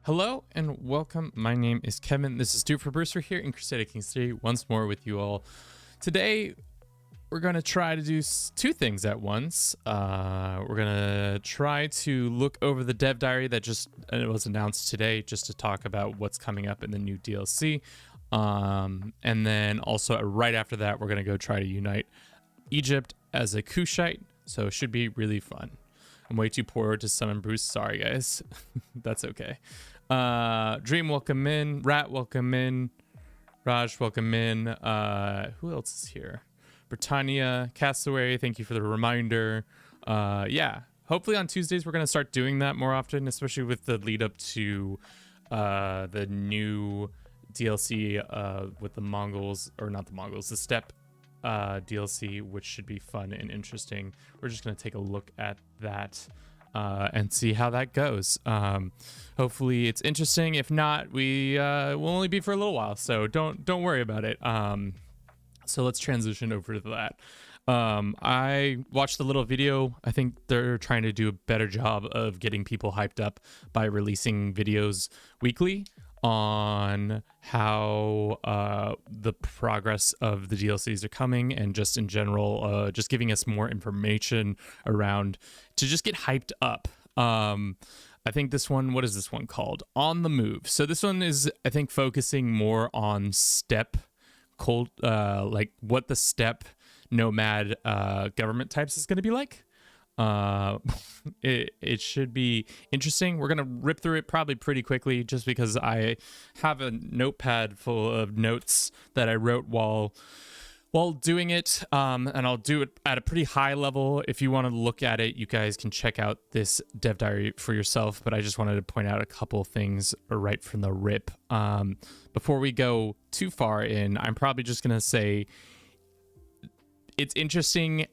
Hello and welcome. My name is Kevin. This is Dude for Brewster here in Crusader Kings 3 once more with you all. Today, we're going to try to do two things at once. We're going to try to look over the dev diary that it was announced today just to talk about what's coming up in the new DLC. And then also right after that, we're going to go try to unite Egypt as a Kushite. So it should be really fun. I'm way too poor to summon Bruce. Sorry, guys. That's okay. Dream, welcome in. Rat, welcome in. Raj, welcome in. Who else is here? Britannia, Castaway, thank you for the reminder. Yeah, hopefully on Tuesdays we're going to start doing that more often, especially with the lead up to the new DLC with the Mongols, or not the Mongols, the Steppe DLC, which should be fun and interesting. We're just going to take a look at that and see how that goes. Hopefully it's interesting. If not, we will only be for a little while, so don't worry about it. So let's transition over to that. I watched the little video. I think they're trying to do a better job of getting people hyped up by releasing videos weekly on how the progress of the DLCs are coming, and just in general, just giving us more information around to just get hyped up. I think this one, what is this one called? On the Move. So this one is, I think, focusing more on steppe, like what the steppe nomad government types is going to be like. It should be interesting. We're gonna rip through it probably pretty quickly, just because I have a notepad full of notes that I wrote while doing it, and I'll do it at a pretty high level. If you want to look at it, you guys can check out this dev diary for yourself, but I just wanted to point out a couple things right from the rip. Before we go too far in, I'm probably just gonna say it's interesting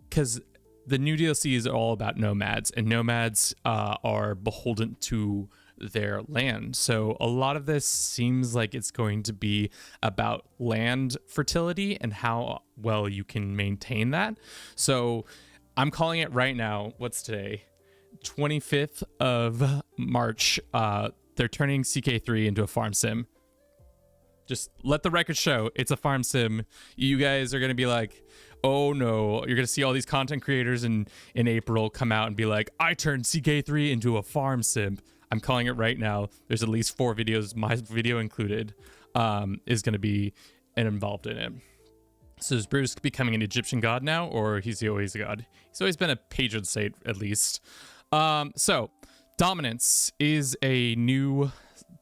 because the new DLC is all about nomads, and nomads are beholden to their land. So a lot of this seems like it's going to be about land fertility and how well you can maintain that. So I'm calling it right now. What's today? 25th of March. They're turning CK3 into a farm sim. Just let the record show it's a farm sim. You guys are going to be like, oh no, you're going to see all these content creators in April come out and be like, I turned CK3 into a farm sim. I'm calling it right now. There's at least 4 videos, my video included, is going to be involved in it. So is Bruce becoming an Egyptian god now, or he's always a god? He's always been a patron saint, at least. So dominance is a new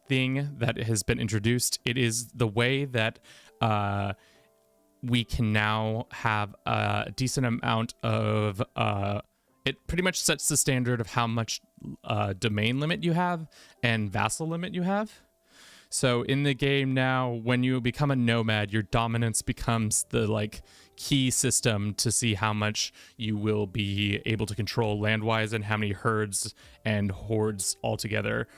thing that has been introduced. It is the way that we can now have a decent amount of it pretty much sets the standard of how much domain limit you have and vassal limit you have. So in the game now, when you become a nomad, your dominance becomes the key system to see how much you will be able to control land-wise and how many herds and hordes altogether.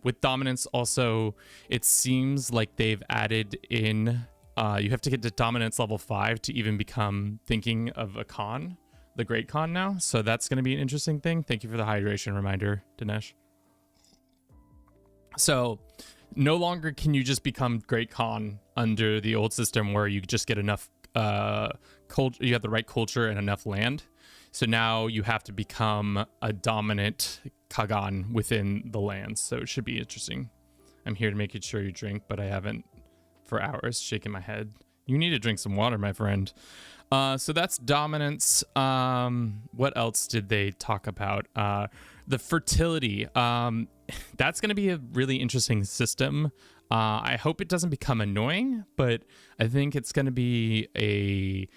With dominance also, it seems like they've added in, you have to get to dominance level 5 to even become thinking of a Khan, the Great Khan now. So that's going to be an interesting thing. Thank you for the hydration reminder, Dinesh. So no longer can you just become Great Khan under the old system where you just get enough culture, you have the right culture and enough land. So now you have to become a dominant Kagan within the lands. So it should be interesting. I'm here to make sure you drink, but I haven't for hours, shaking my head. You need to drink some water, my friend. So that's dominance. What else did they talk about? The fertility. That's going to be a really interesting system. I hope it doesn't become annoying, but I think it's going to be a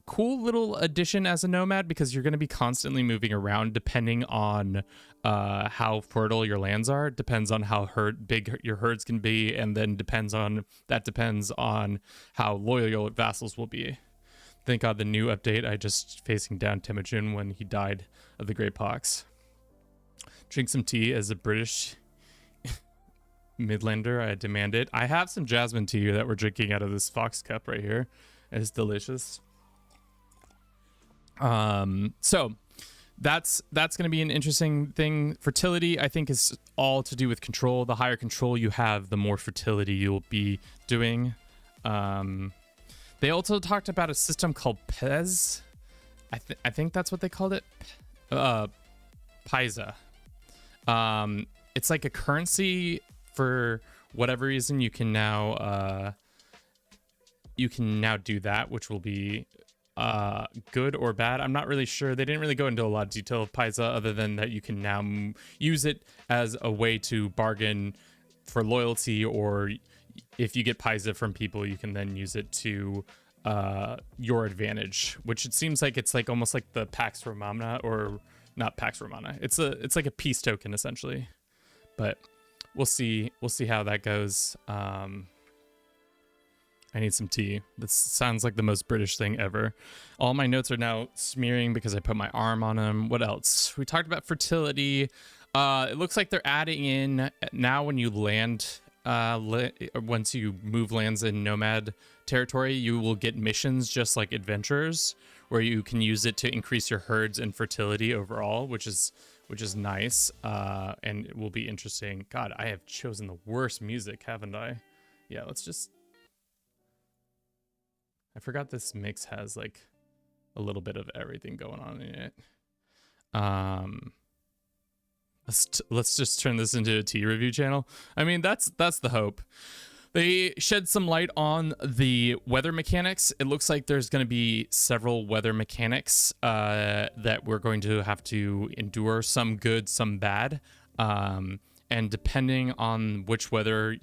cool little addition as a nomad, because you're going to be constantly moving around depending on how fertile your lands are. It depends on how big your herds can be, and then depends on how loyal your vassals will be. Thank God the new update, I just facing down Temujin when he died of the Great Pox. Drink some tea as a British Midlander, I demand it. I have some jasmine tea that we're drinking out of this Fox cup right here. It's delicious. So that's going to be an interesting thing. Fertility, I think, is all to do with control. The higher control you have, the more fertility you'll be doing. They also talked about a system called Pez. I think that's what they called it. Paisa. It's like a currency for whatever reason. You can now do that, which will be good or bad. I'm not really sure. They didn't really go into a lot of detail of Paisa, other than that you can now use it as a way to bargain for loyalty, or if you get Paisa from people, you can then use it to your advantage, which it seems like it's like almost like the Pax Romana, or not Pax Romana. It's like a peace token essentially, but we'll see how that goes. I need some tea. This sounds like the most British thing ever. All my notes are now smearing because I put my arm on them. What else? We talked about fertility. It looks like they're adding in now when you land, once you move lands in nomad territory, you will get missions just like adventurers, where you can use it to increase your herds and fertility overall, which is nice. And it will be interesting. God, I have chosen the worst music, haven't I? Yeah, let's just... I forgot this mix has like a little bit of everything going on in it. Let's just turn this into a tea review channel. I mean, that's the hope. They shed some light on the weather mechanics. It looks like there's going to be several weather mechanics that we're going to have to endure, some good, some bad. And depending on which weather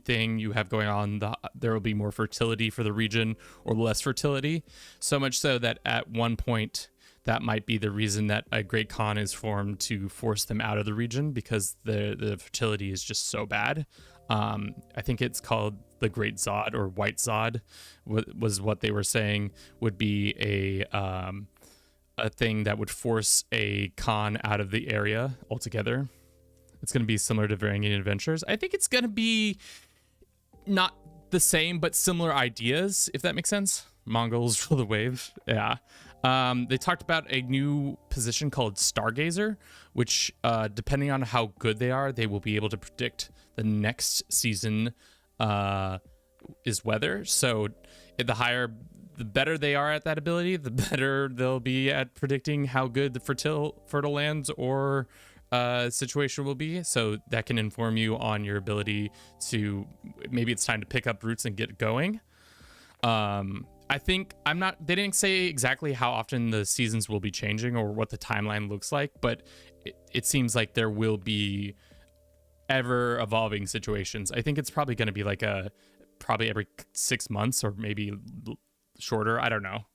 thing you have going on, there will be more fertility for the region or less fertility. So much so that at one point, that might be the reason that a Great Khan is formed, to force them out of the region, because the fertility is just so bad. I think it's called the Great Zod, or White Zod, was what they were saying would be a thing that would force a Khan out of the area altogether. It's going to be similar to Varangian Adventures. I think it's going to be not the same, but similar ideas, if that makes sense. Mongols rule the wave. Yeah. They talked about a new position called Stargazer, which, depending on how good they are, they will be able to predict the next season is weather. So the better they are at that ability, the better they'll be at predicting how good the fertile lands or situation will be. So that can inform you on your ability to, maybe it's time to pick up roots and get going. I think they didn't say exactly how often the seasons will be changing or what the timeline looks like, but it seems like there will be ever evolving situations. I think it's probably going to be like probably every 6 months, or maybe shorter. I don't know.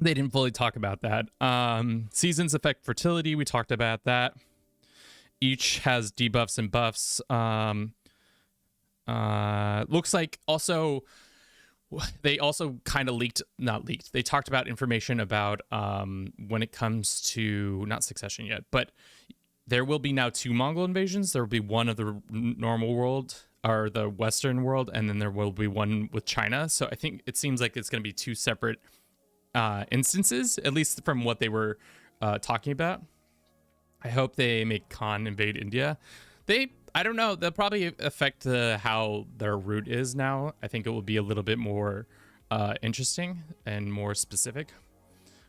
They didn't fully talk about that. Seasons affect fertility. We talked about that. Each has debuffs and buffs. Looks like also they also kind of they talked about information about when it comes to, not succession yet, but there will be now 2 Mongol invasions. There will be one of the normal world, or the Western world, and then there will be one with China. So I think it seems like it's going to be 2 separate instances, at least from what they were talking about. I hope they make Khan invade India. I don't know, they'll probably affect how their route is now. I think it will be a little bit more interesting and more specific.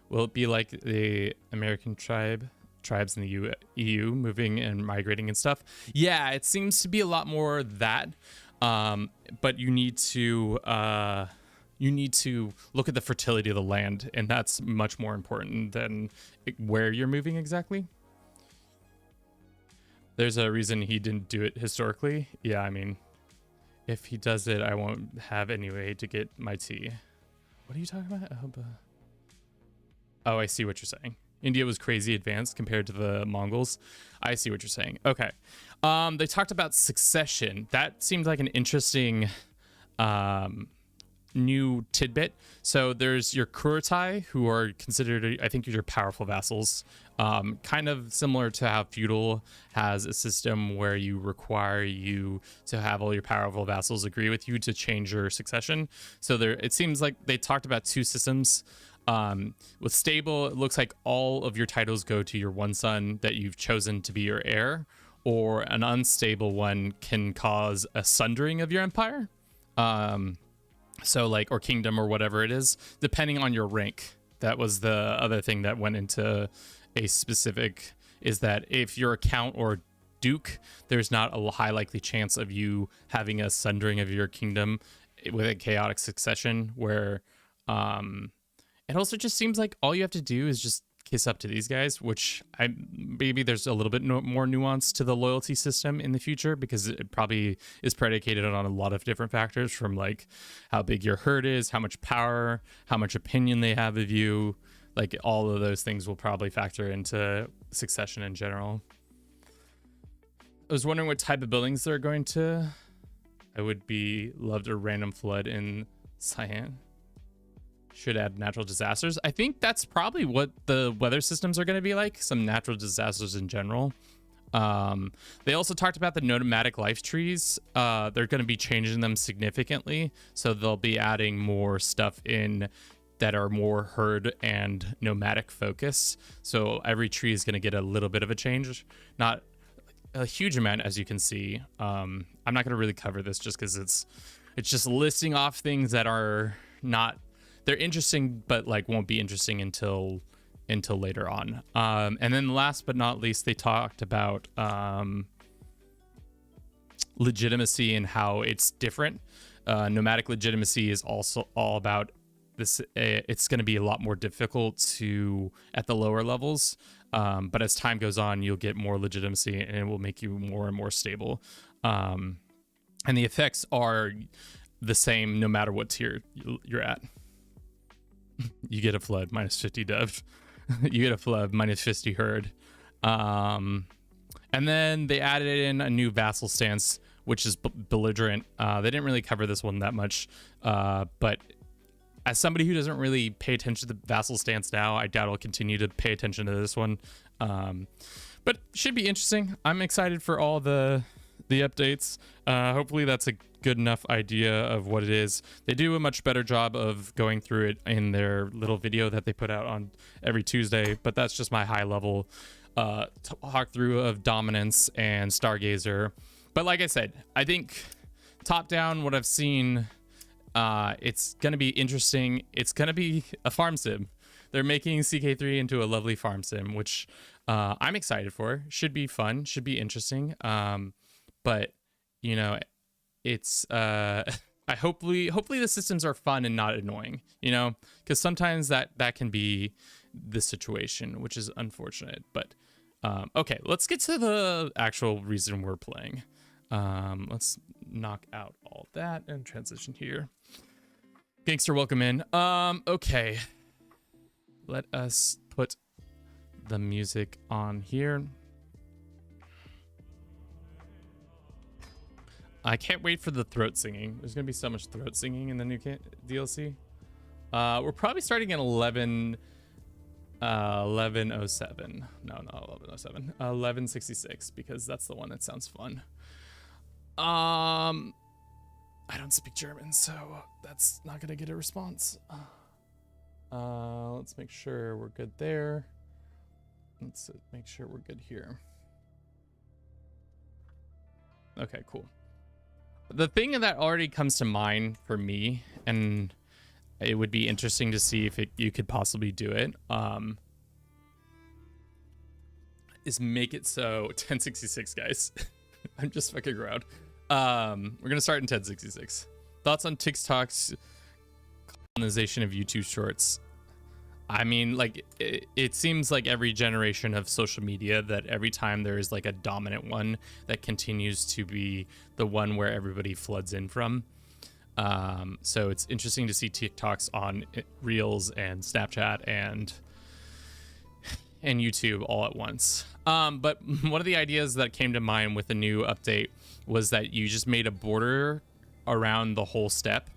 Will it be like the American tribes in the EU moving and migrating and stuff? Yeah, it seems to be a lot more that, but you need to look at the fertility of the land, and that's much more important than where you're moving exactly. There's a reason he didn't do it historically. Yeah, I mean, if he does it, I won't have any way to get my tea. What are you talking about? Oh, I see what you're saying. India was crazy advanced compared to the Mongols. I see what you're saying. Okay. They talked about succession. That seemed like an interesting new tidbit. So there's your Kurutai, who are considered, I think, your powerful vassals. Kind of similar to how feudal has a system where you require you to have all your powerful vassals agree with you to change your succession. So it seems like they talked about 2 systems. With stable, it looks like all of your titles go to your one son that you've chosen to be your heir, or an unstable one can cause a sundering of your empire. So like, or kingdom or whatever it is, depending on your rank. That was the other thing that went into a specific, is that if you're a count or duke, there's not a high likely chance of you having a sundering of your kingdom with a chaotic succession, where it also just seems like all you have to do is just kiss up to these guys, which maybe there's a little bit more nuance to the loyalty system in the future, because it probably is predicated on a lot of different factors, from like how big your herd is, how much power, how much opinion they have of you. Like all of those things will probably factor into succession in general. I was wondering what type of buildings they're going to. I would loved a random flood in Cyan. Should add natural disasters. I think that's probably what the weather systems are going to be like, some natural disasters in general. They also talked about the nomadic life trees. They're going to be changing them significantly, so they'll be adding more stuff in that are more herd and nomadic focus. So every tree is going to get a little bit of a change, not a huge amount, as you can see. I'm not going to really cover this just because it's just listing off things that are not, they're interesting, but like won't be interesting until later on. And then last but not least, they talked about legitimacy and how it's different. Nomadic legitimacy is also all about this. It's going to be a lot more difficult at the lower levels. But as time goes on, you'll get more legitimacy and it will make you more and more stable. And the effects are the same no matter what tier you're at. You get a flood, minus 50 dev. You get a flood, minus 50 herd. And then they added in a new vassal stance, which is belligerent. They didn't really cover this one that much. But as somebody who doesn't really pay attention to the vassal stance now, I doubt I'll continue to pay attention to this one. But should be interesting. I'm excited for all the updates. Hopefully that's a good enough idea of what it is. They do a much better job of going through it in their little video that they put out on every Tuesday, but that's just my high level talk through of Dominance and Stargazer. But like I said, I think top down, what I've seen, it's going to be interesting. It's going to be a farm sim. They're making CK3 into a lovely farm sim, which I'm excited for. Should be fun, should be interesting. But you know, it's hopefully the systems are fun and not annoying, you know, because sometimes that can be the situation, which is unfortunate. But okay, let's get to the actual reason we're playing. Let's knock out all that and transition here. Gangster, welcome in. Okay, let us put the music on here. I can't wait for the throat singing. There's gonna be so much throat singing in the new DLC. We're probably starting at 1107. No, not 1107. 1166, because that's the one that sounds fun. I don't speak German, so that's not gonna get a response. Let's make sure we're good there. Let's make sure we're good here. Okay, cool. The thing that already comes to mind for me, and it would be interesting to see if you could possibly do it, is make it so 1066, guys. I'm just fucking around. We're gonna start in 1066. Thoughts on TikTok's colonization of YouTube Shorts? I mean, like, it seems like every generation of social media that every time there is like a dominant one that continues to be the one where everybody floods in from. So it's interesting to see TikToks on Reels and Snapchat and YouTube all at once. But one of the ideas that came to mind with the new update was that you just made a border around the whole step,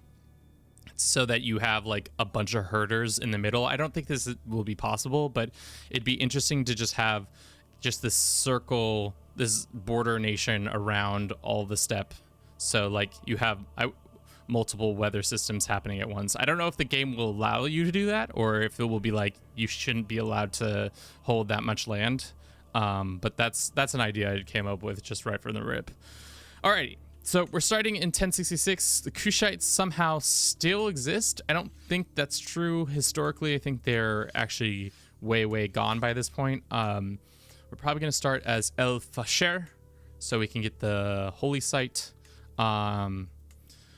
so that you have like a bunch of herders in the middle. I don't think this will be possible, but it'd be interesting to just have just this circle, this border nation around all the step. So like you have, multiple weather systems happening at once. I don't know if the game will allow you to do that, or if it will be like you shouldn't be allowed to hold that much land. But that's an idea I came up with just right from the rip. Alrighty, so we're starting in 1066. The Kushites somehow still exist. I don't think that's true historically. I think they're actually way gone by this point. We're probably going to start as El Fasher, so we can get the holy site.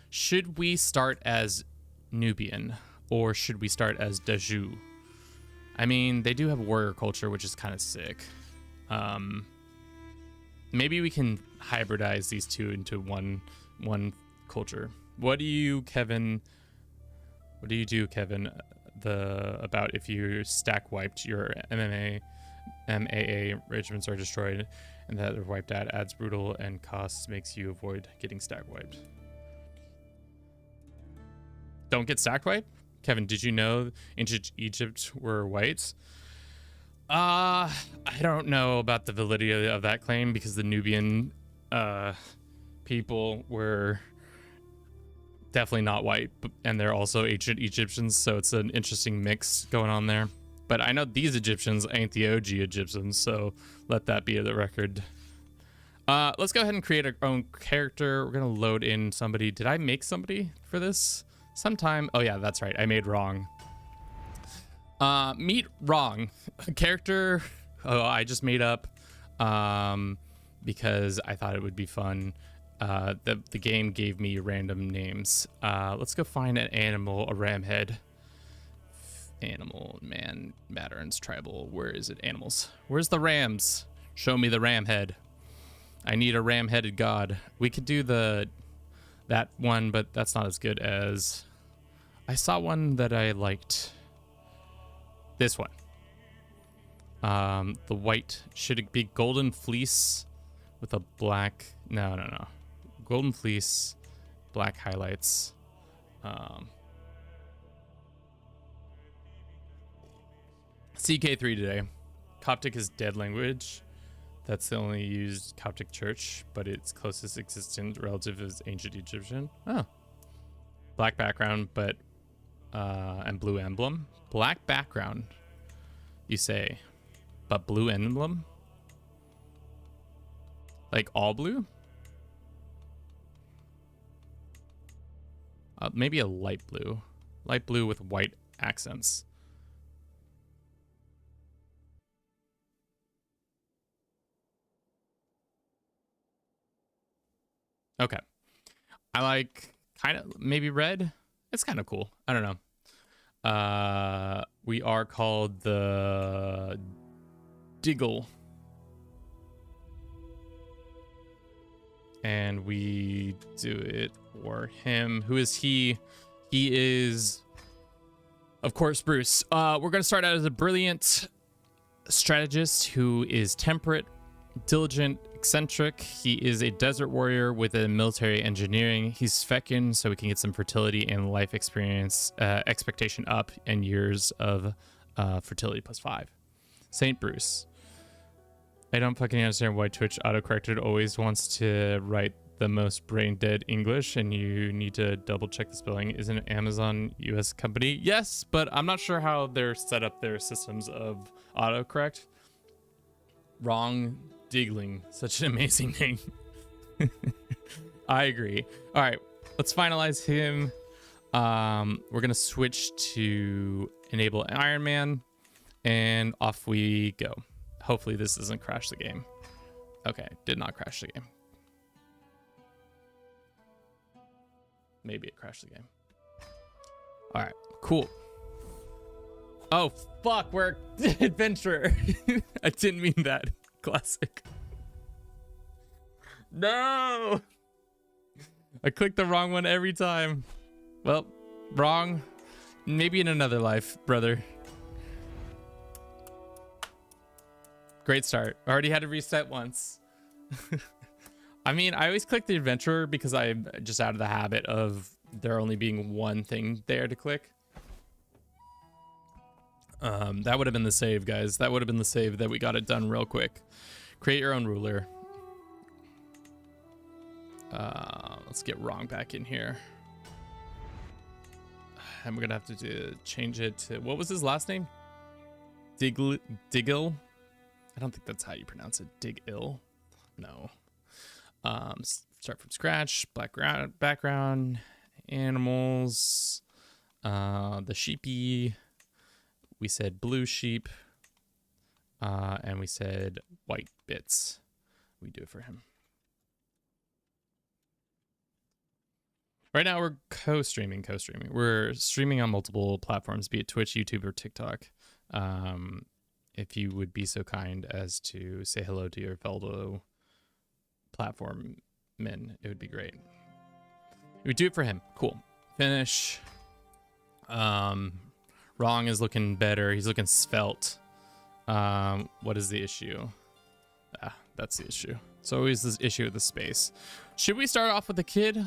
Should we start as Nubian, or should we start as Daju? I mean, they do have warrior culture, which is kind of sick. Maybe we can hybridize these two into one culture. What do you do, Kevin, about if you stack wiped, your MAA regiments are destroyed, and that they're wiped out, adds brutal and costs, makes you avoid getting stack wiped? Don't get stack wiped? Kevin, did you know ancient Egypt were white? I don't know about the validity of that claim, because the Nubian people were definitely not white, and they're also ancient Egyptians, so it's an interesting mix going on there. But I know these Egyptians ain't the OG Egyptians, so let that be the record. Let's go ahead and create our own character. We're gonna load in somebody. Did I make somebody for this sometime? Oh yeah, that's right, I made Wrong. Meet Wrong, a character I just made up because I thought it would be fun. The game gave me random names. Let's go find an animal, a ram head. Animal, man, Matterns, tribal. Where is it? Animals. Where's the rams? Show me the ram head. I need a ram-headed god. We could do that one, but that's not as good as... I saw one that I liked. This one. The white. Should it be golden fleece with a black... No. Golden fleece, black highlights. CK3 today. Coptic is dead language. That's the only used Coptic church, but its closest existent relative is ancient Egyptian. Oh. Black background, but and blue emblem. Black background, you say, but blue emblem? Like all blue? Maybe a light blue. Light blue with white accents. Okay. I like kind of maybe red. It's kind of cool. I don't know. We are called the Diggle. And we do it for him. Who is he? He is, of course, Bruce. We're going to start out as a brilliant strategist who is temperate, diligent, eccentric. He is a desert warrior with a military engineering. He's fecund, so we can get some fertility and life experience expectation up, and years of fertility +5. Saint Bruce. I don't fucking understand why Twitch autocorrected always wants to write the most brain dead English, and you need to double check the spelling. Isn't it Amazon US company? Yes, but I'm not sure how they're set up their systems of autocorrect. Wrong Diggling, such an amazing name. I agree. All right, let's finalize him. We're gonna switch to enable Iron Man, and off we go. Hopefully this doesn't crash the game. Okay, did not crash the game. Maybe it crashed the game. All right, cool. Oh, fuck, we're adventurer. I didn't mean that. Classic. No! I clicked the wrong one every time. Well, wrong. Maybe in another life, brother. Great start. Already had to reset once. I mean, I always click the adventurer because I'm just out of the habit of there only being one thing there to click. That would have been the save, guys. That would have been the save that we got it done real quick. Create your own ruler. Let's get Wrong back in here. I'm gonna have to change it to, what was his last name? Diggle. I don't think that's how you pronounce it. Dig-ill. No. Start from scratch. Background. Animals. The sheepy. We said blue sheep. And we said white bits. We do it for him. Right now we're co-streaming. We're streaming on multiple platforms, be it Twitch, YouTube, or TikTok. If you would be so kind as to say hello to your fellow platform men, it would be great. We do it for him. Cool. Finish. Wrong is looking better. He's looking svelte. What is the issue? That's the issue. It's always this issue with the space. Should we start off with a kid?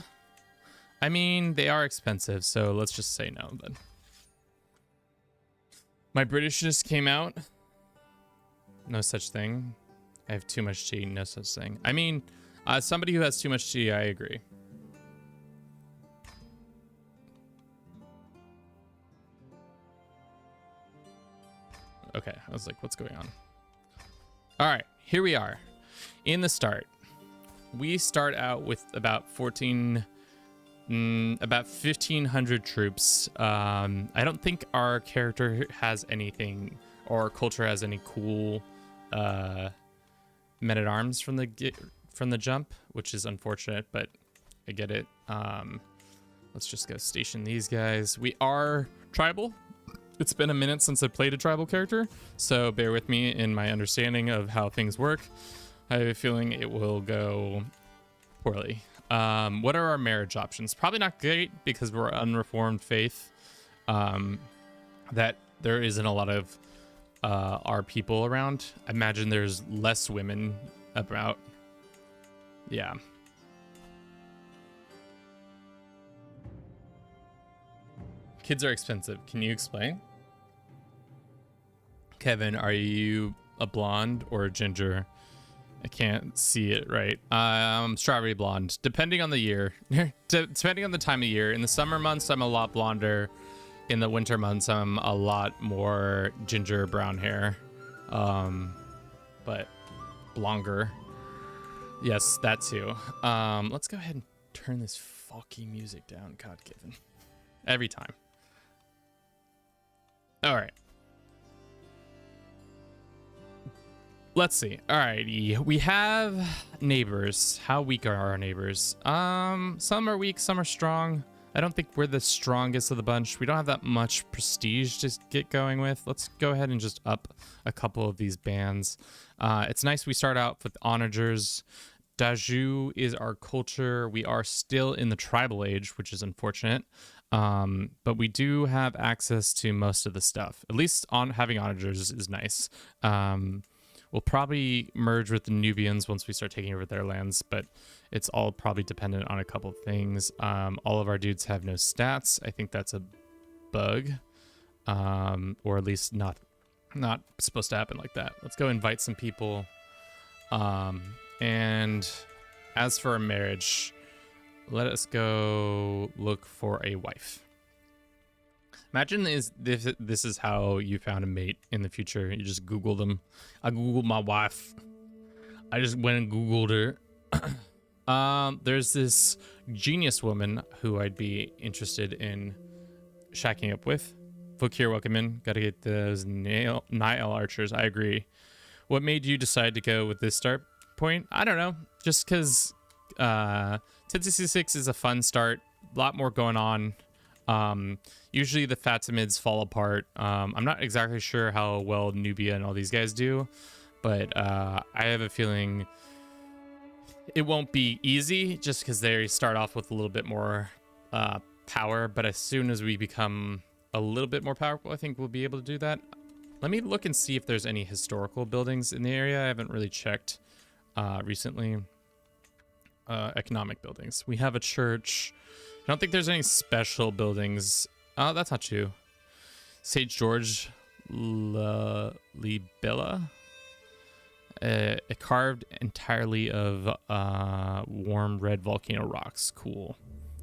I mean, they are expensive, so let's just say no then. My Britishness came out. No such thing. I have too much tea. No such thing. I mean, as somebody who has too much tea, I agree. Okay, I was like, what's going on? All right, here we are. In the start, we start out with about 1,500 troops. I don't think our character has anything, or our culture has any cool men-at-arms from the jump, which is unfortunate, but I get it. Let's just go station these guys. We are tribal. It's been a minute since I played a tribal character, so bear with me in my understanding of how things work. I have a feeling it will go poorly. What are our marriage options? Probably not great because we're unreformed faith. That there isn't a lot of our people around. I imagine there's less women about. Yeah. Kids are expensive. Can you explain? Kevin, are you a blonde or a ginger? I can't see it right. Strawberry blonde, depending on the year. Depending on the time of year. In the summer months, I'm a lot blonder. In the winter months, I'm a lot more ginger brown hair. But longer. Yes, that too. Let's go ahead and turn this fucking music down. God given. Every time. All right. Let's see. Alrighty. We have neighbors. How weak are our neighbors? Some are weak, some are strong. I don't think we're the strongest of the bunch. We don't have that much prestige to get going with. Let's go ahead and just up a couple of these bands. It's nice we start out with onagers. Daju is our culture. We are still in the tribal age, which is unfortunate. But we do have access to most of the stuff. At least having onagers is nice. We'll probably merge with the Nubians once we start taking over their lands, but it's all probably dependent on a couple of things. All of our dudes have no stats. I think that's a bug, or at least not supposed to happen like that. Let's go invite some people. And as for a marriage, let us go look for a wife. Imagine this is how you found a mate in the future. You just Google them. I Googled my wife. I just went and Googled her. There's this genius woman who I'd be interested in shacking up with. Fakir, welcome in. Gotta get those Nile archers. I agree. What made you decide to go with this start point? I don't know. Just because 1066 is a fun start. A lot more going on. Usually the Fatimids fall apart. I'm not exactly sure how well Nubia and all these guys do, but I have a feeling it won't be easy just because they start off with a little bit more power, but as soon as we become a little bit more powerful, I think we'll be able to do that. Let me look and see if there's any historical buildings in the area. I haven't really checked recently. Economic buildings. We have a church. I don't think there's any special buildings. Oh, that's not true. St. George Libella. Carved entirely of warm red volcano rocks. Cool.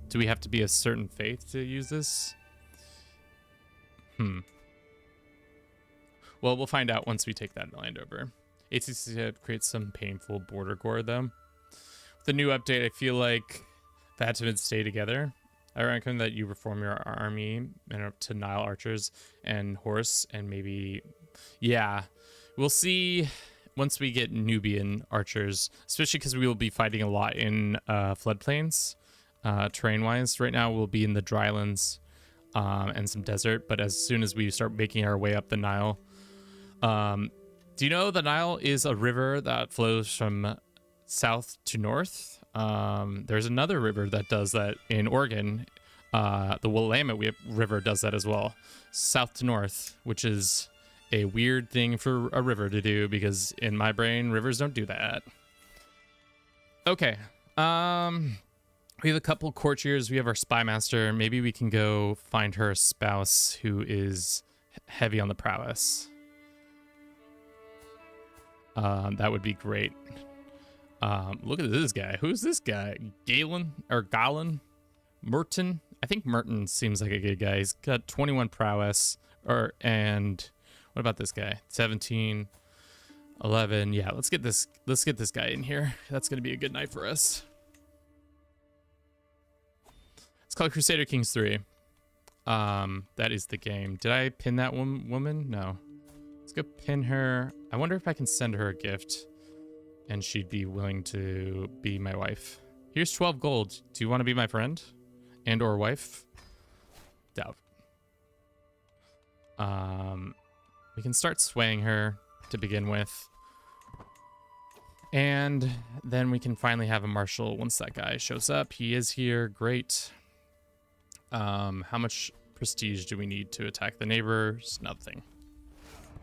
Do we have to be a certain faith to use this? Well, we'll find out once we take that land over. ACC creates some painful border gore, though. With the new update, I feel like Fatimids stay together. I recommend that you reform your army to Nile archers and horse, and maybe, yeah, we'll see once we get Nubian archers, especially because we will be fighting a lot in floodplains, terrain-wise. Right now, we'll be in the drylands and some desert, but as soon as we start making our way up the Nile, do you know the Nile is a river that flows from south to north? There's another river that does that in Oregon. The Willamette River does that as well, south to north, which is a weird thing for a river to do because in my brain, rivers don't do that. Okay. We have a couple courtiers. We have our spy master. Maybe we can go find her spouse who is heavy on the prowess. That would be great. Look at this guy. Who's this guy? Galen? Merton? I think Merton seems like a good guy. He's got 21 prowess. And what about this guy? 17, 11. Yeah, let's get this guy in here. That's gonna be a good night for us. It's called Crusader Kings 3. That is the game. Did I pin that woman? No. Let's go pin her. I wonder if I can send her a gift and she'd be willing to be my wife. Here's 12 gold. Do you want to be my friend and or wife? Doubt. We can start swaying her to begin with. And then we can finally have a marshal once that guy shows up. He is here. Great. How much prestige do we need to attack the neighbors? Nothing.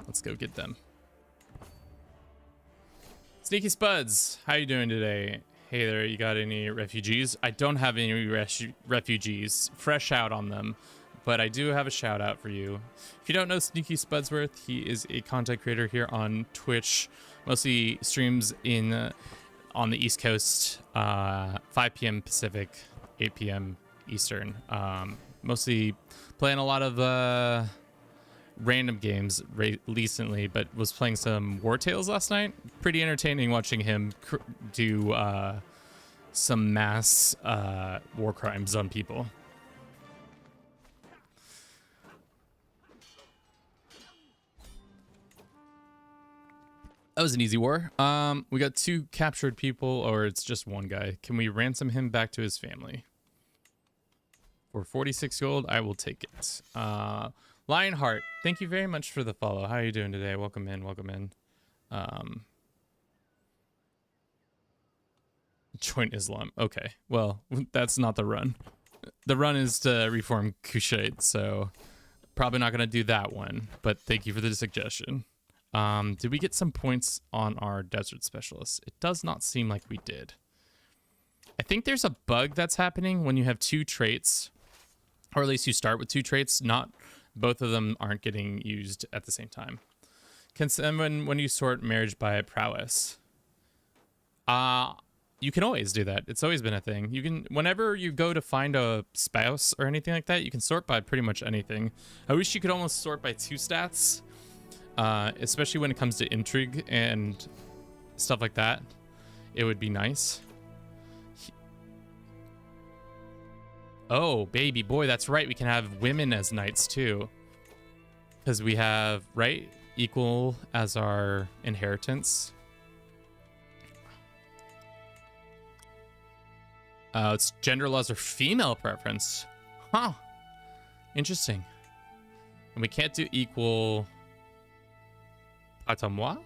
Let's go get them. Sneaky Spuds, how you doing today? Hey there, you got any refugees? I don't have any refugees. Fresh out on them. But I do have a shout out for you. If you don't know Sneaky Spudsworth, he is a content creator here on Twitch. Mostly streams on the East Coast, 5 p.m. Pacific, 8 p.m. Eastern. Mostly playing a lot of random games recently, but was playing some War Tales last night. Pretty entertaining watching him do some mass war crimes on people. That was an easy war. We got 2 captured people, or it's just one guy. Can we ransom him back to his family? For 46 gold, I will take it. Lionheart, thank you very much for the follow. How are you doing today? Welcome in, welcome in. Join Islam. Okay, well, that's not the run. The run is to reform Kushite, so probably not going to do that one, but thank you for the suggestion. Did we get some points on our desert specialist? It does not seem like we did. I think there's a bug that's happening when you have 2 traits, or at least you start with 2 traits, not both of them aren't getting used at the same time. When you sort marriage by prowess, you can always do that. It's always been a thing. You can, whenever you go to find a spouse or anything like that, you can sort by pretty much anything. I wish you could almost sort by 2 stats, especially when it comes to intrigue and stuff like that. It would be nice. Oh, baby boy, that's right. We can have women as knights too. Because we have, right, equal as our inheritance. It's gender laws or female preference. Huh. Interesting. And we can't do equal patamois?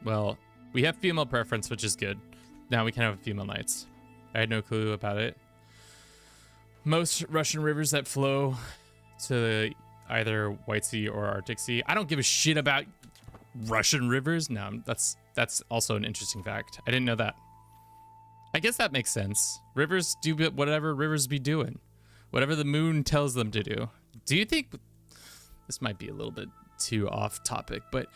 Well, we have female preference, which is good. Now we can have female knights. I had no clue about it. Most Russian rivers that flow to either White Sea or Arctic Sea. I don't give a shit about Russian rivers. No, that's also an interesting fact. I didn't know that. I guess that makes sense. Rivers do whatever rivers be doing. Whatever the moon tells them to do. Do you think... This might be a little bit too off topic, but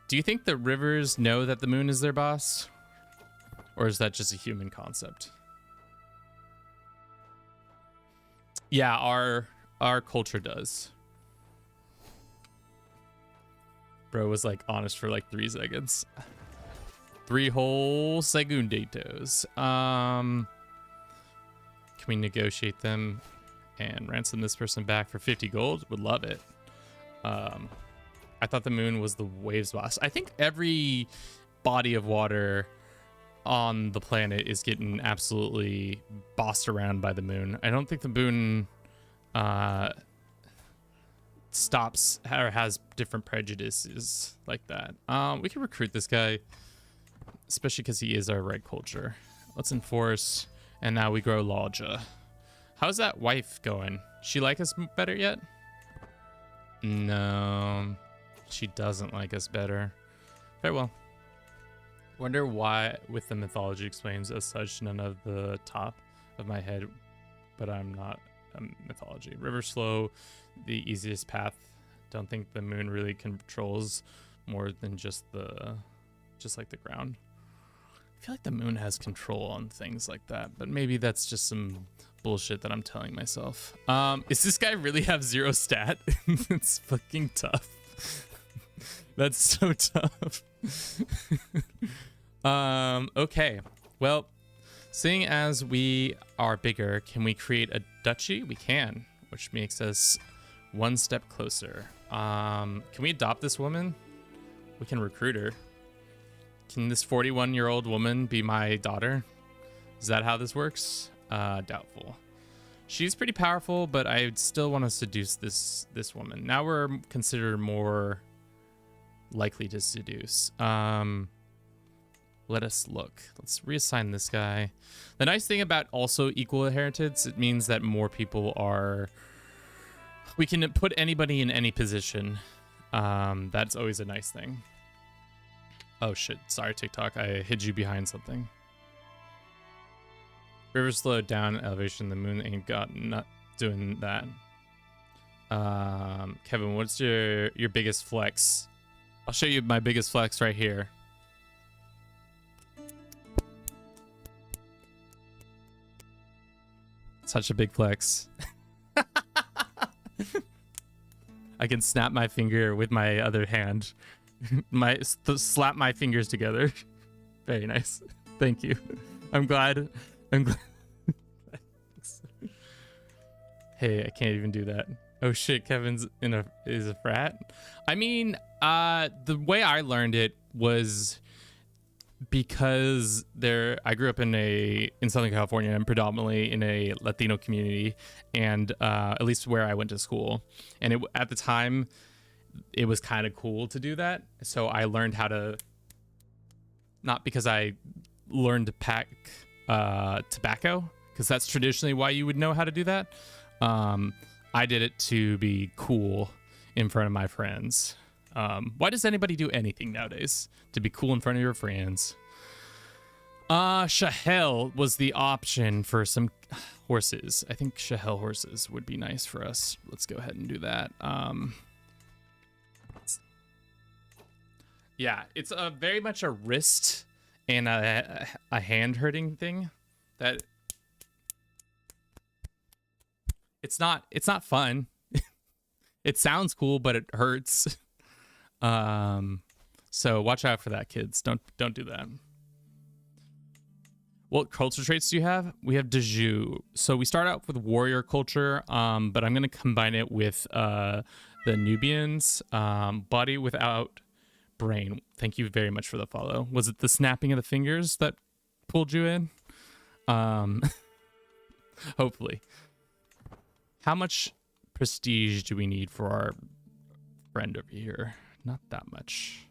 do you think the rivers know that the moon is their boss? Or is that just a human concept? Yeah, our culture does. Bro was like honest for like 3 seconds. 3 whole segunditos. Can we negotiate them and ransom this person back for 50 gold? Would love it. I thought the moon was the waves boss. I think every body of water on the planet is getting absolutely bossed around by the moon. I don't think the moon stops or has different prejudices like that. We can recruit this guy, especially because he is our right culture. Let's enforce, and now we grow Lodja. How's that wife going? She like us better yet? No, she doesn't like us better. Very well. Wonder why with the mythology explains as such none of the top of my head, but I'm not mythology. River slow, the easiest path. Don't think the moon really controls more than just like the ground. I feel like the moon has control on things like that, but maybe that's just some bullshit that I'm telling myself. Is this guy really have 0 stat? It's fucking tough. That's so tough. Okay. Well, seeing as we are bigger, can we create a duchy? We can, which makes us 1 step closer. Can we adopt this woman? We can recruit her. Can this 41-year-old woman be my daughter? Is that how this works? Doubtful. She's pretty powerful, but I still want to seduce this woman. Now we're considered more likely to seduce. Let us look. Let's reassign this guy. The nice thing about also equal inheritance, it means that more people are... We can put anybody in any position. That's always a nice thing. Oh shit, sorry TikTok, I hid you behind something. River slowed down elevation, the moon ain't not doing that. Kevin, what's your biggest flex? I'll show you my biggest flex right here. Such a big flex. I can snap my finger with my other hand. Slap my fingers together. Very nice. Thank you. I'm glad. Hey, I can't even do that. Oh shit, Kevin's is a frat. I mean, the way I learned it was because I grew up in Southern California and predominantly in a Latino community, and at least where I went to school. And at the time, it was kind of cool to do that. So I learned how to, not because I learned to pack tobacco, because that's traditionally why you would know how to do that. I did it to be cool in front of my friends. Why does anybody do anything nowadays? To be cool in front of your friends. Shahel was the option for some horses. I think Shahel horses would be nice for us. Let's go ahead and do that. Yeah, it's very much a wrist and a hand hurting thing. That it's not fun. It sounds cool, but it hurts. So watch out for that, kids. Don't do that. What culture traits do you have? We have de jure. So we start out with warrior culture, but I'm gonna combine it with the Nubians. Body without brain. Thank you very much for the follow. Was it the snapping of the fingers that pulled you in? Hopefully. How much prestige do we need for our friend over here? Not that much.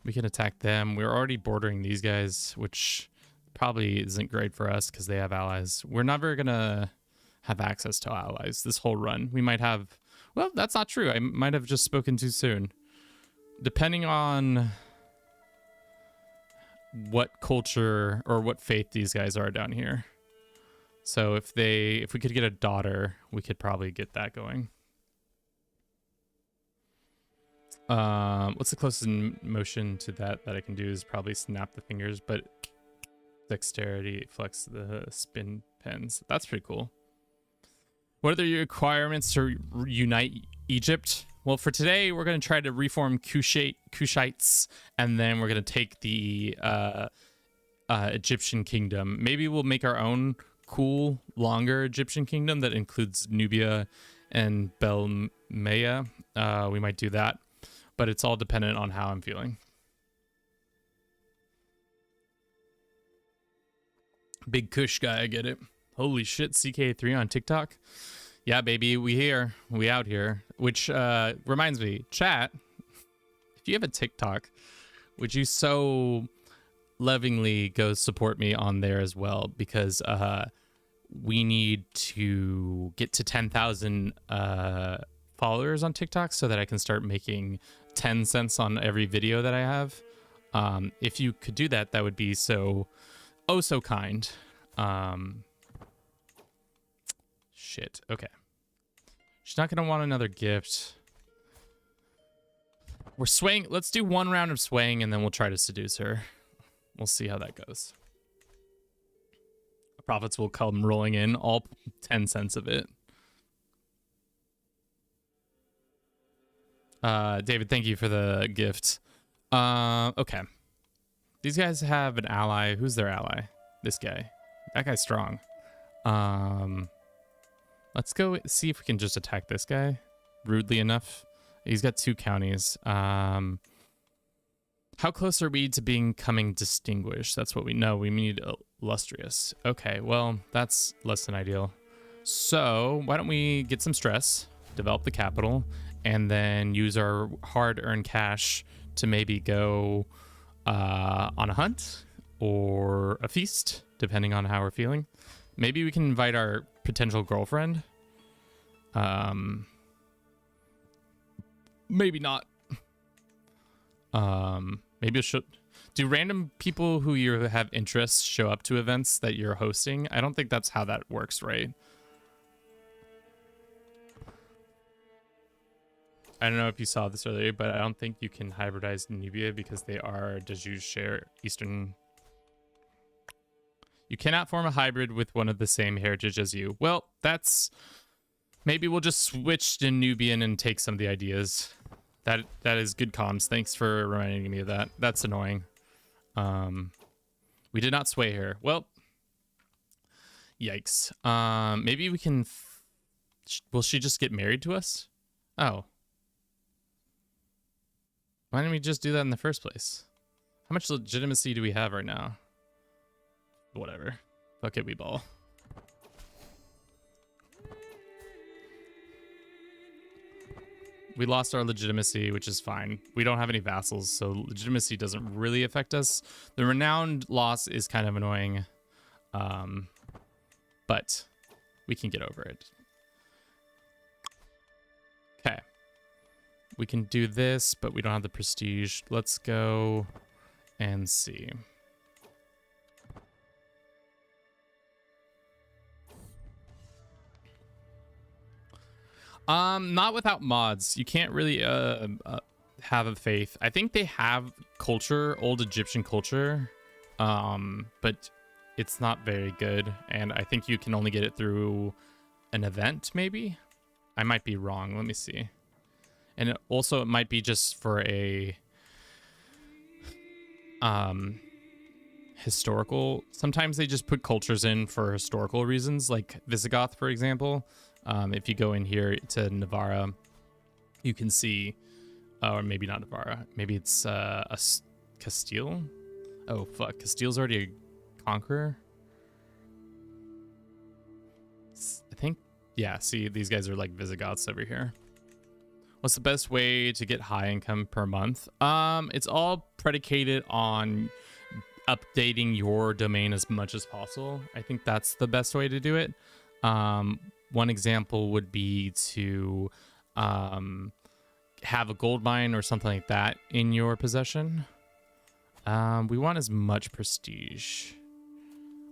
We can attack them. We're already bordering these guys, which probably isn't great for us because they have allies. We're never gonna have access to allies this whole run. We might have... Well, that's not true. I might have just spoken too soon. Depending on what culture or what faith these guys are down here. So if we could get a daughter, we could probably get that going. What's the closest motion to that I can do is probably snap the fingers, but dexterity, flex the spin pens. That's pretty cool. What are the requirements to unite Egypt? Well, for today, we're going to try to reform Kushites, and then we're going to take the Egyptian kingdom. Maybe we'll make our own cool, longer Egyptian kingdom that includes Nubia and Belmea. We might do that, but it's all dependent on how I'm feeling. Big Kush guy, I get it. Holy shit, CK3 on TikTok. Yeah, baby, we here. We out here. Which reminds me, chat, if you have a TikTok, would you so lovingly go support me on there as well? Because we need to get to 10,000 followers on TikTok so that I can start making 10 cents on every video that I have. If you could do that, that would be so kind. Shit. Okay. She's not gonna want another gift. We're swaying. Let's do one round of swaying and then we'll try to seduce her. We'll see how that goes. Profits will come rolling in, all 10 cents of it. David, thank you for the gift. Okay. These guys have an ally. Who's their ally? This guy. That guy's strong. Let's go see if we can just attack this guy rudely enough. He's got 2 counties. How close are we to becoming distinguished? That's what we know. We need illustrious. Okay, well, that's less than ideal. So why don't we get some stress, develop the capital, and then use our hard-earned cash to maybe go on a hunt or a feast, depending on how we're feeling. Maybe we can invite our potential girlfriend. Maybe not. Maybe it should. Do random people who you have interests show up to events that you're hosting? I don't think that's how that works, right? I don't know if you saw this earlier, but I don't think you can hybridize Nubia because they are de jure share Eastern. You cannot form a hybrid with one of the same heritage as you. Well, that's... Maybe we'll just switch to Nubian and take some of the ideas. That is good comms. Thanks for reminding me of that. That's annoying. We did not sway her. Well, yikes. Maybe we can... Will she just get married to us? Oh. Why didn't we just do that in the first place? How much legitimacy do we have right now? Whatever. Fuck it, we ball. We lost our legitimacy, which is fine. We don't have any vassals, so legitimacy doesn't really affect us. The renowned loss is kind of annoying, but we can get over it. Okay. We can do this, but we don't have the prestige. Let's go and see. Not without mods. You can't really have a faith. I think they have culture, old Egyptian culture, but it's not very good. And I think you can only get it through an event, maybe? I might be wrong. Let me see. And it might be just for a historical. Sometimes they just put cultures in for historical reasons, like Visigoth, for example. If you go in here to Navarra, you can see, or maybe not Navarra, maybe it's Castile. Oh fuck, Castile's already a conqueror. I think, yeah. See, these guys are like Visigoths over here. What's the best way to get high income per month? It's all predicated on updating your domain as much as possible. I think that's the best way to do it. One example would be to have a gold mine or something like that in your possession. We want as much prestige.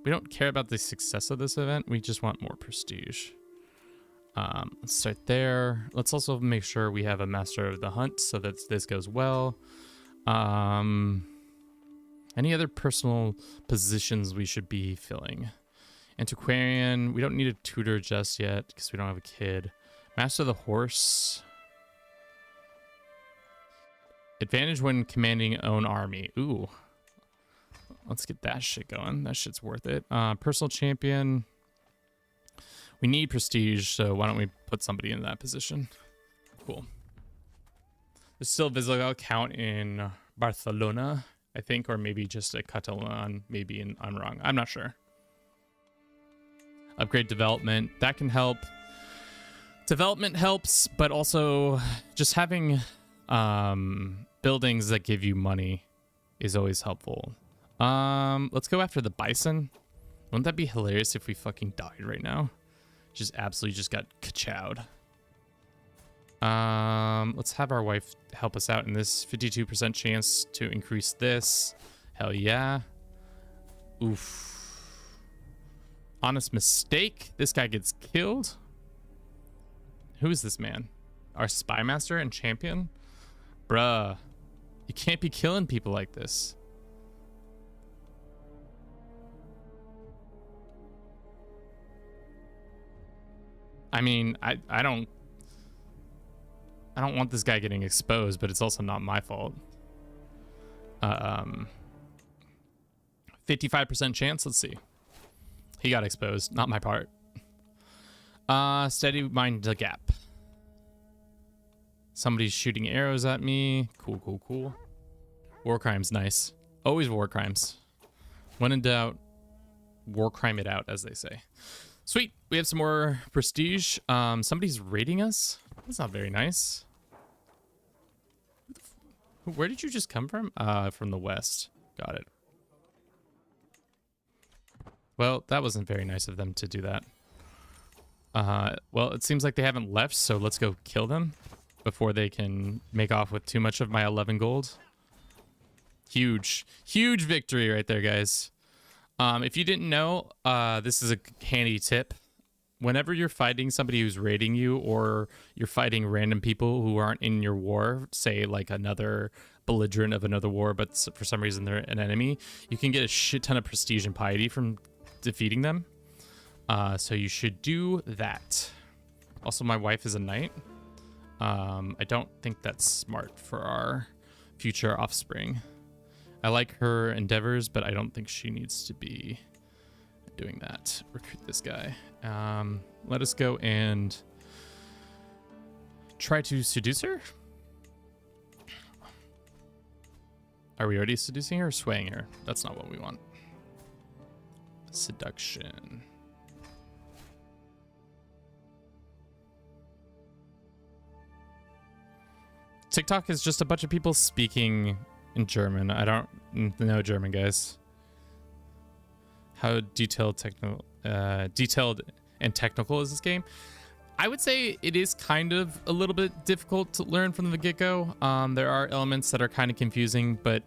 We don't care about the success of this event. We just want more prestige. Let's start there. Let's also make sure we have a master of the hunt so that this goes well. Any other personal positions we should be filling? Antiquarian, we don't need a tutor just yet because we don't have a kid. Master of the horse. Advantage when commanding own army. Ooh. Let's get that shit going. That shit's worth it. Personal champion. We need prestige, so why don't we put somebody in that position? Cool. There's still Vassal count in Barcelona, I think, or maybe just a Catalan. Maybe I'm wrong. I'm not sure. Upgrade development. That can help. Development helps, but also just having buildings that give you money is always helpful. Let's go after the bison. Wouldn't that be hilarious if we fucking died right now? Just absolutely just got ka-chowed. Let's have our wife help us out in this 52% chance to increase this. Hell yeah. Oof. Honest mistake. This guy gets killed. Who is this man? Our spy master and champion? Bruh. You can't be killing people like this. I mean, I don't want this guy getting exposed, but it's also not my fault. 55% chance. Let's see. He got exposed. Not my part. Steady mind the gap. Somebody's shooting arrows at me. Cool, cool, cool. War crimes, nice. Always war crimes. When in doubt, war crime it out, as they say. Sweet. We have some more prestige. Somebody's raiding us. That's not very nice. Where did you just come from? From the west. Got it. Well, that wasn't very nice of them to do that. Well, it seems like they haven't left, so let's go kill them before they can make off with too much of my 11 gold. Huge, huge victory right there, guys. If you didn't know, this is a handy tip. Whenever you're fighting somebody who's raiding you, or you're fighting random people who aren't in your war, say like another belligerent of another war, but for some reason they're an enemy, you can get a shit ton of prestige and piety from defeating them. So you should do that. Also, my wife is a knight. I don't think that's smart for our future offspring. I like her endeavors, but I don't think she needs to be doing that. Recruit this guy. Let us go and try to seduce her. Are we already seducing her or swaying her? That's not what we want. Seduction. TikTok is just a bunch of people speaking in German. I don't know German, guys. How detailed and technical is this game? I would say it is kind of a little bit difficult to learn from the get-go. There are elements that are kind of confusing, but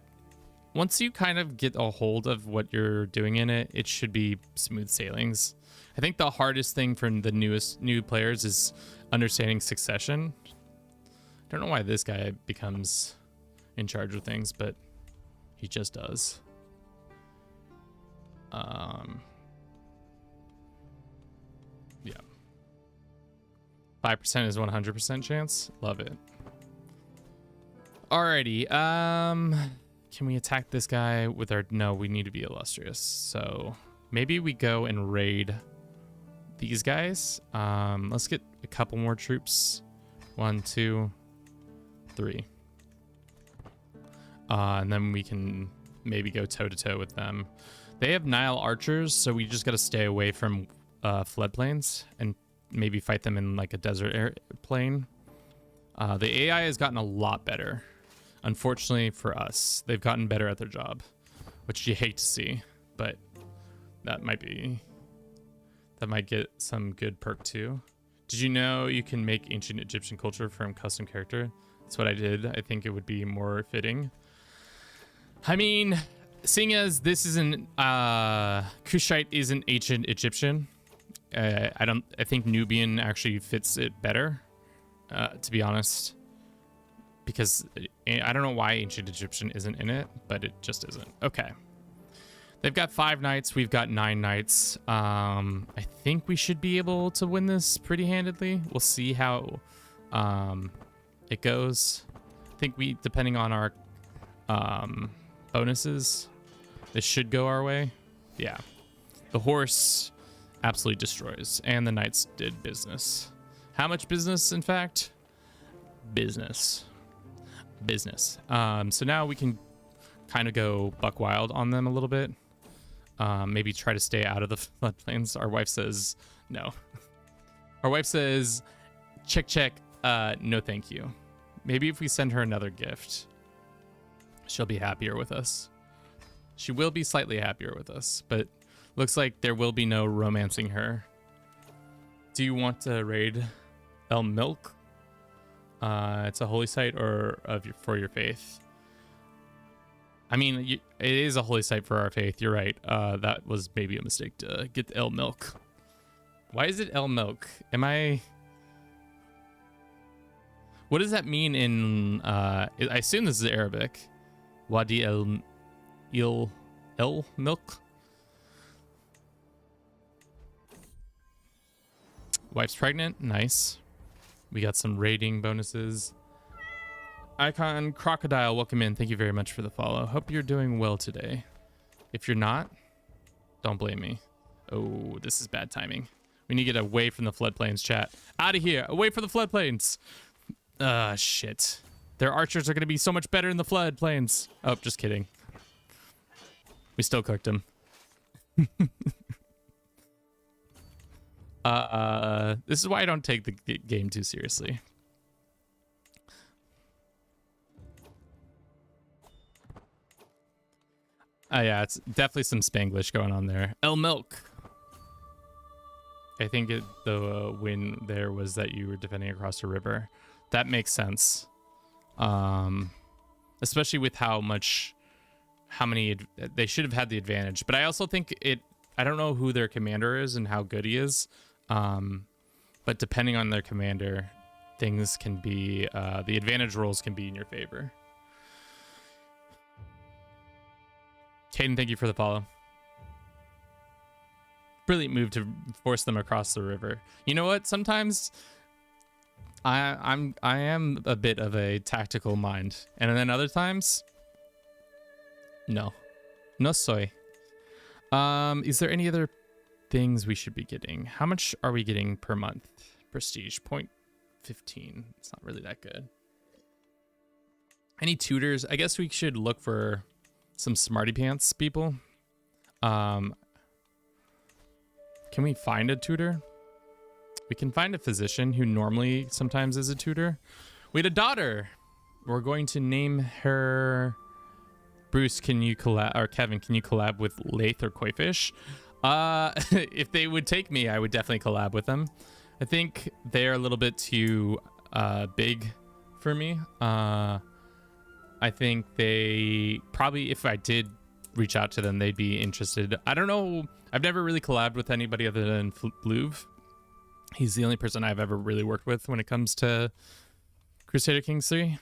once you kind of get a hold of what you're doing in it, it should be smooth sailings. I think the hardest thing for the new players is understanding succession. I don't know why this guy becomes in charge of things, but he just does. Yeah. 5% is 100% chance. Love it. Alrighty. Can we attack this guy with our... No, we need to be illustrious. So maybe we go and raid these guys. Let's get a couple more troops. 1, 2, 3. And then we can maybe go toe-to-toe with them. They have Nile archers, so we just got to stay away from floodplains and maybe fight them in like a desert plain. The AI has gotten a lot better. Unfortunately for us, they've gotten better at their job, which you hate to see, but that might get some good perk too. Did you know you can make ancient Egyptian culture from custom character? That's what I did. I think it would be more fitting. I mean, seeing as this isn't Kushite isn't ancient Egyptian, I think Nubian actually fits it better, to be honest, because I don't know why ancient Egyptian isn't in it, but it just isn't. Okay, they've got 5 knights, we've got 9 knights. I think we should be able to win this pretty handedly. We'll see how it goes. I think we, depending on our bonuses, this should go our way. Yeah. The horse absolutely destroys, and the knights did business. How much business, in fact? Business. So now we can kind of go buck wild on them a little bit. Maybe try to stay out of the floodplains. Our wife says no. Our wife says, check, no thank you. Maybe if we send her another gift, she'll be happier with us. She will be slightly happier with us, but looks like there will be no romancing her. Do you want to raid El Milk? It's a holy site or for your faith. I mean, it is a holy site for our faith. You're right. That was maybe a mistake to get the El Milk. Why is it El Milk? What does that mean in... I assume this is Arabic. Wadi El Milk? Wife's pregnant. Nice. We got some rating bonuses. Icon Crocodile, welcome in. Thank you very much for the follow. Hope you're doing well today. If you're not, don't blame me. Oh, this is bad timing. We need to get away from the floodplains, chat. Out of here. Away from the floodplains. Shit. Their archers are going to be so much better in the floodplains. Oh, just kidding. We still cooked him. This is why I don't take the game too seriously. Yeah, it's definitely some Spanglish going on there. El Milk. I think the win there was that you were defending across a river. That makes sense. Especially with how many they should have had the advantage. But I also think I don't know who their commander is and how good he is. But depending on their commander, things can be, the advantage rolls can be in your favor. Caden, thank you for the follow. Brilliant move to force them across the river. You know what? Sometimes I am a bit of a tactical mind, and then other times, no soy. Is there any other things we should be getting? How much are we getting per month? Prestige 0.15. It's not really that good. Any tutors? I guess we should look for some smarty pants people. Can we find a tutor? We can find a physician who normally sometimes is a tutor. We had a daughter. We're going to name her Bruce. Can you collab, or Kevin, can you collab with Lath or Koifish? If they would take me, I would definitely collab with them. I think they're a little bit too big for me. I think they probably, if I did reach out to them, they'd be interested. I don't know. I've never really collabed with anybody other than Louvre. He's the only person I've ever really worked with when it comes to Crusader Kings 3.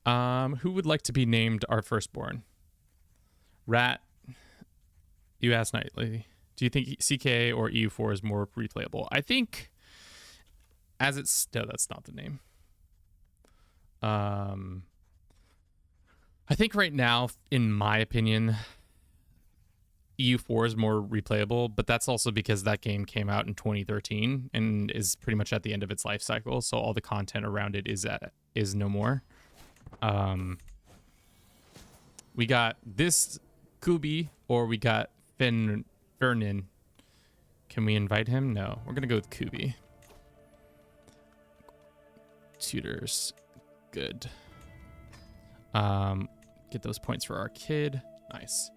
Who would like to be named our firstborn? Rat, you asked nightly. Do you think CK or EU4 is more replayable? I think as it's... No, that's not the name. I think right now, in my opinion, EU4 is more replayable, but that's also because that game came out in 2013 and is pretty much at the end of its life cycle, so all the content around it is no more. We got this Kubi, or we got Fernin. Can we invite him? No, we're gonna go with Kubi. Tutors, good. Get those points for our kid. Nice.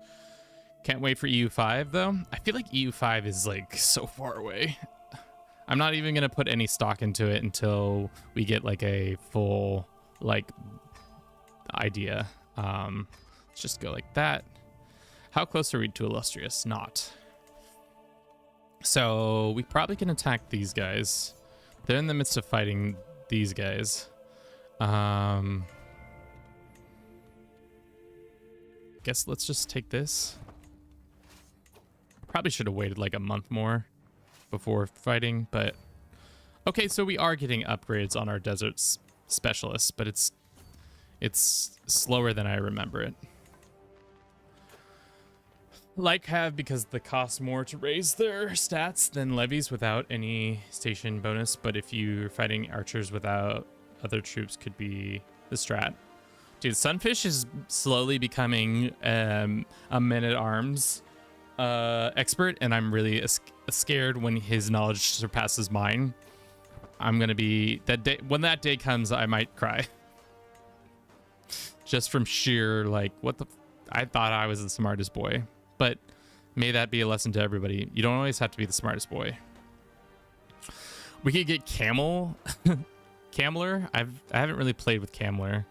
Can't wait for EU5 though. I feel like EU5 is like so far away. I'm not even gonna put any stock into it until we get like a full like idea. Let's just go like that. How close are we to Illustrious? Not. So we probably can attack these guys. They're in the midst of fighting these guys. Guess let's just take this. Probably should have waited like a month more before fighting, but okay, so we are getting upgrades on our desert specialists, but it's It's slower than I remember it. Like have because the cost more to raise their stats than levies without any station bonus, but if you're fighting archers without other troops could be the strat. Dude, Sunfish is slowly becoming a men-at-arms expert, and I'm really scared when his knowledge surpasses mine. I'm gonna be that day when that day comes. I might cry, just from sheer like what the. I thought I was the smartest boy, but may that be a lesson to everybody. You don't always have to be the smartest boy. We could get Cameler. I haven't really played with Cameler.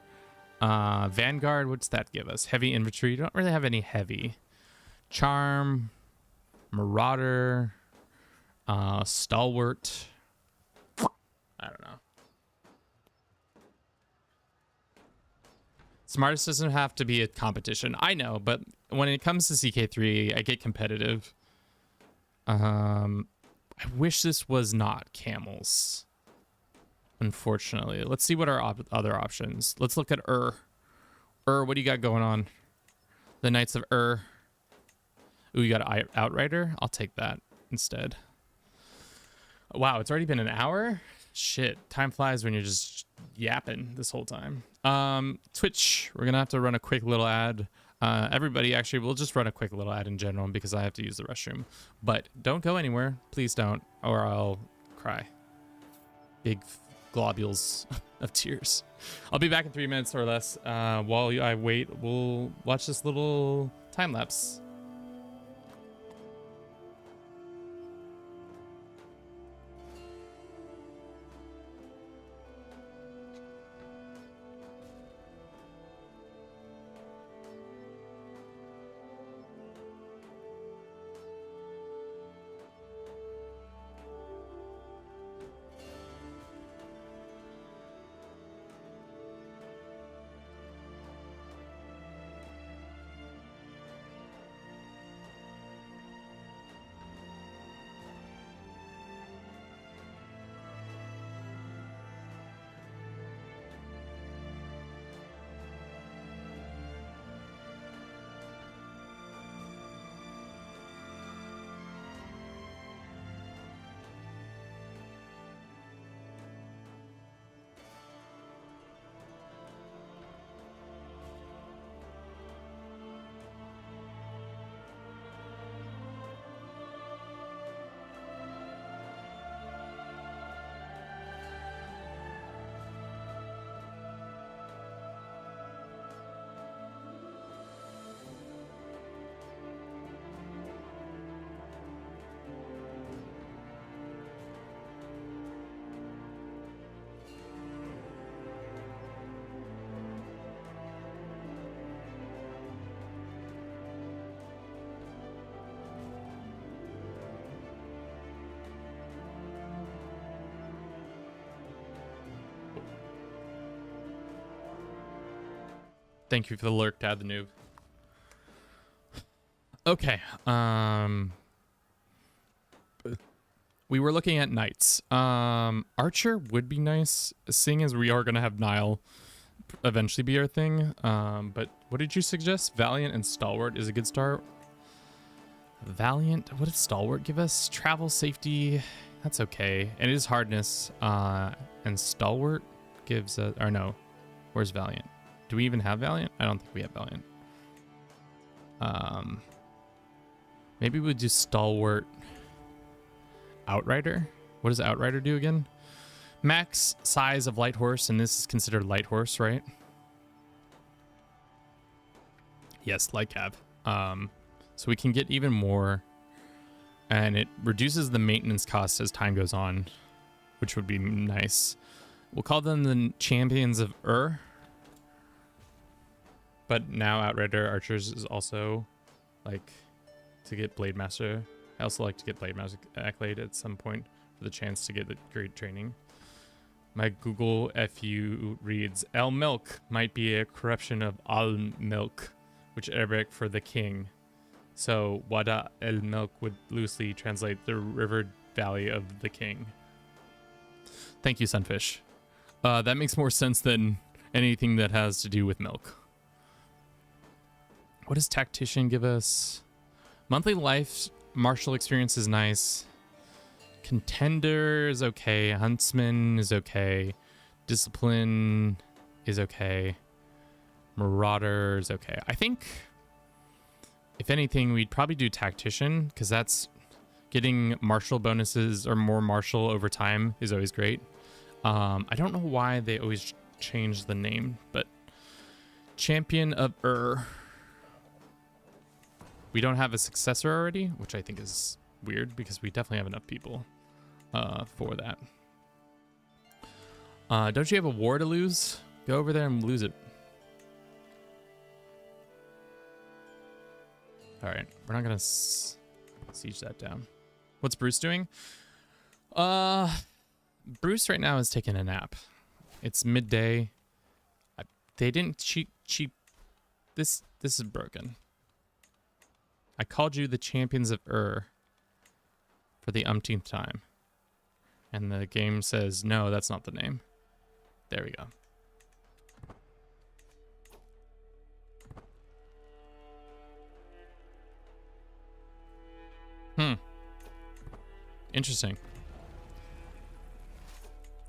Vanguard, what's that give us? Heavy infantry. You don't really have any heavy. Charm, Marauder, Stalwart. I don't know. Smartest doesn't have to be a competition. I know, but when it comes to CK3, I get competitive. I wish this was not camels. Unfortunately. Let's see what our other options. Let's look at what do you got going on? The Knights of Ooh, you got an Outrider? I'll take that instead. Wow, it's already been an hour? Shit, time flies when you're just yapping this whole time. Twitch, we're gonna have to run a quick little ad. Everybody, actually, we'll just run a quick little ad in general because I have to use the restroom. But don't go anywhere. Please don't, or I'll cry. Big globules of tears. I'll be back in 3 minutes or less. While I wait, we'll watch this little time lapse. Thank you for the lurk, Dad the noob. Okay. We were looking at knights. Archer would be nice, seeing as we are gonna have Nile eventually be our thing. But what did you suggest? Valiant and Stalwart is a good start. Valiant. What does Stalwart give us? Travel, safety. That's okay. And it is hardness. And Stalwart gives us. Or no. Where's Valiant? Do we even have Valiant? I don't think we have Valiant. Maybe we'll do Stalwart Outrider. What does Outrider do again? Max size of light horse, and this is considered light horse, right? Yes, light cav. So we can get even more, and it reduces the maintenance cost as time goes on, which would be nice. We'll call them the champions of But now Outrider Archers is also like to get Blade Master. I also like to get Blade Master accolade at some point for the chance to get the great training. My Google FU reads, El Milk might be a corruption of Al Milk, which Arabic for the king. So Wada El Milk would loosely translate the river valley of the king. Thank you, Sunfish. That makes more sense than anything that has to do with milk. What does Tactician give us? Monthly life martial experience is nice. Contender is okay. Huntsman is okay. Discipline is okay. Marauder is okay. I think, if anything, we'd probably do Tactician, because that's getting martial bonuses or more martial over time is always great. I don't know why they always change the name, but Champion of we don't have a successor already, which I think is weird because we definitely have enough people for that. Don't you have a war to lose? Go over there and lose it. All right, we're not gonna siege that down. What's Bruce doing? Bruce right now is taking a nap. It's midday. They didn't cheat. This is broken. I called you the champions of for the umpteenth time. And the game says, no, that's not the name. There we go. Interesting.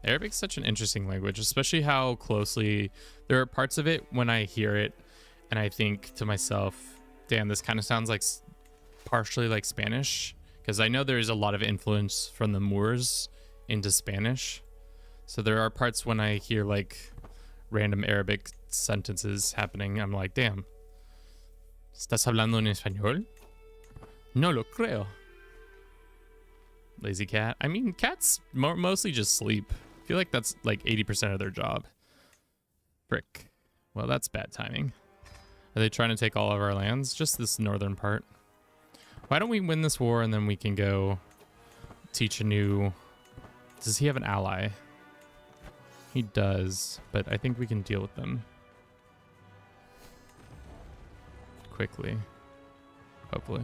Arabic's such an interesting language, especially how closely there are parts of it when I hear it and I think to myself, damn, this kind of sounds like partially like Spanish, because I know there's a lot of influence from the Moors into Spanish. So there are parts when I hear like random Arabic sentences happening, I'm like, damn, ¿estás hablando en español? No lo creo. Lazy cat. I mean, cats mostly just sleep. I feel like that's like 80% of their job. Frick. Well, that's bad timing. Are they trying to take all of our lands? Just this northern part. Why don't we win this war and then we can go teach a new... Does he have an ally? He does, but I think we can deal with them quickly. Hopefully.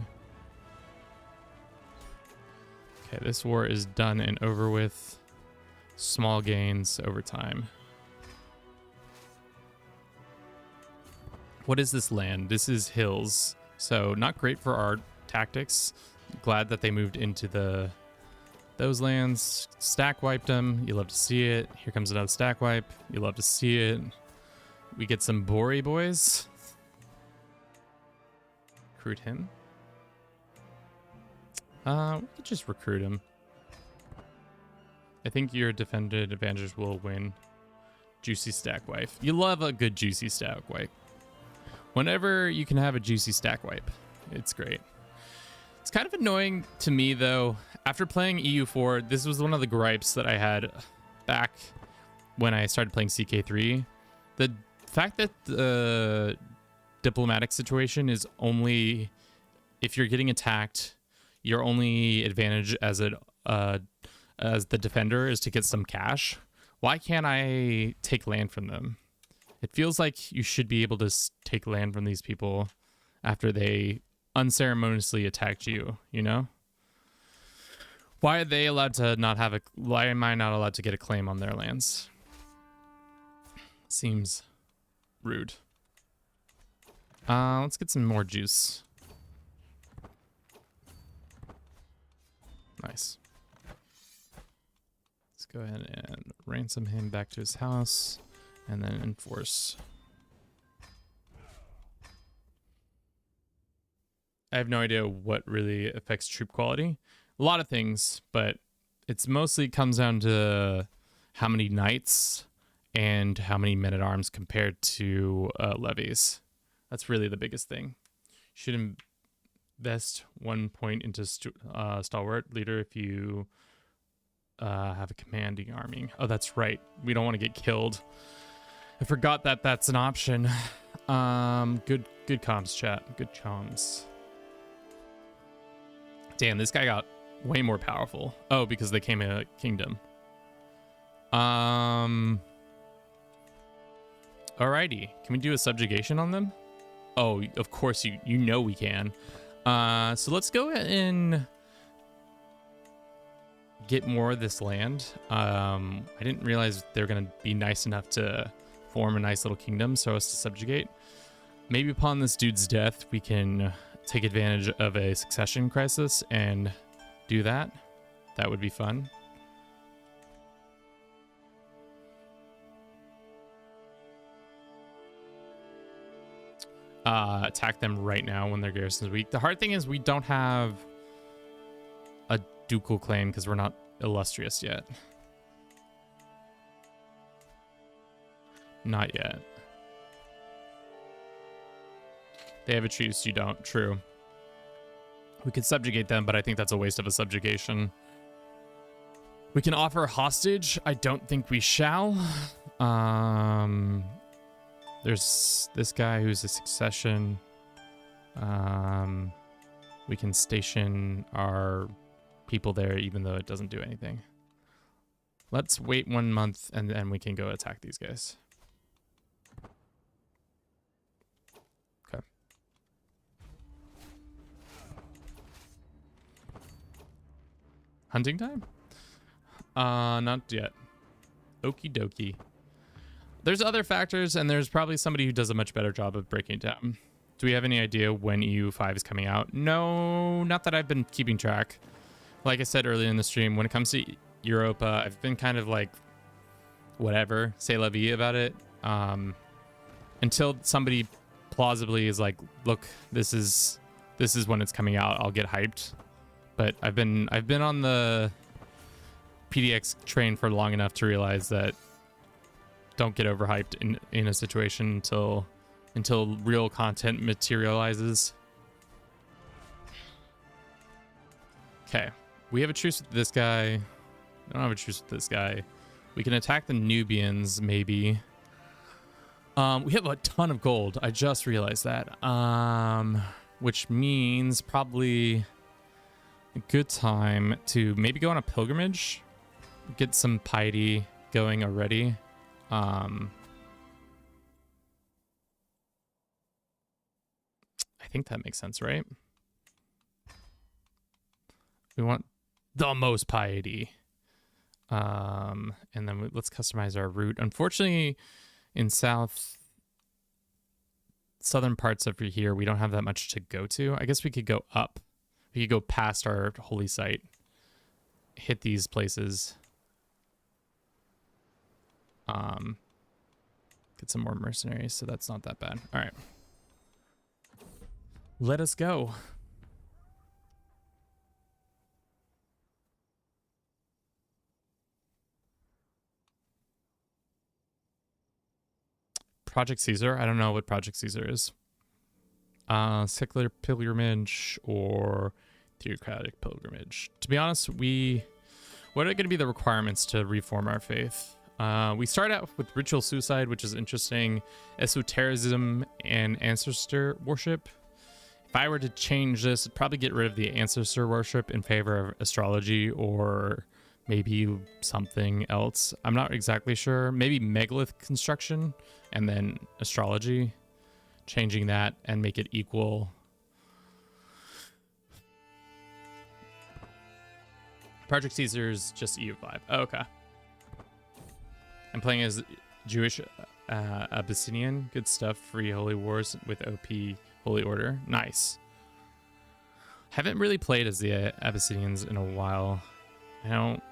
Okay, this war is done and over with. Small gains over time. What is this land? This is hills. So not great for our tactics. Glad that they moved into those lands. Stack wiped them. You love to see it. Here comes another stack wipe. You love to see it. We get some Bori boys. Recruit him. We could just recruit him. I think your defended advantage will win. Juicy stack wipe. You love a good juicy stack wipe. Whenever you can have a juicy stack wipe, it's great. It's kind of annoying to me though. After playing EU4, this was one of the gripes that I had back when I started playing CK3. The fact that the diplomatic situation is only if you're getting attacked, your only advantage as the defender is to get some cash. Why can't I take land from them? It feels like you should be able to take land from these people after they unceremoniously attacked you, you know? Why are they allowed to not have why am I not allowed to get a claim on their lands? Seems rude. Let's get some more juice. Nice. Let's go ahead and ransom him back to his house and then enforce. I have no idea what really affects troop quality. A lot of things, but it's mostly comes down to how many knights and how many men-at-arms compared to levies. That's really the biggest thing. Should invest 1 point into stalwart leader if you have a commanding army. Oh, that's right. We don't want to get killed. I forgot that that's an option. Good comms, chat. Good comms. Damn, this guy got way more powerful. Oh, because they came in a kingdom. Alrighty. Can we do a subjugation on them? Oh, of course you know we can. So let's go ahead and get more of this land. I didn't realize they're gonna be nice enough to form a nice little kingdom so as to subjugate. Maybe upon this dude's death, we can take advantage of a succession crisis and do that. That would be fun. Attack them right now when their garrison's weak. The hard thing is we don't have a ducal claim because we're not illustrious yet. Not yet. They have a truce, you don't. True. We could subjugate them, but I think that's a waste of a subjugation. We can offer a hostage. I don't think we shall. There's this guy who's a succession. We can station our people there even though it doesn't do anything. Let's wait 1 month and then we can go attack these guys. Okay. Hunting time? Not yet. Okie dokie. There's other factors, and there's probably somebody who does a much better job of breaking it down. Do we have any idea when EU5 is coming out? No, not that I've been keeping track. Like I said earlier in the stream, when it comes to Europa, I've been kind of like, whatever, say la vie about it. Until somebody plausibly is like, look, this is when it's coming out, I'll get hyped. But I've been on the PDX train for long enough to realize that don't get overhyped in a situation until real content materializes. Okay, we have a truce with this guy. I don't have a truce with this guy. We can attack the Nubians, maybe. We have a ton of gold. I just realized that. Which means probably a good time to maybe go on a pilgrimage. Get some piety going already. I think that makes sense, right? We want the most piety. And then let's customize our route. Unfortunately, in southern parts over here, we don't have that much to go to. I guess we could go up. We could go past our holy site. Hit these places. Get some more mercenaries, so that's not that bad. All right. Let us go. Project Caesar. I don't know what Project Caesar is. Secular pilgrimage or theocratic pilgrimage. To be honest, what are going to be the requirements to reform our faith? We start out with ritual suicide, which is interesting. Esotericism and ancestor worship. If I were to change this, I'd probably get rid of the ancestor worship in favor of astrology or maybe something else. I'm not exactly sure. Maybe megalith construction and then astrology. Changing that and make it equal. Project Caesar's just EU5. Oh, okay. I'm playing as Jewish Abyssinian. Good stuff. Free Holy Wars with OP Holy Order. Nice. Haven't really played as the Abyssinians in a while. I don't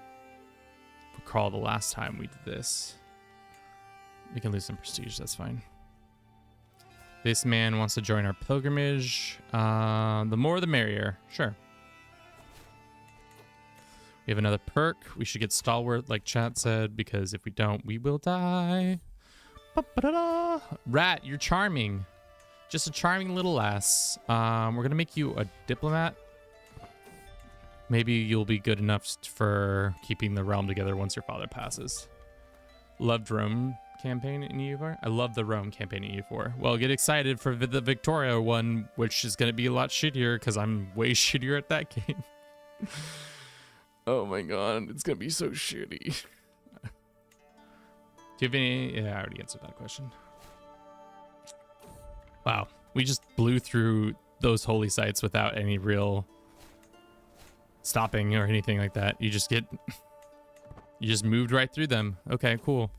recall the last time we did this. We can lose some prestige. That's fine. This man wants to join our pilgrimage. The more the merrier. Sure. We have another perk. We should get Stalwart, like chat said, because if we don't, we will die. Ba-ba-da-da. Rat, you're charming. Just a charming little lass. We're going to make you a diplomat. Maybe you'll be good enough for keeping the realm together once your father passes. Loved Rome campaign in EU4. I love the Rome campaign in EU4. Well, get excited for the Victoria one, which is going to be a lot shittier because I'm way shittier at that game. Oh my god, it's gonna be so shitty. Do you have any? Yeah, I already answered that question. Wow, we just blew through those holy sites without any real stopping or anything like that. You just moved right through them. Okay, cool.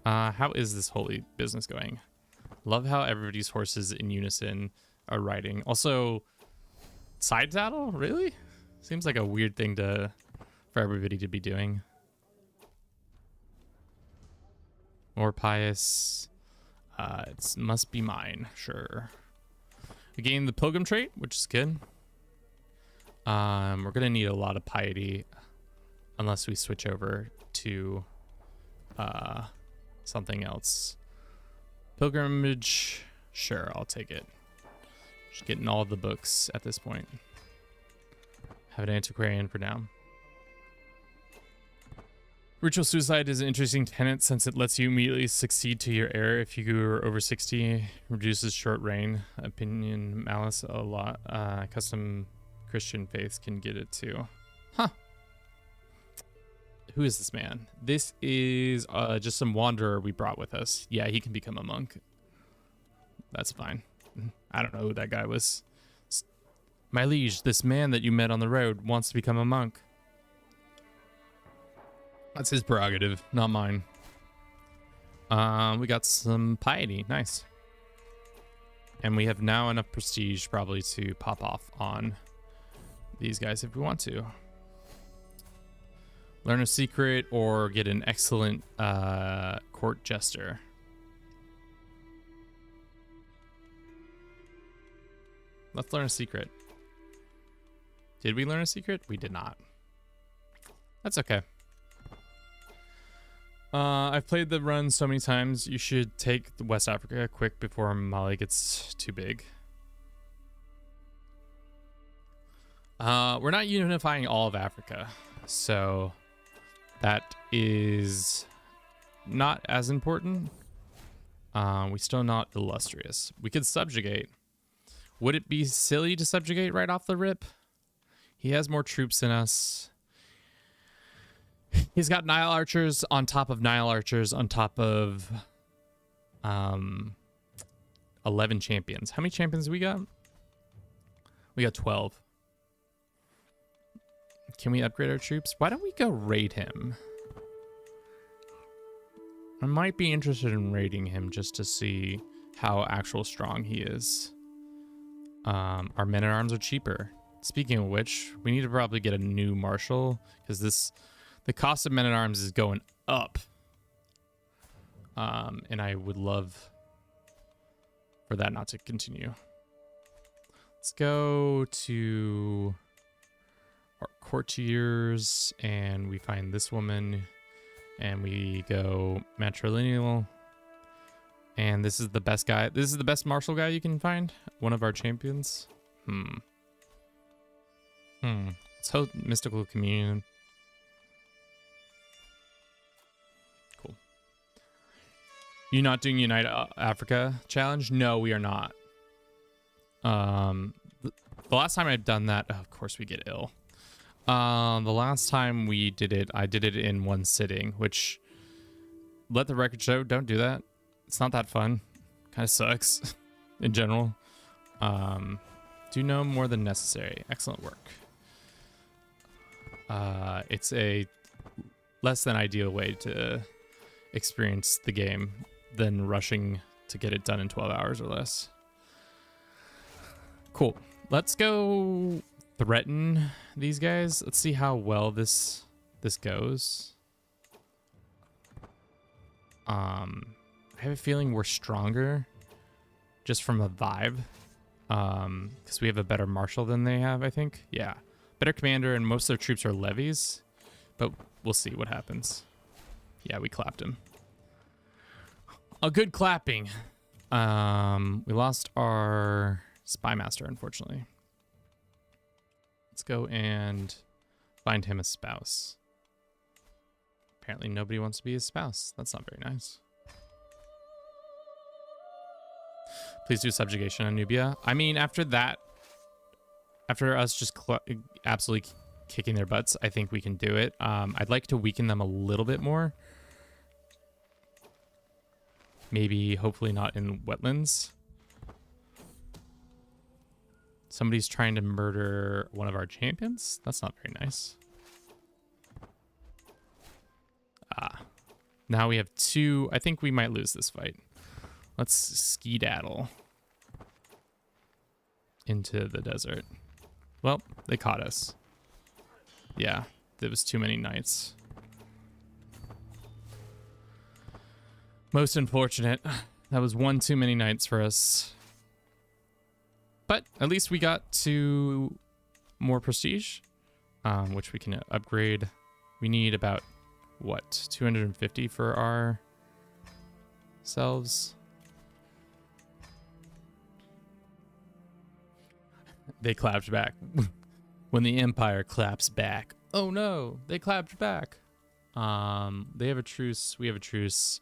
How is this holy business going? Love how everybody's horses in unison are riding. Also, side saddle? Really? Seems like a weird thing for everybody to be doing. More pious. It must be mine. Sure. We gained the pilgrim trait, which is good. We're gonna need a lot of piety unless we switch over to something else. Pilgrimage, sure, I'll take it. Just getting all the books at this point. Have an antiquarian for now. Ritual suicide is an interesting tenet since it lets you immediately succeed to your heir if you are over 60, reduces short reign, opinion, malice a lot. Custom Christian faiths can get it too. Huh. Who is this man? This is just some wanderer we brought with us. Yeah, he can become a monk. That's fine. I don't know who that guy was. My liege, this man that you met on the road wants to become a monk. That's his prerogative, not mine. We got some piety. Nice. And we have now enough prestige probably to pop off on these guys if we want to. Learn a secret or get an excellent court jester. Let's learn a secret. Did we learn a secret? We did not. That's okay. I've played the run so many times. You should take the West Africa quick before Mali gets too big. We're not unifying all of Africa, so that is not as important. We still not illustrious. We could subjugate. Would it be silly to subjugate right off the rip? He has more troops than us. He's got Nile archers on top of Nile archers on top of 11 champions. How many champions we got? We got 12. Can we upgrade our troops? Why don't we go raid him? I might be interested in raiding him just to see how actual strong he is. Our men-at-arms are cheaper. Speaking of which, we need to probably get a new marshal because the cost of men-at-arms is going up. And I would love for that not to continue. Let's go to our courtiers and we find this woman and we go matrilineal. And this is the best guy. This is the best martial guy you can find. One of our champions. Let's hope mystical communion. Cool. You not doing Unite Africa challenge? No, we are not. The last time I've done that, of course we get ill. The last time we did it, I did it in one sitting, which let the record show, don't do that. It's not that fun. Kind of sucks in general. Do no more than necessary. Excellent work. It's a less than ideal way to experience the game than rushing to get it done in 12 hours or less. Cool. Let's go threaten these guys. Let's see how well this goes. I have a feeling we're stronger just from a vibe. Because we have a better marshal than they have, I think. Yeah. Better commander, and most of their troops are levies. But we'll see what happens. Yeah, we clapped him. A good clapping. We lost our spy master, unfortunately. Let's go and find him a spouse. Apparently nobody wants to be his spouse. That's not very nice. Please do subjugation on Nubia. I mean, after that, after us just absolutely kicking their butts, I think we can do it. I'd like to weaken them a little bit more. Maybe, hopefully not in wetlands. Somebody's trying to murder one of our champions? That's not very nice. Now we have 2. I think we might lose this fight. Let's skedaddle into the desert. Well, they caught us. Yeah, there was too many knights. Most unfortunate. That was one too many knights for us. But at least we got 2 more prestige, which we can upgrade. We need about, what, 250 for our selves. They clapped back. When the Empire claps back. Oh no, they clapped back. They have a truce. We have a truce.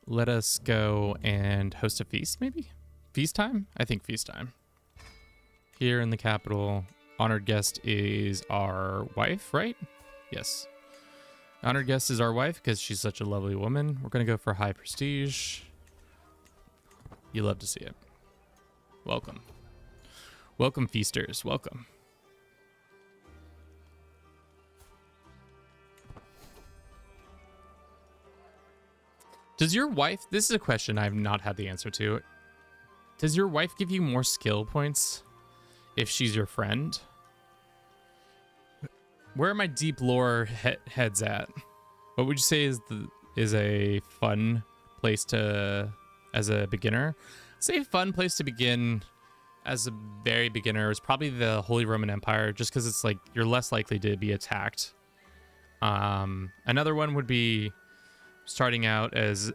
Let us go and host a feast, maybe? Feast time? I think feast time. Here in the capital, honored guest is our wife, right? Yes. Honored guest is our wife because she's such a lovely woman. We're going to go for high prestige. You love to see it. Welcome. Welcome, feasters. Welcome. Does your wife... This is a question I've not had the answer to. Does your wife give you more skill points if she's your friend? Where are my deep lore heads at? What would you say is a fun place to... As a beginner? I'd say a fun place to begin... As a very beginner is probably the Holy Roman Empire, just because it's like you're less likely to be attacked. Another one would be starting out as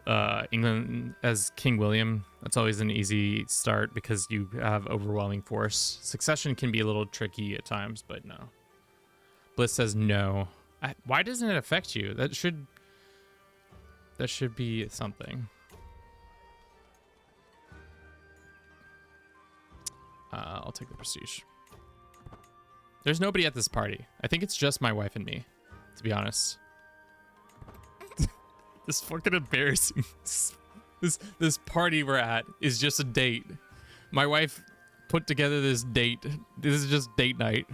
England as King William. That's always an easy start because you have overwhelming force. Succession can be a little tricky at times, but no. Bliss says no. Why doesn't it affect you? That should be something. I'll take the prestige. There's nobody at this party. I think it's just my wife and me, to be honest. This fucking embarrassing. This party we're at is just a date. My wife put together this date. This is just date night.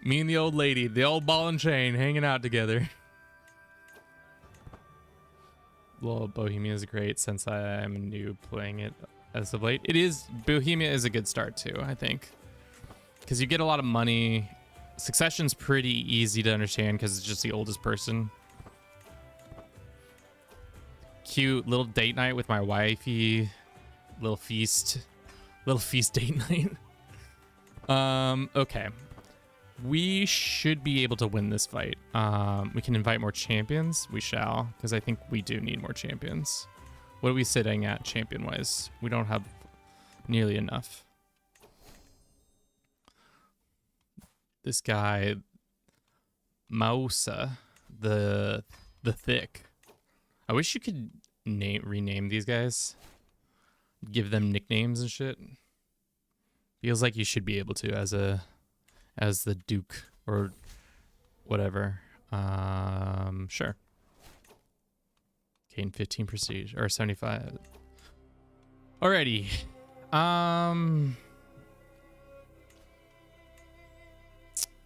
Me and the old lady, the old ball and chain, hanging out together. Well, Bohemia is great since I'm new playing it as of late. It is, Bohemia is a good start too, I think. Because you get a lot of money. Succession's pretty easy to understand because it's just the oldest person. Cute little date night with my wifey. Little feast date night. Okay. We should be able to win this fight. We can invite more champions. We shall, because I think we do need more champions. What are we sitting at champion-wise? We don't have nearly enough. This guy, Mausa, the Thick. I wish you could rename these guys. Give them nicknames and shit. Feels like you should be able to as the Duke or whatever. Sure. Gain 15 prestige or 75. Alrighty.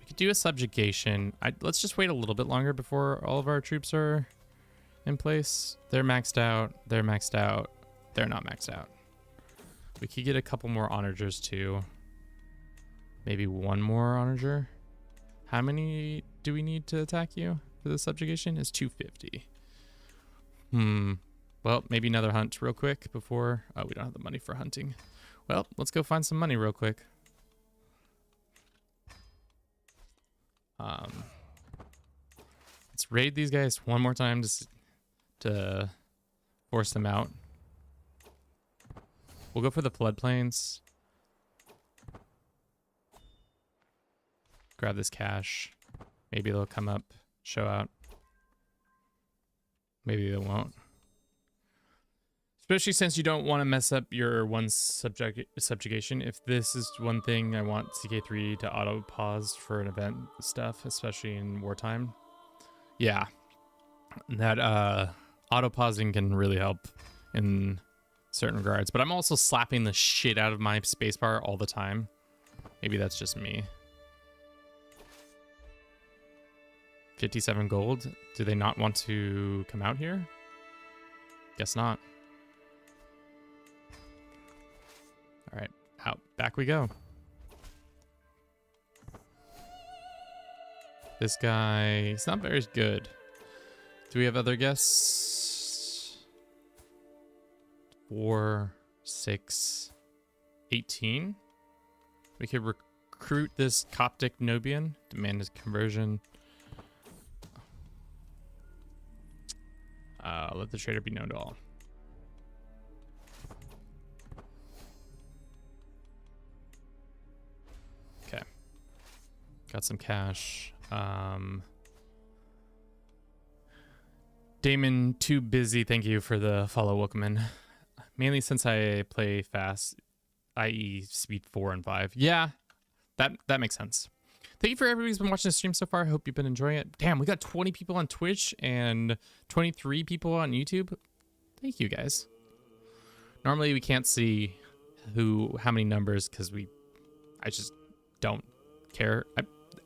We could do a subjugation. Let's just wait a little bit longer before all of our troops are in place. They're maxed out. They're maxed out. They're not maxed out. We could get a couple more onagers too. Maybe one more onager. How many do we need to attack you for the subjugation? It's 250. Well, maybe another hunt real quick before... Oh, we don't have the money for hunting. Well, let's go find some money real quick. Let's raid these guys one more time to force them out. We'll go for the floodplains. Grab this cash. Maybe they'll come up, show out. Maybe they won't. Especially since you don't want to mess up your one subjugation. If this is one thing I want CK3 to auto pause for an event stuff, especially in wartime. Yeah. That auto pausing can really help in certain regards. But I'm also slapping the shit out of my spacebar all the time. Maybe that's just me. 57 gold. Do they not want to come out here? Guess not. All right, out. Back we go. This guy, he's not very good. Do we have other guests? 4, 6, 18. We could recruit this Coptic Nubian. Demand his conversion. Let the trader be known to all. Okay. Got some cash. Damon, too busy. Thank you for the follow, welcome in. Mainly since I play fast, i.e. speed 4 and 5. Yeah, that makes sense. Thank you for everybody who's been watching the stream so far. I hope you've been enjoying it. Damn, we got 20 people on Twitch and 23 people on YouTube. Thank you guys. Normally we can't see how many numbers because I just don't care.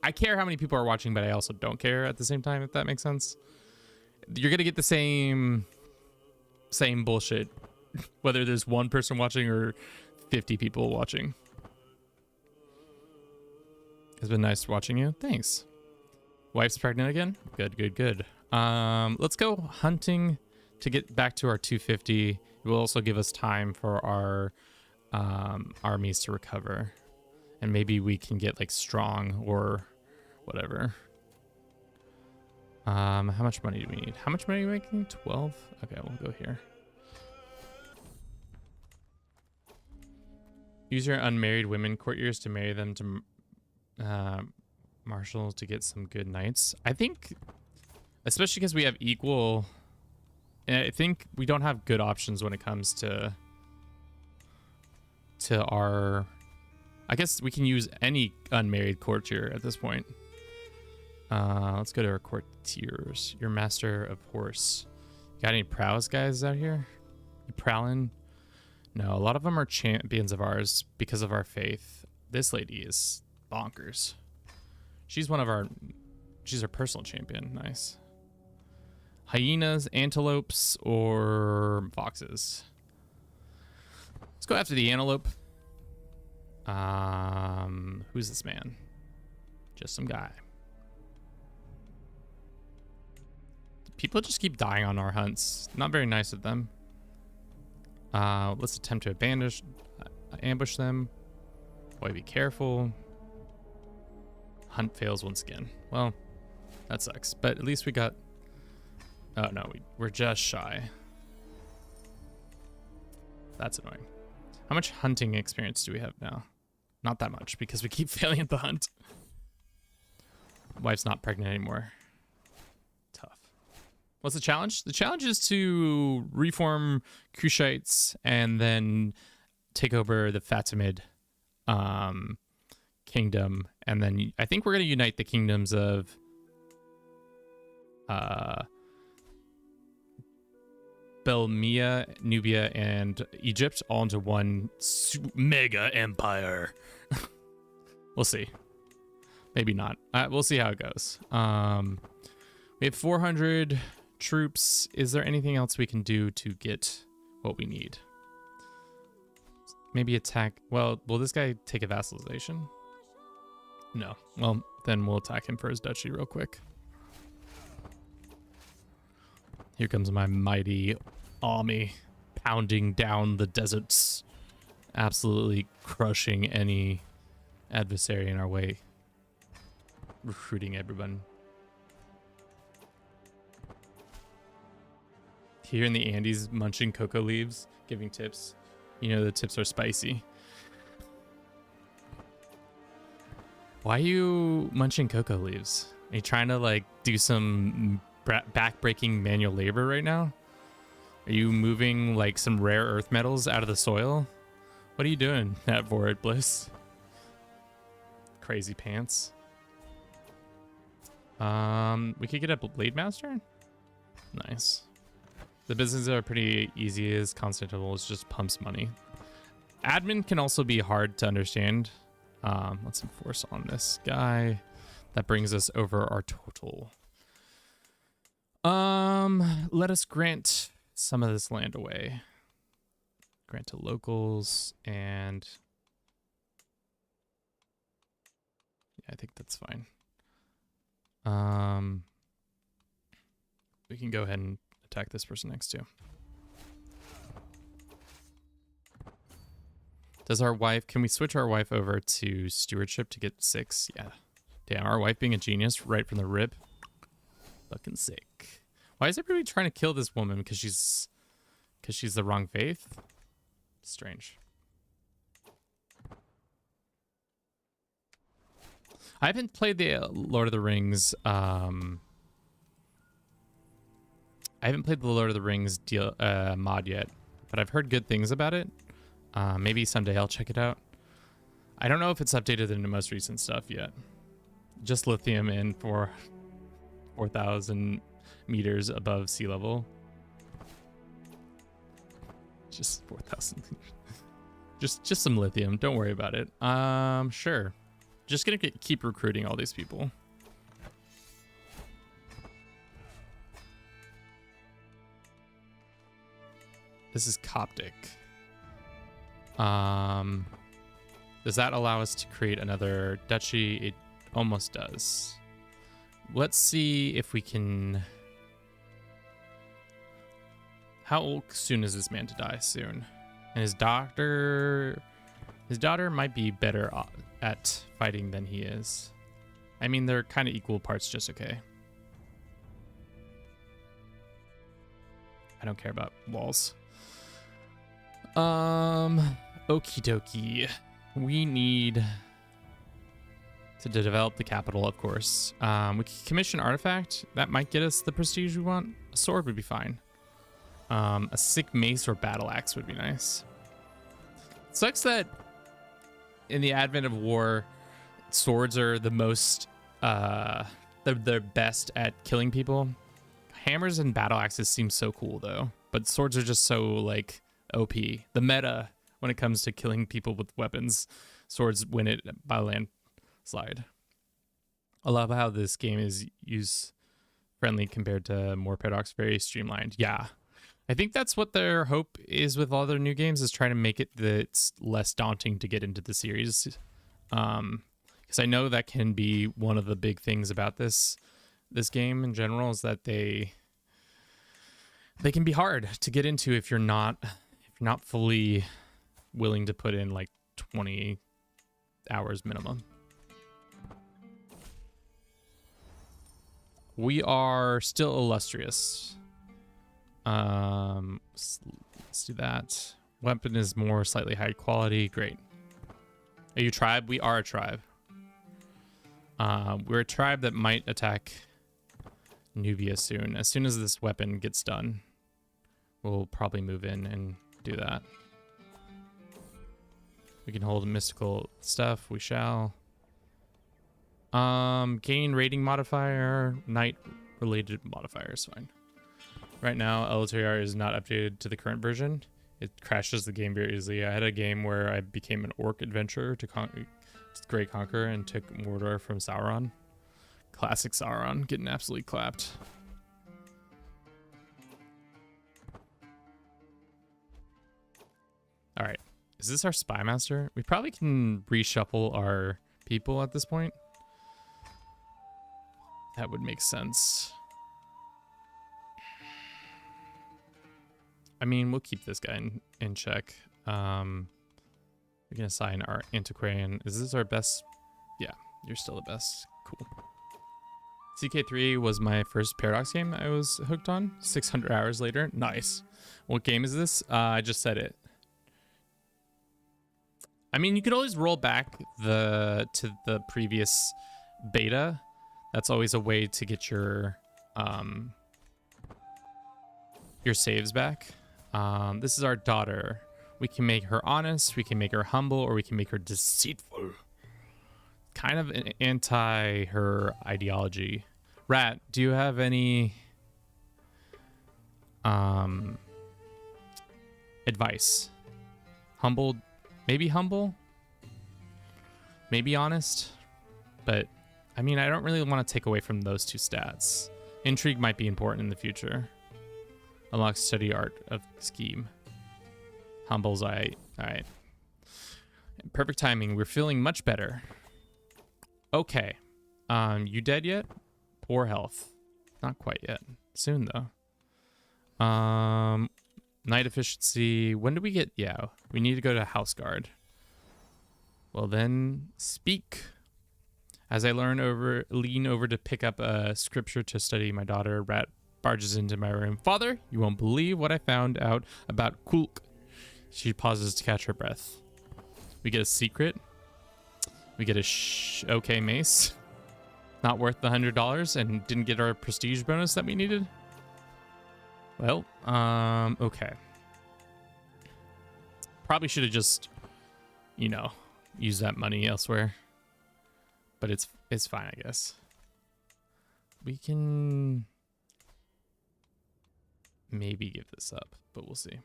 I care how many people are watching, but I also don't care at the same time, if that makes sense. You're gonna get the same bullshit whether there's one person watching or 50 people watching. It's been nice watching you. Thanks. Wife's pregnant again? Good. Let's go hunting to get back to our 250. It will also give us time for our armies to recover. And maybe we can get like strong or whatever. How much money do we need? How much money are we making? 12? Okay, we'll go here. Use your unmarried women courtiers to marry them to marshals to get some good knights. I think, especially because we have equal, I think we don't have good options when it comes to our, I guess we can use any unmarried courtier at this point. Let's go to our courtiers. Your master of horse. Got any prowess guys out here? You prowling? No, a lot of them are champions of ours because of our faith. This lady is bonkers. She's our personal champion. Nice. Hyenas, antelopes, or foxes? Let's go after the antelope. Who's this man? Just some guy. People just keep dying on our hunts. Not very nice of them. Let's attempt to ambush them. Boy, be careful. Hunt fails once again. Well, that sucks. But at least we got... Oh, no. We're just shy. That's annoying. How much hunting experience do we have now? Not that much, because we keep failing at the hunt. Wife's not pregnant anymore. Tough. What's the challenge? The challenge is to reform Crushites and then take over the Fatimid kingdom. And then I think we're going to unite the kingdoms of Belmia, Nubia, and Egypt all into one mega empire. We'll see. Maybe not. We'll see how it goes. We have 400 troops. Is there anything else we can do to get what we need? Maybe attack. Well, will this guy take a vassalization? No. Well, then we'll attack him for his duchy real quick. Here comes my mighty army pounding down the deserts, absolutely crushing any adversary in our way, recruiting everyone. Here in the Andes, munching cocoa leaves, giving tips. You know the tips are spicy. Why are you munching cocoa leaves? Are you trying to like do some back-breaking manual labor right now? Are you moving like some rare earth metals out of the soil? What are you doing at Void Bliss? Crazy pants. We could get a Blade Master? Nice. The businesses are pretty easy as Constantinople just pumps money. Admin can also be hard to understand. Let's enforce on this guy. That brings us over our total. Let us grant some of this land away. Grant to locals, and yeah, I think that's fine. We can go ahead and attack this person next to. Does our wife, can we switch our wife over to stewardship to get 6? Yeah. Damn, our wife being a genius right from the rip. Fucking sick. Why is everybody trying to kill this woman? Because she's the wrong faith? Strange. I haven't played the Lord of the Rings. I haven't played the Lord of the Rings mod yet, but I've heard good things about it. Maybe someday I'll check it out. I don't know if it's updated in the most recent stuff yet. Just lithium in for 4,000 meters above sea level. Just 4,000 meters. Just some lithium. Don't worry about it. Sure. Just gonna keep recruiting all these people. This is Coptic. Does that allow us to create another duchy? It almost does. Let's see if we can... How soon is this man to die? Soon. And his daughter might be better at fighting than he is. I mean, they're kind of equal parts, just okay. I don't care about walls. Okie dokie. We need to develop the capital, of course. We can commission artifact. That might get us the prestige we want. A sword would be fine. A sick mace or battle axe would be nice. Sucks that in the advent of war, swords are the most, they're best at killing people. Hammers and battle axes seem so cool though, but swords are just so like OP. The meta when it comes to killing people with weapons, swords win it by landslide. I love how this game is use friendly compared to more Paradox, very streamlined. Yeah. I think that's what their hope is with all their new games, is trying to make it that it's less daunting to get into the series. Because I know that can be one of the big things about this game in general, is that they can be hard to get into if you're not fully willing to put in like 20 hours minimum. We are still illustrious. Let's do that. Weapon is more slightly high quality. Great. Are you a tribe? We are a tribe. We're a tribe that might attack Nubia soon. As soon as this weapon gets done, we'll probably move in and do that. We can hold mystical stuff. We shall. Gain rating modifier. Knight related modifier is fine. Right now, LTR is not updated to the current version. It crashes the game very easily. I had a game where I became an orc adventurer to Great Conqueror and took Mordor from Sauron. Classic Sauron, getting absolutely clapped. All right, is this our spy master? We probably can reshuffle our people at this point. That would make sense. I mean, we'll keep this guy in check. We can assign our antiquarian. Is this our best? Yeah, you're still the best. Cool. CK3 was my first Paradox game I was hooked on. 600 hours later. Nice. What game is this? I just said it. I mean, you could always roll back to the previous beta. That's always a way to get your saves back. This is our daughter. We can make her honest, we can make her humble, or we can make her deceitful. Kind of an anti her ideology. Rat, do you have any advice? Humble, maybe honest, but I mean, I don't really want to take away from those two stats. Intrigue might be important in the future. Unlock study art of scheme. Humble's eye. All right. Perfect timing. We're feeling much better. Okay. You dead yet? Poor health. Not quite yet. Soon though. Night efficiency. When do we get? Yeah, we need to go to house guard. Well then, speak. As I lean over to pick up a scripture to study, my daughter Rat barges into my room. Father, you won't believe what I found out about Kulk. She pauses to catch her breath. We get a secret. We get a okay mace. Not worth the $100 and didn't get our prestige bonus that we needed. Well, okay. Probably should have just, you know, used that money elsewhere. But it's fine, I guess. We can maybe give this up, but we'll see.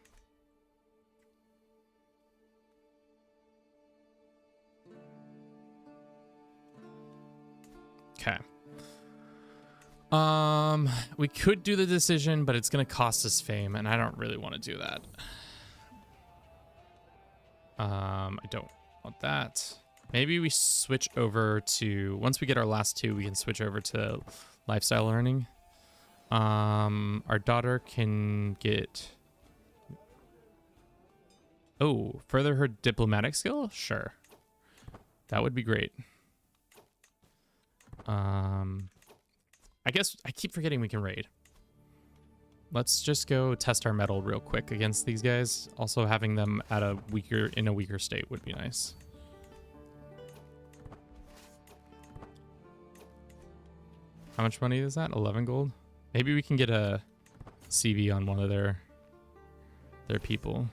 Okay. We could do the decision, but it's gonna cost us fame, and I don't really want to do that. I don't want that. Maybe we switch over to, once we get our last two, we can switch over to lifestyle learning. Our daughter can get, oh, further her diplomatic skill? Sure. That would be great. I guess I keep forgetting we can raid. Let's just go test our metal real quick against these guys. Also having them at a weaker state would be nice. How much money is that? 11 gold? Maybe we can get a CB on one of their people.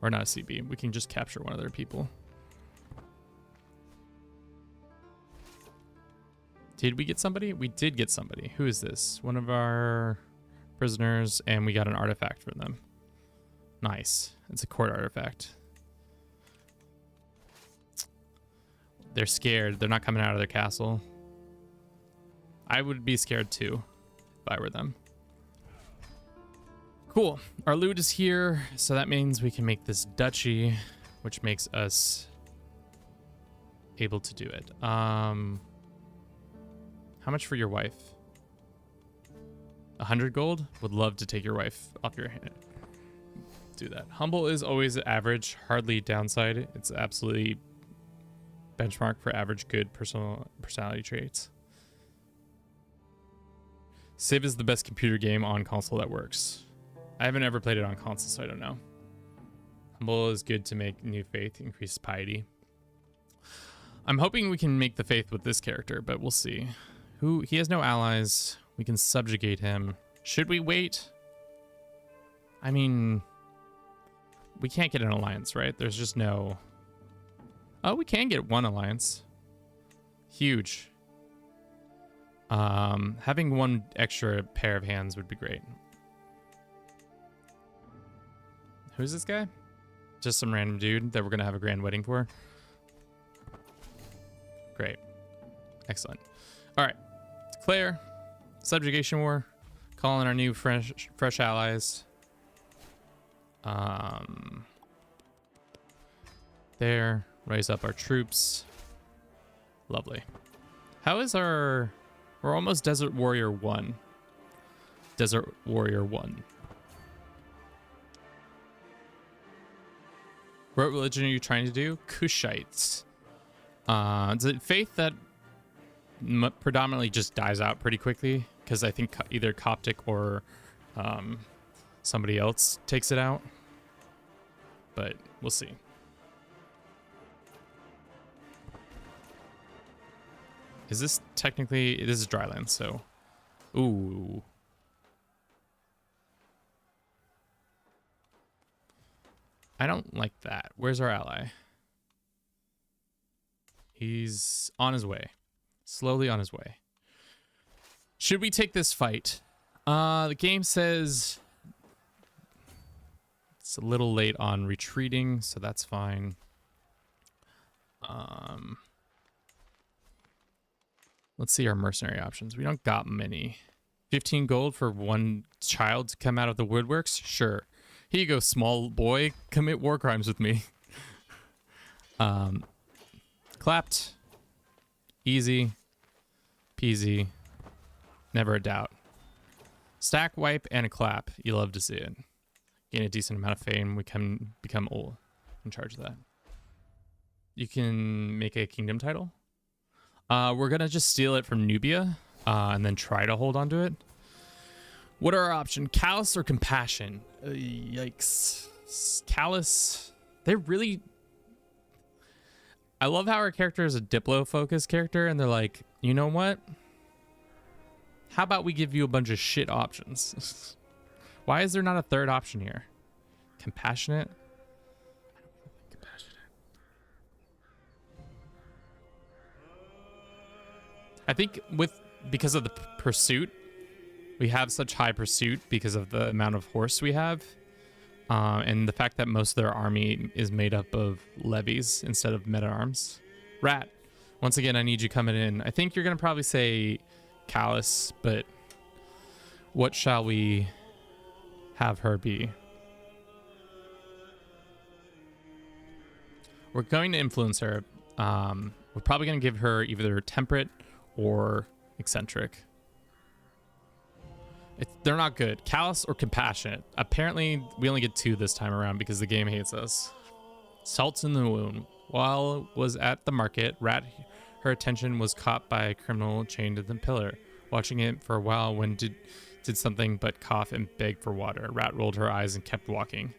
Or not a CB. We can just capture one of their people. Did we get somebody? We did get somebody. Who is this? One of our prisoners, and we got an artifact from them. Nice. It's a court artifact. They're scared. They're not coming out of their castle. I would be scared too if I were them. Cool. Our loot is here, so that means we can make this duchy, which makes us able to do it. How much for your wife? 100 gold? Would love to take your wife off your hand. Do that. Humble is always average, hardly downside. It's absolutely benchmark for average good personality traits. Civ is the best computer game on console that works. I haven't ever played it on console, so I don't know. Humble is good to make new faith, increase piety. I'm hoping we can make the faith with this character, but we'll see. He has no allies. We can subjugate him. Should we wait? I mean, we can't get an alliance, right? There's just no... Oh, we can get one alliance. Huge. Having one extra pair of hands would be great. Who's this guy? Just some random dude that we're gonna have a grand wedding for. Great. Excellent. All right. Declare. Subjugation war. Call in our new fresh allies. There. Raise up our troops. Lovely. How is our... We're almost Desert Warrior 1. Desert Warrior 1. What religion are you trying to do? Kushites. It's a faith that predominantly just dies out pretty quickly, because I think either Coptic or somebody else takes it out. But we'll see. Is this technically... This is dryland, so... Ooh. I don't like that. Where's our ally? He's on his way. Slowly on his way. Should we take this fight? The game says... It's a little late on retreating, so that's fine. Let's see our mercenary options. We don't got many. 15 gold for one child to come out of the woodworks? Sure. Here you go, small boy. Commit war crimes with me. Clapped. Easy. Peasy. Never a doubt. Stack, wipe, and a clap. You love to see it. Gain a decent amount of fame. We can become old in charge of that. You can make a kingdom title. We're going to just steal it from Nubia and then try to hold on to it. What are our options? Callous or compassion? Yikes. Callous. They really... I love how our character is a Diplo-focused character, and they're like, you know what? How about we give you a bunch of shit options? Why is there not a third option here? Compassionate? I think because of the pursuit, we have such high pursuit because of the amount of horse we have, and the fact that most of their army is made up of levies instead of men-at-arms. Rat, once again, I need you coming in. I think you're gonna probably say Callous, but what shall we have her be? We're going to influence her. We're probably going to give her either temperate or eccentric. They're not good. Callous or compassionate. Apparently, we only get 2 this time around because the game hates us. Salts in the wound. While was at the market, Rat, her attention was caught by a criminal chained to the pillar. Watching it for a while, when did something but cough and beg for water. Rat rolled her eyes and kept walking.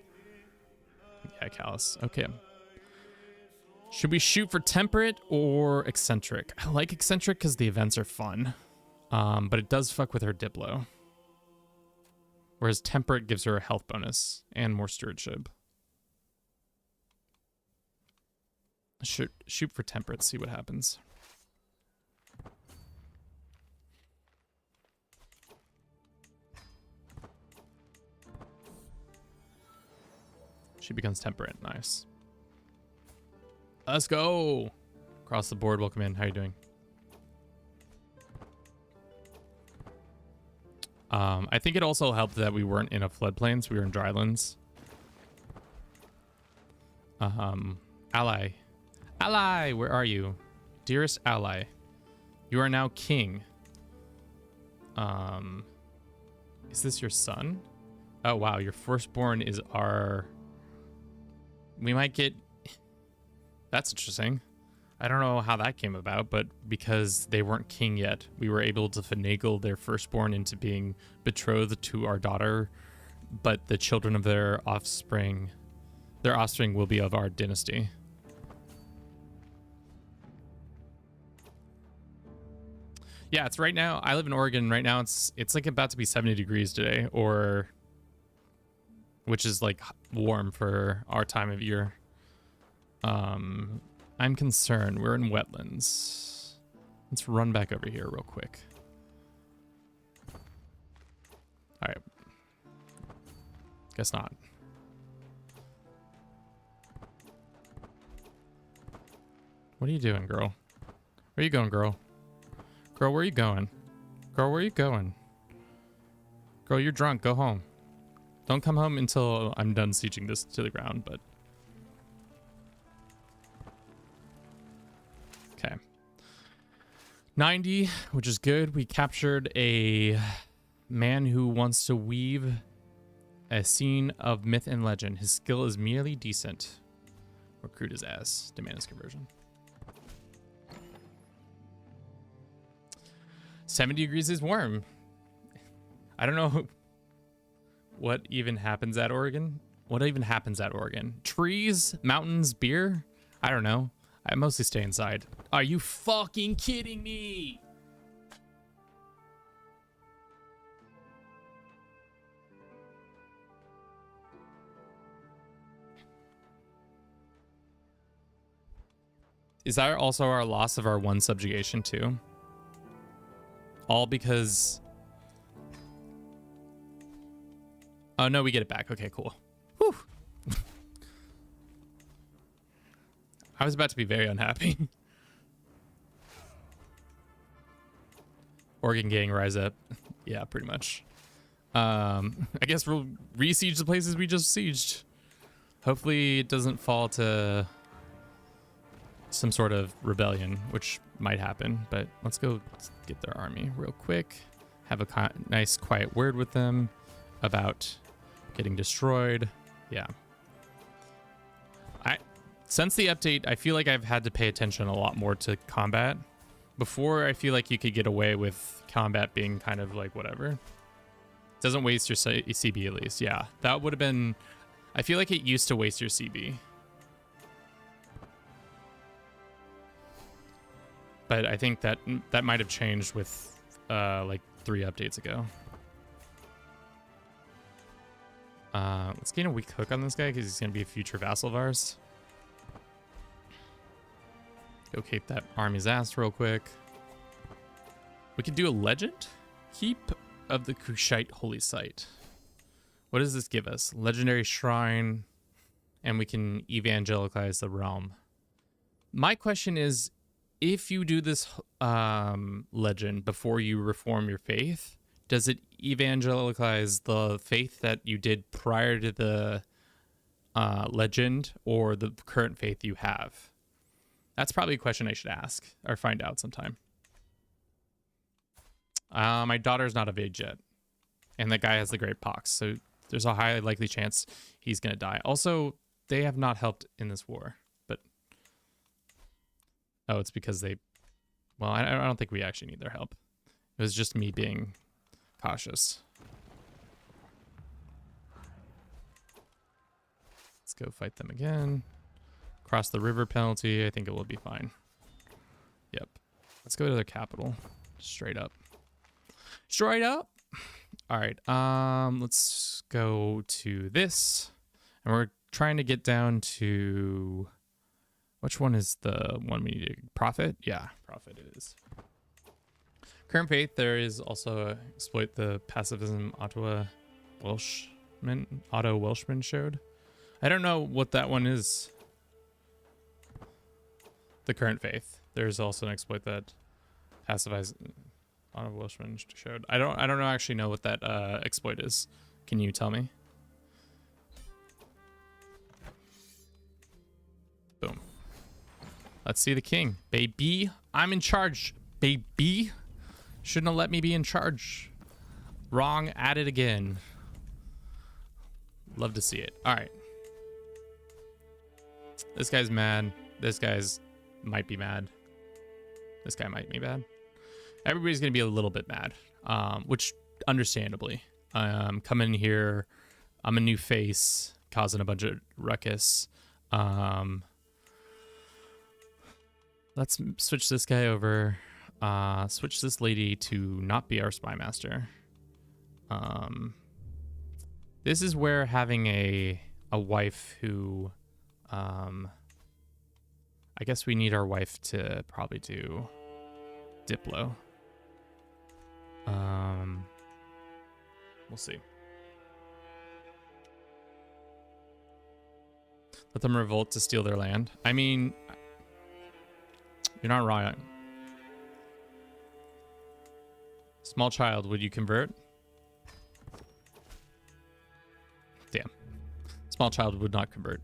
Yeah, Callous. Okay. Should we shoot for temperate or eccentric? I like eccentric because the events are fun, but it does fuck with her Diplo. Whereas temperate gives her a health bonus and more stewardship. Shoot for temperate, see what happens. She becomes temperate. Nice. Let's go. Across the board. Welcome in. How you doing? I think it also helped that we weren't in a floodplains. We were in drylands. Ally. Ally, where are you? Dearest ally. You are now king. Is this your son? Oh, wow. Your firstborn is our... We might get... That's interesting. I don't know how that came about, but because they weren't king yet, we were able to finagle their firstborn into being betrothed to our daughter, but the children of their offspring will be of our dynasty. Yeah, it's right now. I live in Oregon right now. It's like about to be 70 degrees today, which is like warm for our time of year. I'm concerned. We're in wetlands. Let's run back over here real quick. All right. Guess not. What are you doing, girl? Where are you going, girl? Girl, where are you going? Girl, where are you going? Girl, you're drunk. Go home. Don't come home until I'm done sieging this to the ground, but... Okay. 90, which is good. We captured a man who wants to weave a scene of myth and legend. His skill is merely decent. Recruit his ass. Demand his conversion. 70 degrees is warm. I don't know what even happens at Oregon. What even happens at Oregon? Trees, mountains, beer? I don't know. I mostly stay inside. Are you fucking kidding me? Is that also our loss of our 1 subjugation too? All because... Oh, no, we get it back. Okay, cool. Whew. I was about to be very unhappy. Organ gang rise up. Yeah, pretty much. I guess we'll re-siege the places we just sieged. Hopefully it doesn't fall to some sort of rebellion, which might happen, but let's go get their army real quick. Have a nice quiet word with them about getting destroyed. Yeah. Since the update, I feel like I've had to pay attention a lot more to combat. Before, I feel like you could get away with combat being kind of like whatever. Doesn't waste your CB at least. Yeah, that would have been... I feel like it used to waste your CB. But I think that might have changed with like 3 updates ago. Let's gain a weak hook on this guy because he's going to be a future vassal of ours. Go cape that army's ass real quick. We can do a legend. Keep of the Kushite holy site. What does this give us? Legendary shrine, and we can evangelicalize the realm. My question is, if you do this legend before you reform your faith, does it evangelize the faith that you did prior to the legend or the current faith you have? That's probably a question I should ask or find out sometime. My daughter's not of age yet, and the guy has the great pox, so there's a high likely chance he's going to die. Also, they have not helped in this war, but... Oh, it's because they... Well, I don't think we actually need their help. It was just me being cautious. Let's go fight them again. Cross the river penalty. I think it will be fine. Yep. Let's go to their capital. Straight up. Straight up. All right. Let's go to this. And we're trying to get down to... Which one is the one we need to... Prophet? Yeah, prophet it is. Current faith, there is also exploit the pacifism Otto Welshman showed. I don't know what that one is. The current faith. There's also an exploit that pacifies Otto Welshman showed. I don't actually know what that exploit is. Can you tell me? Boom. Let's see the king. Baby, I'm in charge. Baby. Shouldn't have let me be in charge. Wrong, at it again. Love to see it. All right. This guy's mad. This guy's might be mad. This guy might be mad. Everybody's going to be a little bit mad, which understandably. Come in here. I'm a new face, causing a bunch of ruckus. Let's switch this guy over. Switch this lady to not be our spy master. This is where having a wife who, I guess we need our wife to probably do Diplo. We'll see. Let them revolt to steal their land. I mean, you're not wrong. Small child, would you convert? Damn. Small child would not convert.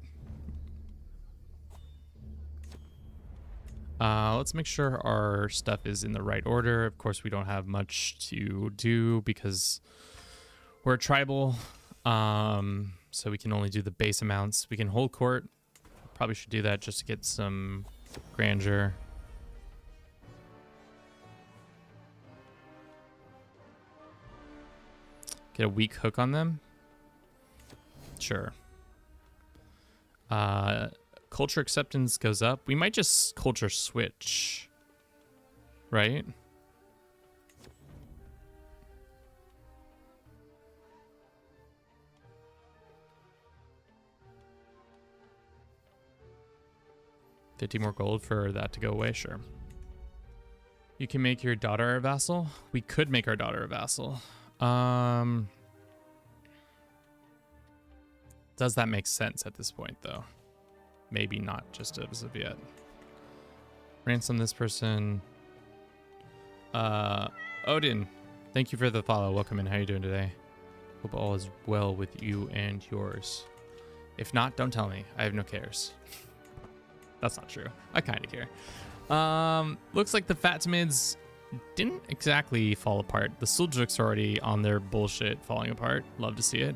Let's make sure our stuff is in the right order. Of course, we don't have much to do because we're a tribal. So we can only do the base amounts. We can hold court. Probably should do that just to get some grandeur. Get a weak hook on them? Sure. Culture acceptance goes up. We might just culture switch. Right? $50 more gold for that to go away? Sure. You can make your daughter a vassal? We could make our daughter a vassal. Does that make sense at this point, though? Maybe not just as of yet. Ransom this person. Odin, thank you for the follow. Welcome in. How you doing today? Hope all is well with you and yours. If not, don't tell me. I have no cares. That's not true. I kind of care. Looks like the Fatimids didn't exactly fall apart. The Seljuks are already on their bullshit falling apart. Love to see it.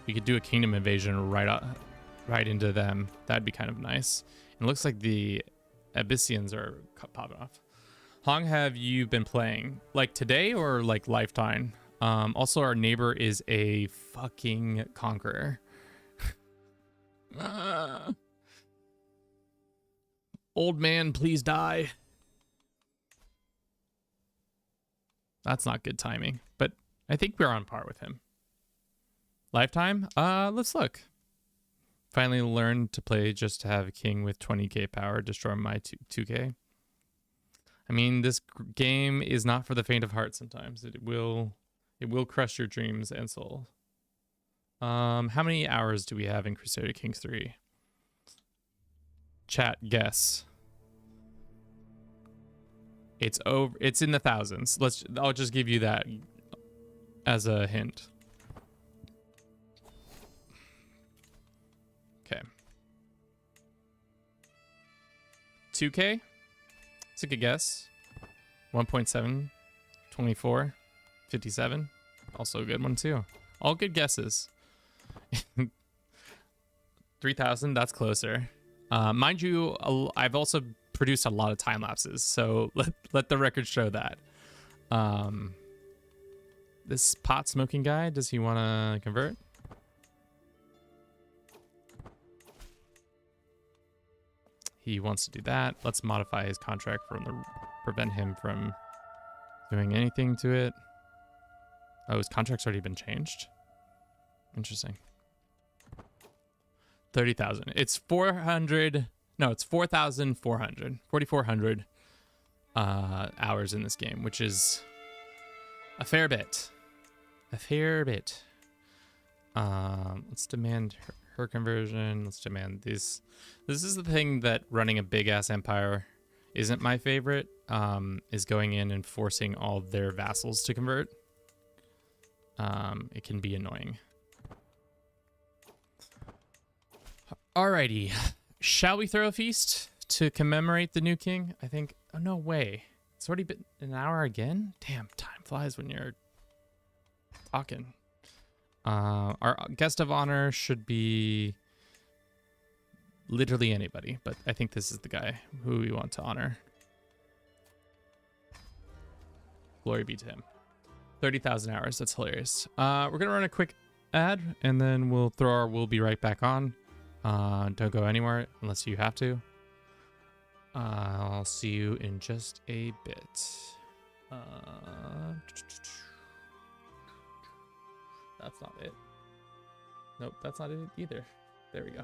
We could do a kingdom invasion right into them. That'd be kind of nice. And it looks like the Abyssinians are popping off. Hong, have you been playing like today or like lifetime? Also, our neighbor is a fucking conqueror. Old man, please die. That's not good timing, but I think we're on par with him. Lifetime? Let's look. Finally learned to play just to have a king with 20k power destroy my 2k. I mean, this game is not for the faint of heart sometimes. It will crush your dreams and soul. How many hours do we have in Crusader Kings 3? Chat, guess. It's in the thousands. I'll just give you that as a hint. Okay. 2K? It's a good guess. 1.7, 24, 57. Also a good one too. All good guesses. 3,000, that's closer. Mind you, I've also produced a lot of time lapses, so let the record show that. This pot smoking guy, does he want to convert? He wants to do that. Let's modify his contract prevent him from doing anything to it. Oh, his contract's already been changed. Interesting. 30,000. It's 400. No, it's 4,400. 4,400 hours in this game, which is a fair bit. A fair bit. Let's demand her conversion. Let's demand this. This is the thing that running a big ass empire isn't my favorite. Is going in and forcing all their vassals to convert. It can be annoying. Alrighty, shall we throw a feast to commemorate the new king? I think. Oh no way! It's already been an hour again. Damn, time flies when you're talking. Our guest of honor should be literally anybody, but I think this is the guy who we want to honor. Glory be to him. 30,000 hours. That's hilarious. We're gonna run a quick ad, and then we'll throw our "we'll be right back" on. Don't go anywhere unless you have to. I'll see you in just a bit. That's not it. Nope, that's not it either. There we go.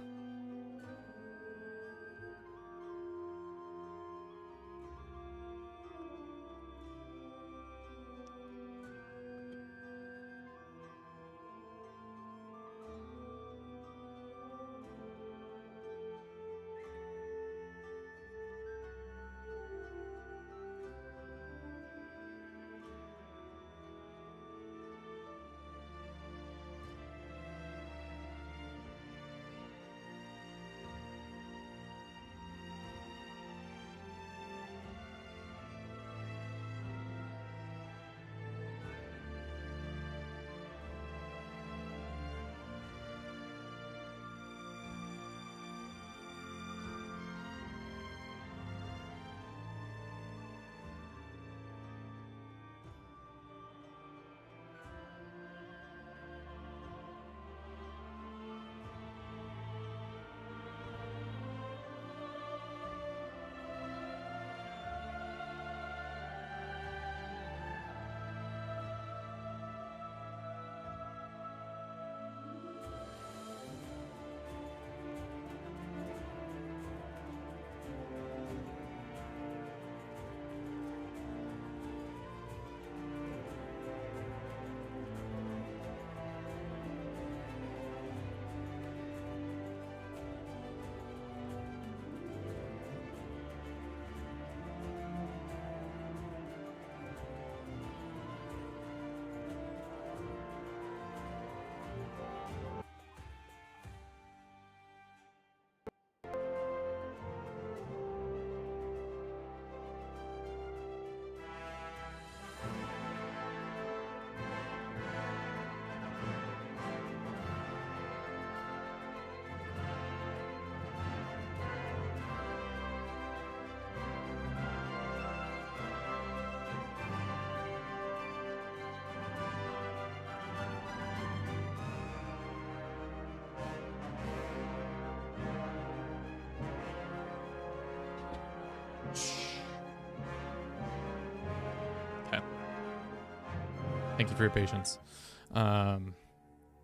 Thank you for your patience.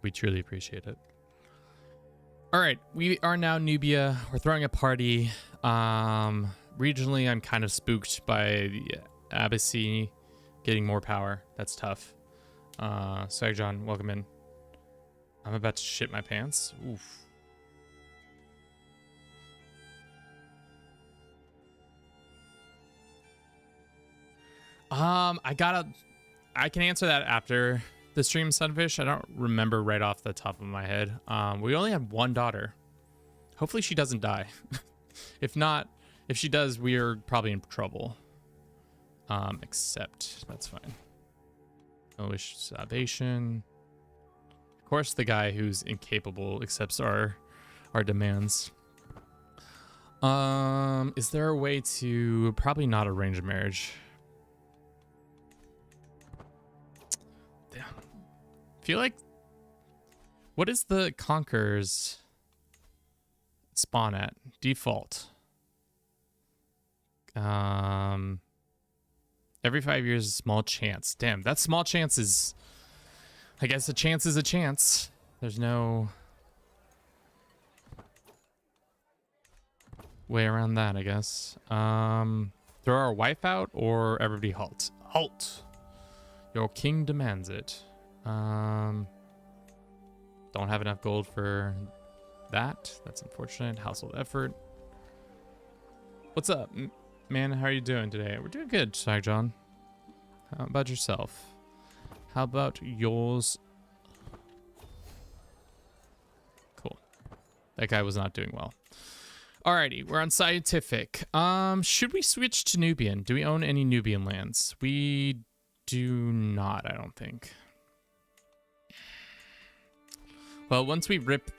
We truly appreciate it. All right, we are now Nubia. We're throwing a party. Regionally, I'm kind of spooked by the Abyssine getting more power. That's tough. Sagjon, welcome in. I'm about to shit my pants. Oof. I can answer that after the stream, Sunfish. I don't remember right off the top of my head. We only have one daughter. Hopefully she doesn't die. If not, if she does, we are probably in trouble. Except that's fine. No wish salvation. Of course, the guy who's incapable accepts our demands. Is there a way to probably not arrange a marriage? Damn. Feel like, what is the Conqueror's spawn at default? Every 5 years, a small chance. Damn, that small chance is, I guess a chance is a chance. There's no way around that, I guess. Throw our wife out or everybody halt. Halt. Your king demands it. Don't have enough gold for that. That's unfortunate. Household effort. What's up, man? How are you doing today? We're doing good, Sagjon. How about yourself? How about yours? Cool. That guy was not doing well. Alrighty, we're on scientific. Should we switch to Nubian? Do we own any Nubian lands? We do not, I don't think. Well, once we rip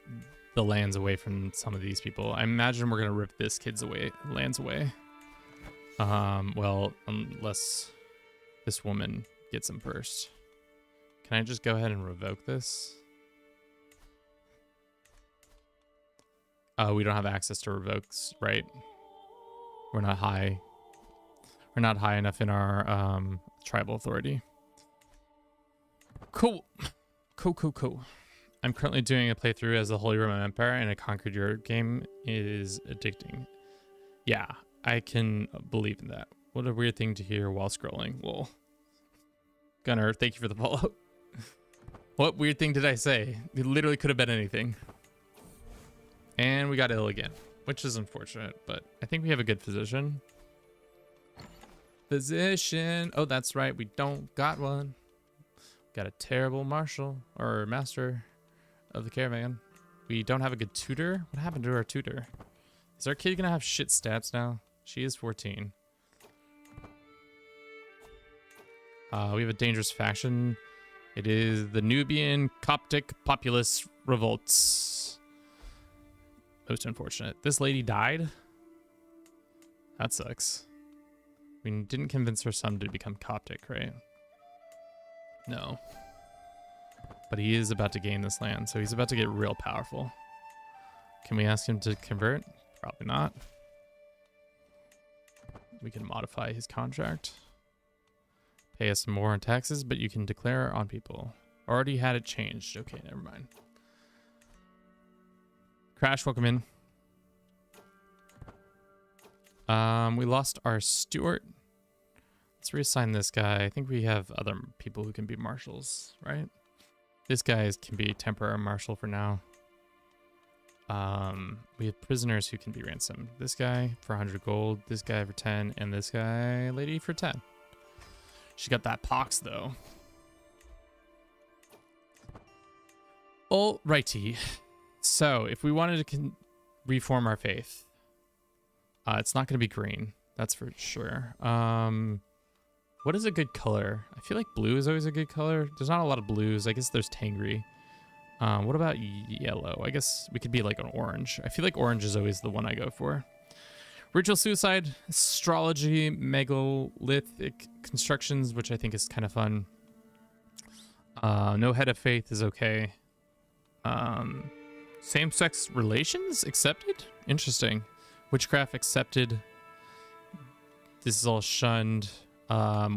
the lands away from some of these people, I imagine we're gonna rip this kid's lands away. Well, unless this woman gets them first. Can I just go ahead and revoke this? We don't have access to revokes, right? We're not high. We're not high enough in our tribal authority. Cool. Cool. I'm currently doing a playthrough as the Holy Roman Empire, and a Conquered Europe game is addicting. Yeah, I can believe in that. What a weird thing to hear while scrolling. Lol. Gunner, thank you for the follow. What weird thing did I say? It literally could have been anything. And we got ill again, which is unfortunate, but I think we have a good position. Position. Oh, that's right. We don't got one. Got a terrible marshal or master of the caravan. We don't have a good tutor. What happened to our tutor? Is our kid gonna have shit stats now? She is 14. We have a dangerous faction. It is the Nubian Coptic populace revolts. Most unfortunate. This lady died? That sucks. We didn't convince her son to become Coptic, right? No. But he is about to gain this land, so he's about to get real powerful. Can we ask him to convert? Probably not. We can modify his contract. Pay us some more on taxes, but you can declare on people. Already had it changed. Okay, never mind. Crash, welcome in. We lost our steward. Let's reassign this guy. I think we have other people who can be marshals, right? This guy can be temporary marshal for now. We have prisoners who can be ransomed. This guy for 100 gold, this guy for 10, and this guy, lady, for 10. She got that pox, though. Alrighty. So, if we wanted to reform our faith, it's not going to be green. That's for sure. What is a good color? I feel like blue is always a good color. There's not a lot of blues. I guess there's Tangri. What about yellow? I guess we could be like an orange. I feel like orange is always the one I go for. Ritual suicide, astrology, megalithic constructions, which I think is kind of fun. No head of faith is okay. Same-sex relations accepted? Interesting. Witchcraft accepted. This is all shunned.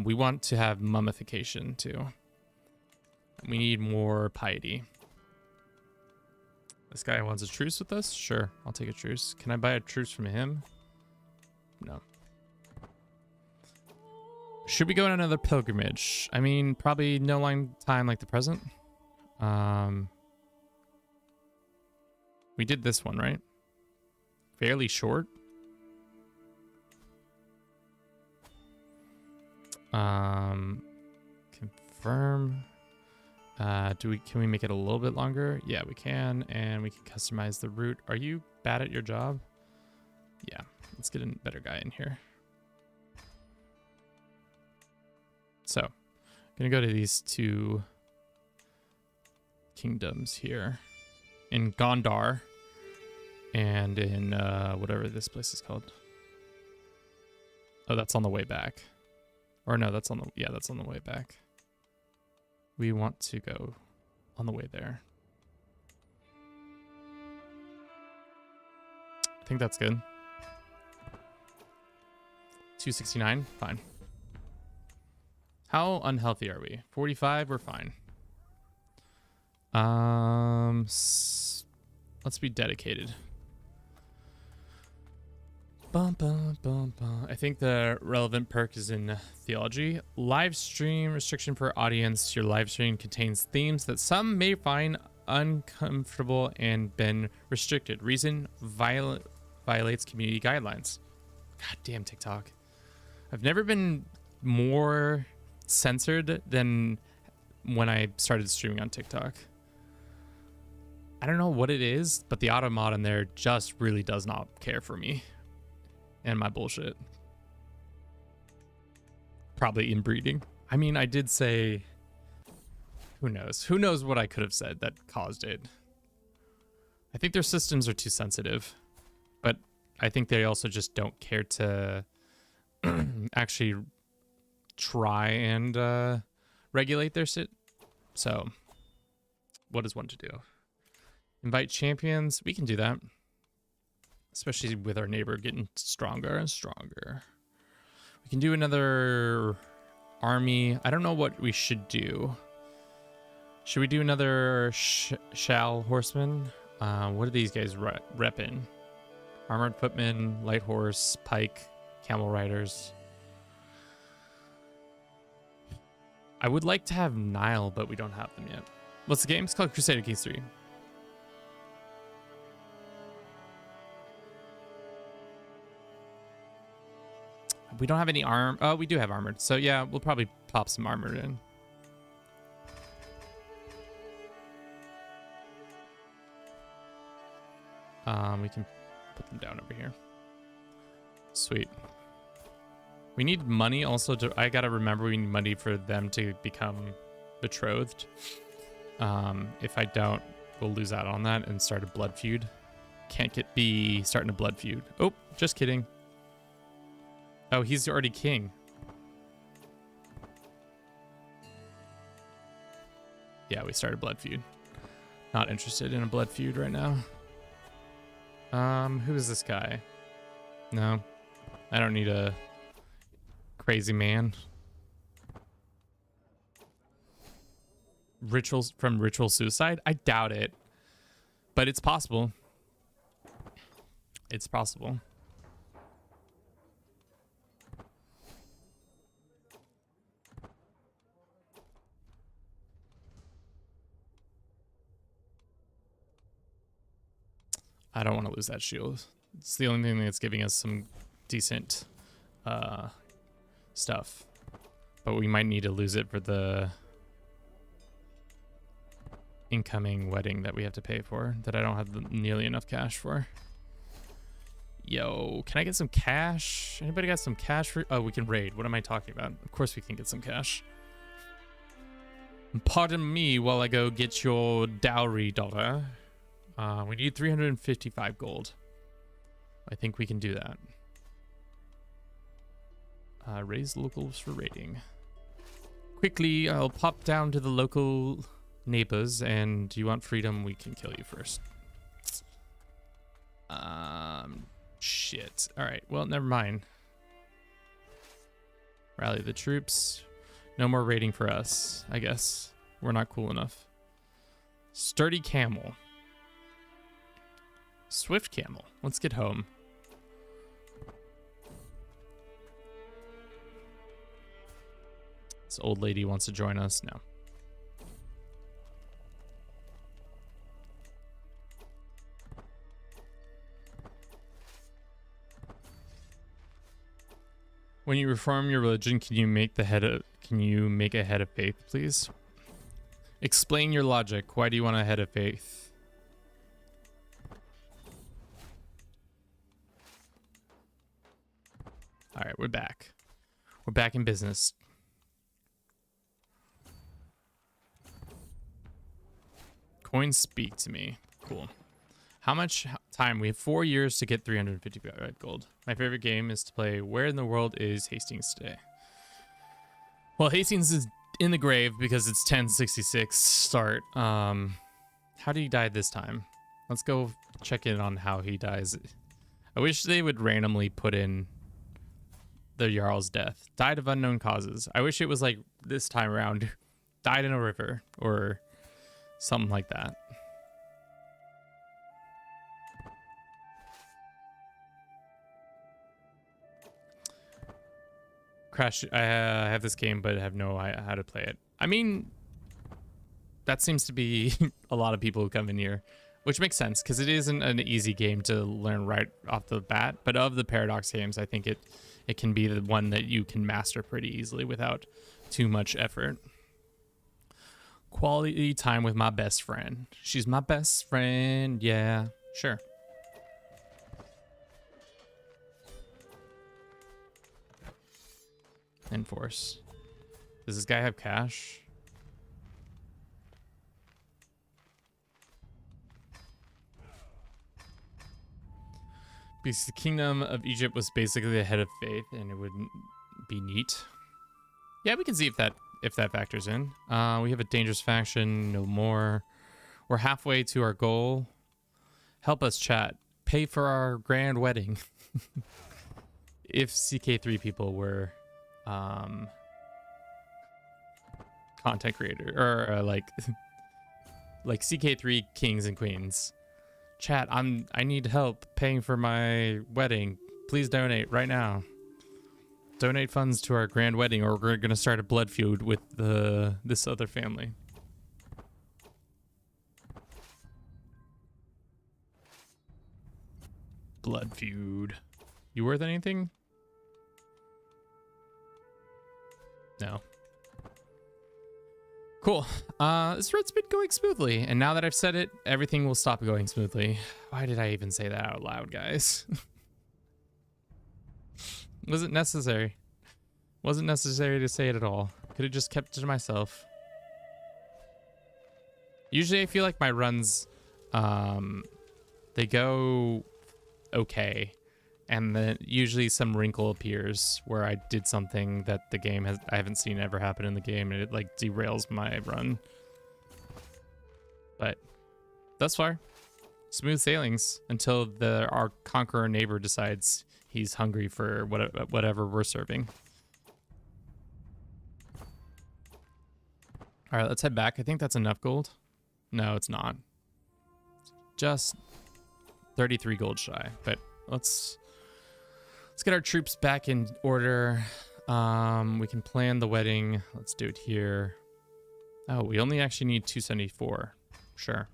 We want to have mummification too. We need more piety. This guy wants a truce with us? Sure, I'll take a truce. Can I buy a truce from him? No. Should we go on another pilgrimage? I mean, probably no long time like the present. We did this one, right? Fairly short. Confirm. Can we make it a little bit longer? Yeah, we can, and we can customize the route. Are you bad at your job? Yeah, let's get a better guy in here. So, I'm gonna go to these two kingdoms here in Gondar and in whatever this place is called. Oh, that's on the way back. Or no, that's on the, yeah, that's on the way back. We want to go on the way there. I think that's good. 269, fine. How unhealthy are we? 45, we're fine. Let's be dedicated. Bum, bum, bum, bum. I think the relevant perk is in theology. Live stream restriction per audience. Your live stream contains themes that some may find uncomfortable and been restricted. Reason violates community guidelines. God damn TikTok. I've never been more censored than when I started streaming on TikTok. I don't know what it is, but the auto mod in there just really does not care for me and my bullshit. Probably inbreeding. I mean, I did say, who knows? Who knows what I could have said that caused it? I think their systems are too sensitive, but I think they also just don't care to actually try and regulate their shit. So, what is one to do? Invite champions. We can do that. Especially with our neighbor getting stronger and stronger. We can do another army. I don't know what we should do. Should we do another Shal horseman? What are these guys repping? Armored footmen, light horse, pike, camel riders. I would like to have Nile, but we don't have them yet. What's the game? It's called Crusader Kings 3. We don't have any arm. Oh, we do have armored. So yeah, we'll probably pop some armored in. We can put them down over here. Sweet. We need money also to, I gotta remember we need money for them to become betrothed. If I don't, we'll lose out on that and start a blood feud. Can't be starting a blood feud. Oh, just kidding. Oh, he's already king. Yeah, we started blood feud. Not interested in a blood feud right now. Who is this guy? No, I don't need a crazy man. Rituals from ritual suicide? I doubt it, but it's possible. It's possible. I don't want to lose that shield. It's the only thing that's giving us some decent stuff. But we might need to lose it for the incoming wedding that we have to pay for, that I don't have nearly enough cash for. Yo, can I get some cash? Anybody got some cash for? Oh, we can raid. What am I talking about? Of course we can get some cash. Pardon me while I go get your dowry, daughter. We need 355 gold. I think we can do that. Raise locals for raiding. Quickly, I'll pop down to the local neighbors, and do you want freedom? We can kill you first. Shit. All right, well, never mind. Rally the troops. No more raiding for us, I guess. We're not cool enough. Sturdy camel. Swift camel. Let's get home. This old lady wants to join us. No. When you reform your religion, can you make a head of faith, please? Explain your logic. Why do you want a head of faith? All right, we're back. We're back in business. Coins speak to me. Cool. How much time? We have 4 years to get 350 gold. My favorite game is to play Where in the World is Hastings Today? Well, Hastings is in the grave because it's 1066 start. How did he die this time? Let's go check in on how he dies. I wish they would randomly put in the Jarl's death. Died of unknown causes. I wish it was like this time around. Died in a river or something like that. Crash. I have this game, but have no idea how to play it. I mean, that seems to be a lot of people who come in here, which makes sense because it isn't an easy game to learn right off the bat. But of the Paradox games, I think it can be the one that you can master pretty easily without too much effort. Quality time with my best friend. She's my best friend. Yeah, sure. Enforce. Does this guy have cash? Because the kingdom of Egypt was basically the head of faith, and it wouldn't be neat. Yeah, we can see if that factors in. We have a dangerous faction, no more. We're halfway to our goal. Help us, chat. Pay for our grand wedding. If CK3 people were content creator or like CK3 kings and queens. Chat, I need help paying for my wedding. Please donate right now. Donate funds to our grand wedding, or we're gonna start a blood feud with this other family. Blood feud. You worth anything? No. Cool. This road's been going smoothly, and now that I've said it, everything will stop going smoothly. Why did I even say that out loud, guys? Wasn't necessary. Wasn't necessary to say it at all. Could have just kept it to myself. Usually I feel like my runs, they go okay. And then usually some wrinkle appears where I did something that the game I haven't seen ever happen in the game, and it like derails my run. But thus far, smooth sailings until our conqueror neighbor decides he's hungry for whatever we're serving. All right, let's head back. I think that's enough gold. No, it's not. Just 33 gold shy, but let's get our troops back in order. We can plan the wedding. Let's do it here. Oh, we only actually need 274. Sure.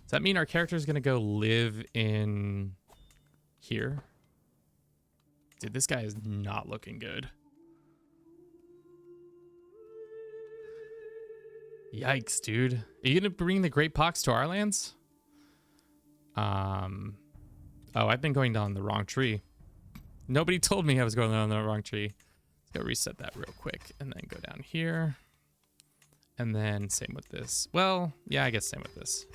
Does that mean our character is going to go live in here? Dude, this guy is not looking good. Yikes, dude. Are you going to bring the Great Pox to our lands? Oh, I've been going down the wrong tree. Nobody told me I was going down the wrong tree. Let's go reset that real quick and then go down here. And then same with this. Well, yeah, I guess same with this.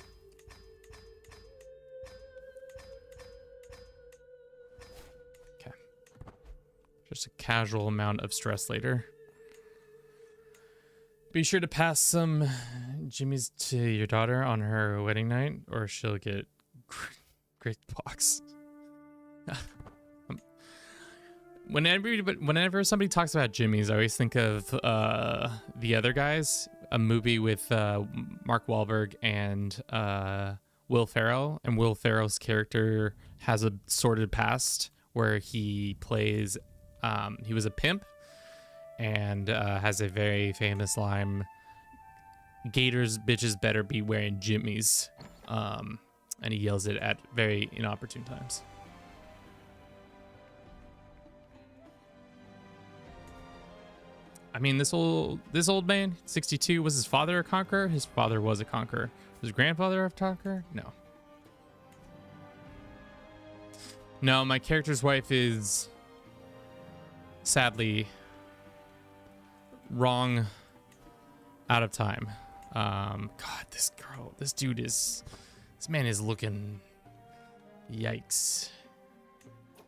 Okay. Just a casual amount of stress later. Be sure to pass some jimmies to your daughter on her wedding night, or she'll get great pox. Whenever somebody talks about jimmies, I always think of the other guys. a movie with Mark Wahlberg and Will Ferrell, and Will Ferrell's character has a sordid past where he plays he was a pimp and has a very famous line, "Gators bitches better be wearing jimmies," and he yells it at very inopportune times. I mean, this old man, 62, was his father a conqueror? His father was a conqueror. Was his grandfather a conqueror? No. No, my character's wife is sadly wrong, out of time. God, this man is looking, yikes.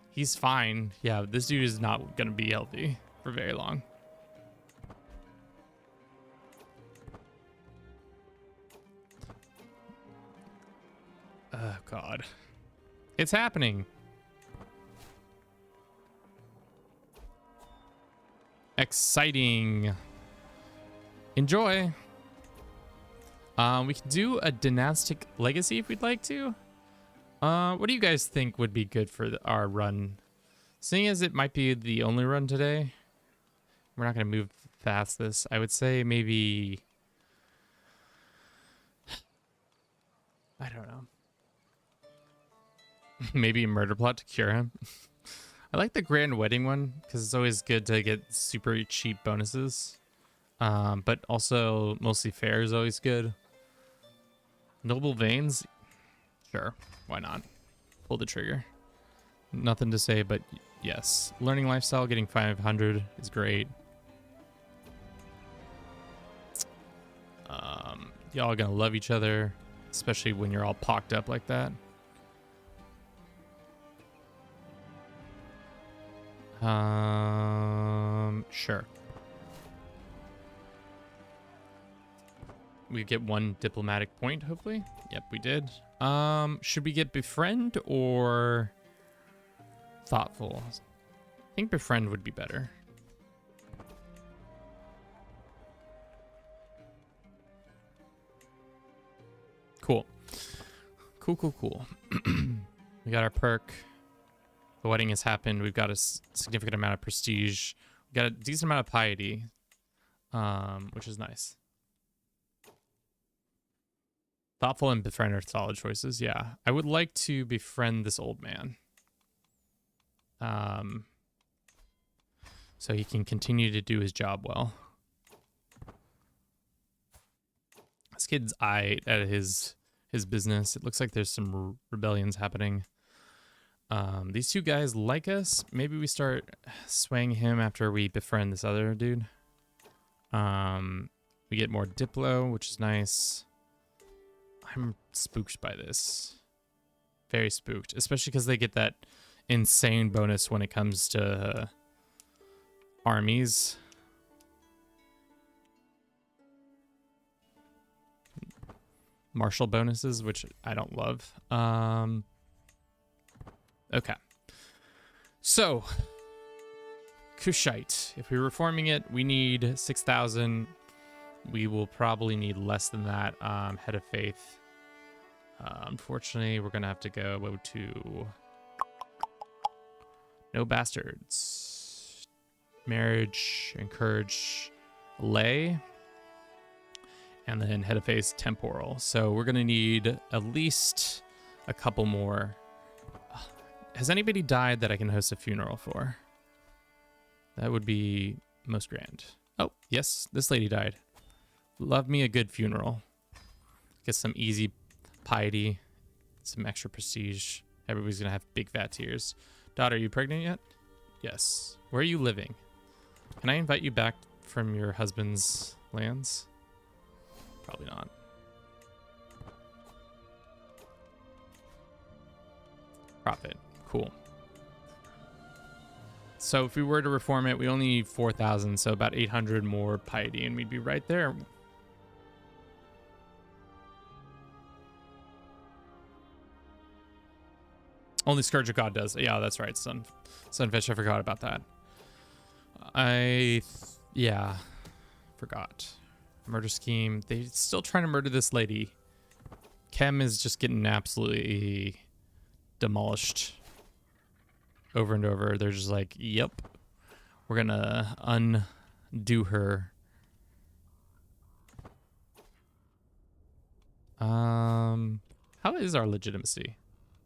He's fine. Yeah, this dude is not gonna be healthy for very long. Oh, God. It's happening. Exciting. Enjoy. We can do a dynastic legacy if we'd like to. What do you guys think would be good for our run? Seeing as it might be the only run today, we're not going to move past this. I would say maybe... I don't know. Maybe a murder plot to cure him. I like the grand wedding one because it's always good to get super cheap bonuses. But also mostly fair is always good. Noble veins, sure, why not? Pull the trigger. Nothing to say, but yes. Learning lifestyle, getting 500 is great. Y'all are gonna love each other, especially when you're all pocked up like that. Sure. We get one diplomatic point, hopefully. Yep, we did. Should we get befriend or thoughtful? I think befriend would be better. Cool. Cool. We got our perk. The wedding has happened. We've got a significant amount of prestige. We got a decent amount of piety, which is nice. Thoughtful and befriend are solid choices. Yeah, I would like to befriend this old man, so he can continue to do his job well. This kid's eyed at his business. It looks like there's some rebellions happening. These two guys like us. Maybe we start swaying him after we befriend this other dude. We get more Diplo, which is nice. I'm spooked by this. Very spooked, especially because they get that insane bonus when it comes to armies. Martial bonuses, which I don't love. Okay. So, Kushite. If we're reforming it, we need 6,000. We will probably need less than that. Head of Faith. Unfortunately, we're going to have to go to no bastards. Marriage, encourage, lay. And then head of Faith, temporal. So we're going to need at least a couple more. Has anybody died that I can host a funeral for? That would be most grand. Oh, yes, this lady died. Love me a good funeral. Get some easy piety, some extra prestige. Everybody's gonna have big fat tears. Daughter, are you pregnant yet? Yes. Where are you living? Can I invite you back from your husband's lands? Probably not. Profit. Cool. So if we were to reform it, we only need 4,000, so about 800 more piety, and we'd be right there. Only Scourge of God does. Yeah, that's right, Sunfish. I forgot about that. Yeah, forgot. Murder scheme. They're still trying to murder this lady. Chem is just getting absolutely demolished over and over. They're just like, yep, we're gonna undo her. How is our legitimacy?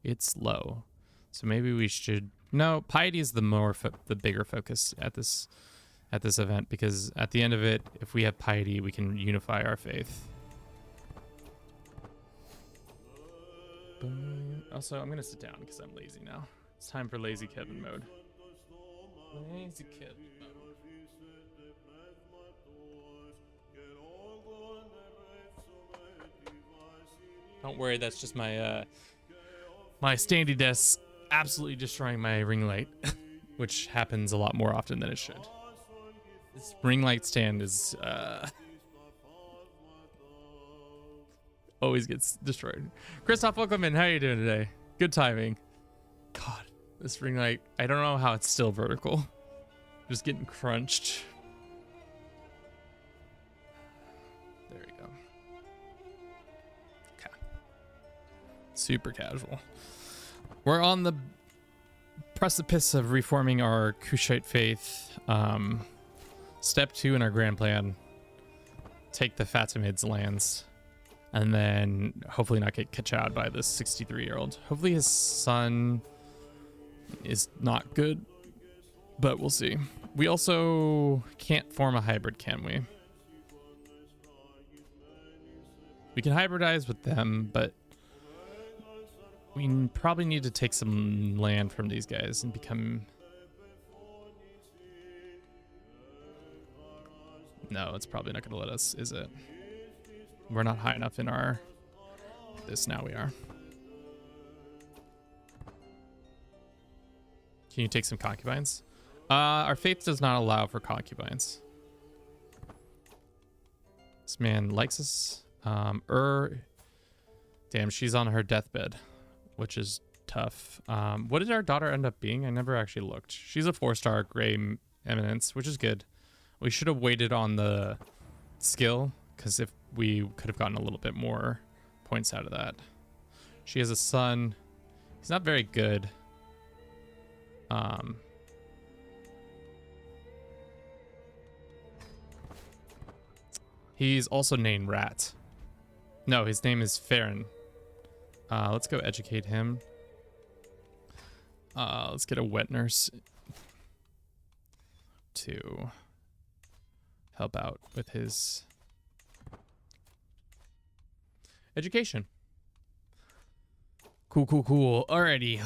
It's low, so maybe we should. No, piety is the bigger focus at this event, because at the end of it, if we have piety, we can unify our faith. Also, I'm gonna sit down because I'm lazy now. It's time for lazy Kevin mode. Lazy Kevin mode. Don't worry, that's just my my standy desk absolutely destroying my ring light, which happens a lot more often than it should. This ring light stand is always gets destroyed. Christoph, welcome in. How are you doing today? Good timing. God, this ring light, I don't know how it's still vertical. Just getting crunched. There we go. Okay. Super casual. We're on the precipice of reforming our Kushite faith. Step 2 in our grand plan: take the Fatimids' lands, and then hopefully not get kachad by this 63-year-old. Hopefully his son is not good, but we'll see. We also can't form a hybrid, can we? We can hybridize with them, but we probably need to take some land from these guys and become... No, it's probably not going to let us, is it? We're not high enough in our... This, now we are. Can you take some concubines? Our faith does not allow for concubines. This man likes us. Damn, she's on her deathbed, which is tough. What did our daughter end up being? I never actually looked. She's a 4-star gray eminence, which is good. We should have waited on the skill, because if we could have gotten a little bit more points out of that. She has a son. He's not very good. He's also named Rat. No, his name is Farron. Let's go educate him. Let's get a wet nurse to help out with his education. Cool. Alrighty.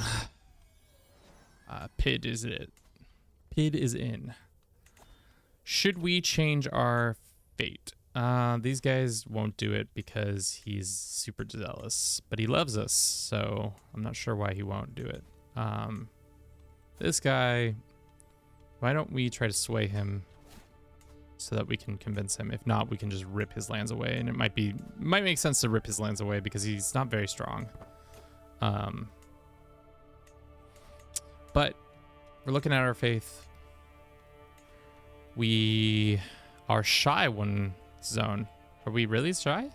PID is it. PID is in. Should we change our fate? These guys won't do it because he's super zealous, but he loves us, so I'm not sure why he won't do it. This guy, why don't we try to sway him so that we can convince him? If not, we can just rip his lands away, and it might make sense to rip his lands away because he's not very strong. But we're looking at our faith. We are shy one zone. Are we really shy?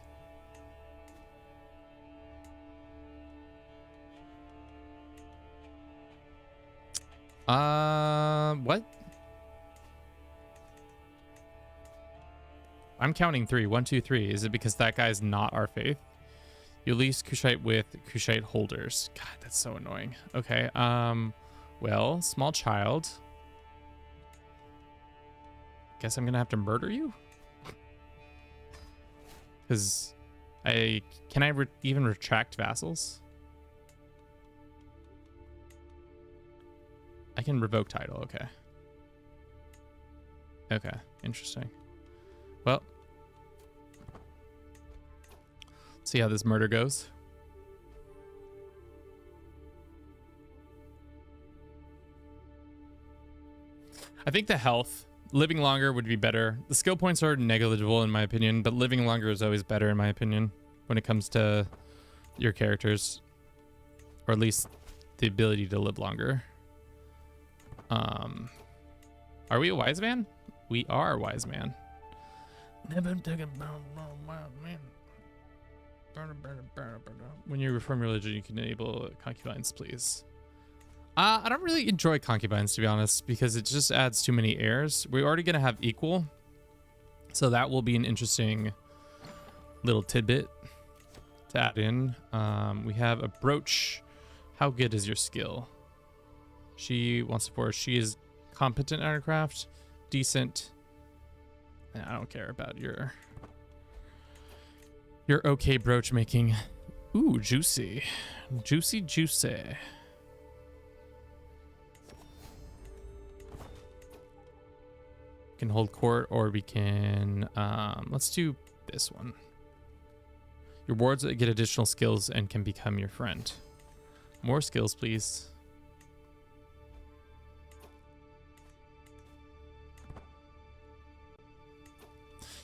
What? I'm counting 3. 1, 2, 3. Is it because that guy's not our faith? You lease Kushite with Kushite holders. God, that's so annoying. Okay. Well, small child. Guess I'm gonna have to murder you? Because can I even retract vassals? I can revoke title. Okay, interesting. Well, let's see how this murder goes. I think the health, living longer would be better. The skill points are negligible in my opinion, but living longer is always better in my opinion when it comes to your characters, or at least the ability to live longer. Are we a wise man? We are a wise man. When you reform your religion, you can enable concubines, please. I don't really enjoy concubines, to be honest, because it just adds too many heirs. We're already going to have equal, so that will be an interesting little tidbit to add in. We have a brooch. How good is your skill? She wants to forge. She is competent at her craft, decent. I don't care about your okay brooch making. Ooh, juicy. Juicy, juicy. We can hold court, or we can, let's do this one. Your wards get additional skills and can become your friend. More skills, please.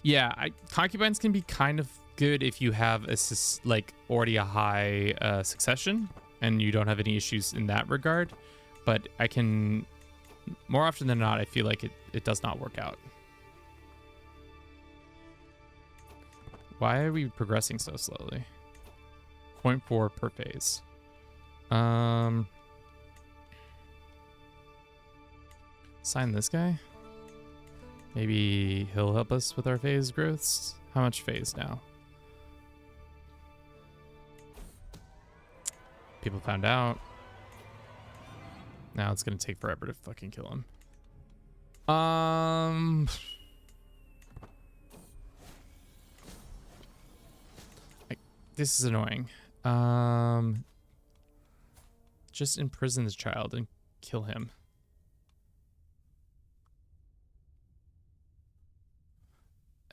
Yeah, concubines can be kind of good if you have already a high succession and you don't have any issues in that regard. But I can, more often than not, I feel like it does not work out. Why are we progressing so slowly? 0.4 per phase. Sign this guy. Maybe he'll help us with our phase growths. How much phase now? People found out. Now it's gonna take forever to fucking kill him. This is annoying. Just imprison this child and kill him.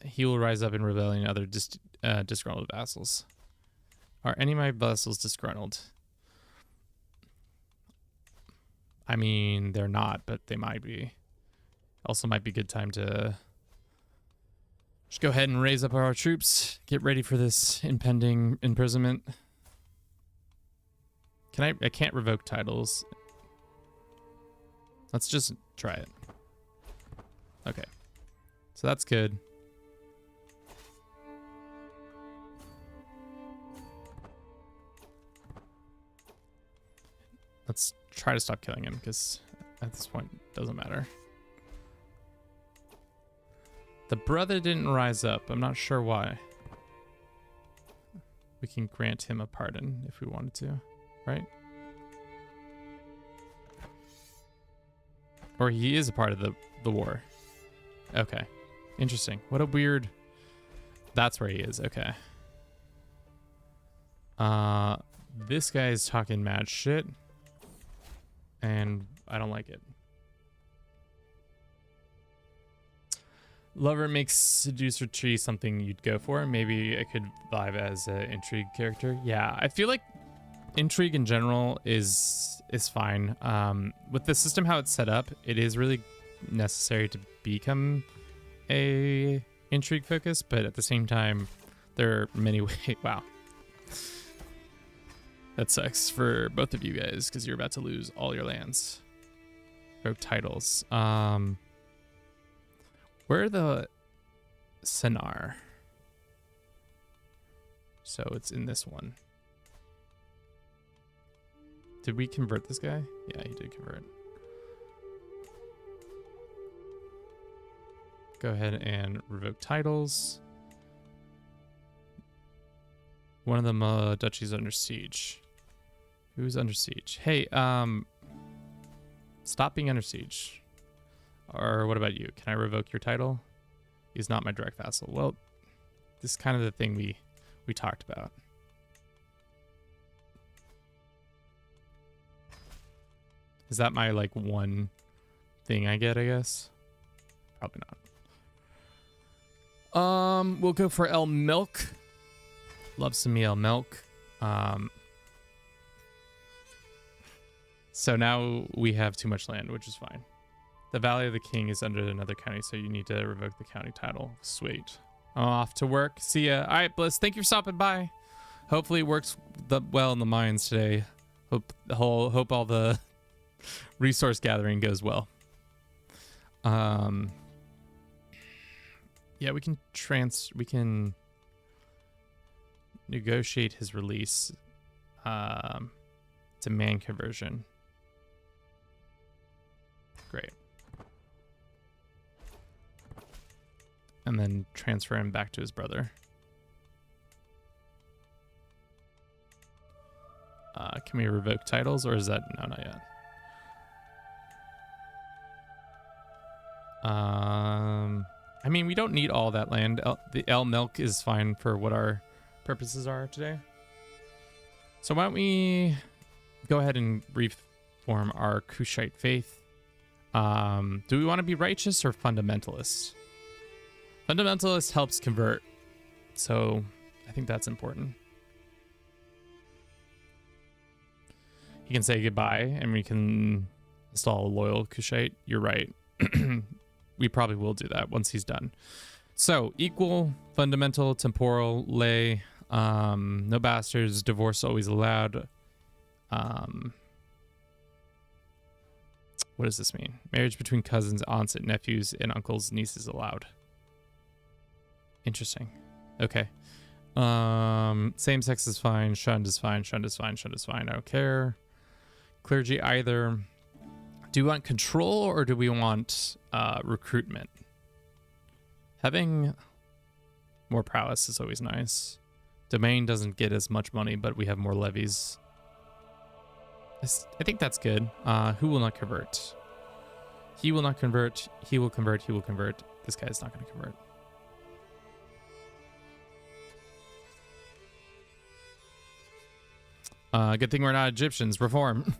He will rise up in rebellion other disgruntled vassals. Are any of my vassals disgruntled? I mean, they're not, but they might be. Also might be a good time to just go ahead and raise up our troops. Get ready for this impending imprisonment. I can't revoke titles. Let's just try it. Okay. So that's good. Let's try to stop killing him, because at this point it doesn't matter. The brother didn't rise up. I'm not sure why. We can grant him a pardon if we wanted to, right? Or he is a part of the war. Okay. Interesting. What a weird... That's where he is. Okay. This guy is talking mad shit. And I don't like it. Lover makes seducer tree something you'd go for. Maybe I could vibe as an intrigue character. Yeah, I feel like intrigue in general is fine. With the system how it's set up, it is really necessary to become a intrigue focus, but at the same time, there are many ways. Wow. That sucks for both of you guys, because you're about to lose all your lands. Or titles. Where are the Senar? So it's in this one. Did we convert this guy? Yeah, he did convert. Go ahead and revoke titles. One of them duchies under siege. Who's under siege? Hey, stop being under siege. Or what about you? Can I revoke your title? He's not my direct vassal. Well, this is kind of the thing we talked about. Is that my like one thing I get, I guess? Probably not. We'll go for El Milk. Love some El Milk. So now we have too much land, which is fine. The Valley of the King is under another county, so you need to revoke the county title. Sweet. I'm off to work. See ya. All right, Bliss, thank you for stopping by. Hopefully it works well in the mines today. Hope all the resource gathering goes well. Yeah, we can negotiate his release. Demand conversion. Great. And then transfer him back to his brother. Can we revoke titles, or is that... No, not yet. I mean, we don't need all that land. The El Milk is fine for what our purposes are today. So why don't we go ahead and reform our Kushite faith? Do we want to be righteous or fundamentalist? Fundamentalist helps convert, so I think that's important. He can say goodbye, and we can install a loyal Kushite. You're right. We probably will do that once he's done. So, equal, fundamental, temporal, lay, no bastards, divorce always allowed. What does this mean? Marriage between cousins, aunts, and nephews, and uncles, nieces allowed. Interesting. Okay. Same sex is fine. Shunned is fine. Shunned is fine. Shunned is fine. I don't care. Clergy either. Do we want control or do we want recruitment? Having more prowess is always nice. Domain doesn't get as much money, but we have more levies. I think that's good. Who will not convert? He will not convert. He will convert. He will convert. This guy's not going to convert. Good thing we're not Egyptians. Reform.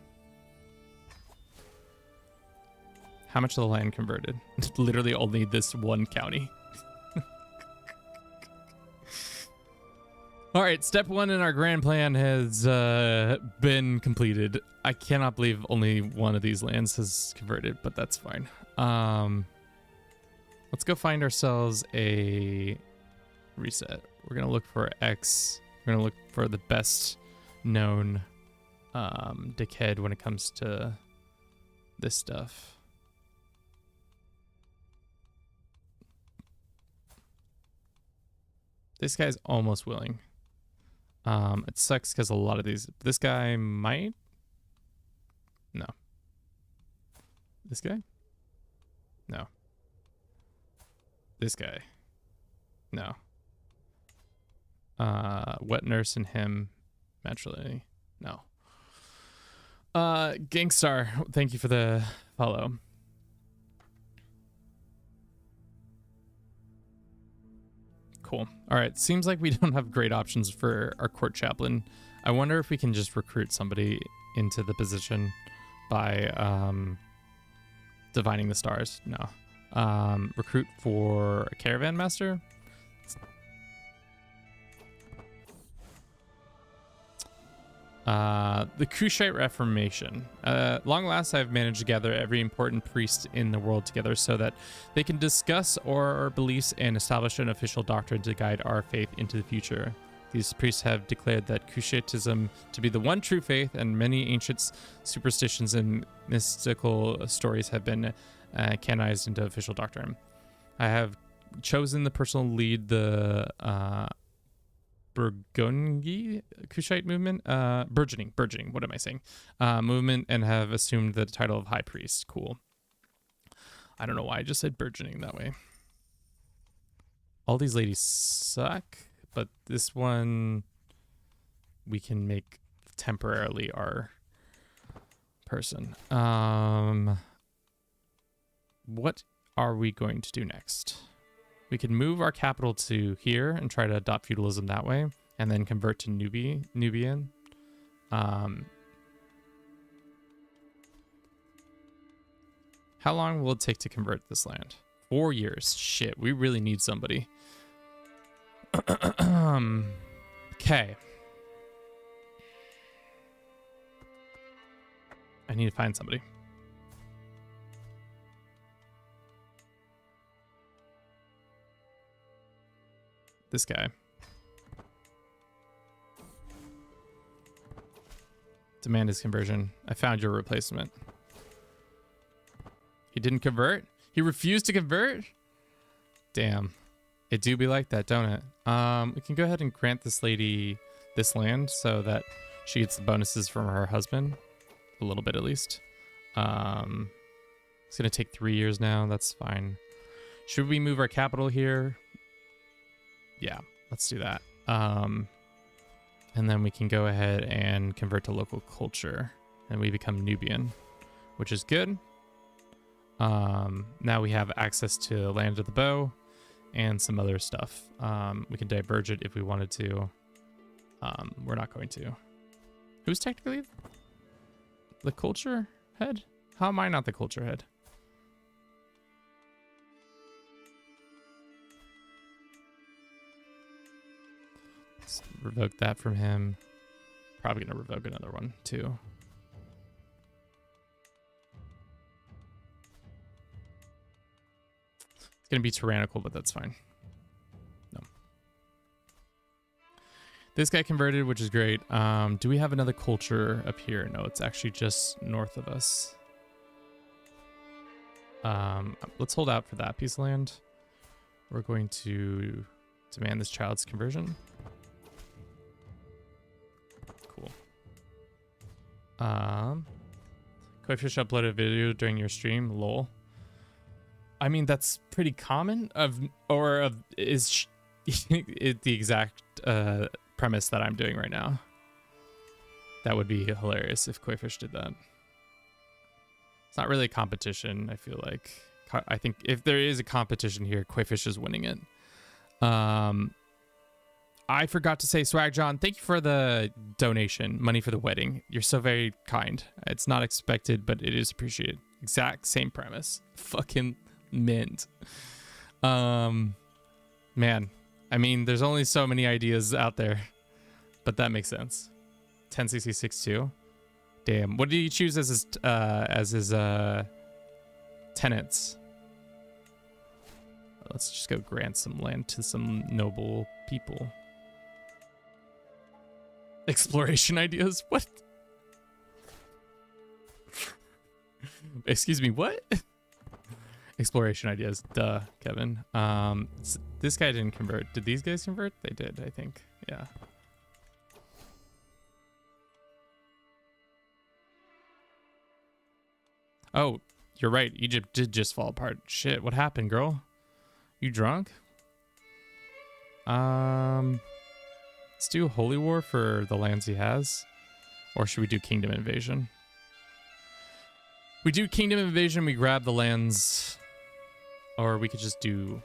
How much of the land converted? Literally only this one county. All right, step one in our grand plan has been completed. I cannot believe only one of these lands has converted, but that's fine. Let's go find ourselves a reset. We're gonna look for X. We're gonna look for the best known dickhead when it comes to this stuff. This guy's almost willing. It sucks because a lot of these... This guy might? No. This guy? No. This guy? No. Wet Nurse and him, naturally. No. Gangstar, thank you for the follow. Cool. All right. Seems like we don't have great options for our court chaplain. I wonder if we can just recruit somebody into the position by divining the stars. No. Recruit for a caravan master. The Kushite Reformation. Long last, I've managed to gather every important priest in the world together so that they can discuss our beliefs and establish an official doctrine to guide our faith into the future. These priests have declared that Kushitism to be the one true faith, and many ancient superstitions and mystical stories have been canonized into official doctrine. I have chosen the personal lead the Burgundy Kushite movement, burgeoning, what am I saying? Movement, and have assumed the title of high priest. Cool. I don't know why I just said burgeoning that way. All these ladies suck, but this one we can make temporarily our person. What are we going to do next? We could move our capital to here and try to adopt feudalism that way, and then convert to Nubian. How long will it take to convert this land? 4 years. Shit, we really need somebody. Okay. I need to find somebody. This guy. Demand his conversion. I found your replacement. He didn't convert? He refused to convert? Damn. It do be like that, don't it? We can go ahead and grant this lady this land so that she gets the bonuses from her husband. A little bit, at least. It's going to take 3 years now. That's fine. Should we move our capital here? Yeah, let's do that. And then we can go ahead and convert to local culture. And we become Nubian, which is good. Now we have access to Land of the Bow and some other stuff. We can diverge it if we wanted to. We're not going to. Who's technically the culture head? How am I not the culture head? Let's revoke that from him. Probably gonna revoke another one too. It's gonna be tyrannical, but that's fine. No. This guy converted, which is great. Do we have another culture up here? No, it's actually just north of us. Let's hold out for that piece of land. We're going to demand this child's conversion. Cool. Cofish uploaded a video during your stream. Lol. I mean, that's pretty common. Is the exact premise that I'm doing right now. That would be hilarious if Cofish did that. It's not really a competition, I feel like. I think if there is a competition here, Cofish is winning it. I forgot to say, Swag John, thank you for the donation, money for the wedding. You're so very kind. It's not expected, but it is appreciated. Exact same premise. Fucking mint. Man, I mean, there's only so many ideas out there, but that makes sense. 10cc62. Damn. What did he choose as his tenants? Let's just go grant some land to some noble people. Exploration ideas? What? Excuse me, what? Exploration ideas. Duh, Kevin. This guy didn't convert. Did these guys convert? They did, I think. Yeah. Oh, you're right. Egypt did just fall apart. Shit, what happened, girl? You drunk? Let's do Holy War for the lands he has. Or should we do Kingdom Invasion? We do Kingdom Invasion, we grab the lands. Or we could just do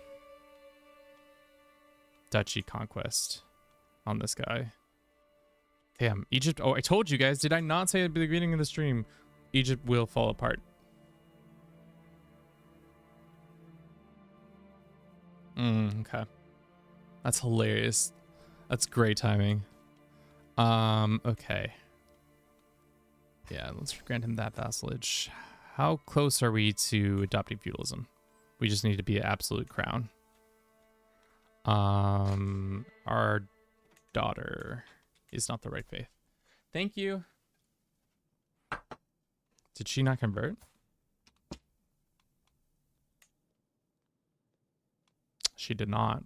Duchy Conquest on this guy. Damn, Egypt. Oh, I told you guys. Did I not say at the beginning of the stream? Egypt will fall apart. Okay. That's hilarious. That's great timing. Okay. Yeah, let's grant him that vassalage. How close are we to adopting feudalism? We just need to be an absolute crown. Our daughter is not the right faith. Thank you. Did she not convert? She did not.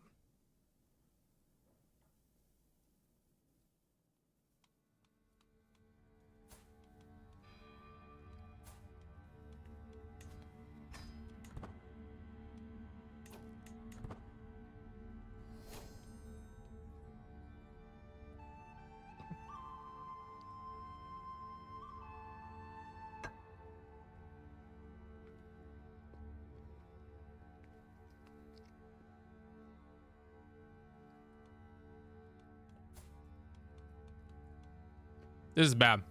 This is bad.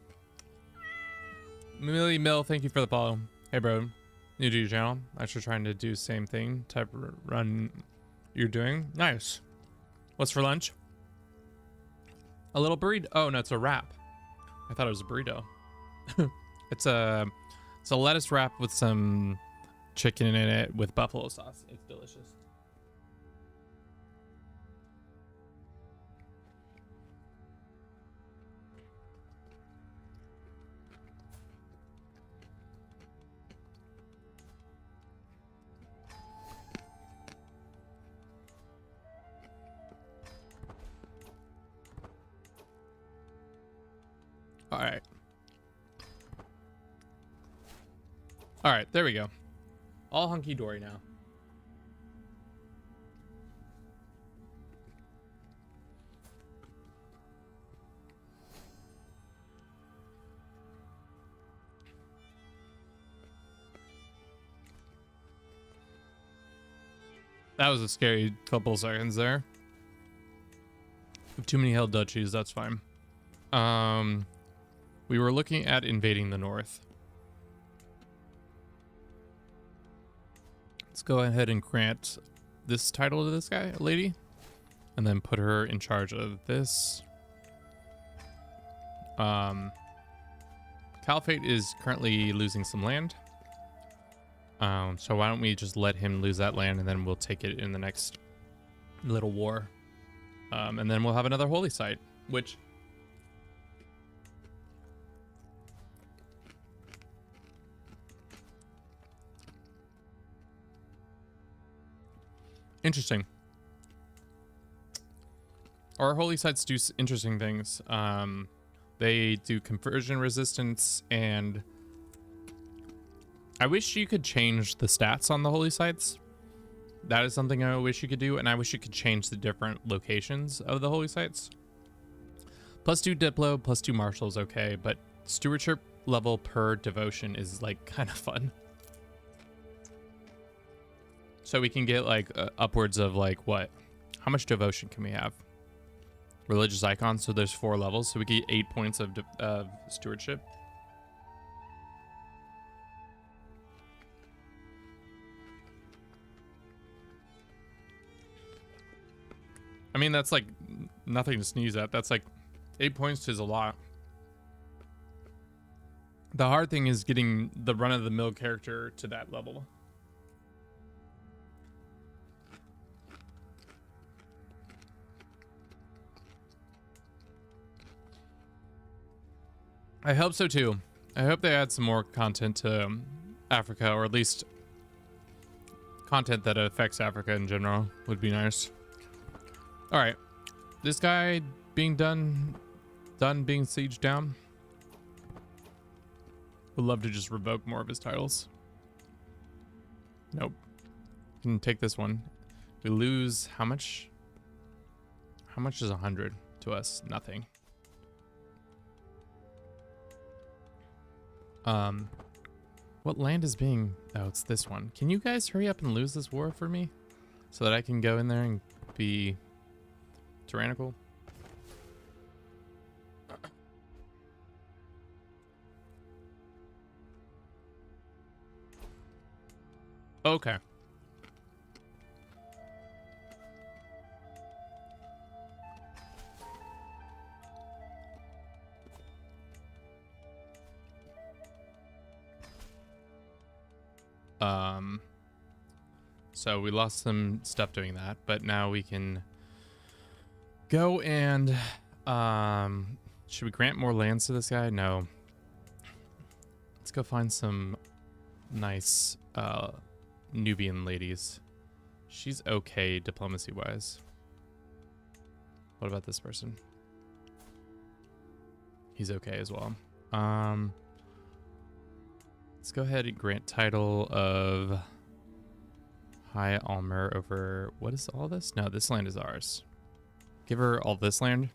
Millie Mill, thank you for the follow. Hey, bro. New to your channel. Actually trying to do same thing. Type of run you're doing. Nice. What's for lunch? A little burrito. Oh, no, it's a wrap. I thought it was a burrito. It's a lettuce wrap with some chicken in it with buffalo sauce. It's delicious. right. All right, there we go. All hunky-dory now. That was a scary couple seconds there. Too many held duchies, that's fine. We were looking at invading the north. Let's go ahead and grant this title to this guy, lady, and then put her in charge of this. Caliphate is currently losing some land. So why don't we just let him lose that land, and then we'll take it in the next little war. And then we'll have another holy site, which... Interesting. Our holy sites do interesting things. They do conversion resistance, and I wish you could change the stats on the holy sites. That is something I wish you could do, and I wish you could change the different locations of the holy sites. +2 Diplo, +2 Marshal is okay, but stewardship level per devotion is like kind of fun. So we can get like upwards of like what? How much devotion can we have? Religious icons, so there's 4 levels, so we get 8 points of stewardship. I mean, that's like nothing to sneeze at. That's like 8 points is a lot. The hard thing is getting the run-of-the-mill character to that level. I hope so too. I hope they add some more content to Africa, or at least content that affects Africa in general would be nice. All right, this guy being done being sieged down. Would love to just revoke more of his titles. Nope. Can take this one. We lose how much? How much is 100 to us? Nothing. What land is being... Oh, it's this one. Can you guys hurry up and lose this war for me? So that I can go in there and be tyrannical? Okay. So we lost some stuff doing that, but now we can go and should we grant more lands to this guy? No. Let's go find some nice Nubian ladies. She's okay diplomacy wise. What about this person? He's okay as well. Let's go ahead and grant title of High Almer over... What is all this? No, this land is ours. Give her all this land.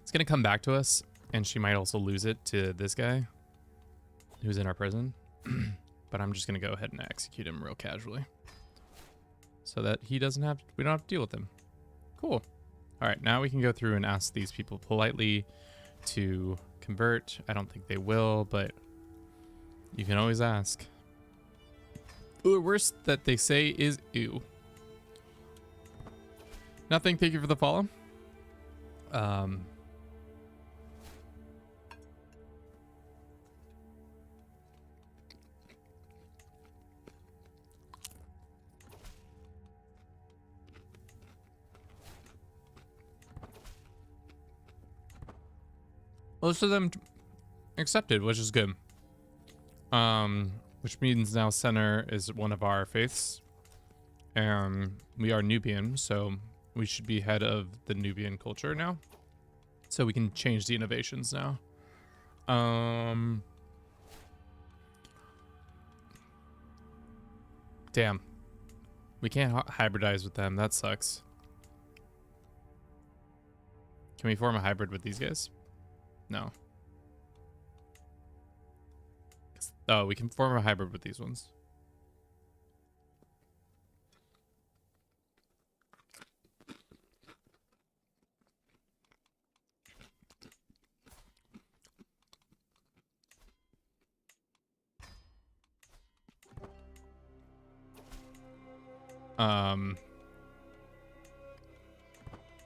It's going to come back to us, and she might also lose it to this guy who's in our prison. But I'm just going to go ahead and execute him real casually so that he doesn't have... We don't have to deal with him. Cool. All right, now we can go through and ask these people politely to convert. I don't think they will, but you can always ask. The worst that they say is ew. Nothing. Thank you for the follow. Most of them accepted, which is good. Which means now center is one of our faiths. We are Nubian, so we should be head of the Nubian culture now. So we can change the innovations now. Damn. We can't hybridize with them. That sucks. Can we form a hybrid with these guys? No. Oh, we can form a hybrid with these ones.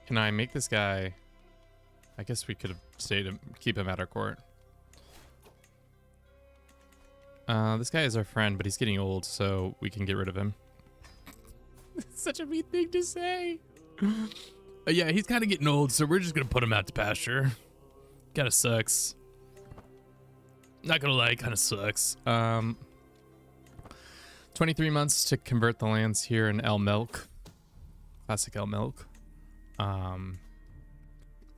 Can I make this guy? I guess we could have stayed and keep him at our court. This guy is our friend, but he's getting old, so we can get rid of him. It's such a mean thing to say. Yeah, he's kind of getting old, so we're just gonna put him out to pasture. Kind of sucks. Not gonna lie, kind of sucks. 23 months to convert the lands here in El Milk. Classic El Milk.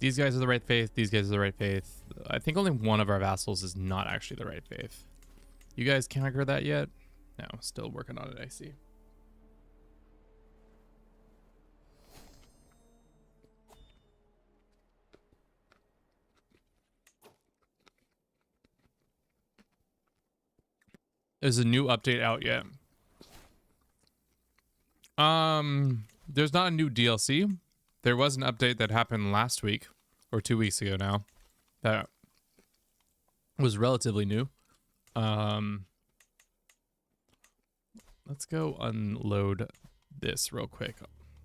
These guys are the right faith. These guys are the right faith. I think only one of our vassals is not actually the right faith. You guys conquer that yet? No, still working on it, I see. Is a new update out yet? There's not a new DLC. There was an update that happened last week or 2 weeks ago now that was relatively new. Let's go unload this real quick.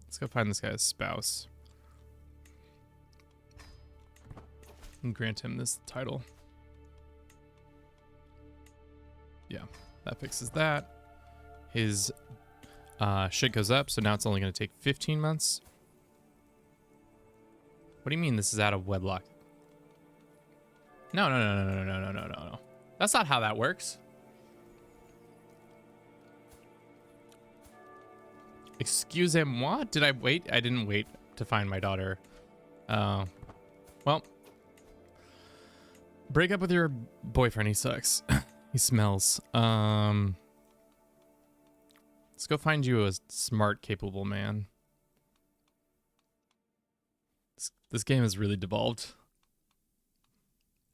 Let's go find this guy's spouse and grant him this title. Yeah, that fixes that. His shit goes up, so now it's only going to take 15 months. What do you mean this is out of wedlock? No. That's not how that works. Excusez-moi? Did I wait? I didn't wait to find my daughter. Well. Break up with your boyfriend. He sucks. He smells. Let's go find you a smart, capable man. This game has really devolved.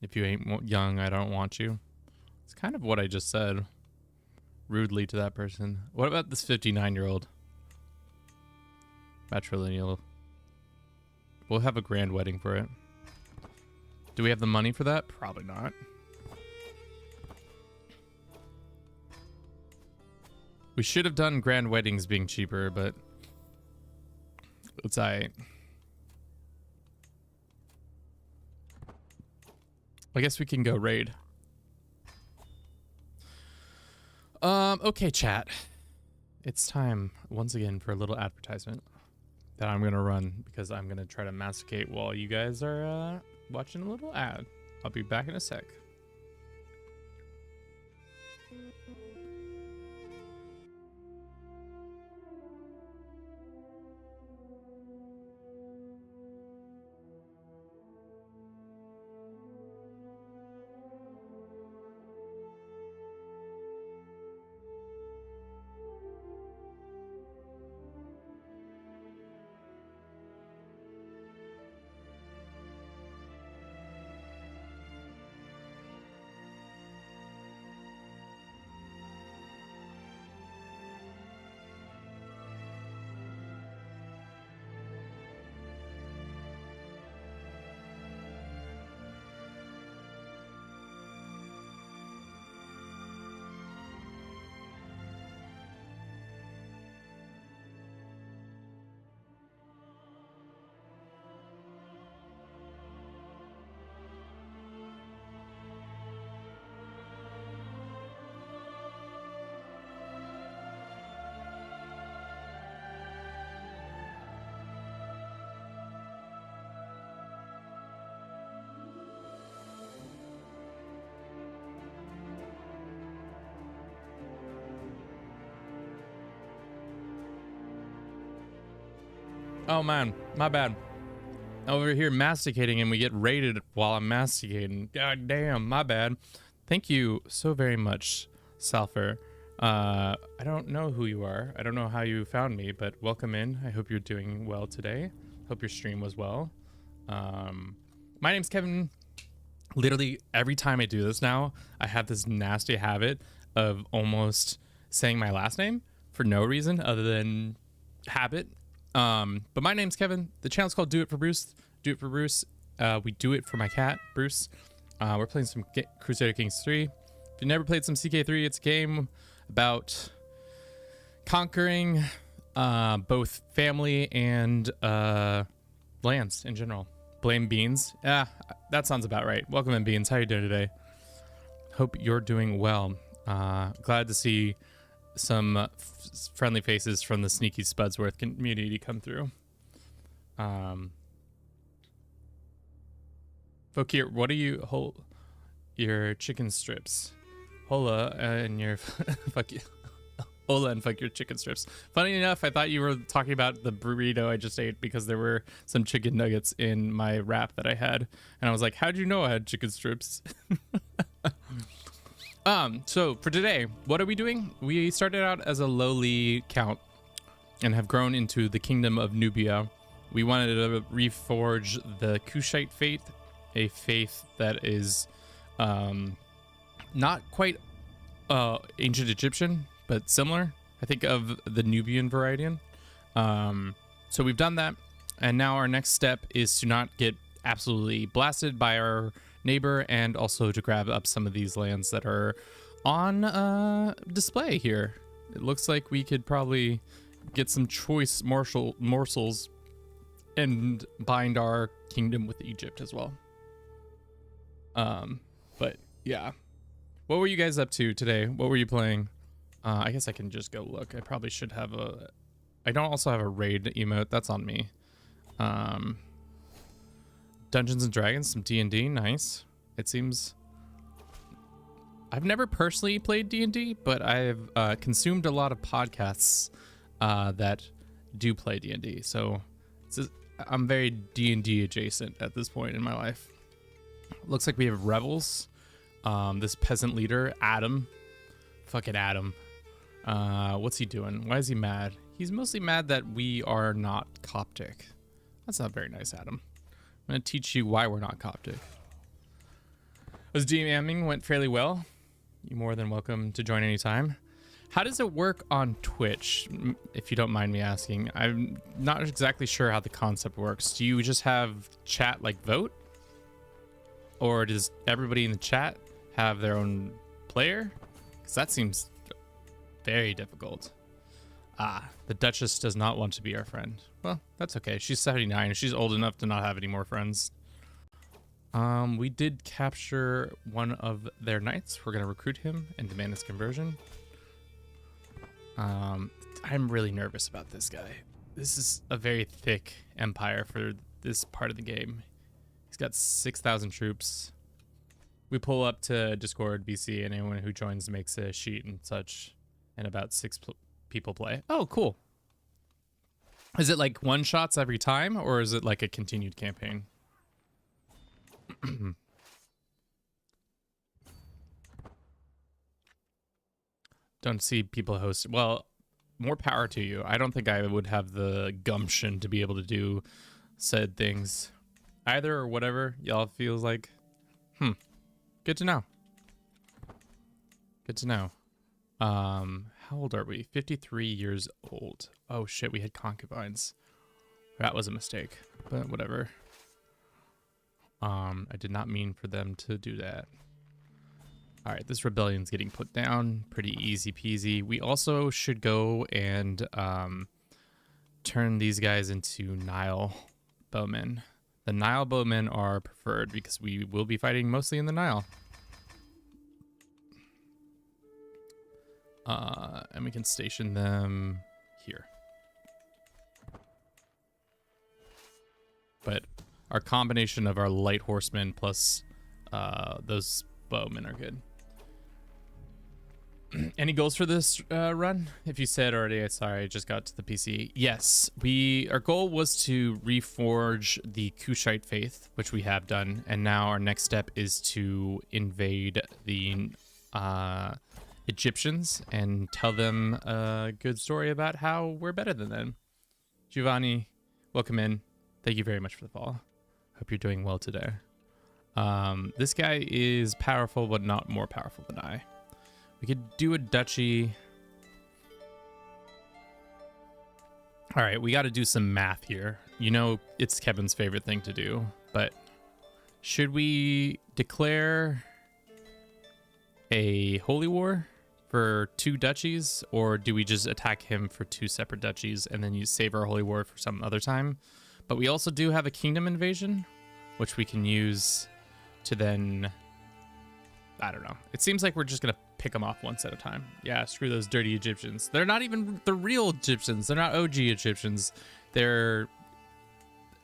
If you ain't young, I don't want you. It's kind of what I just said. Rudely to that person. What about this 59-year-old? Matrilineal. We'll have a grand wedding for it. Do we have the money for that? Probably not. We should have done grand weddings being cheaper, but it's alright. I guess we can go raid. Okay, chat. It's time once again for a little advertisement that I'm gonna run because I'm gonna try to masticate while you guys are watching a little ad. I'll be back in a sec. Oh man, my bad. over here masticating and we get raided while I'm masticating. God damn, my bad. Thank you so very much, Salfer. I don't know who you are. I don't know how you found me, but welcome in. I hope you're doing well today. Hope your stream was well. My name's Kevin. Literally every time I do this now, I have this nasty habit of almost saying my last name for no reason other than habit. But my name's Kevin. The channel's called Do It for Bruce. Do It for Bruce. We do it for my cat, Bruce. We're playing some Crusader Kings 3. If you've never played some CK3, it's a game about conquering both family and lands in general. Blame Beans. Yeah, that sounds about right. Welcome in, Beans. How you doing today? Hope you're doing well. Glad to see some friendly faces from the Sneaky Spudsworth community come through. Fokir, what do you hold? Your chicken strips. Hola and your fuck you. Hola and fuck your chicken strips. Funny enough, I thought you were talking about the burrito I just ate because there were some chicken nuggets in my wrap that I had, and I was like, "How'd you know I had chicken strips?" So for today, what are we doing? We started out as a lowly count and have grown into the kingdom of Nubia. We wanted to reforge the Kushite faith, a faith that is not quite ancient Egyptian, but similar. I think of the Nubian variety. So we've done that, and now our next step is to not get absolutely blasted by our neighbor, and also to grab up some of these lands that are on display here. It looks like we could probably get some choice morsels and bind our kingdom with Egypt as well. But yeah, what were you guys up to today? What were you playing? I guess I can just go look. I probably should have I don't also have a raid emote. That's on me. Dungeons and Dragons, some D&D, nice. It seems I've never personally played D&D, but I've consumed a lot of podcasts that do play D&D. So I'm very D&D adjacent at this point in my life. Looks like we have rebels. This peasant leader, Adam. Fucking Adam. What's he doing? Why is he mad? He's mostly mad that we are not Coptic. That's not very nice, Adam. I'm going to teach you why we're not Coptic. As DMing went fairly well. You're more than welcome to join anytime. How does it work on Twitch, if you don't mind me asking? I'm not exactly sure how the concept works. Do you just have chat like vote? Or does everybody in the chat have their own player? Because that seems very difficult. The Duchess does not want to be our friend. Well, that's okay. She's 79. She's old enough to not have any more friends. We did capture one of their knights. We're going to recruit him and demand his conversion. I'm really nervous about this guy. This is a very thick empire for this part of the game. He's got 6,000 troops. We pull up to Discord BC, and anyone who joins makes a sheet and such, and about 6 people play. Oh, cool. Is it like one shots every time, or is it like a continued campaign? Don't see people host. Well, more power to you. I don't think I would have the gumption to be able to do said things either, or whatever y'all feels like. Good to know. Good to know. How old are we? 53 years old. Oh shit, we had concubines. That was a mistake, but whatever. I did not mean for them to do that. All right, this rebellion's getting put down. Pretty easy peasy. We also should go and turn these guys into Nile bowmen. The Nile bowmen are preferred because we will be fighting mostly in the Nile. And we can station them here. But our combination of our light horsemen plus those bowmen are good. Any goals for this run? If you said already, sorry, I just got to the PC. Yes, our goal was to reforge the Kushite faith, which we have done, and now our next step is to invade the Egyptians and tell them a good story about how we're better than them. Giovanni, welcome in. Thank you very much for the follow. Hope you're doing well today. This guy is powerful, but not more powerful than I. We could do a duchy. All right, we got to do some math here. You know, it's Kevin's favorite thing to do, but should we declare a holy war for 2 duchies, or do we just attack him for 2 separate duchies and then save our holy war for some other time? But we also do have a kingdom invasion, which we can use to then, I don't know. It seems like we're just going to pick them off once at a time. Yeah, screw those dirty Egyptians. They're not even the real Egyptians. They're not OG Egyptians. They're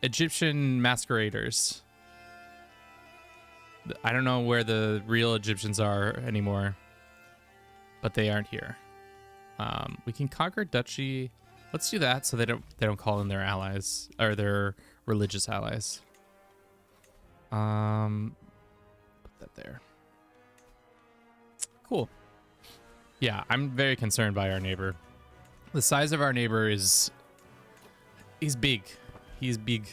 Egyptian masqueraders. I don't know where the real Egyptians are anymore, but they aren't here. We can conquer duchy. Let's do that so they don't call in their allies or their religious allies. Put that there. Cool. Yeah, I'm very concerned by our neighbor. The size of our neighbor he's big. He's big.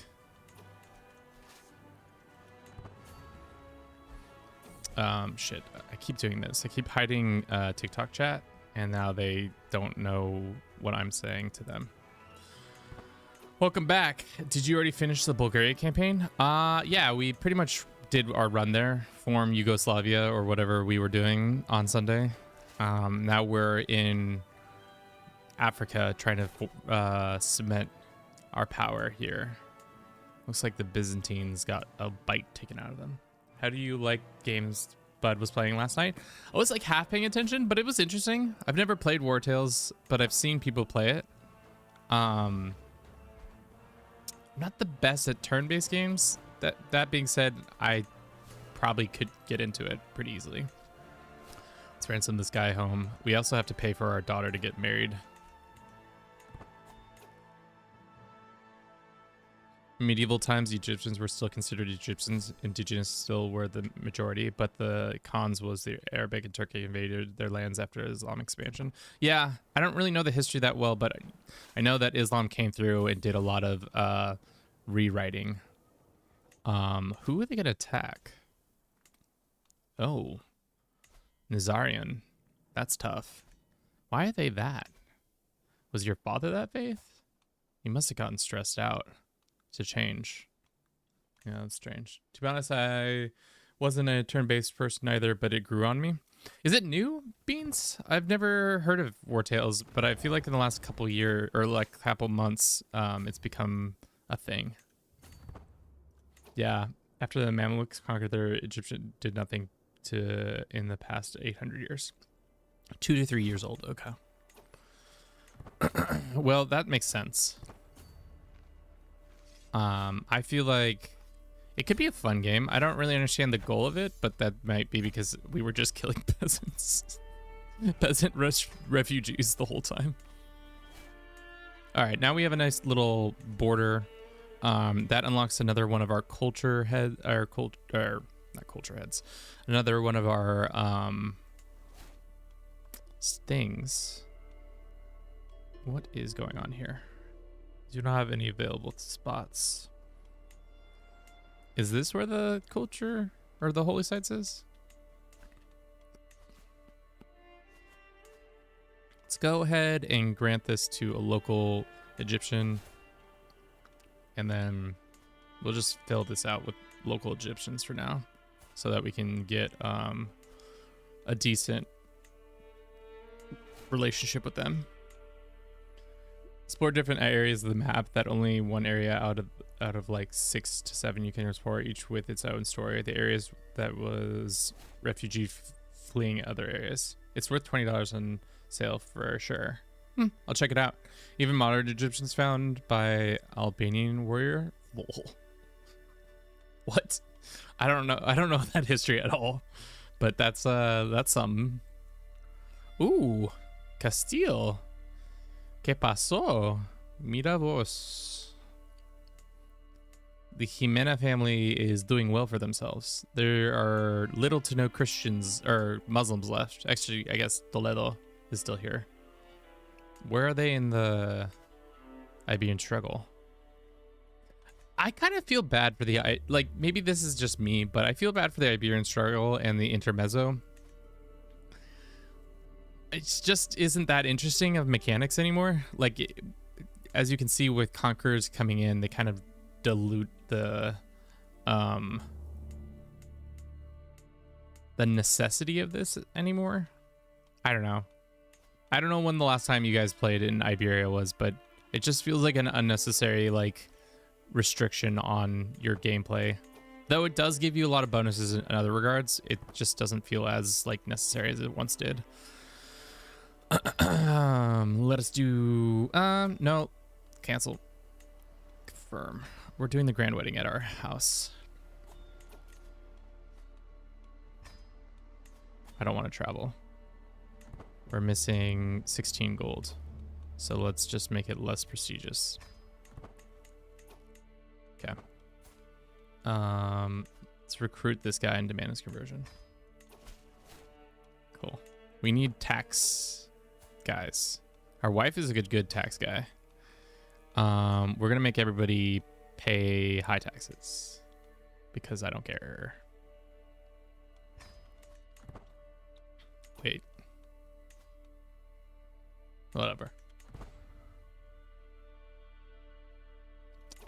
Shit. I keep doing this. I keep hiding TikTok chat, and now they don't know what I'm saying to them. Welcome back. Did you already finish the Bulgaria campaign? Yeah, we pretty much did our run there, form Yugoslavia or whatever we were doing on Sunday. Now we're in Africa trying to cement our power here. Looks like the Byzantines got a bite taken out of them. How do you like games Bud was playing last night? I was like half paying attention, but it was interesting. I've never played War Tales, but I've seen people play it. I'm not the best at turn-based games. That being said, I probably could get into it pretty easily. Let's ransom this guy home. We also have to pay for our daughter to get married. In medieval times, Egyptians were still considered Egyptians. Indigenous still were the majority, but the Khans was the Arabic, and Turkey invaded their lands after Islam expansion. Yeah, I don't really know the history that well, but I know that Islam came through and did a lot of rewriting. Who are they gonna attack? Oh, Nizarian. That's tough. Why are they that? Was your father that faith? He must have gotten stressed out to change. Yeah, that's strange. To be honest, I wasn't a turn-based person either, but it grew on me. Is it new, Beans? I've never heard of War Tales, but I feel like in the last couple years or like couple months, it's become a thing. Yeah, after the Mamelukes conquered their Egyptian, did nothing to in the past 800 years. 2 to 3 years old. Okay. Well, that makes sense. I feel like it could be a fun game. I don't really understand the goal of it, but that might be because we were just killing peasants. Peasant refugees the whole time. All right, now we have a nice little border. That unlocks another one of our culture head, not culture heads. Another one of our things. What is going on here? Do not have any available spots. Is this where the culture or the holy sites is? Let's go ahead and grant this to a local Egyptian, and then we'll just fill this out with local Egyptians for now so that we can get a decent relationship with them. Explore different areas of the map. That only one area out of like 6 to 7 you can explore, each with its own story. The areas that was refugee fleeing other areas. It's worth $20 on sale for sure. I'll check it out. Even modern Egyptians found by Albanian warrior. Lol. What? I don't know that history at all. But that's something. Castile. ¿Qué pasó? Mira vos. The Jimena family is doing well for themselves. There are little to no Christians or Muslims left. Actually, I guess Toledo is still here. Where are they in the Iberian struggle? I kind of feel bad for the, like, maybe this is just me, but I feel bad for the Iberian struggle and the intermezzo. It just isn't that interesting of mechanics anymore. Like, as you can see with conquerors coming in, they kind of dilute the necessity of this anymore. I don't know. I don't know when the last time you guys played in Iberia was, but it just feels like an unnecessary, like, restriction on your gameplay. Though it does give you a lot of bonuses in other regards, it just doesn't feel as, like, necessary as it once did. Let us do no, cancel, confirm. We're doing the grand wedding at our house. I don't want to travel. We're missing 16 gold, so let's just make it less prestigious. Okay. Let's recruit this guy and demand his conversion. Cool. We need tax guys. Our wife is a good tax guy. We're gonna make everybody pay high taxes because I don't care. Wait. Whatever.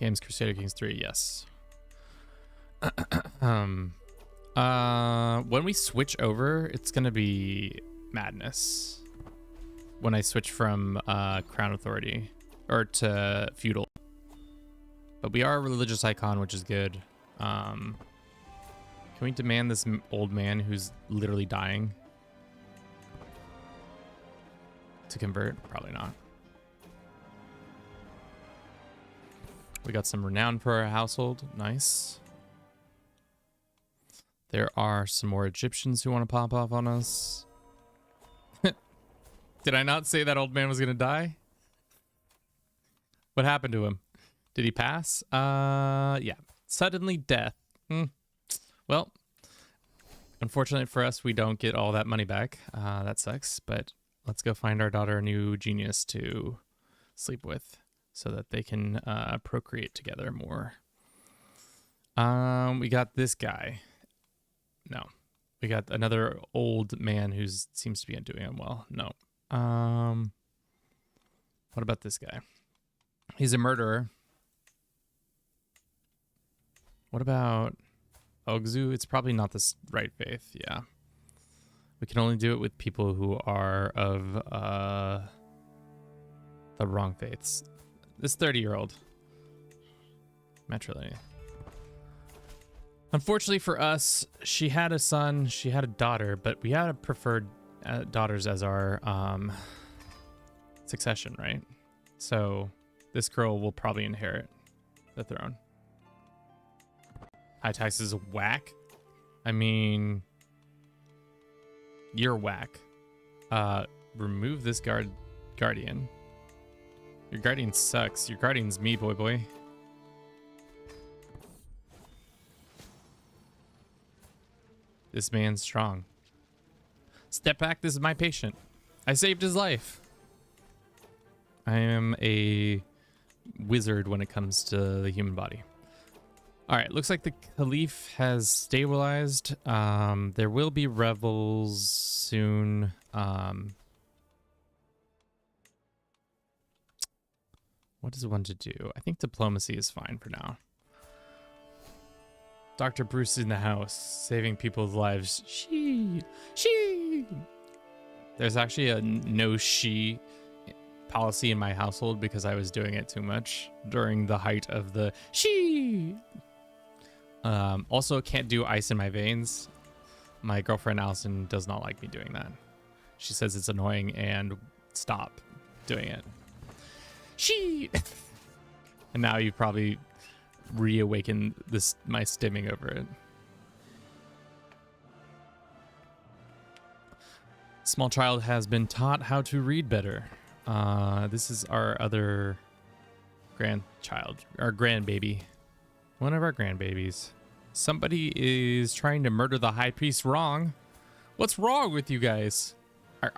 Games Crusader Kings 3, yes. When we switch over, it's gonna be madness. When I switch from Crown Authority or to feudal. But we are a religious icon, which is good. Can we demand this old man who's literally dying to convert? Probably not. We got some renown for our household. Nice. There are some more Egyptians who want to pop off on us. Did I not say that old man was going to die? What happened to him? Did he pass? Yeah. Suddenly death. Well, unfortunately for us, we don't get all that money back. That sucks, but let's go find our daughter a new genius to sleep with so that they can procreate together more. We got this guy. No. We got another old man who seems to be doing well. No. What about this guy? He's a murderer. What about Ogzu? It's probably not the right faith. Yeah. We can only do it with people who are of the wrong faiths. This 30-year-old. Matrilineal. Unfortunately for us, she had a son, she had a daughter, but we had preferred daughters as our succession, right? So this girl will probably inherit the throne. High taxes whack. I mean, you're whack. Remove this guardian. Your guardian sucks. Your guardian's me, boy. This man's strong. Step back, this is my patient. I saved his life. I am a wizard when it comes to the human body. All right, looks like the Caliph has stabilized. There will be rebels soon. What does one to do? I think diplomacy is fine for now. Dr. Bruce in the house, saving people's lives. She. There's actually a no she policy in my household because I was doing it too much during the height of the she. Also, can't do ice in my veins. My girlfriend Allison does not like me doing that. She says it's annoying and stop doing it. She. And now you've probably reawakened my stimming over it. Small child has been taught how to read better. This is our other grandchild, our grandbaby. One of our grandbabies. Somebody is trying to murder the high priest wrong. What's wrong with you guys? How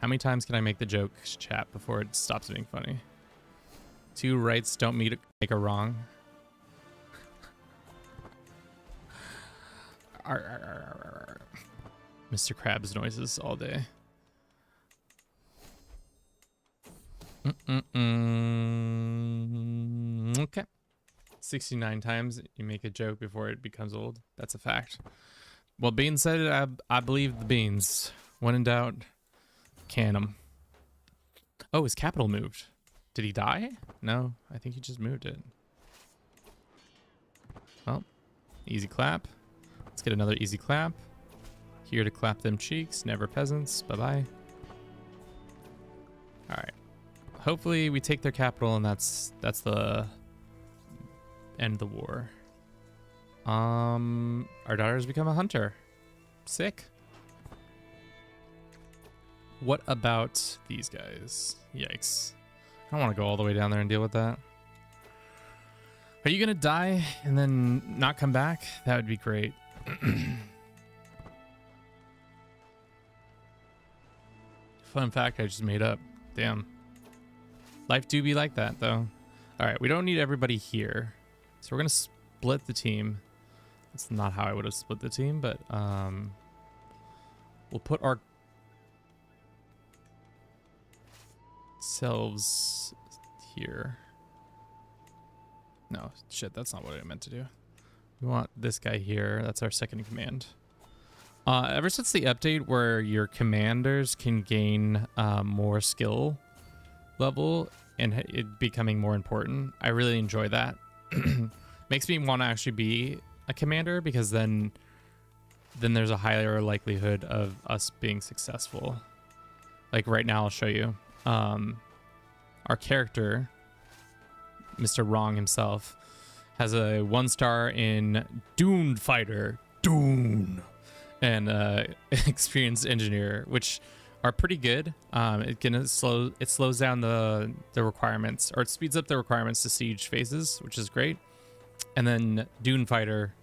many times can I make the joke, chat, before it stops being funny? Two rights don't make a wrong. Mr. Krabs noises all day. Okay. 69 times you make a joke before it becomes old. That's a fact. Well, Beans said it. I believe the Beans. When in doubt, can them. Oh, his capital moved. Did he die? No, I think he just moved it. Well, easy clap. Let's get another easy clap. Here to clap them cheeks. Never peasants. Bye-bye. All right. Hopefully we take their capital and that's the end of the war. Our daughter's become a hunter. Sick. What about these guys? Yikes. I don't want to go all the way down there and deal with that. Are you gonna die and then not come back? That would be great. Fun fact I just made up. Damn. Life do be like that, though. All right, we don't need everybody here. So we're going to split the team. That's not how I would have split the team, but we'll put our selves here. No, shit, that's not what I meant to do. We want this guy here. That's our second in command. Ever since the update where your commanders can gain more skill level and it becoming more important, I really enjoy that. Makes me want to actually be a commander, because then there's a higher likelihood of us being successful. Like right now, I'll show you. Our character, Mr. Wrong himself, has a 1-star in Dune Fighter, Dune, and Experienced Engineer, which are pretty good. It slows down the requirements, or it speeds up the requirements to siege phases, which is great. And then Dune Fighter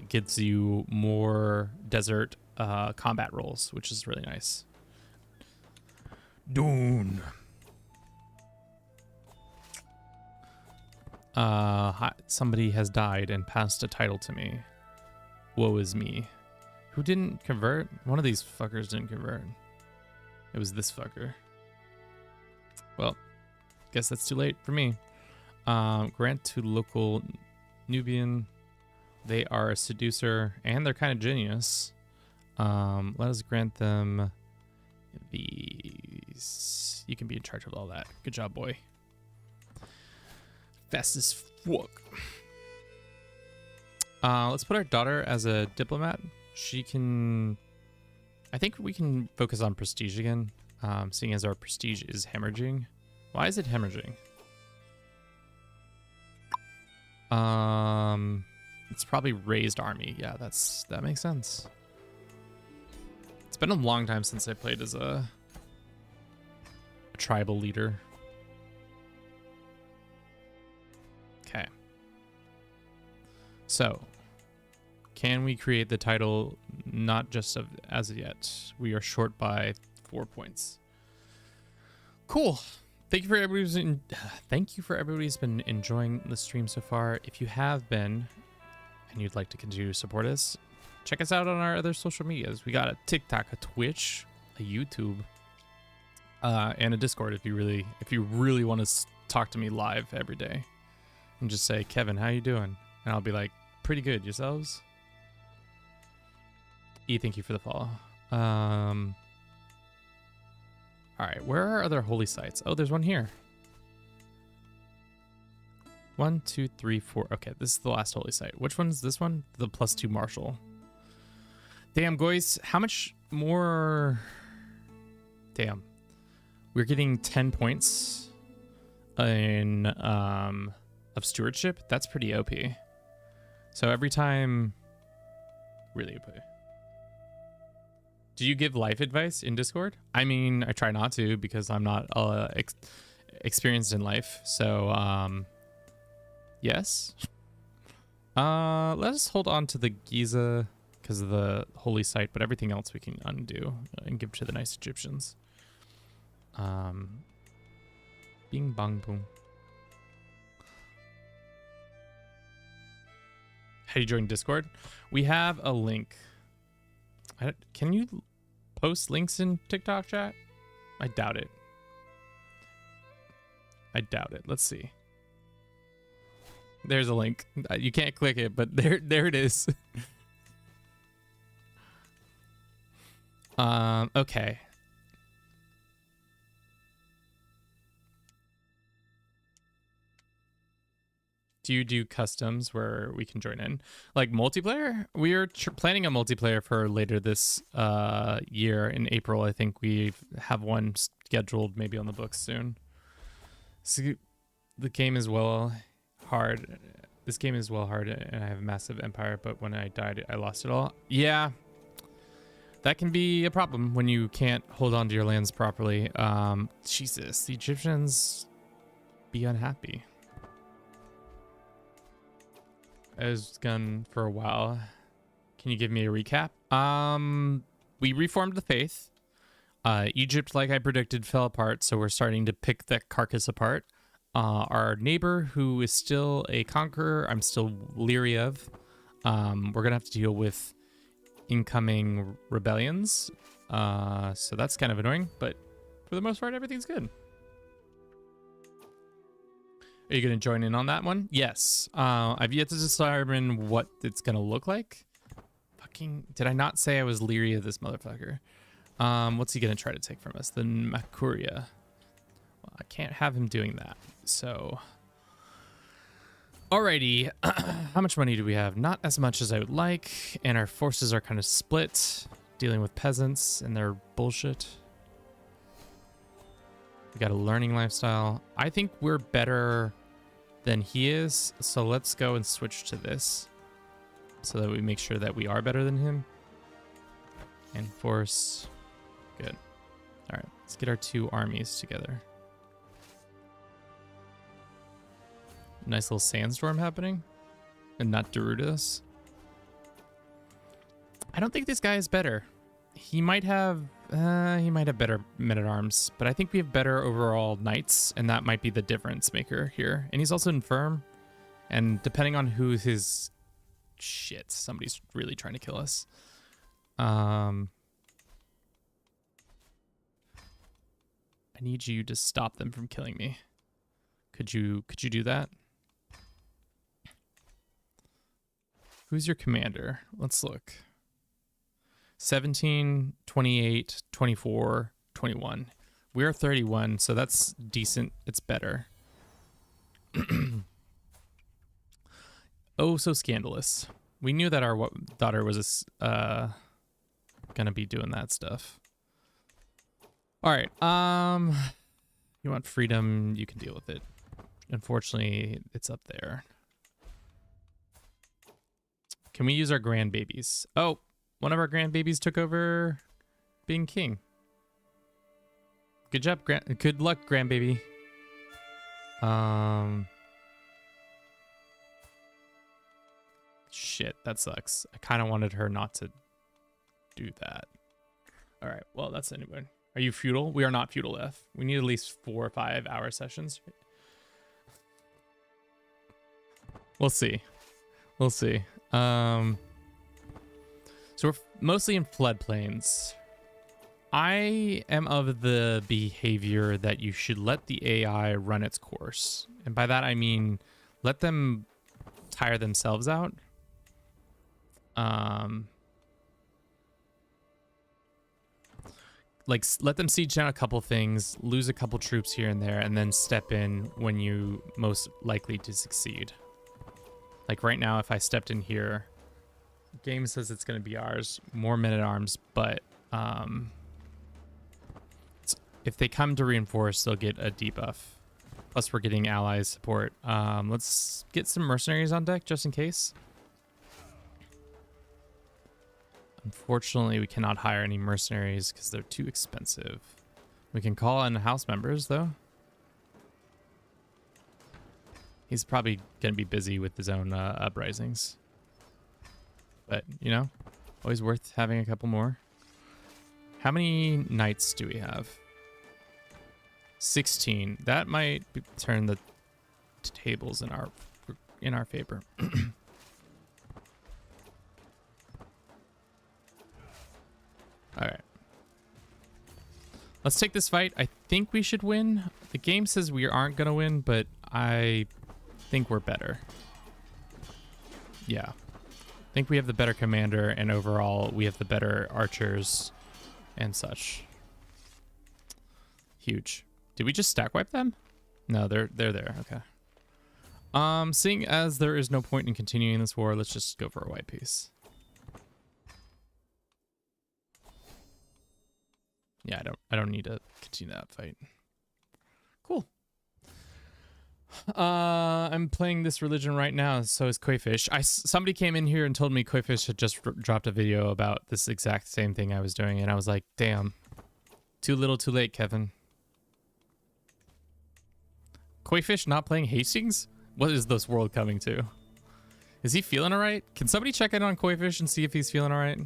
gives you more desert combat roles, which is really nice. Dune. Somebody has died and passed a title to me. Woe is me. Who didn't convert? One of these fuckers didn't convert. It was this fucker. Well, guess that's too late for me. Grant to local Nubian. They are a seducer and they're kind of genius. Let us grant them these. You can be in charge of all that. Good job, boy. Fast as fuck. Let's put our daughter as a diplomat. She can... I think we can focus on prestige again, seeing as our prestige is hemorrhaging. Why is it hemorrhaging? It's probably raised army. Yeah, that makes sense. It's been a long time since I played as a tribal leader. Okay. So, can we create the title? Not just of as of yet. We are short by 4 points. Cool. Thank you for everybody's been enjoying the stream so far. If you have been and you'd like to continue to support us, check us out on our other social medias. We got a TikTok, a Twitch, a YouTube, and a Discord if you really want to talk to me live every day. And just say, Kevin, how you doing? And I'll be like, pretty good. Yourselves? E, thank you for the follow. All right, where are other holy sites? Oh, there's one here. 1, 2, 3, 4. Okay, this is the last holy site. Which one's this one? The +2 martial. Damn, guys, how much more? Damn, we're getting 10 points in of stewardship. That's pretty OP. So every time Really OP. Do you give life advice in Discord? I mean, I try not to because I'm not experienced in life. So, yes. Let's hold on to the Giza because of the holy site, but everything else we can undo and give to the nice Egyptians. Bing bang boom. How do you join Discord? We have a link. Can you post links in TikTok chat? I doubt it. I doubt it. Let's see. There's a link. You can't click it, but there it is. Okay. Do you do customs where we can join in? Like multiplayer? We are planning a multiplayer for later this year in April. I think we have one scheduled maybe on the books soon. So the game is hard. This game is hard and I have a massive empire, but when I died, I lost it all. Yeah. That can be a problem when you can't hold on to your lands properly. Jesus, the Egyptians be unhappy. I was gone for a while. Can you give me a recap? We reformed the faith. Egypt, like I predicted, fell apart, so we're starting to pick that carcass apart. Our neighbor, who is still a conqueror, I'm still leery of. We're gonna have to deal with incoming rebellions. So that's kind of annoying, but for the most part, everything's good. Are you going to join in on that one? Yes. I've yet to determine what it's going to look like. Fucking, did I not say I was leery of this motherfucker? What's he going to try to take from us? The Makuria. Well, I can't have him doing that. So, alrighty. How much money do we have? Not as much as I would like. And our forces are kind of split, dealing with peasants and their bullshit. We got a learning lifestyle. I think we're better than he is. So let's go and switch to this so that we make sure that we are better than him. And force. Good. All right. Let's get our two armies together. Nice little sandstorm happening. And not Derudas. I don't think this guy is better. He might have better men-at-arms, but I think we have better overall knights, and that might be the difference maker here. And he's also infirm, and depending on who his shit, somebody's really trying to kill us. I need you to stop them from killing me. Could you do that? Who's your commander? Let's look. 17, 28, 24, 21. We're 31, so that's decent. It's better. Oh, so scandalous. We knew that our daughter was gonna be doing that stuff. All right. You want freedom? You can deal with it. Unfortunately, it's up there. Can we use our grandbabies? Oh. One of our grandbabies took over being king. Good job, good luck, grandbaby. Shit, that sucks. I kind of wanted her not to do that. All right, well, that's anyway. Are you feudal? We are not feudal F. We need at least 4 or 5 hour sessions. We'll see. We'll see. So we're mostly in floodplains. I am of the behavior that you should let the AI run its course. And by that, I mean, let them tire themselves out. Like, let them siege down a couple things, lose a couple troops here and there, and then step in when you most likely to succeed. Like right now, if I stepped in here, game says it's going to be ours, more men-at-arms, but if they come to reinforce, they'll get a debuff. Plus, we're getting allies support. Let's get some mercenaries on deck just in case. Unfortunately, we cannot hire any mercenaries because they're too expensive. We can call in house members, though. He's probably going to be busy with his own uprisings. But, you know, always worth having a couple more. How many knights do we have? 16. That might turn the tables in our favor. All right. Let's take this fight. I think we should win. The game says we aren't going to win, but I think we're better. Yeah. I think we have the better commander, and overall we have the better archers and such. Huge. Did we just stack wipe them? No, they're there. Okay. Seeing as there is no point in continuing this war, let's just go for a white piece. Yeah, I don't need to continue that fight. Cool. I'm playing this religion right now, so is Koifish. Somebody came in here and told me Koifish had just dropped a video about this exact same thing I was doing, and I was like, damn. Too little, too late, Kevin. Koifish not playing Hastings? What is this world coming to? Is he feeling alright? Can somebody check in on Koifish and see if he's feeling alright?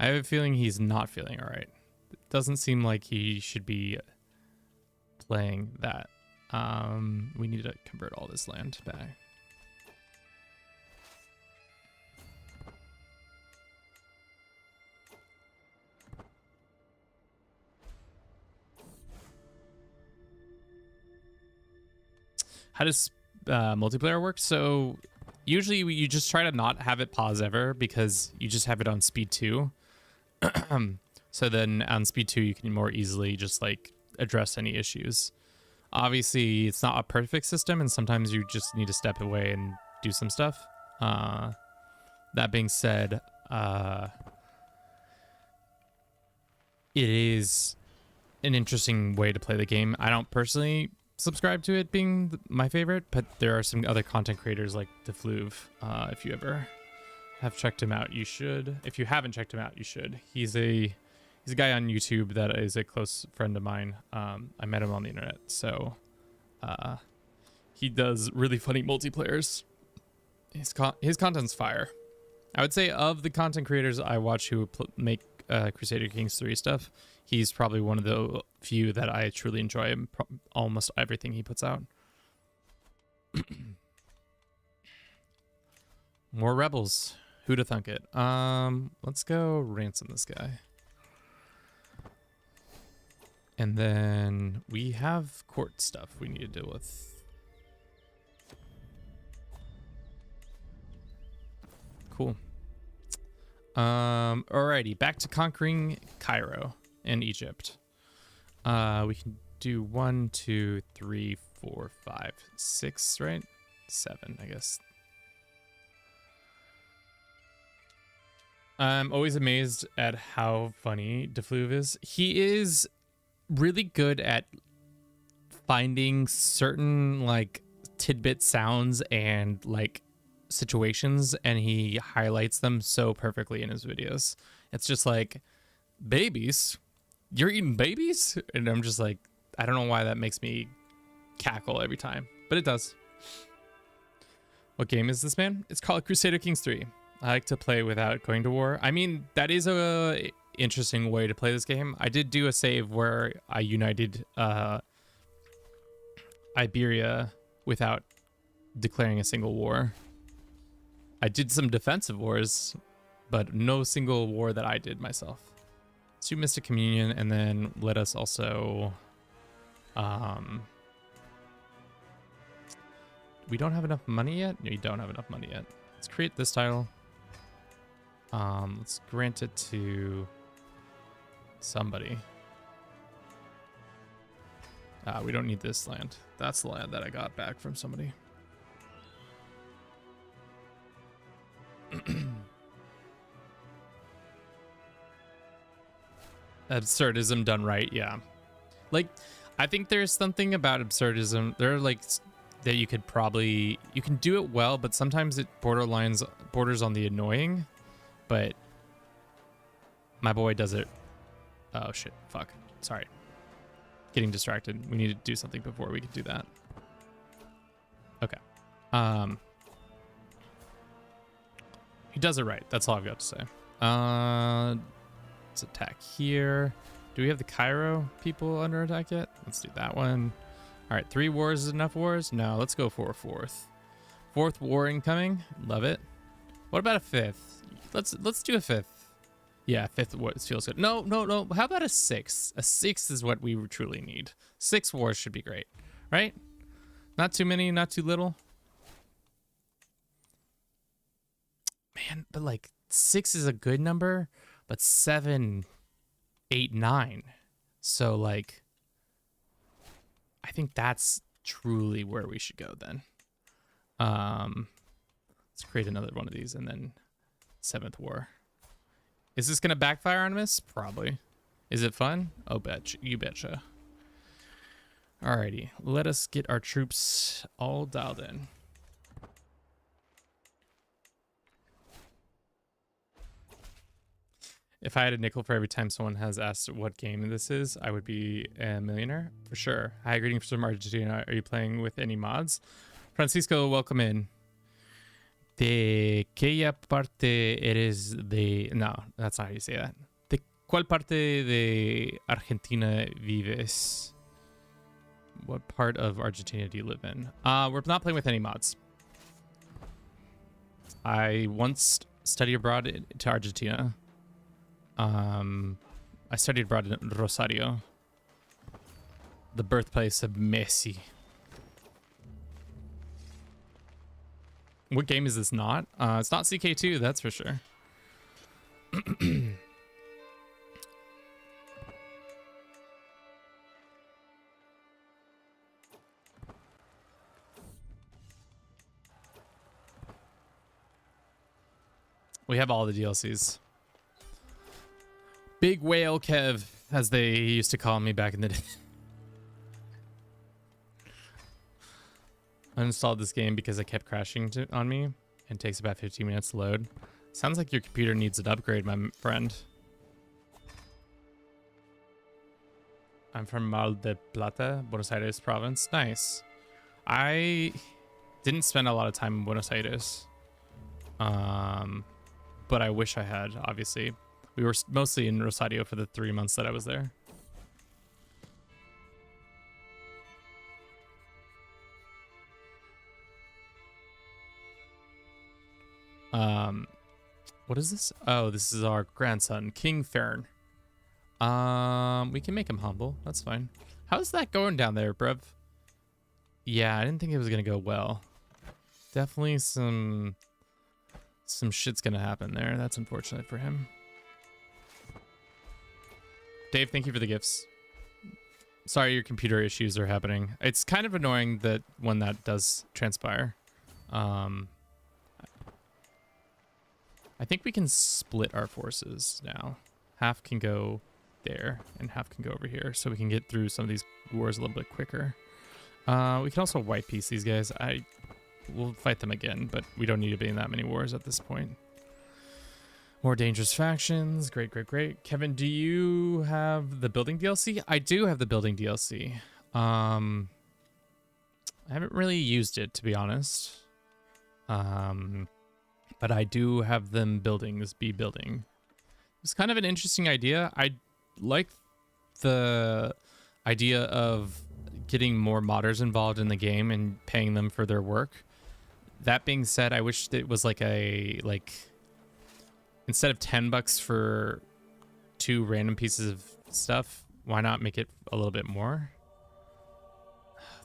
I have a feeling he's not feeling alright. It doesn't seem like he should be playing that. We need to convert all this land back. How does multiplayer work? So usually you just try to not have it pause ever because you just have it on speed 2. So then on speed 2 you can more easily just like address any issues. Obviously it's not a perfect system and sometimes you just need to step away and do some stuff. That being said, it is an interesting way to play the game. I don't personally subscribe to it being my favorite, but there are some other content creators like DeFluve. If you ever have checked him out, you should. If you haven't checked him out, you should. He's a guy on YouTube that is a close friend of mine. I met him on the internet, so he does really funny multiplayers. His content's fire. I would say of the content creators I watch who make Crusader Kings 3 stuff, he's probably one of the few that I truly enjoy almost everything he puts out. More rebels. Who'd have thunk it? Let's go ransom this guy. And then we have court stuff we need to deal with. Cool. Alrighty, back to conquering Cairo and Egypt. We can do 1, 2, 3, 4, 5, 6, right? 7, I guess. I'm always amazed at how funny DeFluve is. He is really good at finding certain like tidbit sounds and like situations, and he highlights them so perfectly in his videos. It's just like, babies? You're eating babies? And I'm just like, I don't know why that makes me cackle every time, but it does. What game is this, man? It's called Crusader Kings 3. I like to play without going to war. I mean, that is a interesting way to play this game. I did do a save where I united Iberia without declaring a single war. I did some defensive wars, but no single war that I did myself. Let's do Mystic Communion, and then let us also... we don't have enough money yet? No, you don't have enough money yet. Let's create this tile. Let's grant it to somebody. We don't need this land. That's the land that I got back from somebody. Absurdism done right, yeah. Like, I think there's something about absurdism. There are like that you could probably, you can do it well, but sometimes it borders on the annoying. But My boy does it. Oh shit, fuck. Sorry. Getting distracted. We need to do something before we can do that. Okay. He does it right. That's all I've got to say. Let's attack here. Do we have the Cairo people under attack yet? Let's do that one. All right, 3 wars is enough wars? No, let's go for a 4th. 4th war incoming. Love it. What about a 5th? Let's do a 5th. Yeah, 5th war feels good. No. How about a 6th? A 6th is what we truly need. 6 wars should be great, right? Not too many, not too little. Man, but like 6 is a good number, but 7, 8, 9. So like, I think that's truly where we should go then. Let's create another one of these and then 7th war. Is this gonna backfire on us? Probably. Is it fun? Oh, you betcha. Alrighty, let us get our troops all dialed in. If I had a nickel for every time someone has asked what game this is, I would be a millionaire for sure. Hi, greetings from Argentina. Are you playing with any mods? Francisco, welcome in. ¿De qué parte eres de...? No, that's not how you say that. ¿De cuál parte de Argentina vives? What part of Argentina do you live in? We're not playing with any mods. I once studied abroad to Argentina. I studied abroad in Rosario, the birthplace of Messi. What game is this not? It's not CK2, that's for sure. We have all the DLCs. Big Whale Kev, as they used to call me back in the day. I uninstalled this game because it kept crashing on me and takes about 15 minutes to load. Sounds like your computer needs an upgrade, my friend. I'm from Mar del Plata, Buenos Aires province. Nice. I didn't spend a lot of time in Buenos Aires. But I wish I had, obviously. We were mostly in Rosario for the 3 months that I was there. What is this? Oh, this is our grandson, King Fern. We can make him humble. That's fine. How's that going down there, bruv? Yeah, I didn't think it was gonna go well. Definitely some shit's gonna happen there. That's unfortunate for him. Dave, thank you for the gifts. Sorry your computer issues are happening. It's kind of annoying that when that does transpire. I think we can split our forces now. Half can go there and half can go over here, so we can get through some of these wars a little bit quicker. We can also white piece these guys. We'll fight them again, but we don't need to be in that many wars at this point. More dangerous factions. Great, great, great. Kevin, do you have the building DLC? I do have the building DLC. I haven't really used it, to be honest. But I do have them buildings be building. It's kind of an interesting idea. I like the idea of getting more modders involved in the game and paying them for their work. That being said, I wish it was like instead of $10 for 2 random pieces of stuff, why not make it a little bit more?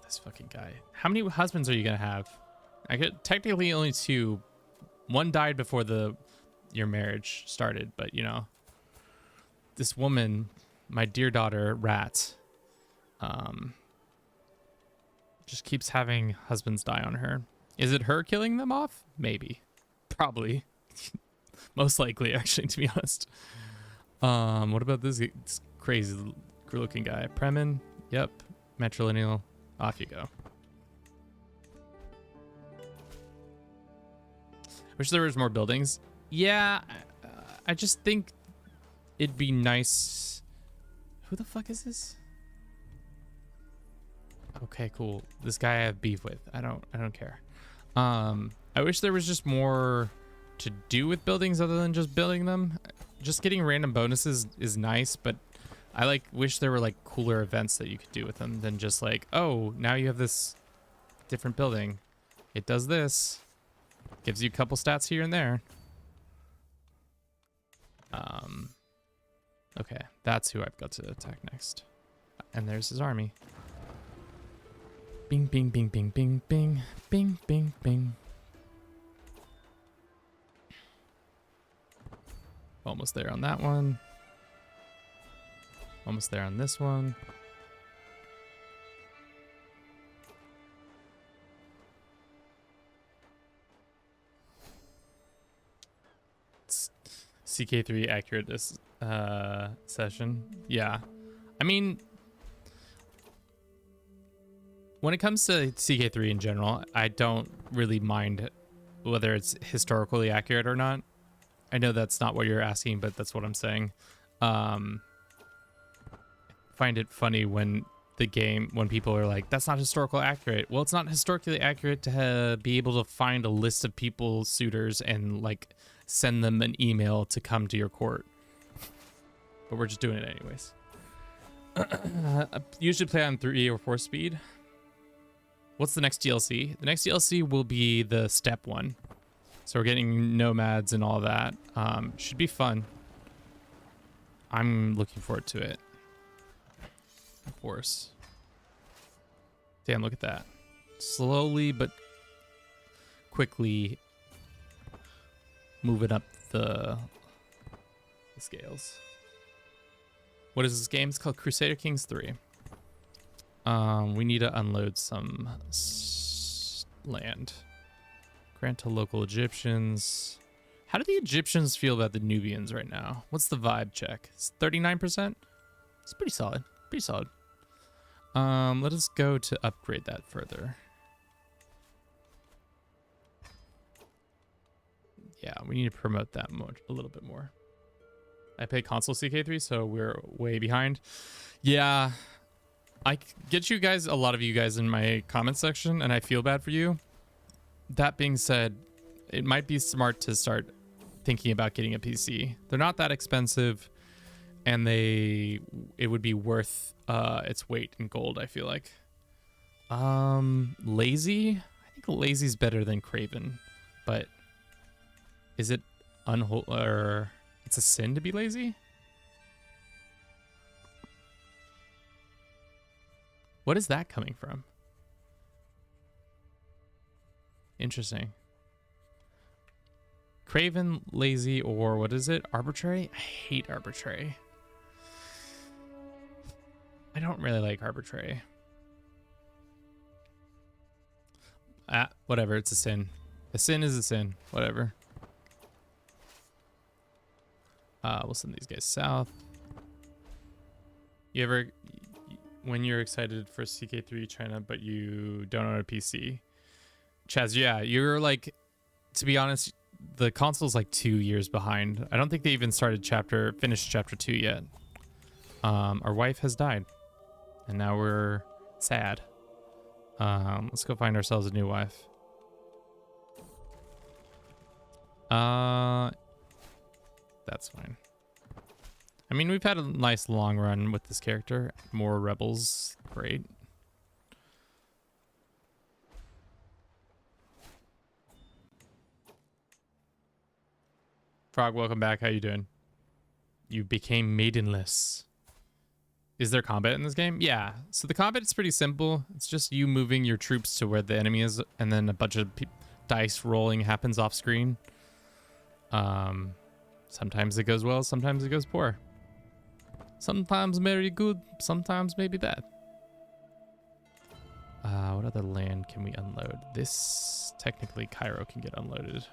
This fucking guy. How many husbands are you gonna have? I get technically only 2. One died before your marriage started, but you know, this woman, my dear daughter, Rat, just keeps having husbands die on her. Is it her killing them off? Maybe. Probably. Most likely, actually, to be honest. What about this crazy looking guy? Premin? Yep. Matrilineal. Off you go. Wish there was more buildings. Yeah, I just think it'd be nice. Who the fuck is this? Okay, cool. This guy I have beef with. I don't care. I wish there was just more to do with buildings other than just building them. Just getting random bonuses is nice, but I wish there were like cooler events that you could do with them than just like, oh, now you have this different building. It does this. Gives you a couple stats here and there. Okay, that's who I've got to attack next. And there's his army. Bing, bing, bing, bing, bing, bing, bing, bing, bing. Almost there on that one. Almost there on this one. It's CK3 accurate this session. Yeah. I mean, when it comes to CK3 in general, I don't really mind whether it's historically accurate or not. I know that's not what you're asking, but that's what I'm saying. Find it funny when people are like, that's not historical accurate. Well, it's not historically accurate to be able to find a list of people, suitors, and like send them an email to come to your court. But we're just doing it anyways. I usually play on 3 or 4 speed. What's the next DLC? The next DLC will be the step one. So we're getting nomads and all that. Should be fun. I'm looking forward to it. Of course. Damn, look at that. Slowly but quickly moving up the scales. What is this game? It's called Crusader Kings 3. We need to unload some land. Grant to local Egyptians. How do the Egyptians feel about the Nubians right now? What's the vibe check? It's 39%. It's pretty solid. Pretty solid. Let us go to upgrade that further. Yeah, we need to promote that a little bit more. I pay console CK3, so we're way behind. Yeah, I get you guys, a lot of you guys in my comment section, and I feel bad for you. That being said, it might be smart to start thinking about getting a PC. They're not that expensive, and it would be worth its weight in gold, I feel like. Lazy? I think Lazy's better than Craven, but is it or it's a sin to be lazy? What is that coming from? Interesting. Craven, lazy, or what is it? Arbitrary? I hate arbitrary. I don't really like arbitrary. Whatever, it's a sin. A sin is a sin. Whatever. We'll send these guys south. You ever, when you're excited for CK3 China, but you don't own a PC? Chaz, yeah, you're like, to be honest, the console's like 2 years behind. I don't think they even finished chapter 2 yet. Our wife has died, and now we're sad. Let's go find ourselves a new wife. That's fine. I mean, we've had a nice long run with this character. More rebels, great. Frog, welcome back. How you doing? You became maidenless. Is there combat in this game? Yeah. So the combat is pretty simple. It's just you moving your troops to where the enemy is, and then a bunch of dice rolling happens off screen. Sometimes it goes well, sometimes it goes poor. Sometimes very good, sometimes maybe bad. What other land can we unload? This, technically Cairo can get unloaded,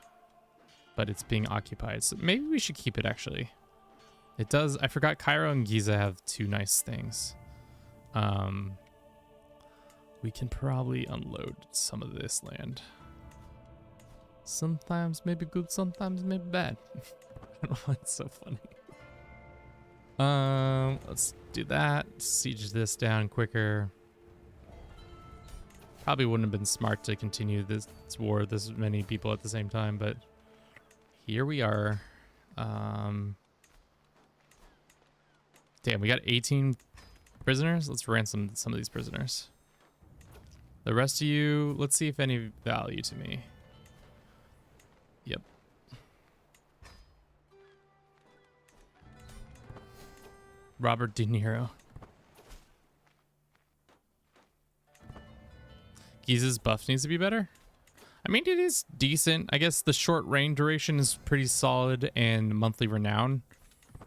but it's being occupied. So maybe we should keep it actually. It does, I forgot Cairo and Giza have 2 nice things. We can probably unload some of this land. Sometimes maybe good, sometimes maybe bad. I don't know why it's so funny. Let's do that. Siege this down quicker. Probably wouldn't have been smart to continue this war with this many people at the same time, but here we are. Damn, we got 18 prisoners. Let's ransom some of these prisoners. The rest of you, let's see if any value to me. Yep. Robert De Niro. Giza's buff needs to be better. I mean, it is decent. I guess the short reign duration is pretty solid, and monthly renown,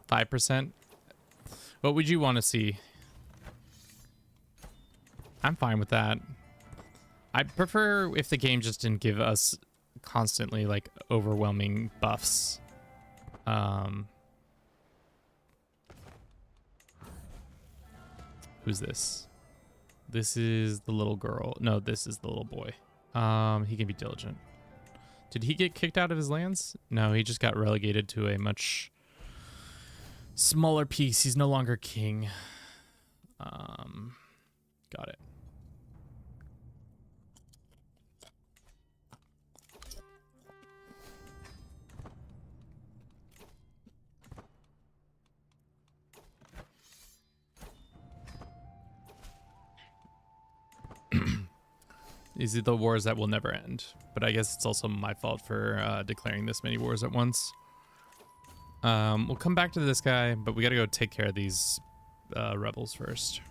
5%. What would you want to see? I'm fine with that. I prefer if the game just didn't give us constantly like overwhelming buffs. Who's this? This is the little girl. No, this is the little boy. He can be diligent. Did he get kicked out of his lands? No, he just got relegated to a much smaller piece. He's no longer king. Got it. These are the wars that will never end. But I guess it's also my fault for declaring this many wars at once. We'll come back to this guy, but we gotta go take care of these rebels first.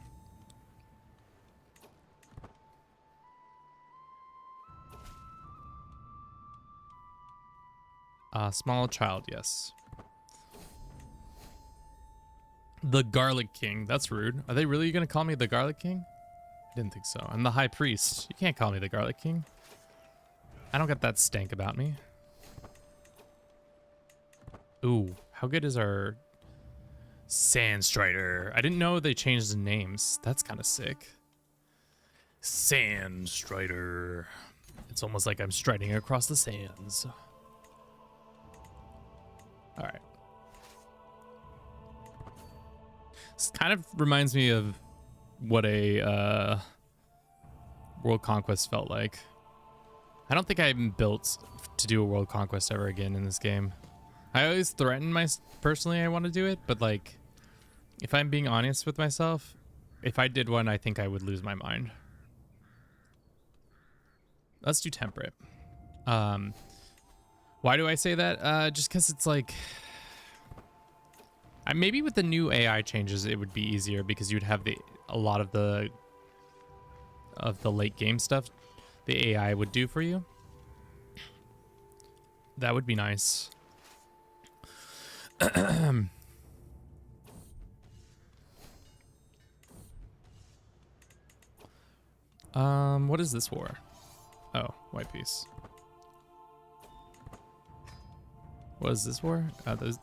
Small child, yes. The Garlic King. That's rude. Are they really gonna call me the Garlic King? I didn't think so. I'm the High Priest. You can't call me the Garlic King. I don't got that stank about me. Ooh, how good is our Sandstrider? I didn't know they changed the names. That's kind of sick. Sandstrider. It's almost like I'm striding across the sands. All right. This kind of reminds me of what a world conquest felt like. I don't think I'm built to do a world conquest ever again in this game. I always threaten personally I want to do it, but like, if I'm being honest with myself, if I did one, I think I would lose my mind. Let's do temperate. Why do I say that? Just because it's like, maybe with the new AI changes, it would be easier because you'd have a lot of the late game stuff the AI would do for you. That would be nice. What is this war? Oh, white piece. What is this war?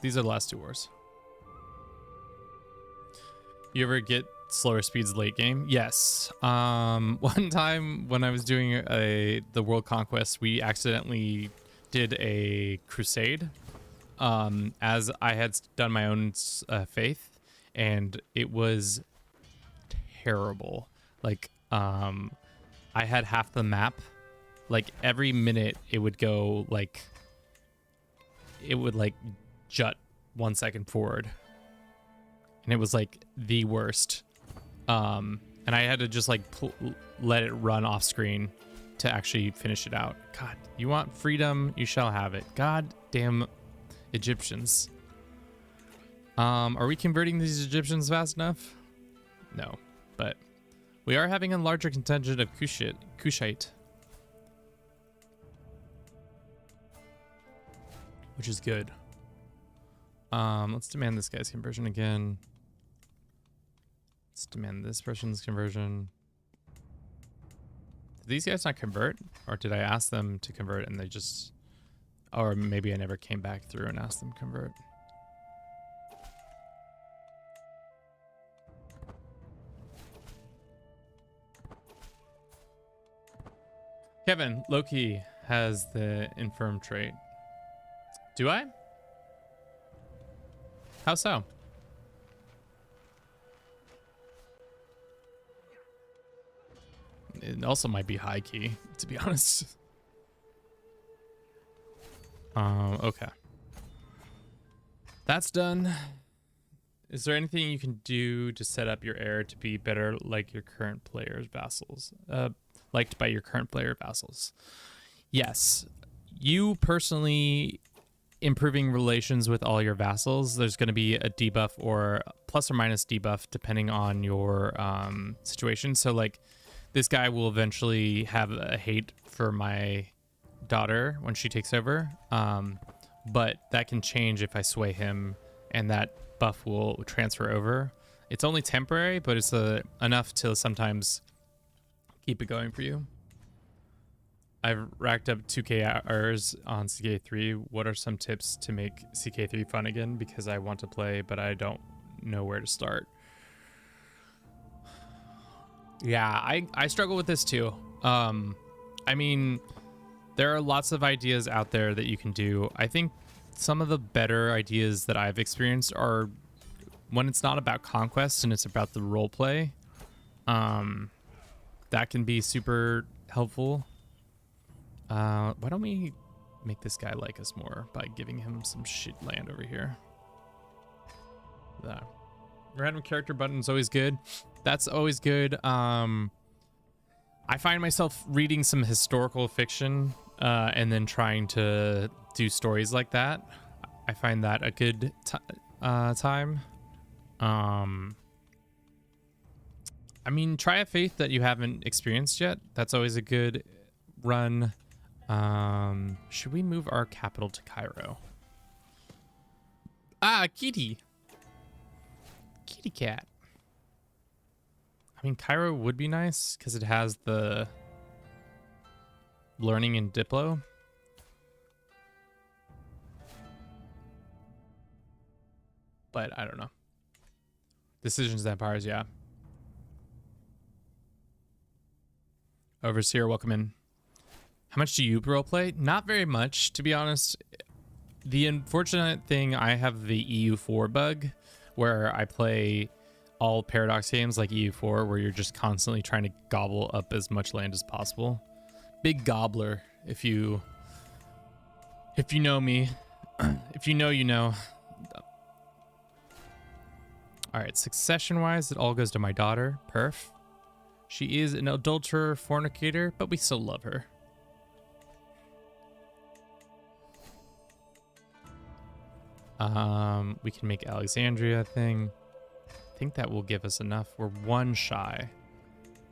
These are the last two wars. You ever get slower speeds late game? Yes. One time when I was doing the world conquest, we accidentally did a crusade, as I had done my own faith, and it was terrible. Like, I had half the map. Like every minute it would go like, it would like jut 1 second forward. And it was like the worst. And I had to just like let it run off screen to actually finish it out. God, you want freedom, you shall have it. God damn Egyptians. Are we converting these Egyptians fast enough? No, but we are having a larger contingent of Kushite. Which is good. Let's demand this guy's conversion again. Let's demand this person's conversion. Did these guys not convert? Or did I ask them to convert and they just... Or maybe I never came back through and asked them to convert. Kevin, Loki has the infirm trait. Do I? How so? It also might be high key, to be honest. Okay. That's done. Is there anything you can do to set up your heir to be better like your current player's vassals? Liked by your current player vassals? Yes. You personally improving relations with all your vassals, there's going to be a debuff or plus or minus debuff depending on your situation. So like this guy will eventually have a hate for my daughter when she takes over, but that can change if I sway him, and that buff will transfer over. It's only temporary, but it's enough to sometimes keep it going for you. I've racked up 2k hours on CK3. What are some tips to make CK3 fun again? Because I want to play, but I don't know where to start. Yeah, I struggle with this too. I mean, there are lots of ideas out there that you can do. I think some of the better ideas that I've experienced are when it's not about conquest and it's about the role play. That can be super helpful. Why don't we make this guy like us more by giving him some shit land over here? That random character button is always good. That's always good. I find myself reading some historical fiction and then trying to do stories like that. I find that a good time. I mean, try a faith that you haven't experienced yet. That's always a good run. Should we move our capital to Cairo? Ah, kitty cat. I mean, Cairo would be nice because it has the learning in Diplo. But I don't know. Decisions and empires, yeah. Overseer, welcome in. How much do you roleplay? Not very much, to be honest. The unfortunate thing, I have the EU4 bug where I play all Paradox games like EU4 where you're just constantly trying to gobble up as much land as possible. Big gobbler, if you know me. If you know, you know. All right, succession-wise, it all goes to my daughter, Perf. She is an adulterer, fornicator, but we still love her. We can make Alexandria a thing. I think that will give us enough. We're one shy.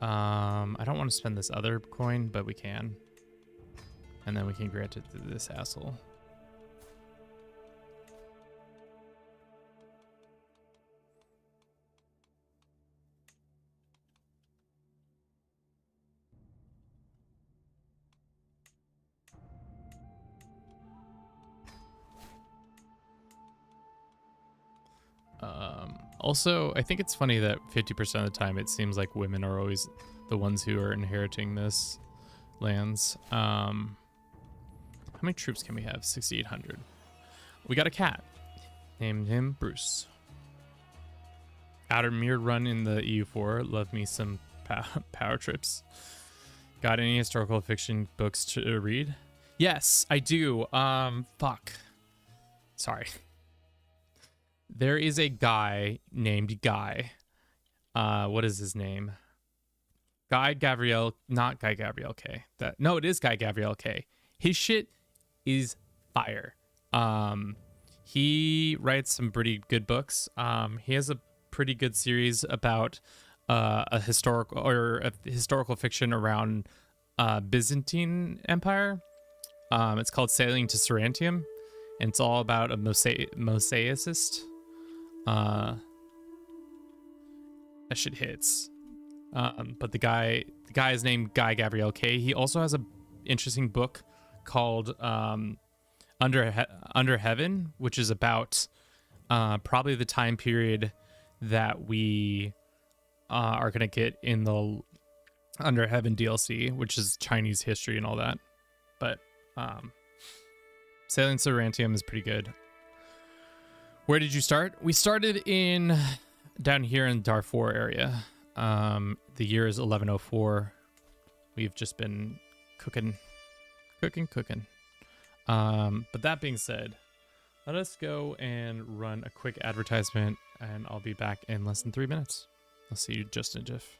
I don't want to spend this other coin, but we can. And then we can grant it to this asshole. Also, I think it's funny that 50% of the time it seems like women are always the ones who are inheriting this lands. How many troops can we have? 6,800. We got a cat. Named him Bruce. Outer Mirror run in the EU4. Love me some power trips. Got any historical fiction books to read? Yes, I do. Fuck. Sorry. There is a guy named Guy. What is his name? Guy Gabriel, not Guy Gabriel K. No, it is Guy Gabriel K. His shit is fire. He writes some pretty good books. He has a pretty good series about a historical fiction around Byzantine Empire. It's called Sailing to Sarantium, and it's all about a mosaicist. That shit hits. But the guy is named Guy Gabriel K. He also has a interesting book called Under Heaven, which is about probably the time period that we are gonna get in the Under Heaven DLC, which is Chinese history and all that. But Sailing Sarantium is pretty good. Where did you start? We started down here in Darfur area. The year is 1104. We've just been cooking. But that being said, let us go and run a quick advertisement, and I'll be back in less than 3 minutes. I'll see you just in a jiff.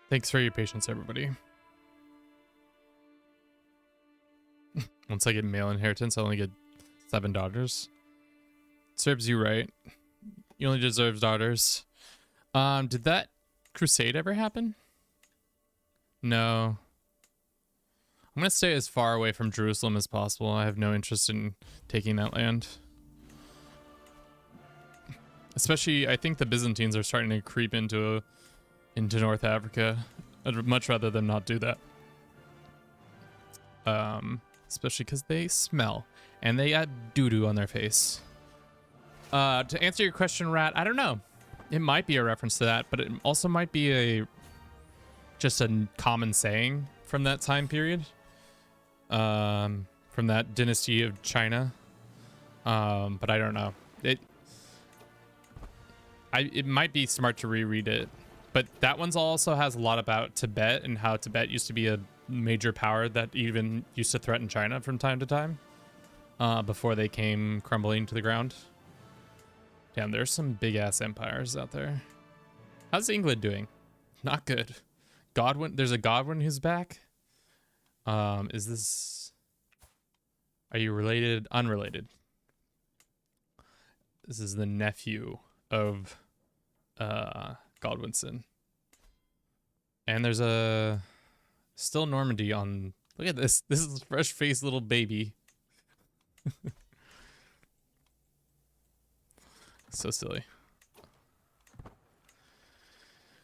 Thanks for your patience, everybody. Once I get male inheritance, I only get 7 daughters. Serves you right. You only deserve daughters. Did that crusade ever happen? No. I'm gonna stay as far away from Jerusalem as possible. I have no interest in taking that land. Especially, I think the Byzantines are starting to creep into North Africa. I'd much rather them not do that. Especially because they smell and they got doo-doo on their face. To answer your question, Rat, I don't know. It might be a reference to that, but it also might be just a common saying from that time period. From that dynasty of China. But I don't know. It might be smart to reread it. But that one's also has a lot about Tibet and how Tibet used to be a major power that even used to threaten China from time to time. Before they came crumbling to the ground. Damn, there's some big-ass empires out there. How's England doing? Not good. Godwin, there's a Godwin who's back. Is this... Are you related? Unrelated. This is the nephew of Godwinson. And there's a still Normandy on. Look at this. This is a fresh-faced little baby. So silly.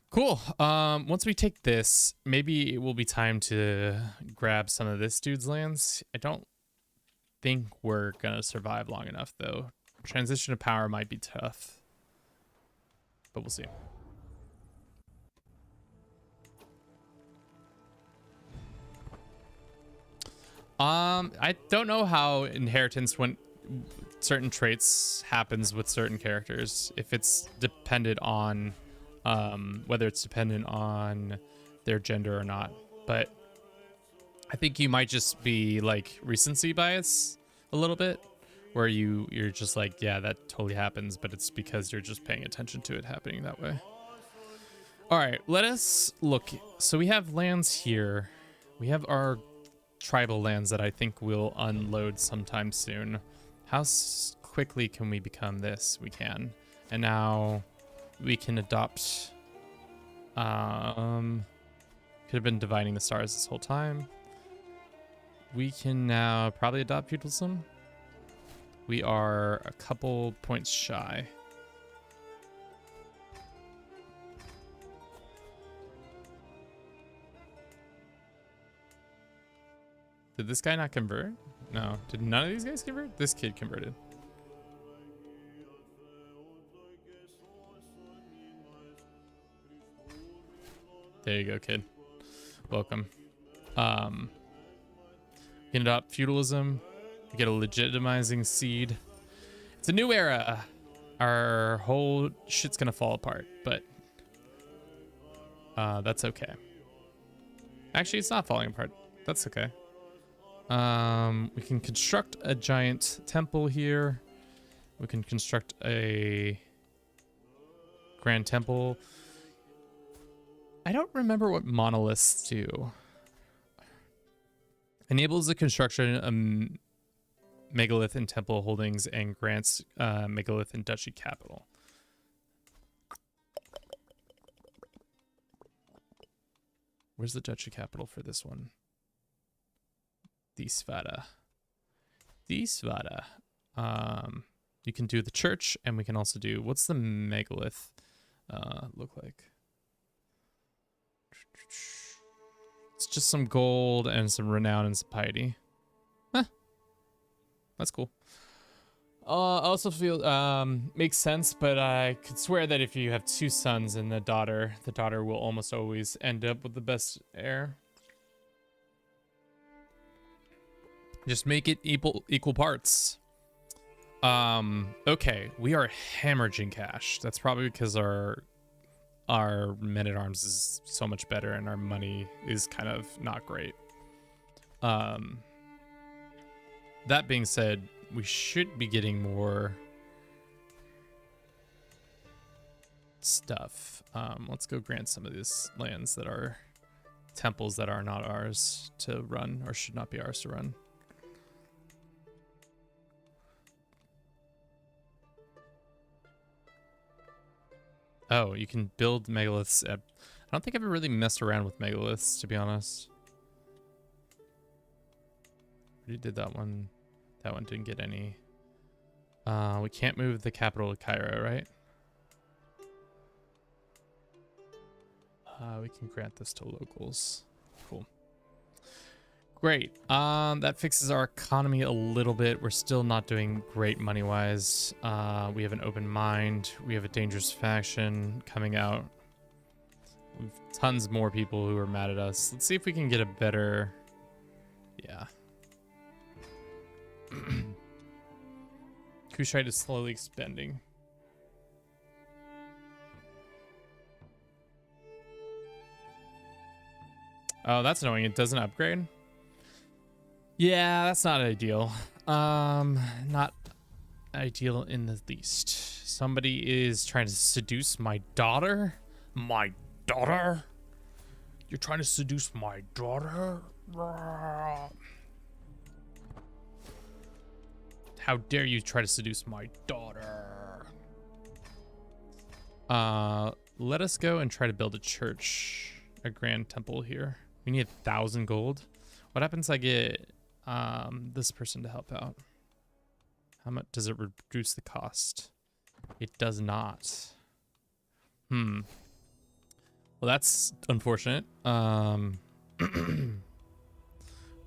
Cool. Once we take this, maybe it will be time to grab some of this dude's lands. I don't think we're gonna survive long enough, though. Transition to power might be tough, but we'll see. I don't know how inheritance, when certain traits happens with certain characters, if it's dependent on whether it's dependent on their gender or not, but I think you might just be like recency bias a little bit, where you're just like, yeah, that totally happens, but it's because you're just paying attention to it happening that way. All right, let us look. So we have lands here. We have our tribal lands that I think we'll unload sometime soon. How quickly can we become this? We can. And now we can adopt. Could have been dividing the stars this whole time. We can now probably adopt feudalism. We are a couple points shy. Did this guy not convert? No. Did none of these guys convert? This kid converted. There you go, kid. Welcome. We can adopt feudalism. We get a legitimizing seed. It's a new era. Our whole shit's gonna fall apart, but that's okay. Actually, it's not falling apart. That's okay. We can construct a giant temple here. We can construct a grand temple. I don't remember what monoliths do. Enables the construction of megalith and temple holdings and grants megalith and duchy capital. Where's the duchy capital for this one? Disvada. You can do the church, and we can also do, what's the megalith look like? It's just some gold and some renown and some piety. Huh. That's cool. I also feel makes sense, but I could swear that if you have two sons and the daughter will almost always end up with the best heir. Just make it equal parts. Okay, we are hemorrhaging cash. That's probably because our men-at-arms is so much better and our money is kind of not great. That being said, we should be getting more stuff. Let's go grant some of these lands that are temples that are not ours to run, or should not be ours to run. Oh, you can build megaliths. I don't think I've ever really messed around with megaliths, to be honest. We did that one. That one didn't get any. We can't move the capital to Cairo, right? We can grant this to locals. Cool. Great. That fixes our economy a little bit. We're still not doing great money-wise. We have an open mind. We have a dangerous faction coming out. We've tons more people who are mad at us. Let's see if we can get a better... Yeah. Kushite is slowly expanding. Oh, that's annoying. It doesn't upgrade. Yeah, that's not ideal. Not ideal in the least. Somebody is trying to seduce my daughter. My daughter? You're trying to seduce my daughter? How dare you try to seduce my daughter? Let us go and try to build a church. a grand temple here. We need 1,000 gold. What happens if I get this person to help out? How much does it reduce the cost? It does not. Well, that's unfortunate.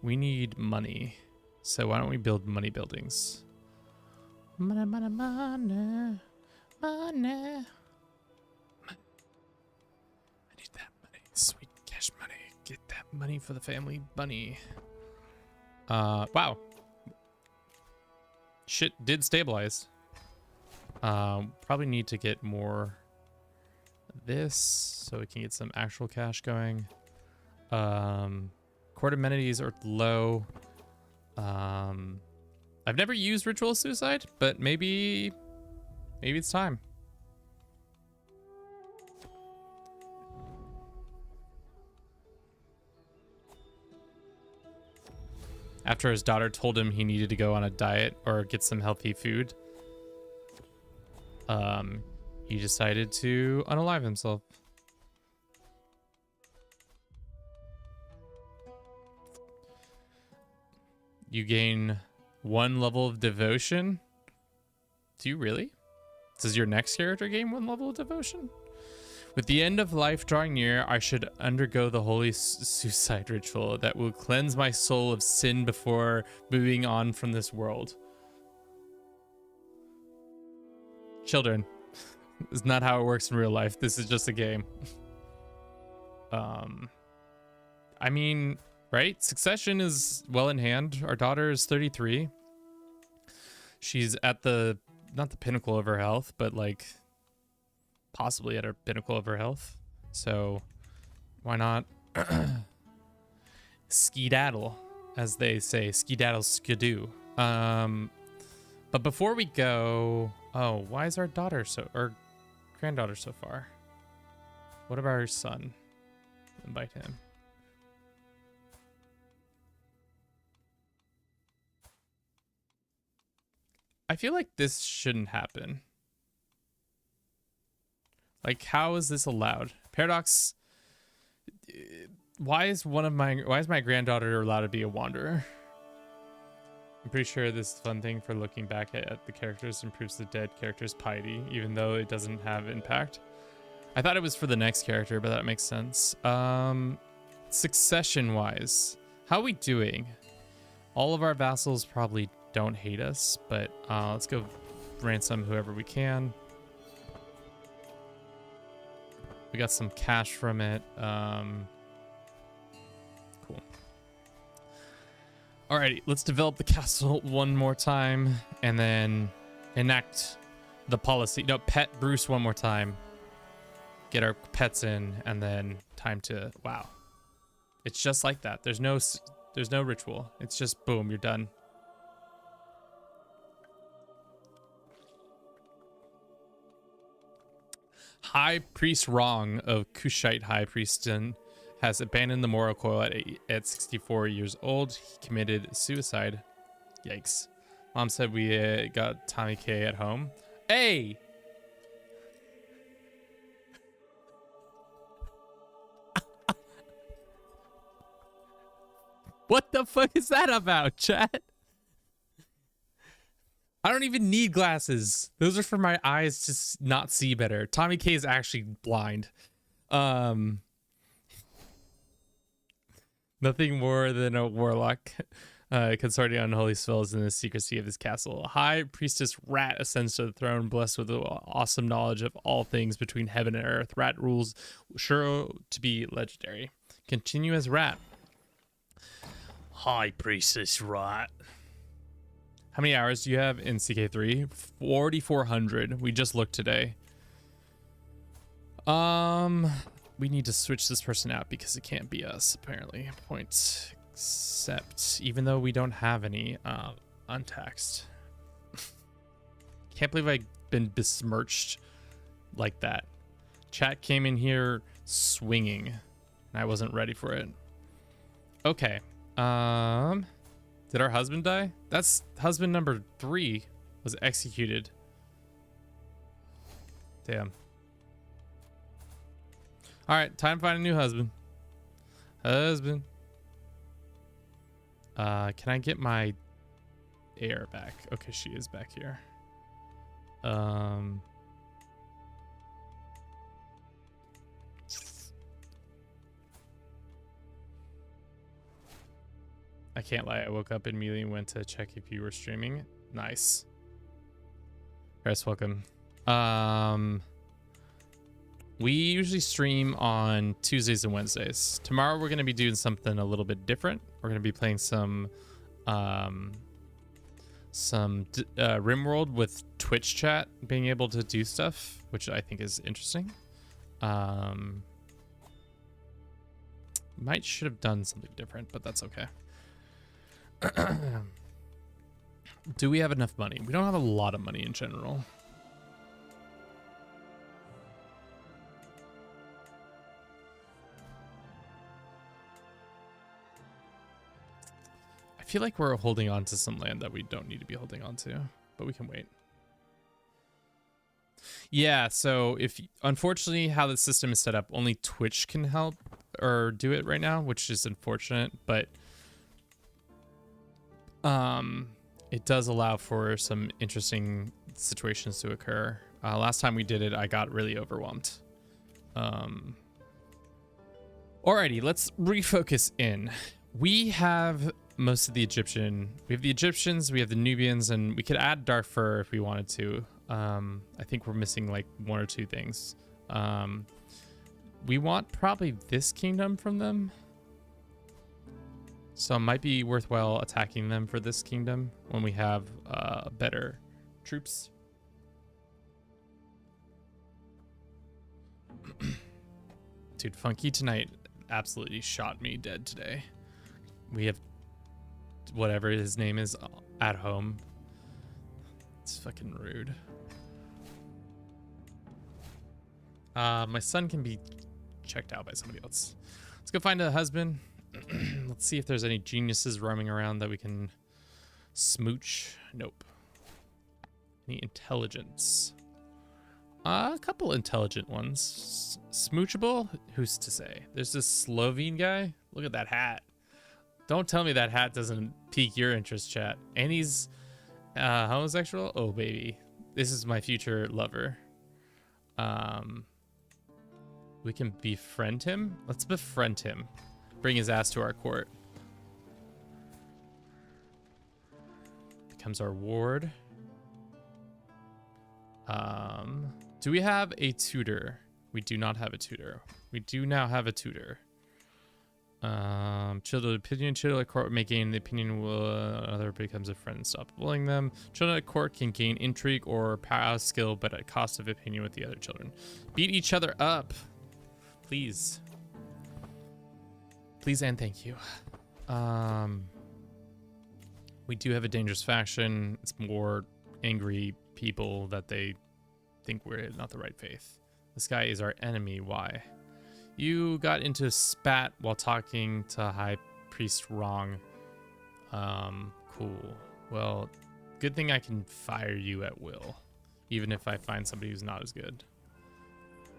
We need money. So why don't we build money buildings? Money, money, money, money. I need that money. Sweet cash money. Get that money for the family bunny. Wow. Shit did stabilize. Probably need to get more of this so we can get some actual cash going. Court amenities are low. I've never used ritual suicide, but maybe it's time. After his daughter told him he needed to go on a diet or get some healthy food, he decided to unalive himself. You gain 1 level of devotion. Do you really? Does your next character gain 1 level of devotion? With the end of life drawing near, I should undergo the holy suicide ritual that will cleanse my soul of sin before moving on from this world. Children, it's not how it works in real life. This is just a game. I mean, right? Succession is well in hand. Our daughter is 33. She's at not the pinnacle of her health, but like possibly at her pinnacle of her health. So why not skedaddle, as they say, skedaddle skidoo. But before we go, oh, why is our granddaughter so far? What about our son? Invite him. I feel like this shouldn't happen. Like, how is this allowed? Paradox. Why is my granddaughter allowed to be a wanderer? I'm pretty sure this fun thing for looking back at the characters improves the dead character's piety, even though it doesn't have impact. I thought it was for the next character, but that makes sense. Succession wise, how are we doing? All of our vassals probably don't hate us, but let's go ransom whoever we can. We got some cash from it. Cool. Alrighty, let's develop the castle one more time and then enact the policy. No, pet Bruce one more time. Get our pets in, and then time to, wow. It's just like that. There's no ritual. It's just boom, you're done. High Priest Wrong of Kushite High Prieston has abandoned the moral coil at 64 years old. He committed suicide. Yikes. Mom said we got Tommy K at home. Hey! What the fuck is that about, chat? I don't even need glasses. Those are for my eyes to not see better. Tommy K is actually blind. Nothing more than a warlock consorting unholy spells in the secrecy of his castle. High Priestess Rat ascends to the throne, blessed with awesome knowledge of all things between heaven and earth. Rat rules sure to be legendary. Continue as Rat. High Priestess Rat. How many hours do you have in CK3? 4,400. We just looked today. We need to switch this person out because it can't be us, apparently. Points accept, even though we don't have any untaxed. Can't believe I've been besmirched like that. Chat came in here swinging, and I wasn't ready for it. Okay. Did our husband die? That's husband number 3 was executed. Damn. All right, time to find a new husband. Husband. Can I get my heir back? Okay, she is back here. I can't lie, I woke up and immediately went to check if you were streaming. Nice. Chris, welcome. We usually stream on Tuesdays and Wednesdays. Tomorrow we're going to be doing something a little bit different. We're going to be playing some RimWorld with Twitch chat being able to do stuff, which I think is interesting. Should have done something different, but that's okay. Do we have enough money? We don't have a lot of money in general. I feel like we're holding on to some land that we don't need to be holding on to, but we can wait. Yeah, so unfortunately how the system is set up, only Twitch can help or do it right now, which is unfortunate, but it does allow for some interesting situations to occur. Last time we did it, I got really overwhelmed. Alrighty, let's refocus in. We have most of the we have the Egyptians, we have the Nubians, and we could add Darfur if we wanted to. I think we're missing like one or two things. We want probably this kingdom from them. So it might be worthwhile attacking them for this kingdom when we have better troops. Dude, Funky tonight absolutely shot me dead today. We have whatever his name is at home. It's fucking rude. My son can be checked out by somebody else. Let's go find a husband. Let's see if there's any geniuses roaming around that we can smooch. Nope. Any intelligence? A couple intelligent ones. Smoochable? Who's to say? There's this Slovene guy. Look at that hat. Don't tell me that hat doesn't pique your interest, chat. And he's homosexual? Oh, baby. This is my future lover. We can befriend him? Let's befriend him. Bring his ass to our court. Becomes our ward. Do we have a tutor? We do not have a tutor. We do now have a tutor. Children opinion. Children at court may gain the opinion another becomes a friend. Stop bullying them. Children at court can gain intrigue or power skill, but at cost of opinion with the other children. Beat each other up. Please. Please and thank you. We do have a dangerous faction. It's more angry people that they think we're not the right faith. This guy is our enemy. Why? You got into a spat while talking to High Priest Wrong. Cool. Well, good thing I can fire you at will, even if I find somebody who's not as good.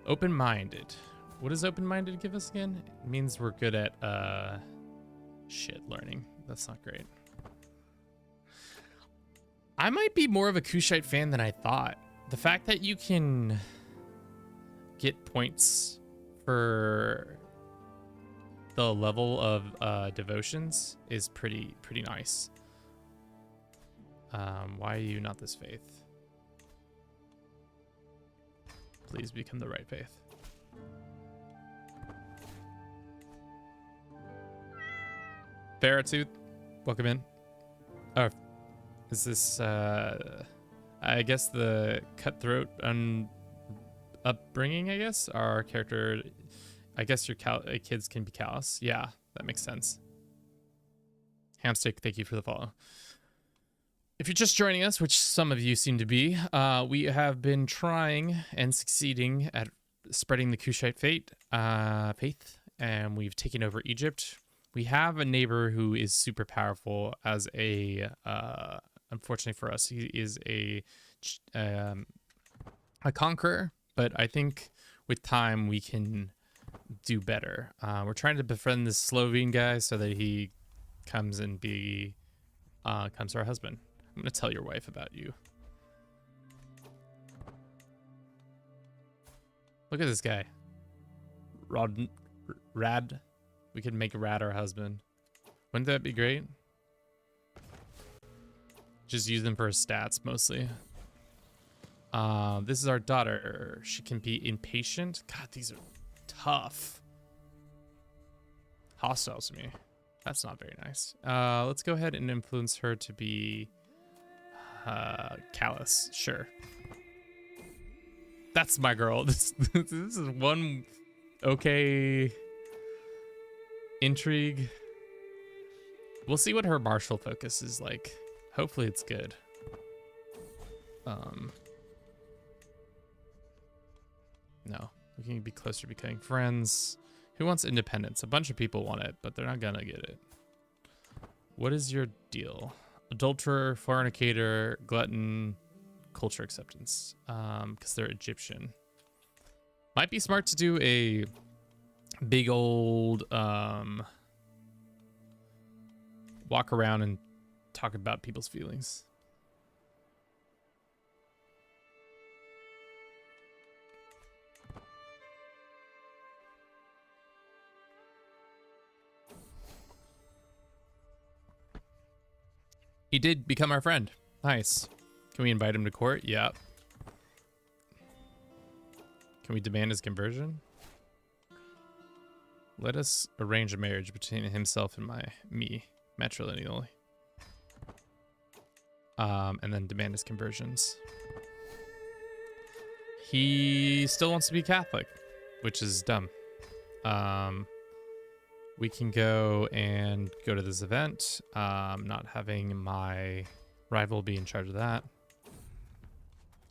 Open-minded. What does open-minded give us again? It means we're good at learning. That's not great. I might be more of a Kushite fan than I thought. The fact that you can get points for the level of devotions is pretty nice. Why are you not this faith? Please become the right faith. Ferretooth, welcome in. Oh, is this I guess the cutthroat upbringing, I guess? Our character, I guess your kids can be callous. Yeah, that makes sense. Hamstick, thank you for the follow. If you're just joining us, which some of you seem to be, we have been trying and succeeding at spreading the Kushite faith, and we've taken over Egypt. We have a neighbor who is super powerful as a, unfortunately for us, he is a conqueror, but I think with time we can do better. We're trying to befriend this Slovene guy so that he comes and comes our husband. I'm gonna tell your wife about you. Look at this guy. Rad. We could make Rad our husband. Wouldn't that be great? Just use them for his stats mostly. This is our daughter. She can be impatient. God, these are tough. Hostile to me. That's not very nice. Let's go ahead and influence her to be callous. Sure. That's my girl. This is one okay intrigue. We'll see what her martial focus is like. Hopefully it's good. No, we can be closer to becoming friends. Who wants independence? A bunch of people want it, but they're not gonna get it. What is your deal? Adulterer, fornicator, glutton, culture acceptance. Because they're Egyptian. Might be smart to do a big old walk around and talk about people's feelings. He did become our friend. Nice. Can we invite him to court? Yeah. Can we demand his conversion? Let us arrange a marriage between himself and me, matrilineally. And then demand his conversions. He still wants to be Catholic, which is dumb. We can go to this event. Not having my rival be in charge of that.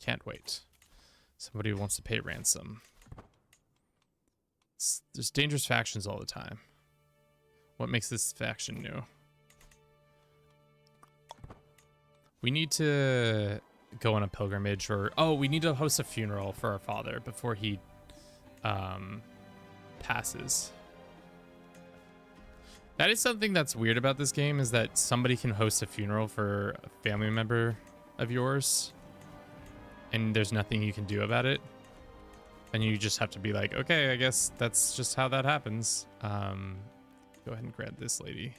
Can't wait. Somebody wants to pay ransom. There's dangerous factions all the time. What makes this faction new? We need to go on a pilgrimage, or we need to host a funeral for our father before he passes. That is something that's weird about this game, is that somebody can host a funeral for a family member of yours and there's nothing you can do about it. And you just have to be like, okay, I guess that's just how that happens. Go ahead and grab this lady.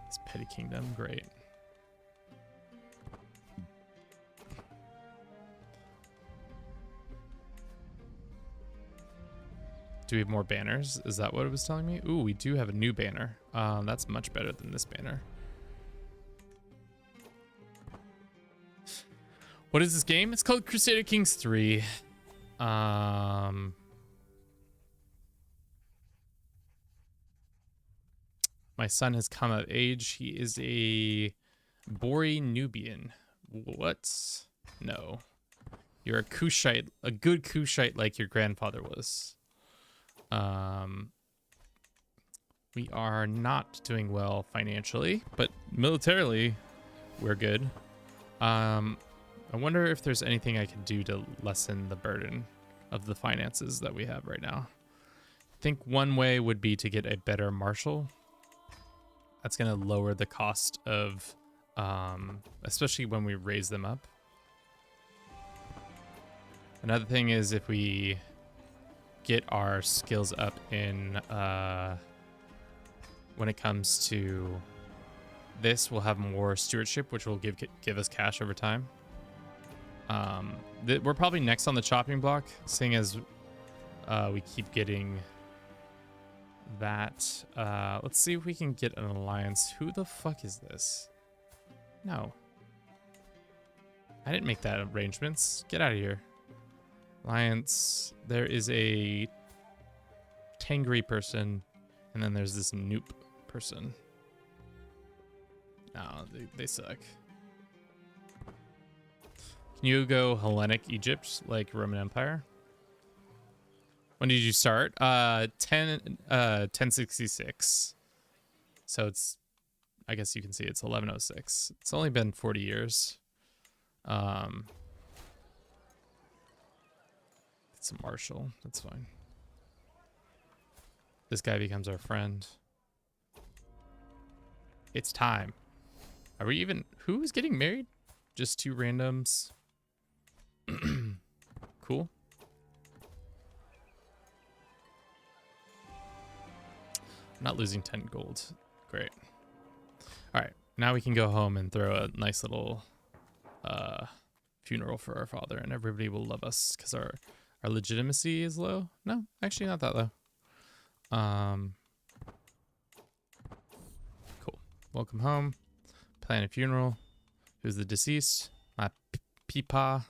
This petty kingdom, great. Do we have more banners? Is that what it was telling me? Ooh, we do have a new banner. That's much better than this banner. What is this game? It's called Crusader Kings 3. My son has come of age. He is a Bori Nubian. What? No. You're a Kushite, a good Kushite like your grandfather was. We are not doing well financially, but militarily, we're good. I wonder if there's anything I can do to lessen the burden of the finances that we have right now. I think one way would be to get a better marshal. That's going to lower the cost of, especially when we raise them up. Another thing is if we get our skills up in, when it comes to this, we'll have more stewardship, which will give us cash over time. We're probably next on the chopping block, seeing as we keep getting that. Let's see if we can get an alliance. Who the fuck is this? No. I didn't make that arrangements. Get out of here. Alliance. There is a Tangri person, and then there's this Noop person. No, they suck. Can you go Hellenic Egypt like Roman Empire? When did you start? 1066. So it's, I guess you can see it's 1106. It's only been 40 years. It's a marshal. That's fine. This guy becomes our friend. It's time. Are we even... Who's getting married? Just two randoms. Cool. I'm not losing 10 gold. Great. All right. Now we can go home and throw a nice little funeral for our father, and everybody will love us because our legitimacy is low. No, actually not that low. Cool. Welcome home. Plan a funeral. Who's the deceased? My peepaw.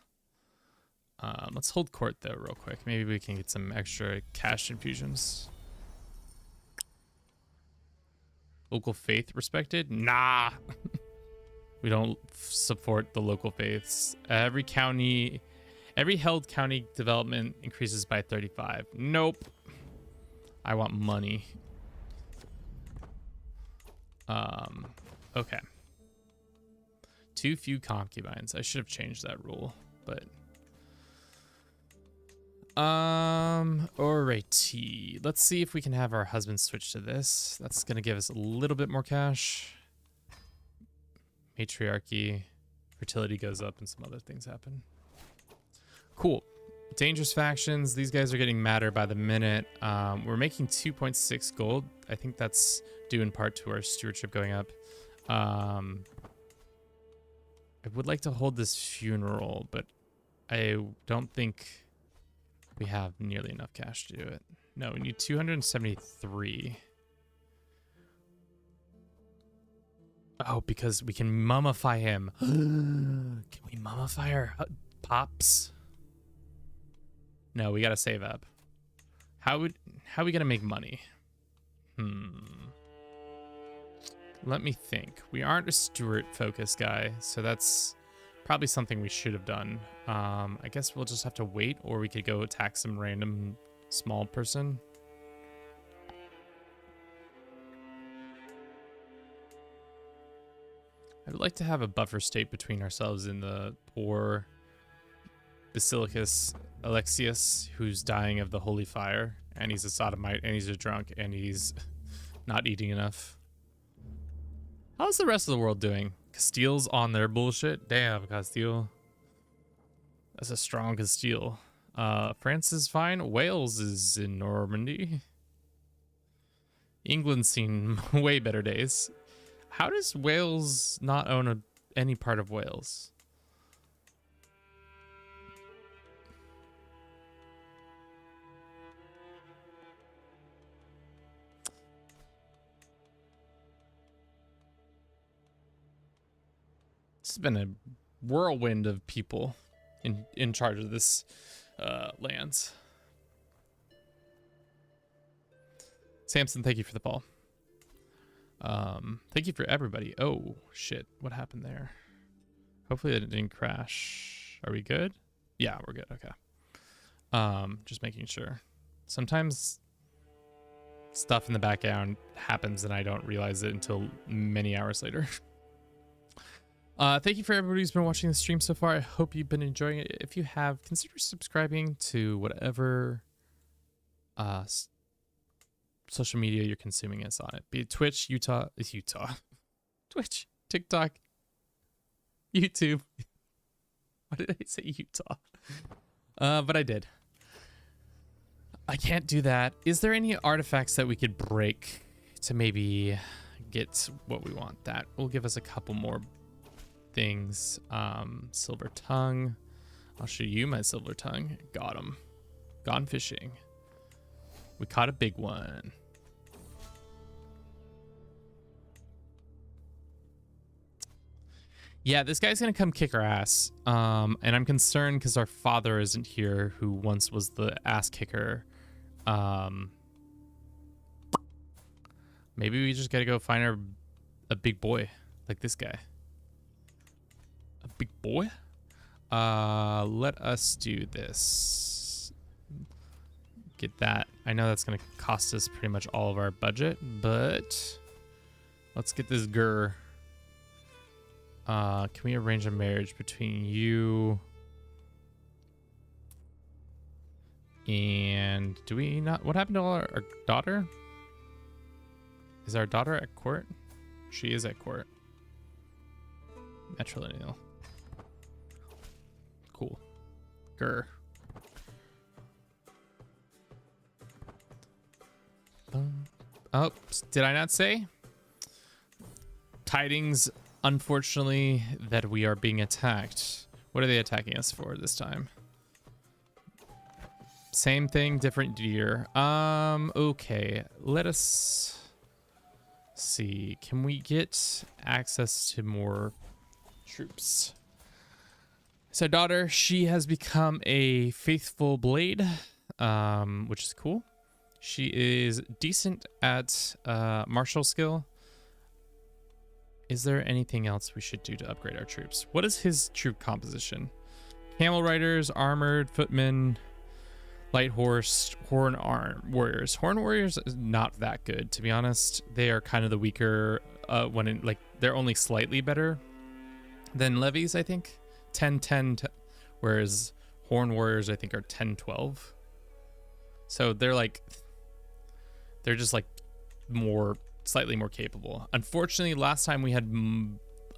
Let's hold court though real quick. Maybe we can get some extra cash infusions. Local faith respected? Nah. We don't support the local faiths. Every held county development increases by 35. Nope. I want money. Okay. Too few concubines. I should have changed that rule, but alrighty. Let's see if we can have our husband switch to this. That's gonna give us a little bit more cash. Matriarchy, fertility goes up, and some other things happen. Cool. Dangerous factions. These guys are getting madder by the minute. We're making 2.6 gold. I think that's due in part to our stewardship going up. I would like to hold this funeral, but I don't think we have nearly enough cash to do it. No, we need 273. Oh, because we can mummify him. Can we mummify our pops? No, we gotta save up. How are we gonna make money? Let me think. We aren't a steward focused guy, so that's probably something we should have done. I guess we'll just have to wait, or we could go attack some random small person. I would like to have a buffer state between ourselves and the poor Basilicus Alexius, who's dying of the holy fire, and he's a sodomite, and he's a drunk, and he's not eating enough. How's the rest of the world doing? Castile's on their bullshit? Damn, Castile. That's a strong Castile. France is fine. Wales is in Normandy. England's seen way better days. How does Wales not own any part of Wales? It's been a whirlwind of people in charge of this lands. Samson, thank you for the ball. Thank you for everybody. Oh shit, what happened there? Hopefully that didn't crash. Are we good? Yeah, we're good. Okay. Just making sure. Sometimes stuff in the background happens and I don't realize it until many hours later. Thank you for everybody who's been watching the stream so far. I hope you've been enjoying it. If you have, consider subscribing to whatever social media you're consuming us on it. Be it Twitch, Twitch, TikTok, YouTube. Why did I say Utah? But I did. I can't do that. Is there any artifacts that we could break to maybe get what we want? That will give us a couple more things. Silver tongue. I'll show you my silver tongue. Got him. Gone fishing. We caught a big one. Yeah, this guy's gonna come kick our ass. And I'm concerned because our father isn't here, who once was the ass kicker. Maybe we just gotta go find a big boy like this guy. A big boy? Let us do this. Get that. I know that's gonna cost us pretty much all of our budget, but let's get this grr. Can we arrange a marriage between you and do we not? What happened to our daughter? Is our daughter at court? She is at court. Matrilineal. Cool. Grr. Oh, did I not say? Tidings, unfortunately, that we are being attacked. What are they attacking us for this time? Same thing, different year. Okay. Let us see. Can we get access to more troops? So daughter, she has become a faithful blade, which is cool. She is decent at martial skill. Is there anything else we should do to upgrade our troops? What is his troop composition? Camel riders, armored, footmen, light horse, horn warriors. Horn warriors is not that good, to be honest. They are kind of the weaker they're only slightly better than levies, I think. 10-10, whereas horn warriors I think are 10-12. So they're just like slightly more capable. Unfortunately, last time we had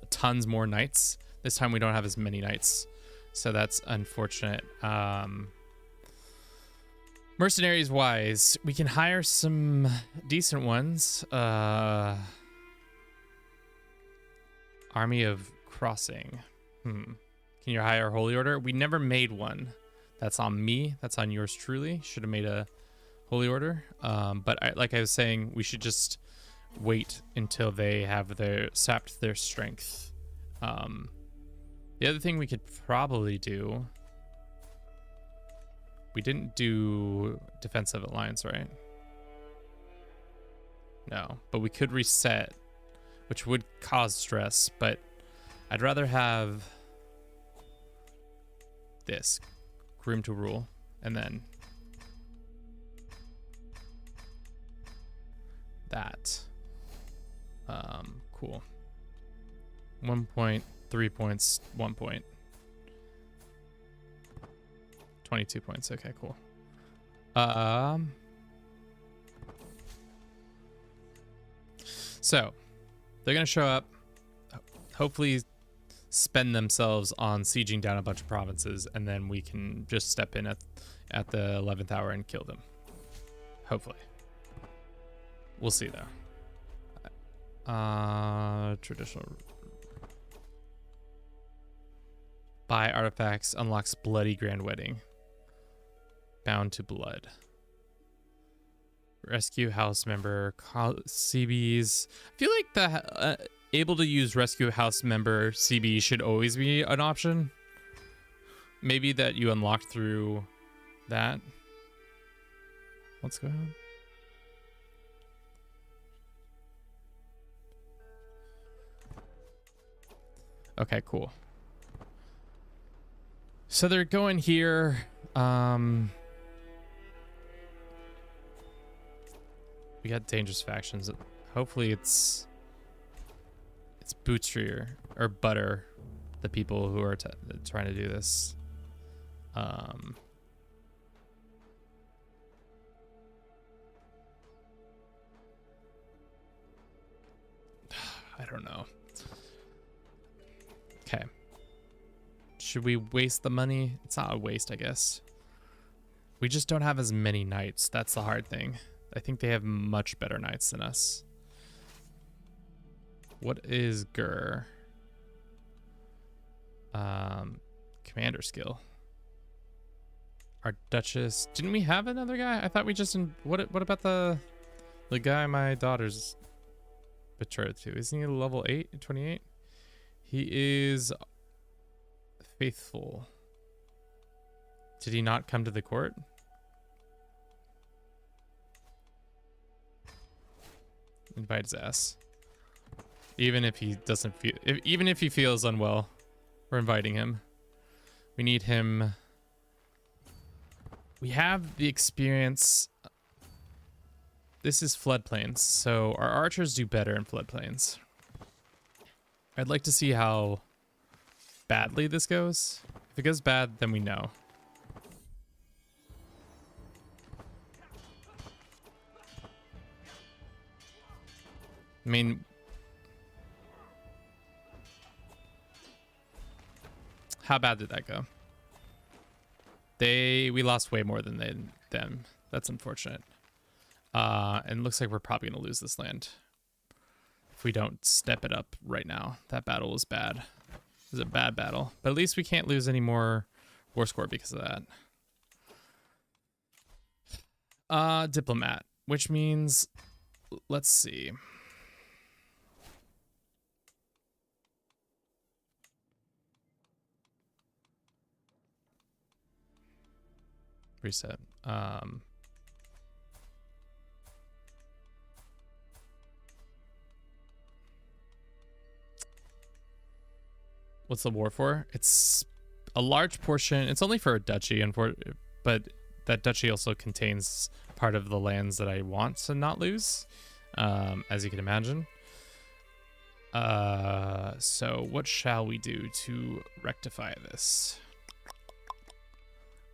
tons more knights. This time we don't have as many knights, so that's unfortunate. Mercenaries wise, we can hire some decent ones. Army of Crossing. Can you hire a Holy Order? We never made one. That's on me. That's on yours truly. Should have made a Holy Order. But like I was saying, we should just wait until they have sapped their strength. The other thing we could probably do, we didn't do defensive alliance, right? No, but we could reset, which would cause stress, but I'd rather have this room to rule, and then that. Cool. 1 point, 3 points, 1 point. 22 points. Okay, cool. So they're gonna show up, hopefully spend themselves on sieging down a bunch of provinces, and then we can just step in at the 11th hour and kill them. Hopefully. We'll see though. Traditional. Buy artifacts, unlocks bloody grand wedding. Bound to blood. Rescue house member, CBs. I feel like the able to use rescue house member CB should always be an option. Maybe that you unlocked through that. What's going on? Okay, cool. So they're going here. We got dangerous factions. Hopefully it's Bootstree or Butter, the people who are trying to do this. I don't know. Okay. Should we waste the money? It's not a waste, I guess. We just don't have as many knights. That's the hard thing. I think they have much better knights than us. What is Gur? Commander skill. Our Duchess. Didn't we have another guy? I thought we just... What about the guy my daughter's betrothed to? Isn't he level 8, 28? He is faithful. Did he not come to the court? Invite his ass. Even if he doesn't feel, even if he feels unwell, we're inviting him. We need him. We have the experience. This is floodplains, so our archers do better in floodplains. I'd like to see how badly this goes. If it goes bad, then we know. I mean, how bad did that go? We lost way more than them. That's unfortunate. And it looks like we're probably gonna lose this land if we don't step it up right now. That battle was bad. It was a bad battle, but at least we can't lose any more war score because of that. Diplomat, which means, let's see. Reset. What's the war for? It's a large portion. It's only for a duchy, but that duchy also contains part of the lands that I want to not lose, as you can imagine. So what shall we do to rectify this?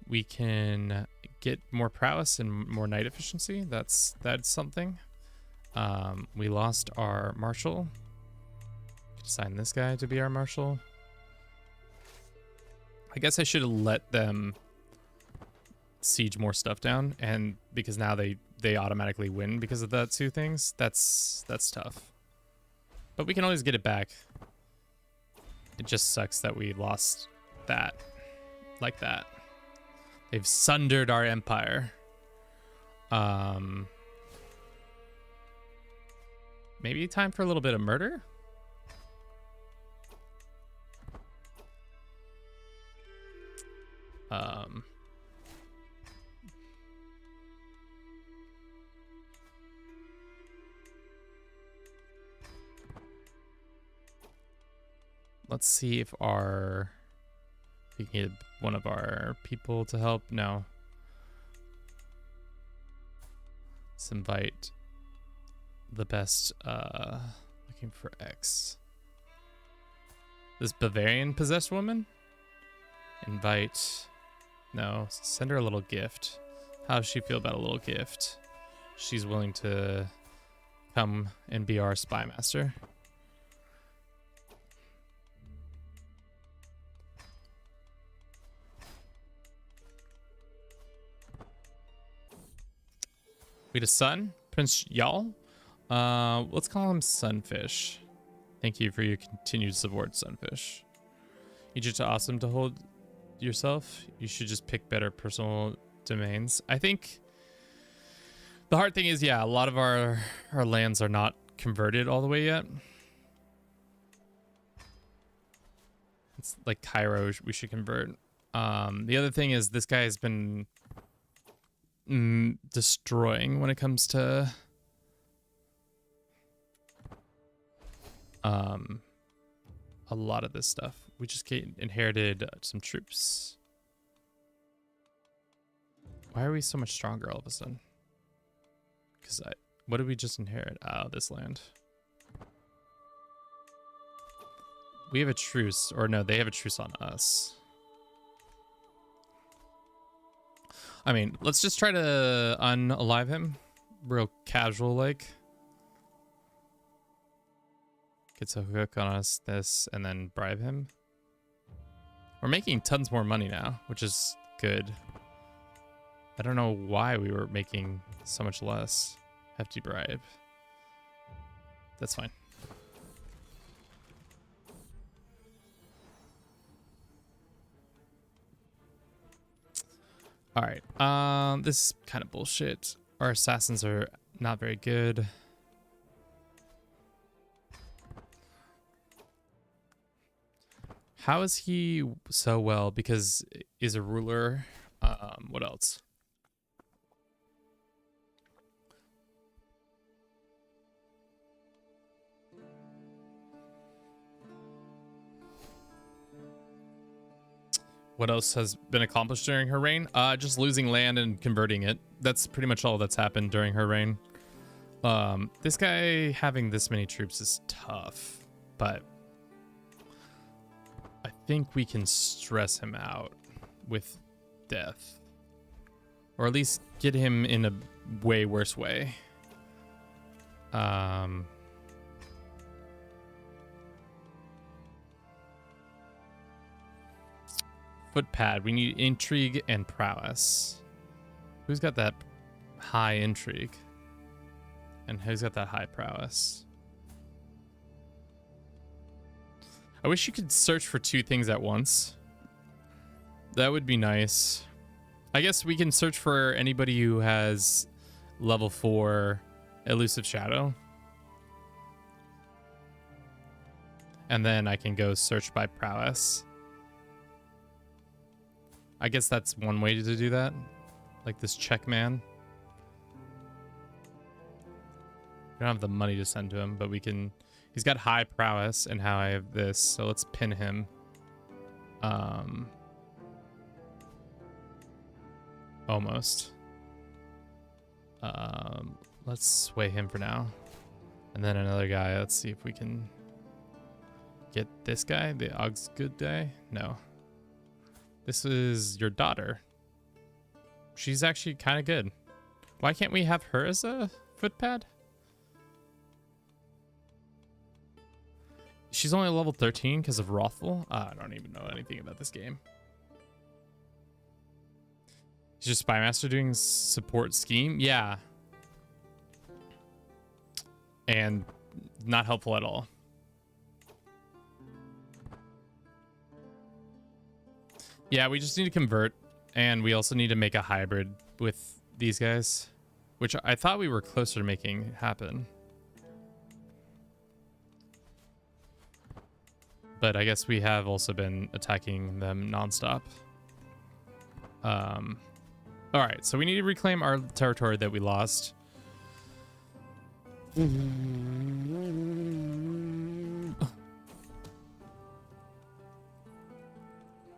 We can get more prowess and more knight efficiency. That's something. We lost our marshal. Assign this guy to be our marshal. I guess I should have let them siege more stuff down, and because now they automatically win because of that two things. That's tough. But we can always get it back. It just sucks that we lost that like that. They've sundered our empire. Maybe time for a little bit of murder? Let's see if we can get one of our people to help. No. Let's invite the best, looking for X. This Bavarian possessed woman? Invite. No, send her a little gift. How does she feel about a little gift? She's willing to come and be our spy master. We had a son, Prince Yal. Let's call him Sunfish. Thank you for your continued support, Sunfish. Egypt's awesome to hold yourself. You should just pick better personal domains. I think the hard thing is, yeah, a lot of our lands are not converted all the way yet. It's like Cairo we should convert. The other thing is this guy has been destroying when it comes to a lot of this stuff. We just inherited some troops. Why are we so much stronger all of a sudden? Because what did we just inherit? Oh, this land. We have a truce, or no, they have a truce on us. I mean, let's just try to unalive him. Real casual like. Gets a hook on us, this, and then bribe him. We're making tons more money now, which is good. I don't know why we were making so much less. Hefty bribe. That's fine. All right, this is kind of bullshit. Our assassins are not very good. How is he so well? Because he's a ruler. What else? What else has been accomplished during her reign? Just losing land and converting it. That's pretty much all that's happened during her reign. This guy having this many troops is tough, but I think we can stress him out with death, or at least get him in a way worse way. Footpad. We need intrigue and prowess. Who's got that high intrigue? And who's got that high prowess? I wish you could search for 2 things at once. That would be nice. I guess we can search for anybody who has level 4 elusive shadow. And then I can go search by prowess. I guess that's one way to do that. Like this check man. We don't have the money to send to him, but we can... He's got high prowess and how I have this, so let's pin him. Almost. Let's sway him for now. And then another guy. Let's see if we can get this guy. The Og's good day. No. This is your daughter. She's actually kind of good. Why can't we have her as a footpad? She's only level 13 because of Rothful. I don't even know anything about this game. Is your Spymaster doing support scheme? Yeah. And not helpful at all. Yeah, we just need to convert. And we also need to make a hybrid with these guys. Which I thought we were closer to making happen. But I guess we have also been attacking them nonstop. All right, so we need to reclaim our territory that we lost.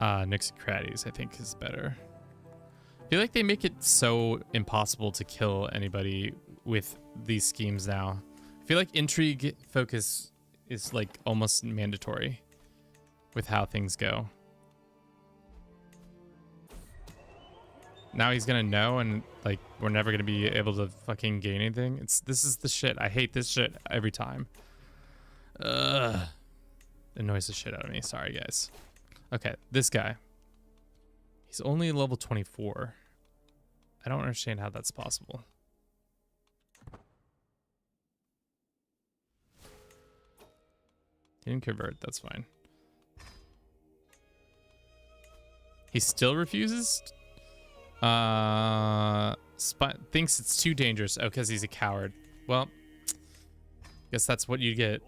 Nixocrates, I think, is better. I feel like they make it so impossible to kill anybody with these schemes now. I feel like intrigue focus is like almost mandatory with how things go. Now he's gonna know, and like we're never gonna be able to fucking gain anything. This is the shit. I hate this shit every time. Ugh. It annoys the shit out of me. Sorry, guys. Okay, this guy. He's only level 24. I don't understand how that's possible. He didn't convert. That's fine. He still refuses? Thinks it's too dangerous. Oh, because he's a coward. Well, guess that's what you get.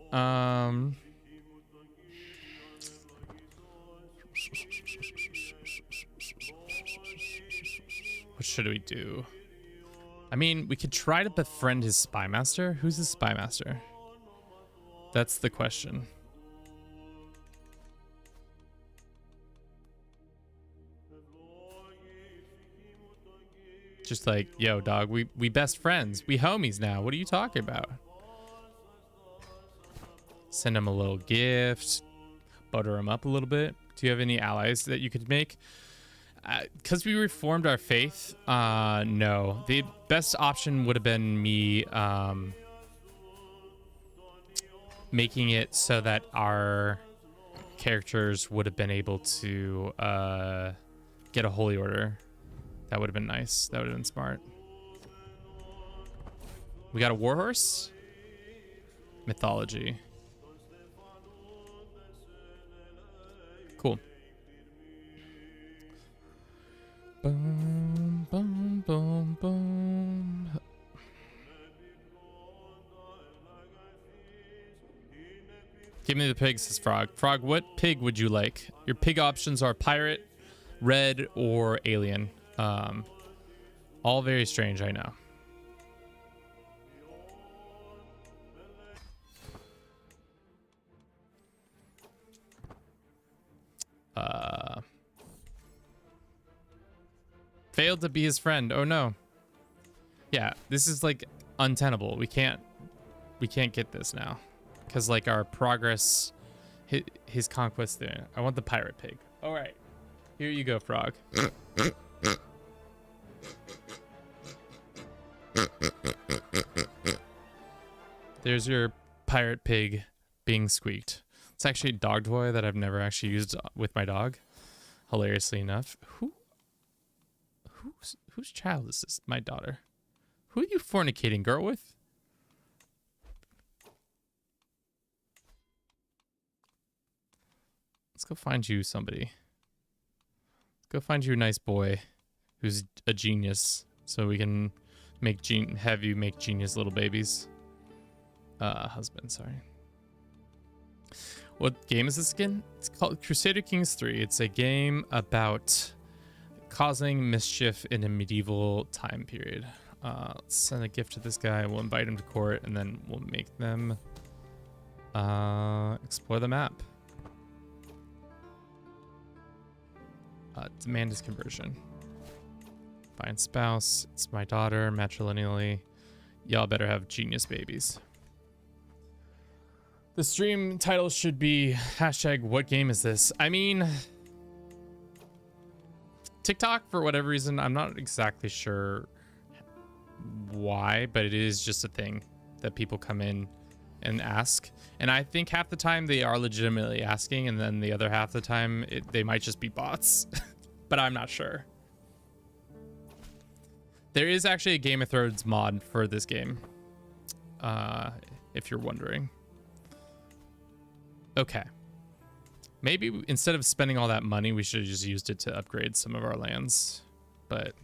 What should we do? I mean, we could try to befriend his Spymaster. Who's his Spymaster? That's the question. Just like, yo, dog, we best friends. We homies now. What are you talking about? Send him a little gift. Butter him up a little bit. Do you have any allies that you could make? Because we reformed our faith, no. The best option would have been me making it so that our characters would have been able to get a holy order. That would have been nice. That would have been smart. We got a warhorse. Mythology. Cool. Boom, boom, boom, boom. Give me the pig, says Frog. Frog, what pig would you like? Your pig options are pirate, red, or alien. All very strange, I know. Failed to be his friend. Oh no. Yeah, this is like untenable. We can't get this now because like our progress, his conquest there. I want the pirate pig. All right, here you go, Frog. There's your pirate pig being squeaked. It's actually a dog toy that I've never actually used with my dog. hilariously enough. Whose child is this? My daughter. Who are you fornicating, girl, with? Let's go find you somebody. Let's go find you a nice boy who's a genius, so we can have you make genius little babies. Husband, sorry. What game is this again? It's called Crusader Kings 3. It's a game about causing mischief in a medieval time period. Let's send a gift to this guy. We'll invite him to court, and then we'll make them explore the map. Demand is conversion. Find spouse. It's my daughter, matrilineally. Y'all better have genius babies. The stream title should be hashtag what game is this? I mean, TikTok, for whatever reason, I'm not exactly sure why, but it is just a thing that people come in and ask. And I think half the time they are legitimately asking, and then the other half the time they might just be bots, but I'm not sure. There is actually a Game of Thrones mod for this game, if you're wondering. Okay. Maybe instead of spending all that money, we should have just used it to upgrade some of our lands. But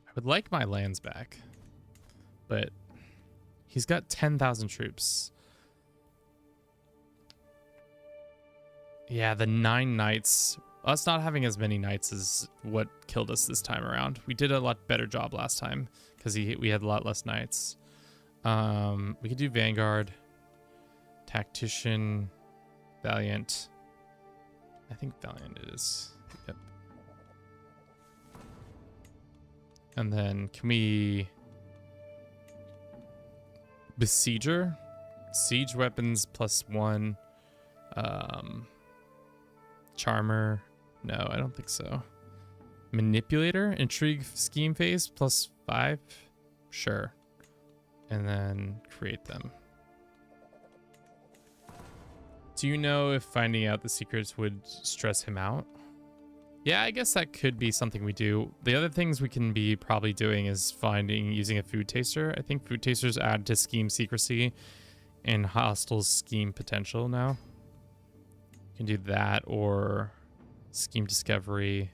I would like my lands back. But he's got 10,000 troops. Yeah, the 9 knights. Us not having as many knights is what killed us this time around. We did a lot better job last time because we had a lot less knights. We could do Vanguard, Tactician, Valiant. I think Valiant it is. Yep. And then can we... Besieger? Siege weapons +1. Charmer. No, I don't think so. Manipulator? Intrigue scheme phase +5? Sure. And then create them. Do you know if finding out the secrets would stress him out? Yeah, I guess that could be something we do. The other things we can be probably doing is using a food taster. I think food tasters add to scheme secrecy and hostile scheme potential now. You can do that or scheme discovery.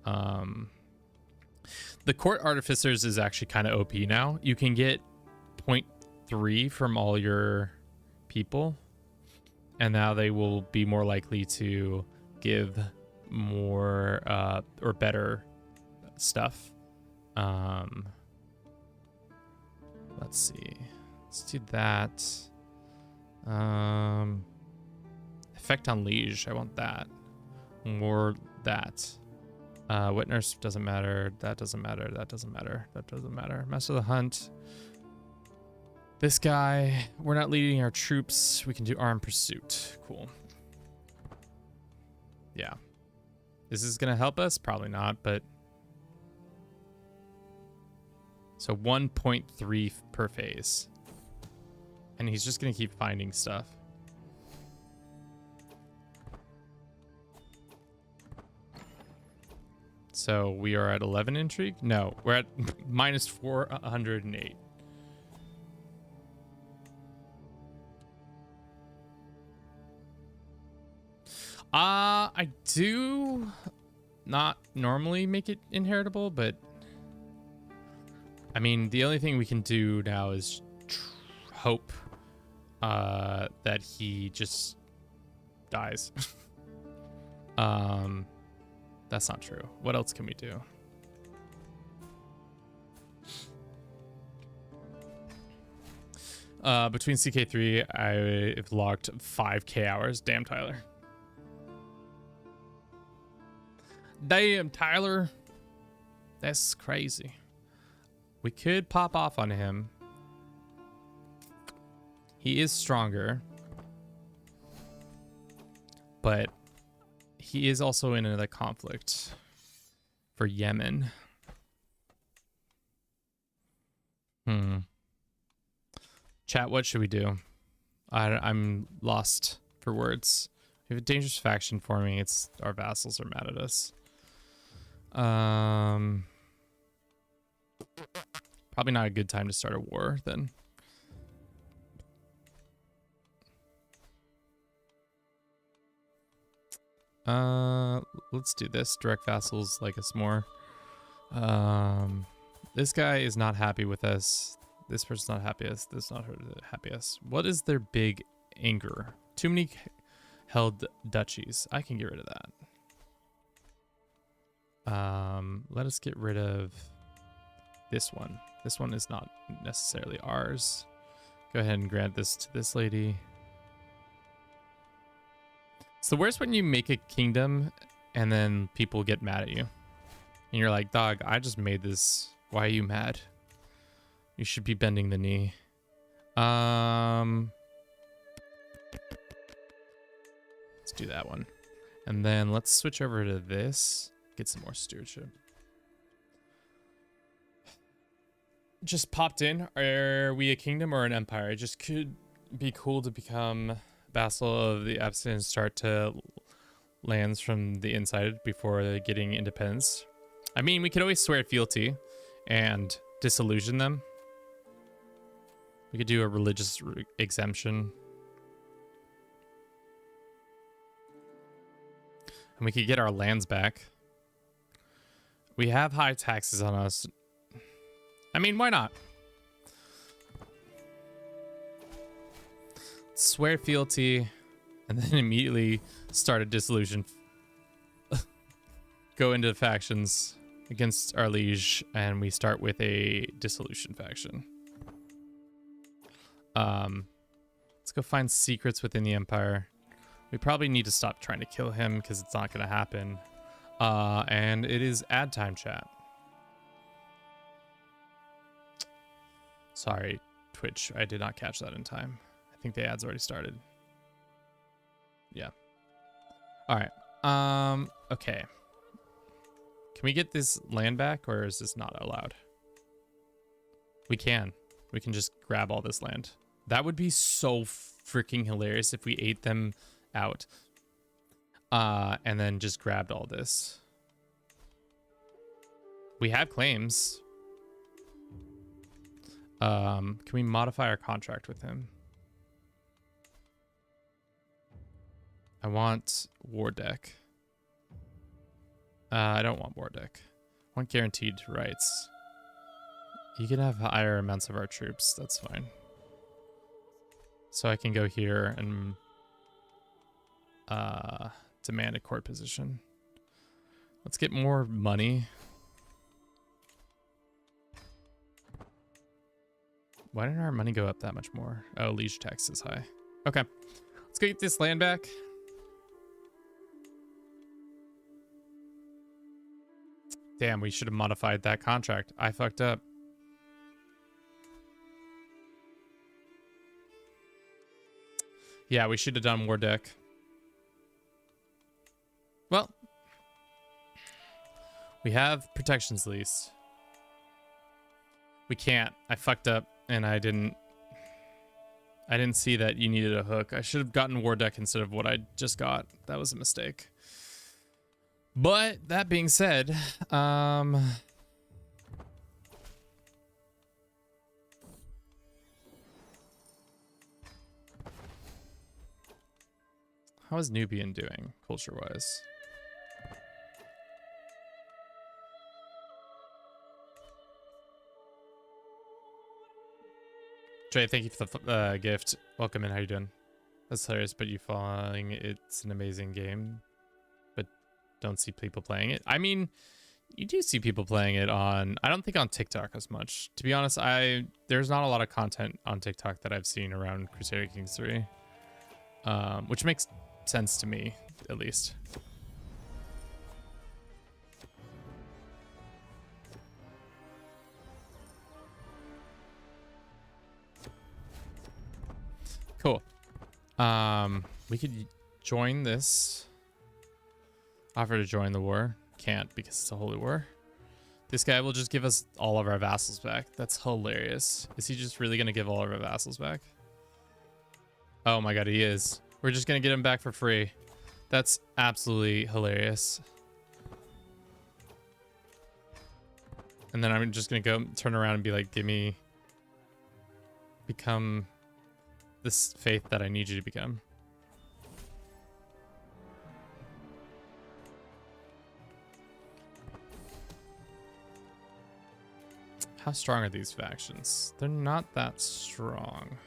The court artificers is actually kind of OP now. You can get 0.3 from all your people, and now they will be more likely to give more or better stuff. Let's see. Let's do that. Effect on liege. I want that. Or that. Witness doesn't matter. That doesn't matter. That doesn't matter. That doesn't matter. Master of the hunt. This guy. We're not leading our troops. We can do armed pursuit. Cool. Yeah. Is this gonna help us? Probably not, but... So 1.3 per phase. And he's just gonna keep finding stuff. So we are at 11 intrigue? No, we're at minus 408. I do not normally make it inheritable, but I mean, the only thing we can do now is hope that he just dies. That's not true. What else can we do? Between CK3, I've logged 5K hours. Damn, Tyler. Damn, Tyler. That's crazy. We could pop off on him. He is stronger. But he is also in another conflict for Yemen. Chat, what should we do? I'm lost for words. We have a dangerous faction forming. It's our vassals are mad at us. Probably not a good time to start a war then. Let's do this. Direct vassals like us more. This guy is not happy with us. This person's not happy us. This is not happy us. What is their big anger? Too many held duchies. I can get rid of that. Let us get rid of this one. This one is not necessarily ours. Go ahead and grant this to this lady. It's the worst when you make a kingdom and then people get mad at you. And you're like, dog, I just made this. Why are you mad? You should be bending the knee. Let's do that one. And then let's switch over to this. Get some more stewardship. Just popped in. Are we a kingdom or an empire? It just could be cool to become vassal of the Epson and start to lands from the inside before getting independence. I mean, we could always swear fealty and disillusion them. We could do a religious exemption. And we could get our lands back. We have high taxes on us. I mean, why not? Swear fealty and then immediately start a dissolution. Go into factions against our liege and we start with a dissolution faction. Let's go find secrets within the empire. We probably need to stop trying to kill him because it's not going to happen. And it is ad time, chat. Sorry, Twitch. I did not catch that in time. I think the ads already started. Yeah. All right. Okay. Can we get this land back or is this not allowed? We can. We can just grab all this land. That would be so freaking hilarious if we ate them out. And then just grabbed all this. We have claims. Can we modify our contract with him? I want war deck. I don't want war deck. I want guaranteed rights. You can have higher amounts of our troops. That's fine. So I can go here and demand a court position. Let's get more money. Why didn't our money go up that much more? Oh, liege tax is high. Okay. Let's go get this land back. Damn, we should have modified that contract. I fucked up. Yeah, we should have done war deck. Well, we have protections lease. We can't. I fucked up and I didn't see that you needed a hook. I should have gotten war deck instead of what I just got. That was a mistake. But that being said, how is Nubian doing culture-wise? Trey, thank you for the gift. Welcome in. How you doing? That's hilarious, but you following it's an amazing game, but don't see people playing it. I mean, you do see people playing it on, I don't think on TikTok as much. To be honest, there's not a lot of content on TikTok that I've seen around Crusader Kings 3, which makes sense to me, at least. Cool. We could join this. Offer to join the war. Can't because it's a holy war. This guy will just give us all of our vassals back. That's hilarious. Is he just really going to give all of our vassals back? Oh my god, he is. We're just going to get him back for free. That's absolutely hilarious. And then I'm just going to go turn around and be like, become this faith that I need you to become. How strong are these factions? They're not that strong.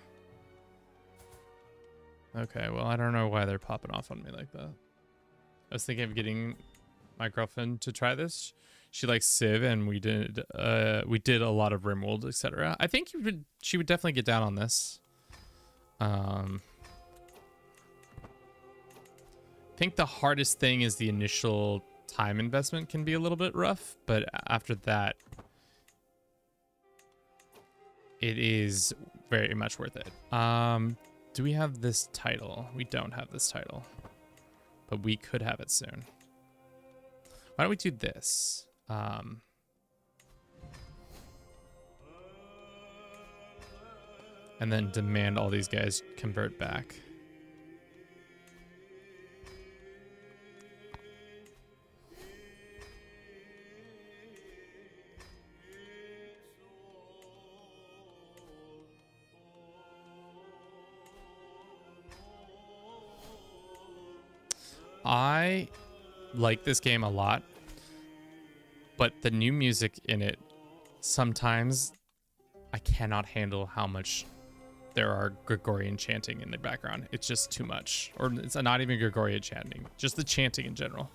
Okay, well, I don't know why they're popping off on me like that. I was thinking of getting my girlfriend to try this. She likes Civ, and we did a lot of Rimworld, etc. I think she would definitely get down on this. I think the hardest thing is the initial time investment can be a little bit rough, but after that, it is very much worth it. Do we have this title? We don't have this title, but we could have it soon. Why don't we do this? And then demand all these guys convert back. I like this game a lot, but the new music in it, sometimes I cannot handle how much there are Gregorian chanting in the background. It's just too much. Or it's not even Gregorian chanting. Just the chanting in general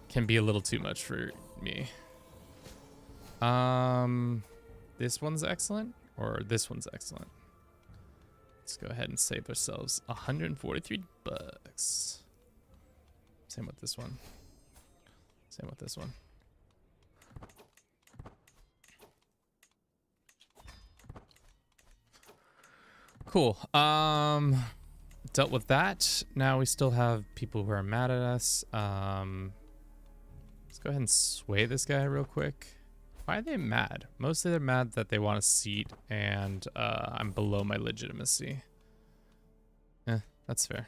can be a little too much for me. This one's excellent, or this one's excellent. Let's go ahead and save ourselves 143 bucks. Same with this one. Same with this one. Cool. Dealt with that. Now we still have people who are mad at us. Let's go ahead and sway this guy real quick. Why are they mad? Mostly they're mad that they want a seat and I'm below my legitimacy. That's fair.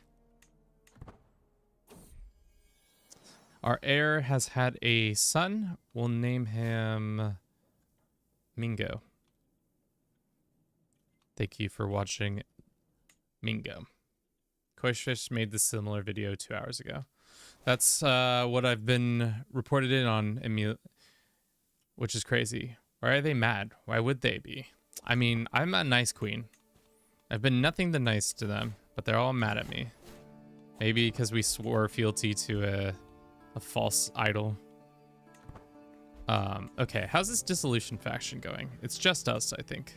Our heir has had a son. We'll name him Mingo. Thank you for watching, Mingo. Koishfish made this similar video 2 hours ago. That's what I've been reported in on, which is crazy. Why are they mad? Why would they be? I mean, I'm a nice queen. I've been nothing but nice to them, but they're all mad at me. Maybe because we swore fealty to a false idol. Okay, how's this dissolution faction going? It's just us, I think.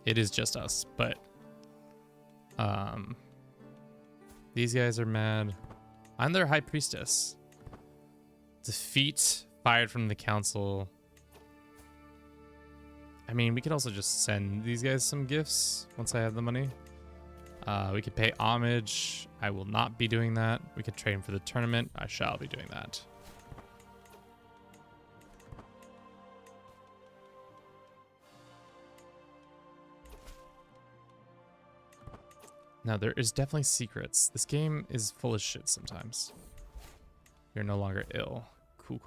It is just us, but these guys are mad. I'm their high priestess. Defeat fired from the council. I mean, we could also just send these guys some gifts once I have the money. We could pay homage. I will not be doing that. We could train for the tournament. I shall be doing that. Now, there is definitely secrets. This game is full of shit sometimes. You're no longer ill. Cool.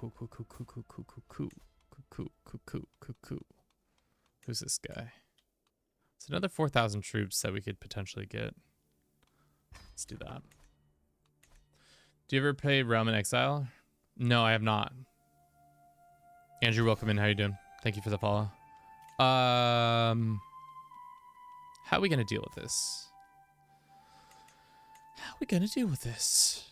Who's this guy? It's another 4,000 troops that we could potentially get. Let's do that. Do you ever play Realm in Exile? No, I have not. Andrew, welcome in. How you doing? Thank you for the follow. How are we gonna deal with this? How are we gonna deal with this?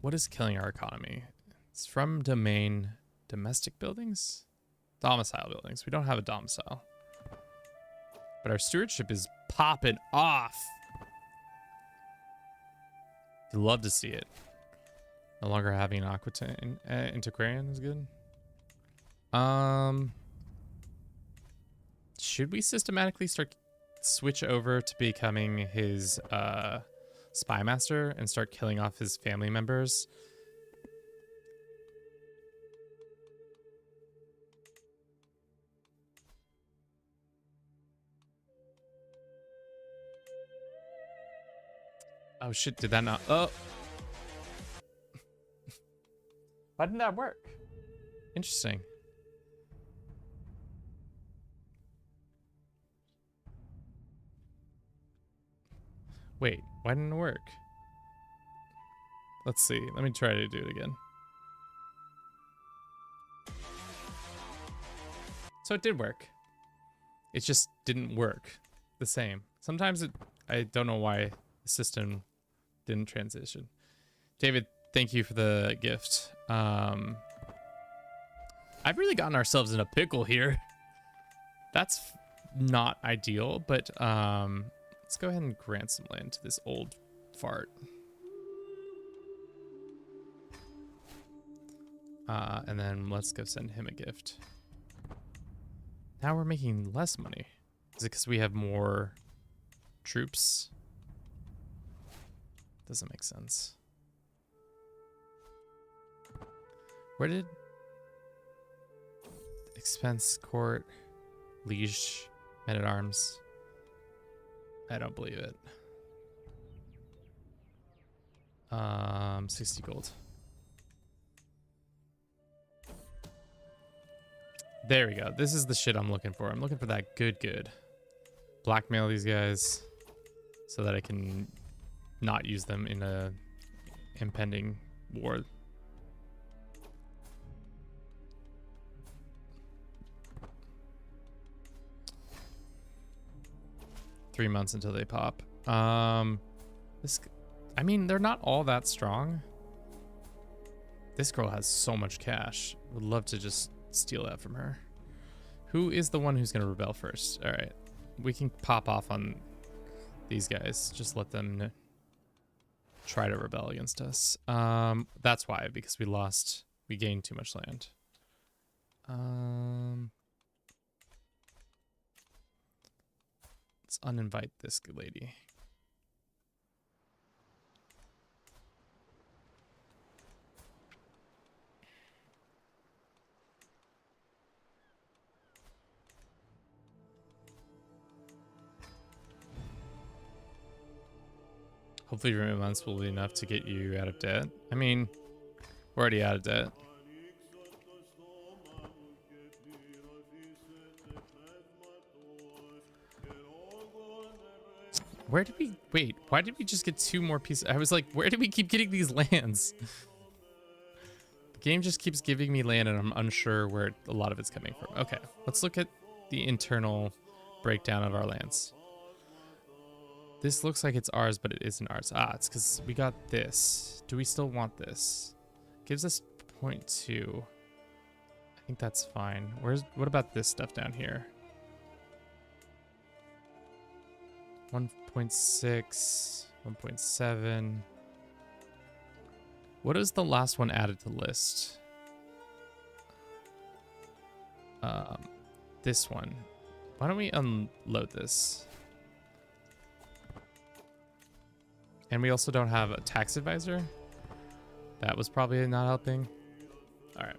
What is killing our economy? It's from domain domestic buildings? Domicile buildings. We don't have a domicile. But our stewardship is popping off. You'd love to see it. No longer having an antiquarian is good. Should we systematically switch over to becoming his spy master and start killing off his family members. Oh shit, did that not? Oh. Why didn't that work? Interesting. Wait, why didn't it work? Let's see. Let me try to do it again. So it did work. It just didn't work the same. Sometimes I don't know why the system didn't transition. David, thank you for the gift. I've really gotten ourselves in a pickle here. That's not ideal, but let's go ahead and grant some land to this old fart. And then let's go send him a gift. Now we're making less money. Is it because we have more troops? Doesn't make sense. Where did expense court, liege, men-at-arms? I don't believe it. 60 gold. There we go. This is the shit I'm looking for. I'm looking for that good. Blackmail these guys so that I can not use them in a impending war. Three months until they pop. This, I mean, they're not all that strong. This girl has so much cash. Would love to just steal that from her. Who is the one who's gonna rebel first? All right, we can pop off on these guys. Just let them try to rebel against us. That's why, because we gained too much land. Let's uninvite this good lady. Hopefully 3 months will be enough to get you out of debt. I mean, we're already out of debt. Where did we, wait, why did we just get 2 more pieces? I was like, where did we keep getting these lands? The game just keeps giving me land and I'm unsure where a lot of it's coming from. Okay, let's look at the internal breakdown of our lands. This looks like it's ours, but it isn't ours. Ah, it's because we got this. Do we still want this? Gives us 0.2. I think that's fine. What about this stuff down here? 1.6, 1.7. What is the last one added to the list? This one. Why don't we unload this? And we also don't have a tax advisor. That was probably not helping. All right.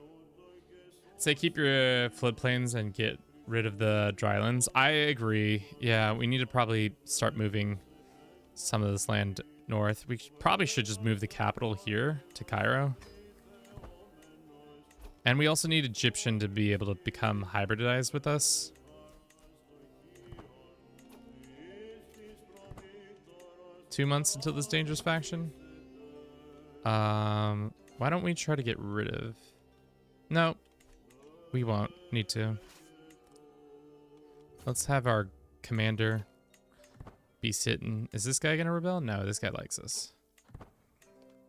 Say keep your floodplains and get rid of the drylands. I agree. Yeah, we need to probably start moving some of this land north. We probably should just move the capital here to Cairo. And we also need Egyptian to be able to become hybridized with us. Two months until this dangerous faction. Why don't we try to get rid of... No, we won't need to. Let's have our commander be sitting. Is this guy gonna rebel? No, this guy likes us.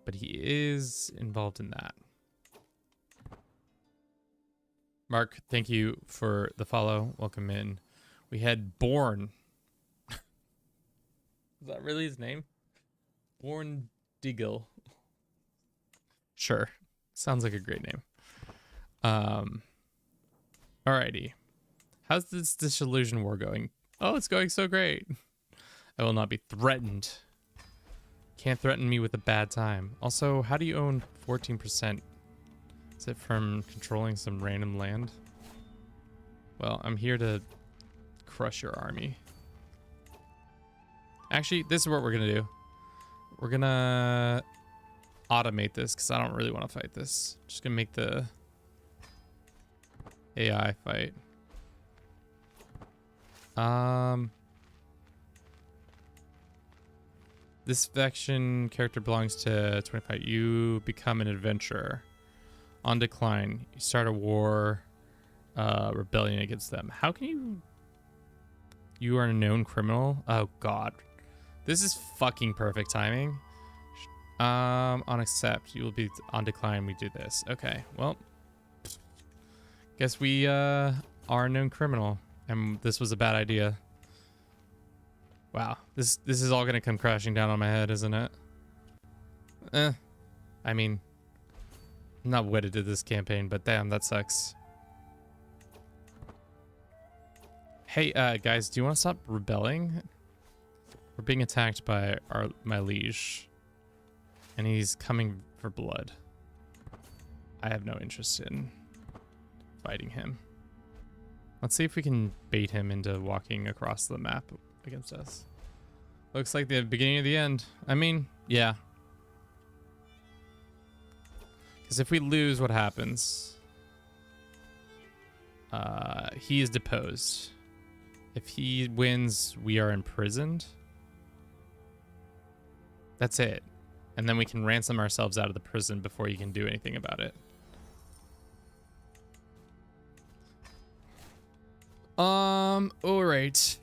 But he is involved in that. Mark, thank you for the follow. Welcome in. We had Born. Is that really his name? Born Deagle. Sure. Sounds like a great name. Alrighty. How's this disillusion war going? Oh, it's going so great. I will not be threatened Can't threaten me with a bad time. Also, how do you own 14%? Is it from controlling some random land? Well, I'm here to crush your army. Actually, this is what we're gonna do. We're gonna automate this because I don't really want to fight this. Just gonna make the AI fight. This faction character belongs to 25. You become an adventurer. On decline. You start a war, rebellion against them. How can you... You are a known criminal? Oh, God. This is fucking perfect timing. On accept. You will be on decline. We do this. Okay, well. Guess we are a known criminal. And this was a bad idea. Wow. This is all going to come crashing down on my head, isn't it? I mean... I'm not wedded to this campaign, but damn, that sucks. Hey, guys, do you want to stop rebelling? We're being attacked by my liege. And he's coming for blood. I have no interest in fighting him. Let's see if we can bait him into walking across the map against us. Looks like the beginning of the end. I mean, yeah. Because if we lose, what happens? He is deposed. If he wins, we are imprisoned. That's it. And then we can ransom ourselves out of the prison before you can do anything about it. Alright.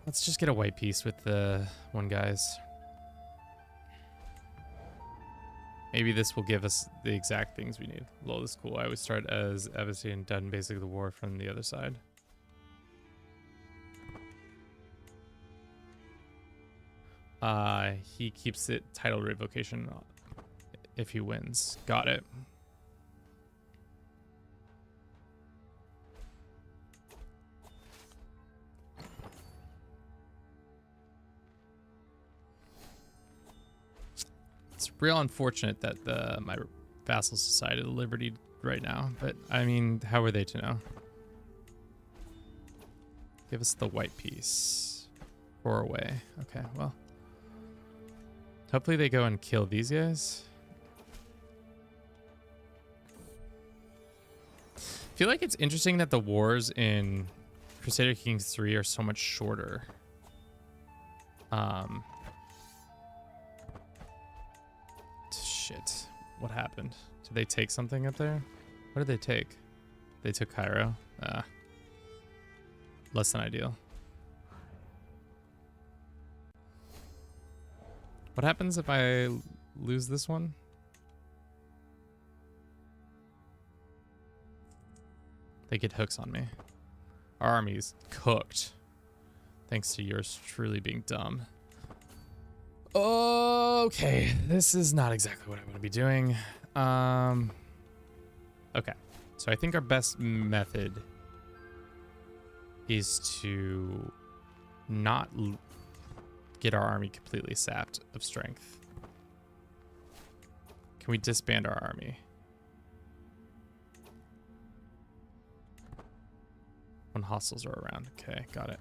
Let's just get a white piece with the one, guys. Maybe this will give us the exact things we need. Lol, this is cool. I would start as Evasy and done basically the war from the other side. He keeps it title revocation if he wins. Got it. It's real unfortunate that my vassals decided liberty right now, but I mean, how are they to know? Give us the white piece. 4 away. Okay, well. Hopefully they go and kill these guys. I feel like it's interesting that the wars in Crusader Kings 3 are so much shorter. Shit. What happened? Did they take something up there? What did they take? They took Cairo. Less than ideal. What happens if I lose this one? They get hooks on me. Our army's cooked. Thanks to yours truly being dumb. Okay, this is not exactly what I want to be doing. Okay, so I think our best method is to not get our army completely sapped of strength. Can we disband our army? When hostiles are around. Okay, got it.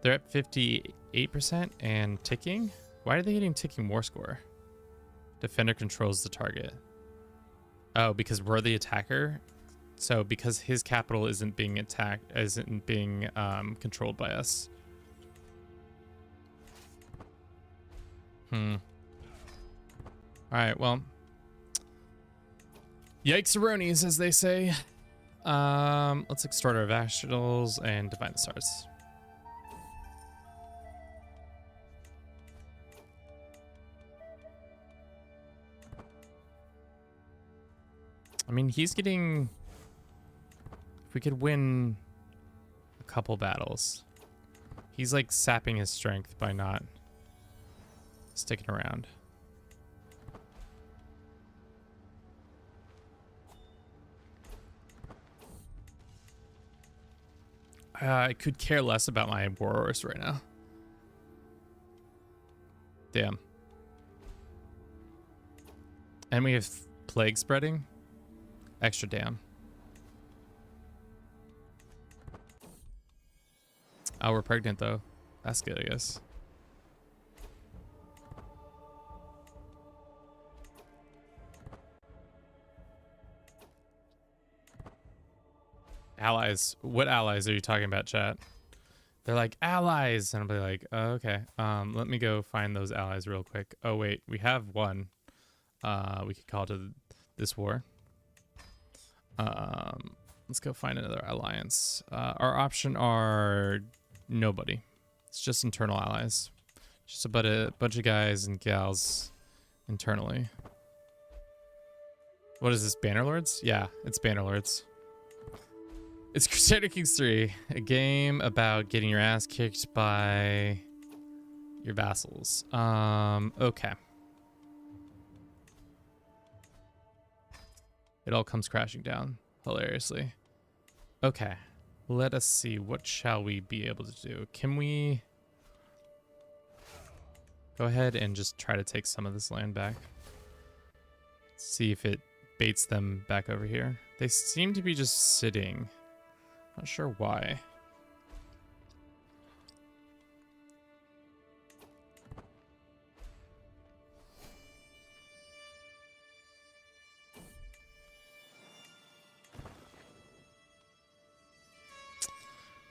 They're at 58% and ticking. Why are they getting ticking war score? Defender controls the target. Oh, because we're the attacker. So because his capital isn't being attacked, isn't being controlled by us. All right, well. Yikes-a-ronies, as they say. Let's extort our vassals and divine the stars. I mean, he's getting... If we could win a couple battles. He's like sapping his strength by not sticking around. I could care less about my war horse right now. Damn. And we have plague spreading. Extra damn. Oh, we're pregnant though. That's good, I guess. Allies. What allies are you talking about, chat? They're like, allies. And I'll be like, oh, okay. Let me go find those allies real quick. Oh, wait. We have one. We could call to this war. Let's go find another alliance. Our option are nobody. It's just internal allies. Just about a bunch of guys and gals internally. What is this, Bannerlords? Yeah, it's Bannerlords. It's Crusader Kings 3, a game about getting your ass kicked by your vassals. Okay. It all comes crashing down, hilariously. Okay, let us see. What shall we be able to do? Can we go ahead and just try to take some of this land back? See if it baits them back over here. They seem to be just sitting. Not sure why.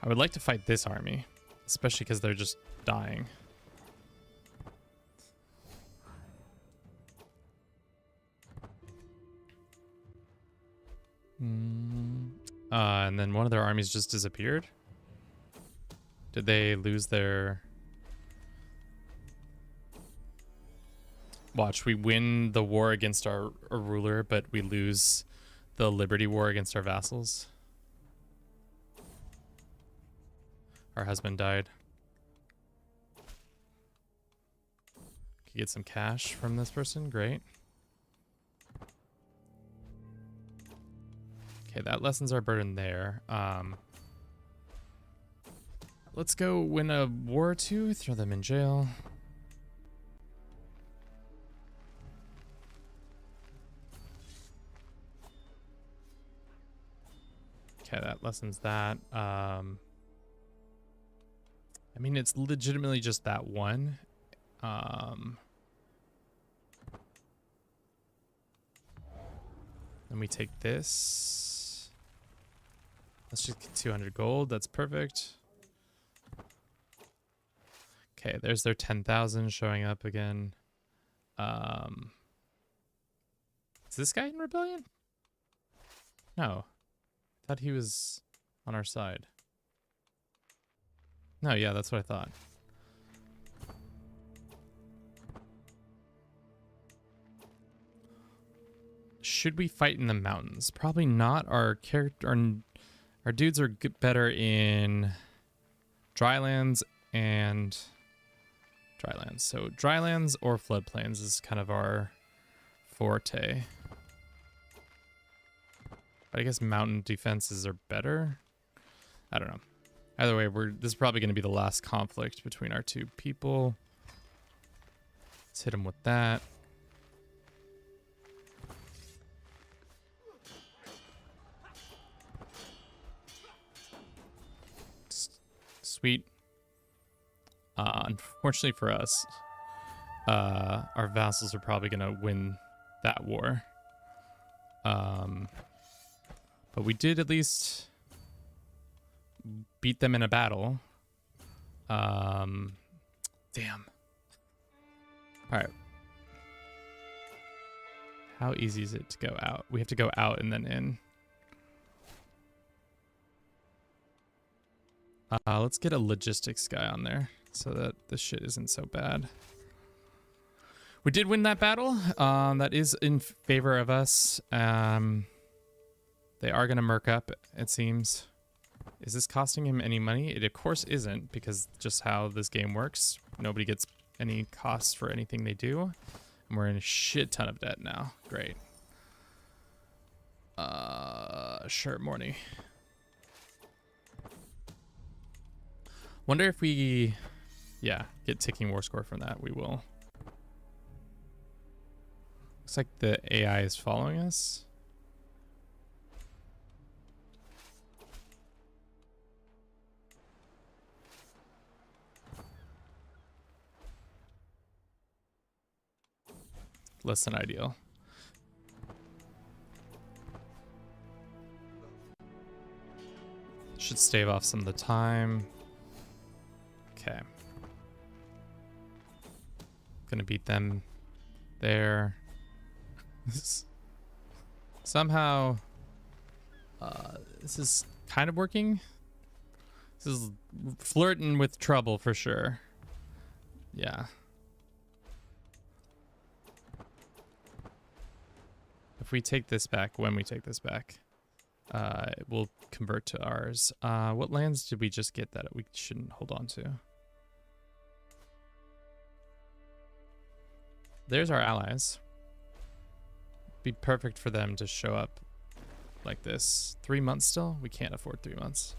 I would like to fight this army, especially because they're just dying. And then one of their armies just disappeared. Did they lose their... Watch, we win the war against our ruler, but we lose the Liberty War against our vassals. Our husband died. Could get some cash from this person, great. Okay, that lessens our burden there. Let's go win a war or two, throw them in jail. Okay, that lessens that. I mean, it's legitimately just that one. Then we take this. Let's just get 200 gold. That's perfect. Okay, there's their 10,000 showing up again. Is this guy in rebellion? No. I thought he was on our side. No, yeah, that's what I thought. Should we fight in the mountains? Probably not. Our dudes are better in drylands and drylands. So drylands or floodplains is kind of our forte. But I guess mountain defenses are better. I don't know. Either way, this is probably going to be the last conflict between our two people. Let's hit him with that. Sweet. Unfortunately for us, our vassals are probably going to win that war. But we did at least beat them in a battle. Damn. All right. How easy is it to go out? We have to go out and then in. Let's get a logistics guy on there so that this shit isn't so bad. We did win that battle. That is in favor of us. They are going to merc up, it seems. Is this costing him any money? It of course isn't, because just how this game works. Nobody gets any costs for anything they do. And we're in a shit ton of debt now. Great. Sure, Morny. Wonder if we, yeah, get ticking war score from that. We will. Looks like the AI is following us. Less than ideal. Should stave off some of the time. Okay. Gonna beat them there. Somehow, this is kind of working. This is flirting with trouble for sure. Yeah. If we take this back, when we take this back, it will convert to ours. What lands did we just get that we shouldn't hold on to? There's our allies. Be perfect for them to show up like this. 3 months still? We can't afford 3 months.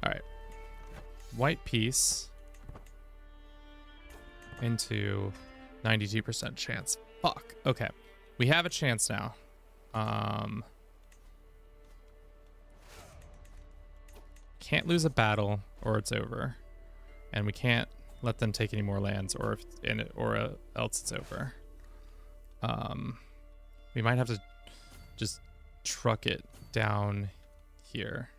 All right. White piece into 92% chance. Fuck. Okay. We have a chance now. Can't lose a battle or it's over. And we can't let them take any more lands or else it's over. We might have to just truck it down here.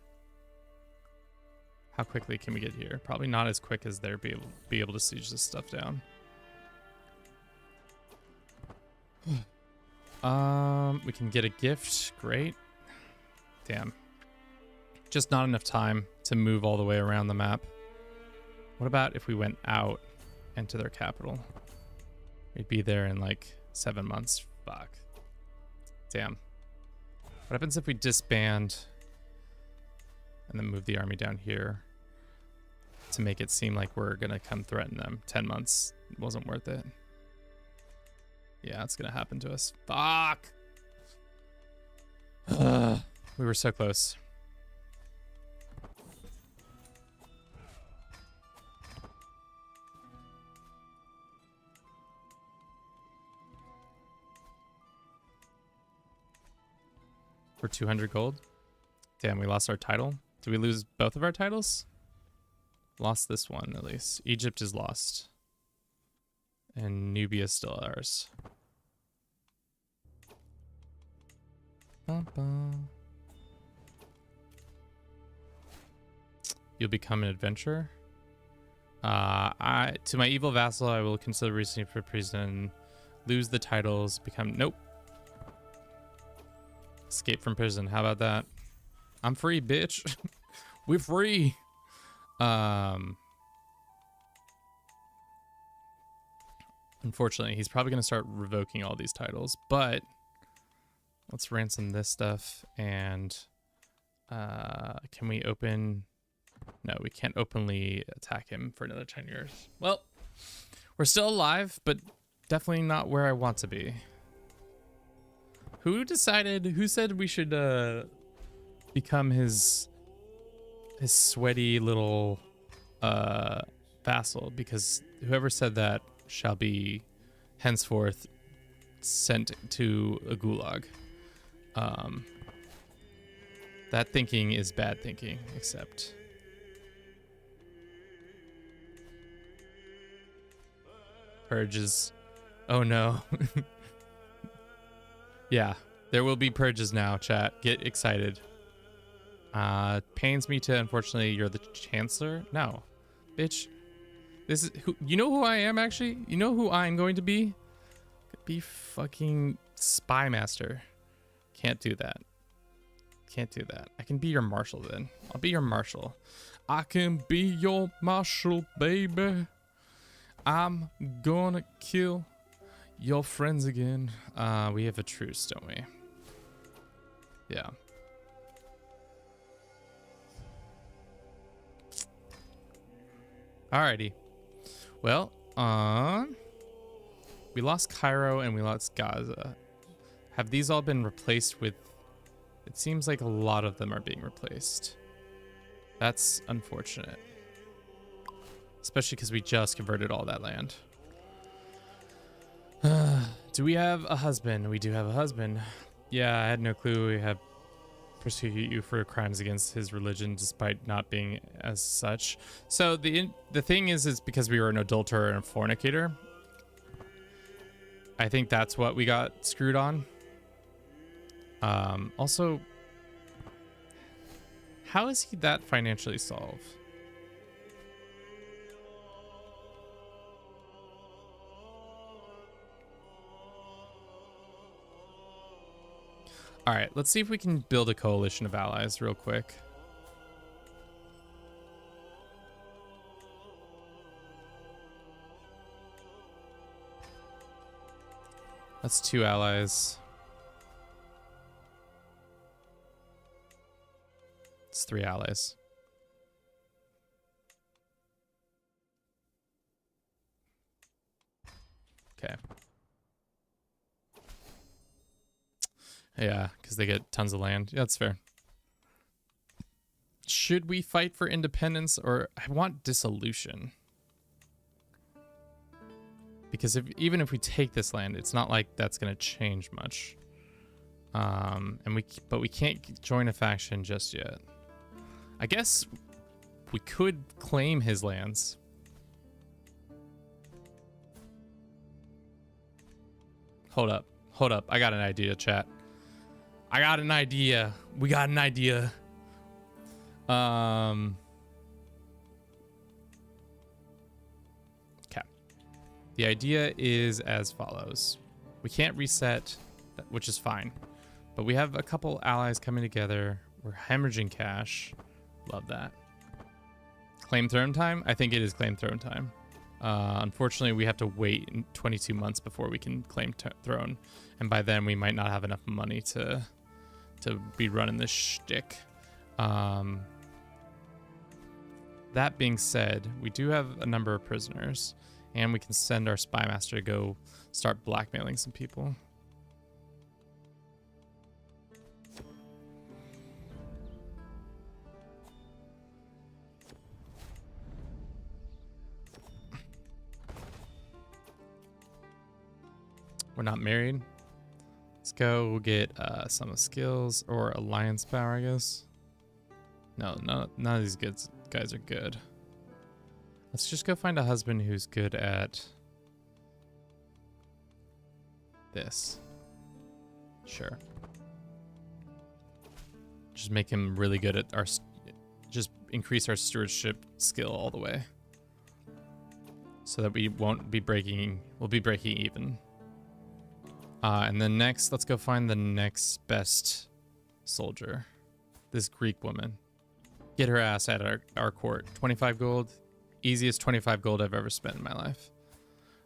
How quickly can we get here? Probably not as quick as they'll be able to siege this stuff down. We can get a gift. Great. Damn. Just not enough time to move all the way around the map. What about if we went out into their capital? We'd be there in like 7 months. Fuck. Damn. What happens if we disband and then move the army down here to make it seem like we're gonna come threaten them? 10 months wasn't worth it. Yeah, it's gonna happen to us. Fuck. We were so close. For 200 gold. Damn, we lost our title. Did we lose both of our titles? Lost this one at least. Egypt is lost. And Nubia is still ours. You'll become an adventurer. To my evil vassal, I will consider recently for prison. Lose the titles. Become nope. Escape from prison. How about that? I'm free, bitch. We're free. Unfortunately, he's probably going to start revoking all these titles, but let's ransom this stuff. And can we open? No, we can't openly attack him for another 10 years. Well, we're still alive, but definitely not where I want to be. Who said we should become his sweaty little vassal? Because whoever said that shall be henceforth sent to a gulag. That thinking is bad thinking, except purges. Oh no. Yeah, there will be purges now, chat. Get excited. Pains me to, unfortunately, you're the chancellor. No, bitch. This is who, you know who I am, actually? You know who I'm going to be? Be fucking spy master. Can't do that. Can't do that. I can be your marshal then. I'll be your marshal. I can be your marshal, baby. I'm gonna kill your friends again. We have a truce, don't we? Yeah. Alrighty. Well, we lost Cairo and we lost Gaza. Have these all been replaced with... It seems like a lot of them are being replaced. That's unfortunate. Especially because we just converted all that land. Do we have a husband? We do have a husband. Yeah, I had no clue we had prosecute you for crimes against his religion despite not being as such. So the thing is because we were an adulterer and a fornicator. I think that's what we got screwed on. Also, how is he that financially solved? All right, let's see if we can build a coalition of allies real quick. That's 2 allies. It's 3 allies. Okay. Yeah, because they get tons of land. Yeah, that's fair. Should we fight for independence, or I want dissolution? Because even if we take this land, it's not like that's going to change much. But we can't join a faction just yet. I guess we could claim his lands. Hold up. I got an idea, chat. I got an idea. We got an idea. Okay. The idea is as follows. We can't reset, which is fine. But we have a couple allies coming together. We're hemorrhaging cash. Love that. Claim throne time? I think it is claim throne time. Unfortunately, we have to wait 22 months before we can claim throne. And by then, we might not have enough money to be running this shtick. That being said, we do have a number of prisoners, and we can send our spy master to go start blackmailing some people. We're not married. Let's go. We'll get some skills or alliance power, I guess. No, none of these guys are good. Let's just go find a husband who's good at this. Sure. Just make him really good at our... Just increase our stewardship skill all the way. So that we won't be breaking... We'll be breaking even. And then next, let's go find the next best soldier. This Greek woman. Get her ass at our court. 25 gold. Easiest 25 gold I've ever spent in my life.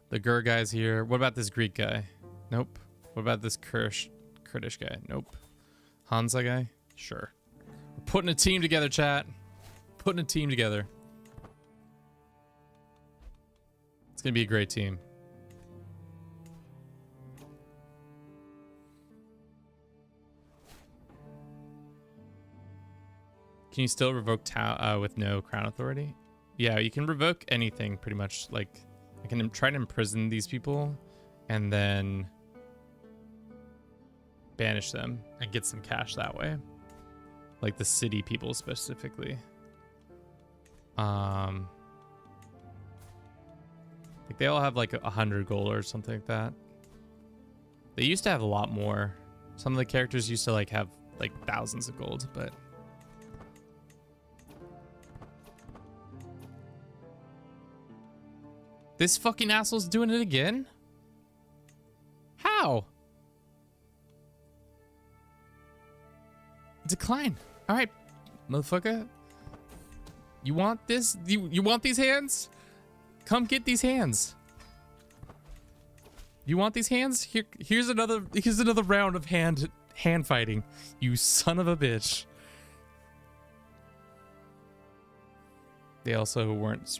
The Gur guy's here. What about this Greek guy? Nope. What about this Kurdish guy? Nope. Hansa guy? Sure. We're putting a team together, chat. Putting a team together. It's going to be a great team. Can you still revoke with no crown authority? Yeah, you can revoke anything pretty much. Like, I can try to imprison these people and then banish them and get some cash that way. Like the city people specifically. Like they all have like 100 gold or something like that. They used to have a lot more. Some of the characters used to like have like thousands of gold, but... This fucking asshole's doing it again? How? Decline. All right, motherfucker. You want this? You want these hands? Come get these hands. You want these hands? Here's another round of hand fighting. You son of a bitch. They also weren't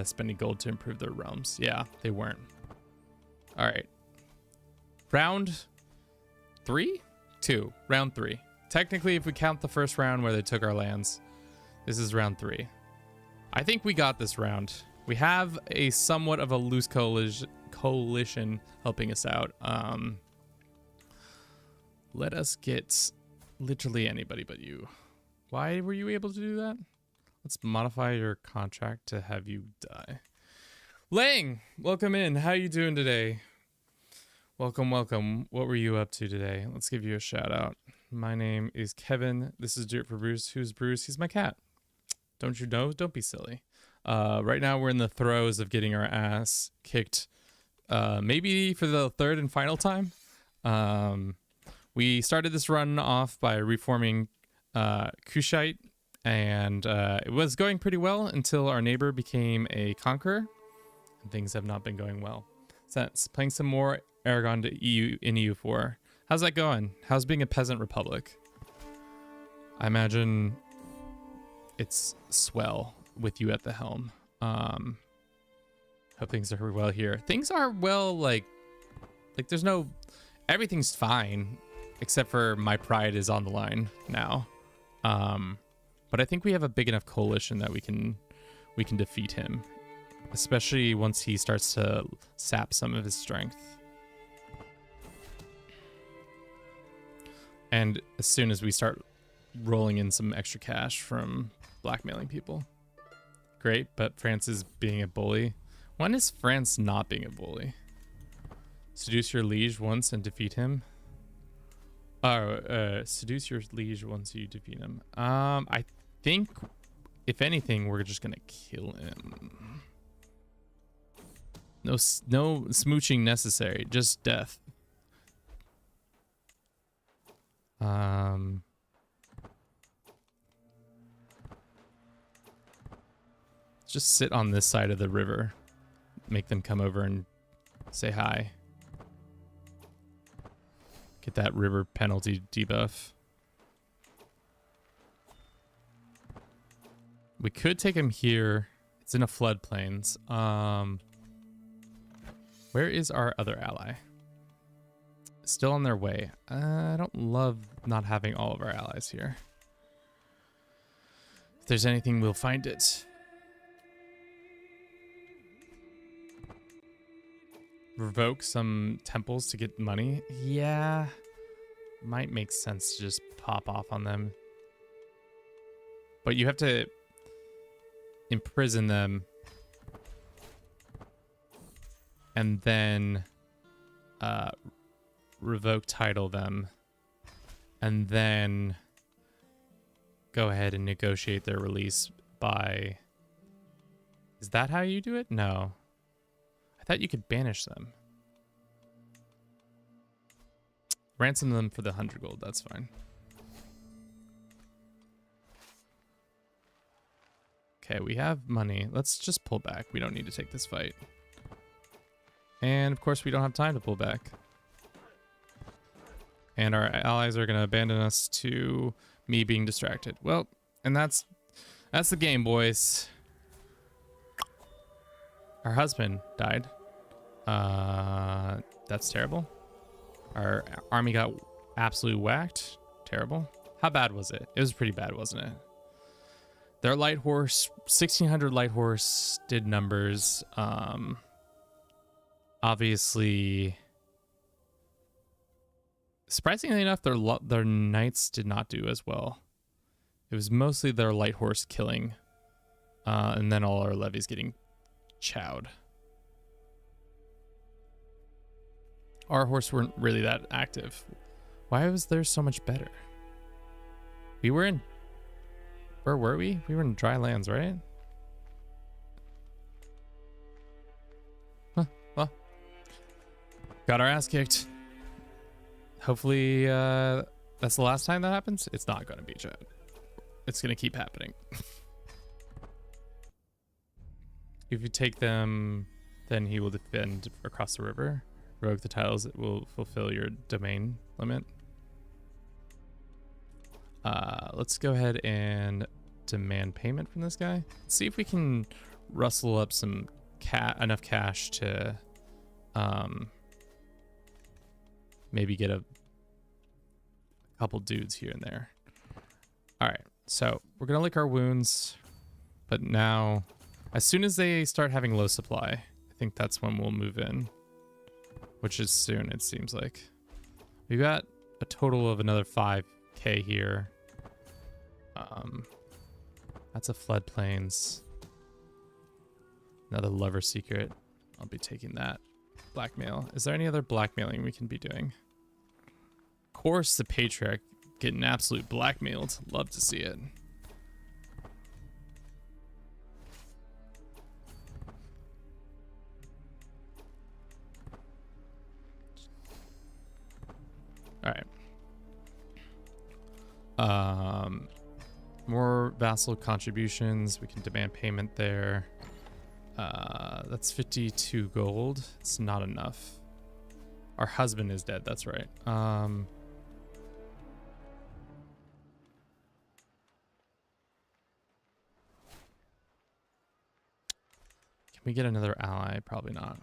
spending gold to improve their realms. Yeah, they weren't. All right. Round 3? 2. Round 3. Technically, if we count the first round where they took our lands, this is round 3. I think we got this round. We have a somewhat of a loose coalition coalition helping us out. Let us get literally anybody but you. Why were you able to do that? Let's modify your contract to have you die. Lang, welcome in. How you doing today? Welcome, welcome. What were you up to today? Let's give you a shout out. My name is Kevin. This is Do It for Bruce. Who's Bruce? He's my cat. Don't you know? Don't be silly. Right now we're in the throes of getting our ass kicked, maybe for the third and final time. We started this run off by reforming Kushite, and it was going pretty well until our neighbor became a conqueror, and things have not been going well since. Playing some more Aragon to EU in EU4. How's that going? How's being a peasant republic? I imagine it's swell with you at the helm. Hope things are well here. Things are well, like there's no, everything's fine except for my pride is on the line now. But I think we have a big enough coalition that we can defeat him, especially once he starts to sap some of his strength. And as soon as we start rolling in some extra cash from blackmailing people. Great, but France is being a bully. When is France not being a bully? Seduce your liege once and defeat him. Seduce your liege once you defeat him. I think, if anything, we're just gonna kill him. No smooching necessary, just death. Just sit on this side of the river. Make them come over and say hi. Get that river penalty debuff. We could take him here. It's in a floodplains. Where is our other ally? Still on their way. I don't love not having all of our allies here. If there's anything, we'll find it. Revoke some temples to get money. Yeah, might make sense to just pop off on them. But you have to imprison them and then revoke title them and then go ahead and negotiate their release by... Is that how you do it? No. I thought you could banish them. Ransom them for the 100 gold, that's fine. Okay, we have money. Let's just pull back. We don't need to take this fight. And of course we don't have time to pull back. And our allies are gonna abandon us to me being distracted. Well, and that's the game, boys. Our husband died. That's terrible. Our army got absolutely whacked. Terrible. How bad was it? It was pretty bad, wasn't it? Their light horse, 1600 light horse did numbers. Obviously, surprisingly enough, their knights did not do as well. It was mostly their light horse killing, and then all our levies getting chowed. Our horse weren't really that active. Why was theirs so much better? We were in... Where were we? We were in dry lands, right? Huh, well. Got our ass kicked. Hopefully, that's the last time that happens. It's not going to be, Chad. It's going to keep happening. If you take them, then he will defend across the river. Rogue the tiles that will fulfill your domain limit. Let's go ahead and demand payment from this guy. Let's see if we can rustle up some enough cash to maybe get a couple dudes here and there. All right, so we're gonna lick our wounds, but now as soon as they start having low supply, I think that's when we'll move in. which is soon, it seems like. We've got a total of another 5k here. That's a floodplains. Another lover secret. I'll be taking that. Blackmail. Is there any other blackmailing we can be doing? Of course, the patriarch getting absolute blackmailed. Love to see it. All right. More vassal contributions. We can demand payment there. That's 52 gold. It's not enough. Our husband is dead. That's right. Can we get another ally? Probably not.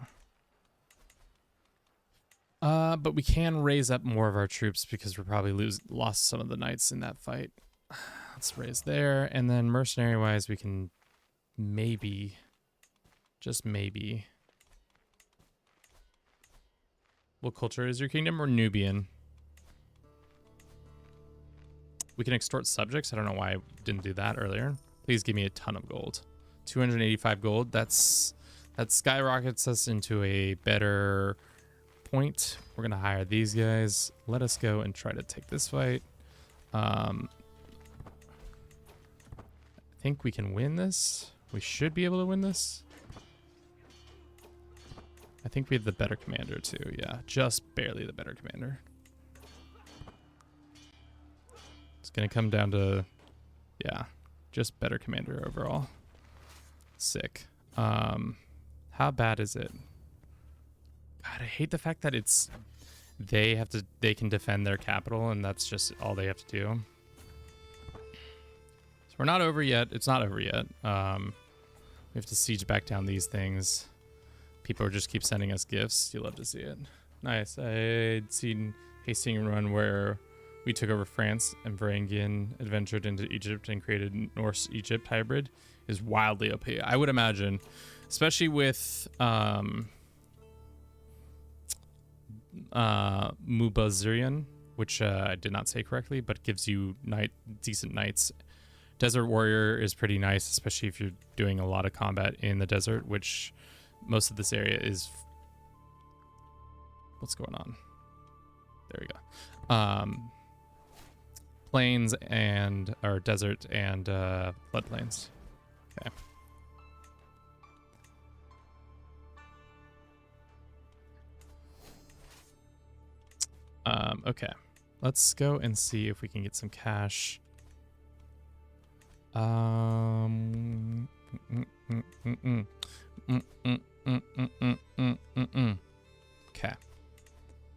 But we can raise up more of our troops because we're probably lost some of the knights in that fight. Let's raise there, and then mercenary wise we can maybe, just maybe. What culture is your kingdom? Or Nubian? We can extort subjects. I don't know why I didn't do that earlier. Please give me a ton of gold. 285 gold. That skyrockets us into a better point. We're gonna hire these guys. Let us go and try to take this fight. I think we can win this. We should be able to win this. I think we have the better commander too. Yeah, just barely the better commander. It's gonna come down to, yeah, just better commander overall. Sick. How bad is it? God, I hate the fact that they can defend their capital and that's just all they have to do. So we're not over yet. It's not over yet. We have to siege back down these things. People just keep sending us gifts. You love to see it. Nice. I'd seen Hastings Run where we took over France and Varangian adventured into Egypt and created Norse Egypt hybrid. Is wildly OP. I would imagine, especially with Mubazirian, which I did not say correctly, but gives you decent knights. Desert Warrior is pretty nice, especially if you're doing a lot of combat in the desert, which most of this area is. What's going on? There we go. Plains or desert and floodplains. Okay. Okay. Let's go and see if we can get some cash. Okay.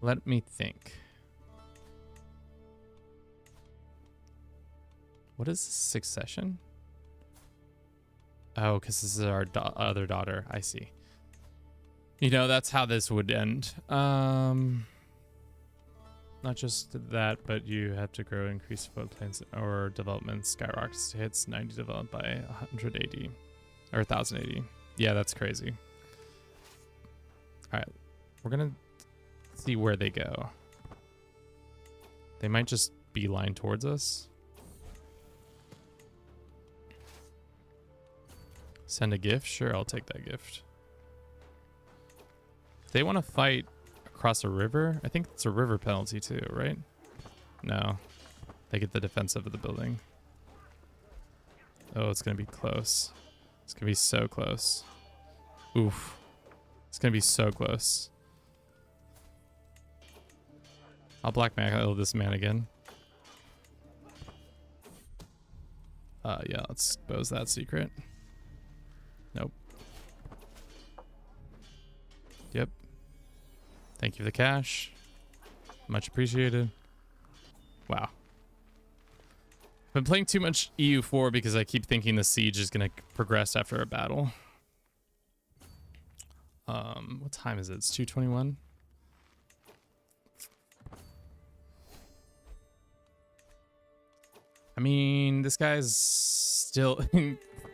Let me think. What is succession? Oh, because this is our other daughter. I see. You know, that's how this would end. Not just that, but you have to grow, increase floodplains or development skyrockets to hits 90 developed by 180 or 1080. Yeah, that's crazy. All right, we're gonna see where they go. They might just beeline towards us. Send a gift? Sure, I'll take that gift. If they want to fight across a river, I think it's a river penalty too, right? No. They get the defensive of the building. Oh, it's going to be close. It's going to be so close. Oof. It's going to be so close. I'll blackmail this man again. Yeah, let's expose that secret. Nope. Yep. Thank you for the cash. Much appreciated. Wow. I've been playing too much EU4 because I keep thinking the siege is going to progress after a battle. What time is it? It's 2:21. I mean, this guy's still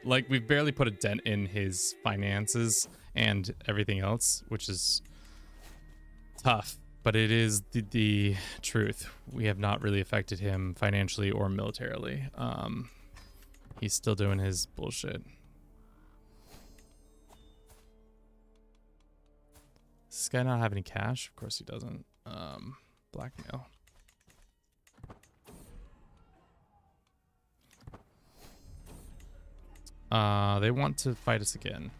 like, we've barely put a dent in his finances and everything else, which is tough, but it is the truth. We have not really affected him financially or militarily. He's still doing his bullshit. Does this guy not have any cash? Of course he doesn't. Blackmail. They want to fight us again.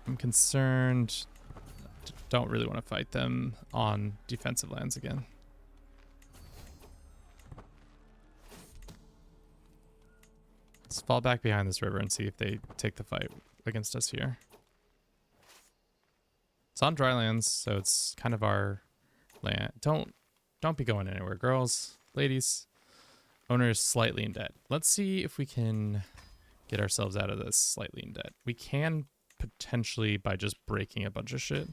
I'm concerned. Don't really want to fight them on defensive lands again. Let's fall back behind this river and see if they take the fight against us here. It's on dry lands, so it's kind of our land. Don't be going anywhere, girls, ladies. Owner is slightly in debt. Let's see if we can get ourselves out of this slightly in debt. We can potentially by just breaking a bunch of shit.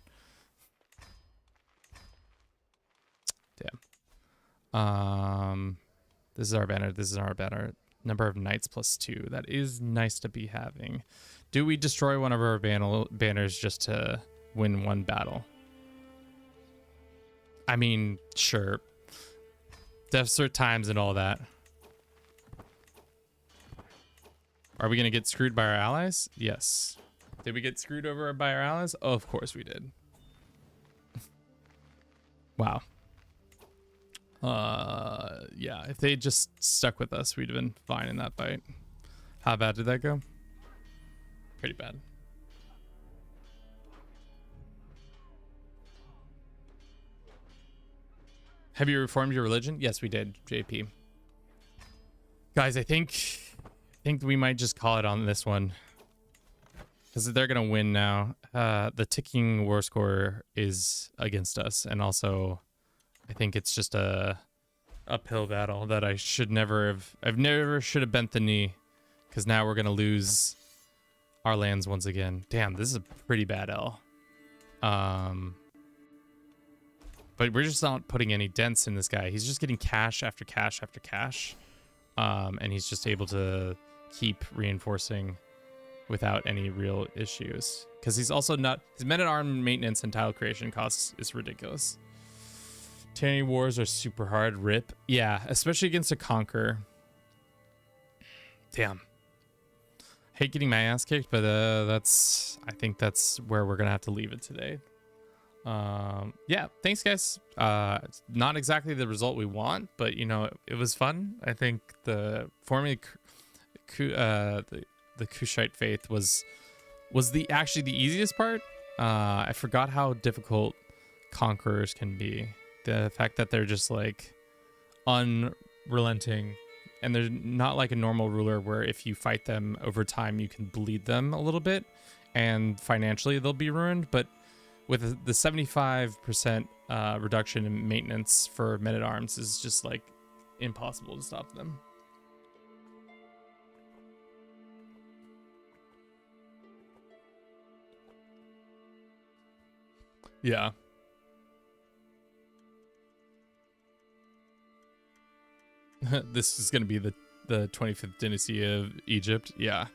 Damn. This is our banner. This is our banner. Number of knights +2. That is nice to be having. Do we destroy one of our banners just to win one battle? I mean, sure. Desert times and all that. Are we going to get screwed by our allies? Yes. Did we get screwed over by our allies? Oh, of course we did. Wow. Yeah, if they just stuck with us, we'd have been fine in that fight. How bad did that go? Pretty bad. Have you reformed your religion? Yes, we did, JP. Guys, I think we might just call it on this one, because they're gonna win now. The ticking war score is against us, and also I think it's just a uphill battle that I should never have. I've never should have bent the knee, because now we're gonna lose our lands once again. Damn, this is a pretty bad L. But we're just not putting any dents in this guy. He's just getting cash after cash after cash, and he's just able to keep reinforcing without any real issues, because he's also not, his men-at-arms maintenance and tile creation costs is ridiculous. Tyranny wars are super hard. Rip. Yeah, especially against a conqueror. Damn. Hate getting my ass kicked, but I think that's where we're gonna have to leave it today. Yeah, thanks guys. It's not exactly the result we want, but you know, it was fun. I think the forming the Kushite faith was actually the easiest part. I forgot how difficult conquerors can be. The fact that they're just like unrelenting, and they're not like a normal ruler where if you fight them over time you can bleed them a little bit and financially they'll be ruined. But with the 75% reduction in maintenance for men-at-arms is just like impossible to stop them. Yeah. This is going to be the 25th dynasty of Egypt. Yeah.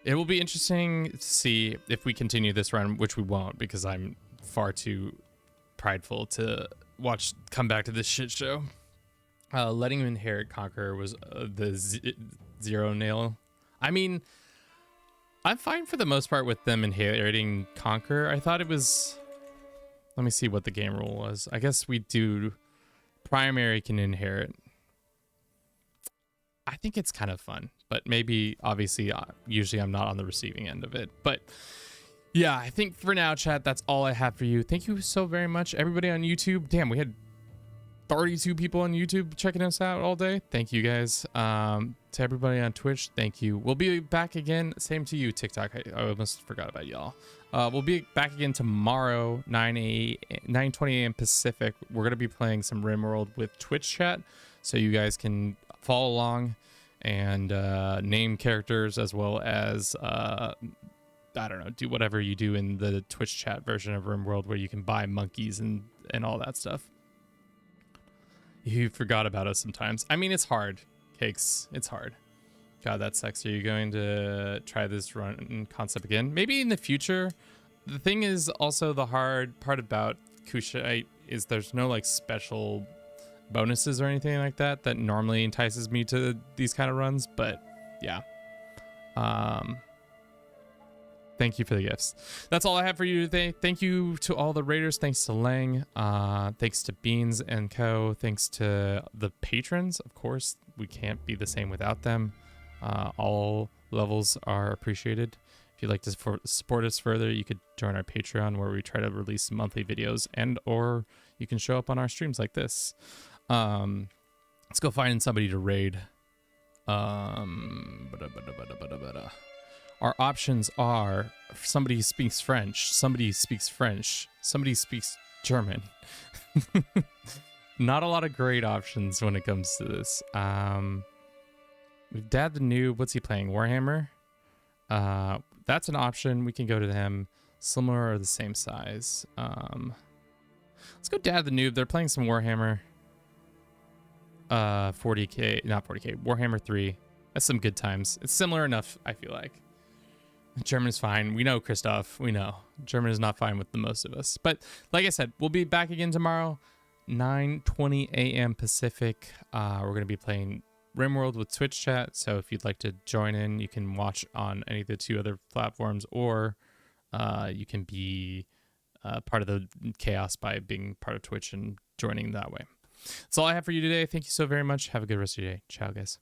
It will be interesting to see if we continue this run, which we won't, because I'm far too prideful to come back to this shit show. Letting him inherit Conqueror was the zero nail. I mean, I'm fine for the most part with them inheriting Conqueror. I thought it was... Let me see what the game rule was. I guess we do... Primary can inherit. I think it's kind of fun, but maybe, obviously, usually I'm not on the receiving end of it. But yeah, I think for now, chat, that's all I have for you. Thank you so very much, everybody on YouTube. Damn, we had 32 people on YouTube checking us out all day. Thank you guys. To everybody on Twitch, thank you. We'll be back again. Same to you, TikTok. I almost forgot about y'all. We'll be back again tomorrow, 9:20 a.m. Pacific. We're going to be playing some RimWorld with Twitch chat, so you guys can follow along and name characters, as well as, I don't know, do whatever you do in the Twitch chat version of RimWorld, where you can buy monkeys and all that stuff. You forgot about us sometimes. I mean, it's hard. Cakes, it's hard. God, that sucks. Are you going to try this run concept again? Maybe in the future. The thing is also the hard part about Kushite is there's no like special bonuses or anything like that that normally entices me to these kind of runs, but yeah. Thank you for the gifts. That's all I have for you today. Thank you to all the raiders. Thanks to Lang. Thanks to Beans and Co. Thanks to the patrons. Of course, we can't be the same without them. All levels are appreciated. If you'd like to support us further, you could join our Patreon where we try to release monthly videos, and or you can show up on our streams like this. Let's go find somebody to raid. Our options are somebody who speaks French, somebody who speaks French, somebody who speaks German. Not a lot of great options when it comes to this. We've Dad the Noob. What's he playing? Warhammer? That's an option. We can go to him. Similar or the same size. Let's go Dad the Noob. They're playing some Warhammer. 40k, not 40k, Warhammer 3. That's some good times. It's similar enough, I feel like. German is fine. We know, Christoph. We know. German is not fine with the most of us. But like I said, we'll be back again tomorrow, 9:20 a.m. Pacific. We're going to be playing RimWorld with Twitch chat. So if you'd like to join in, you can watch on any of the two other platforms, or you can be part of the chaos by being part of Twitch and joining that way. That's all I have for you today. Thank you so very much. Have a good rest of your day. Ciao, guys.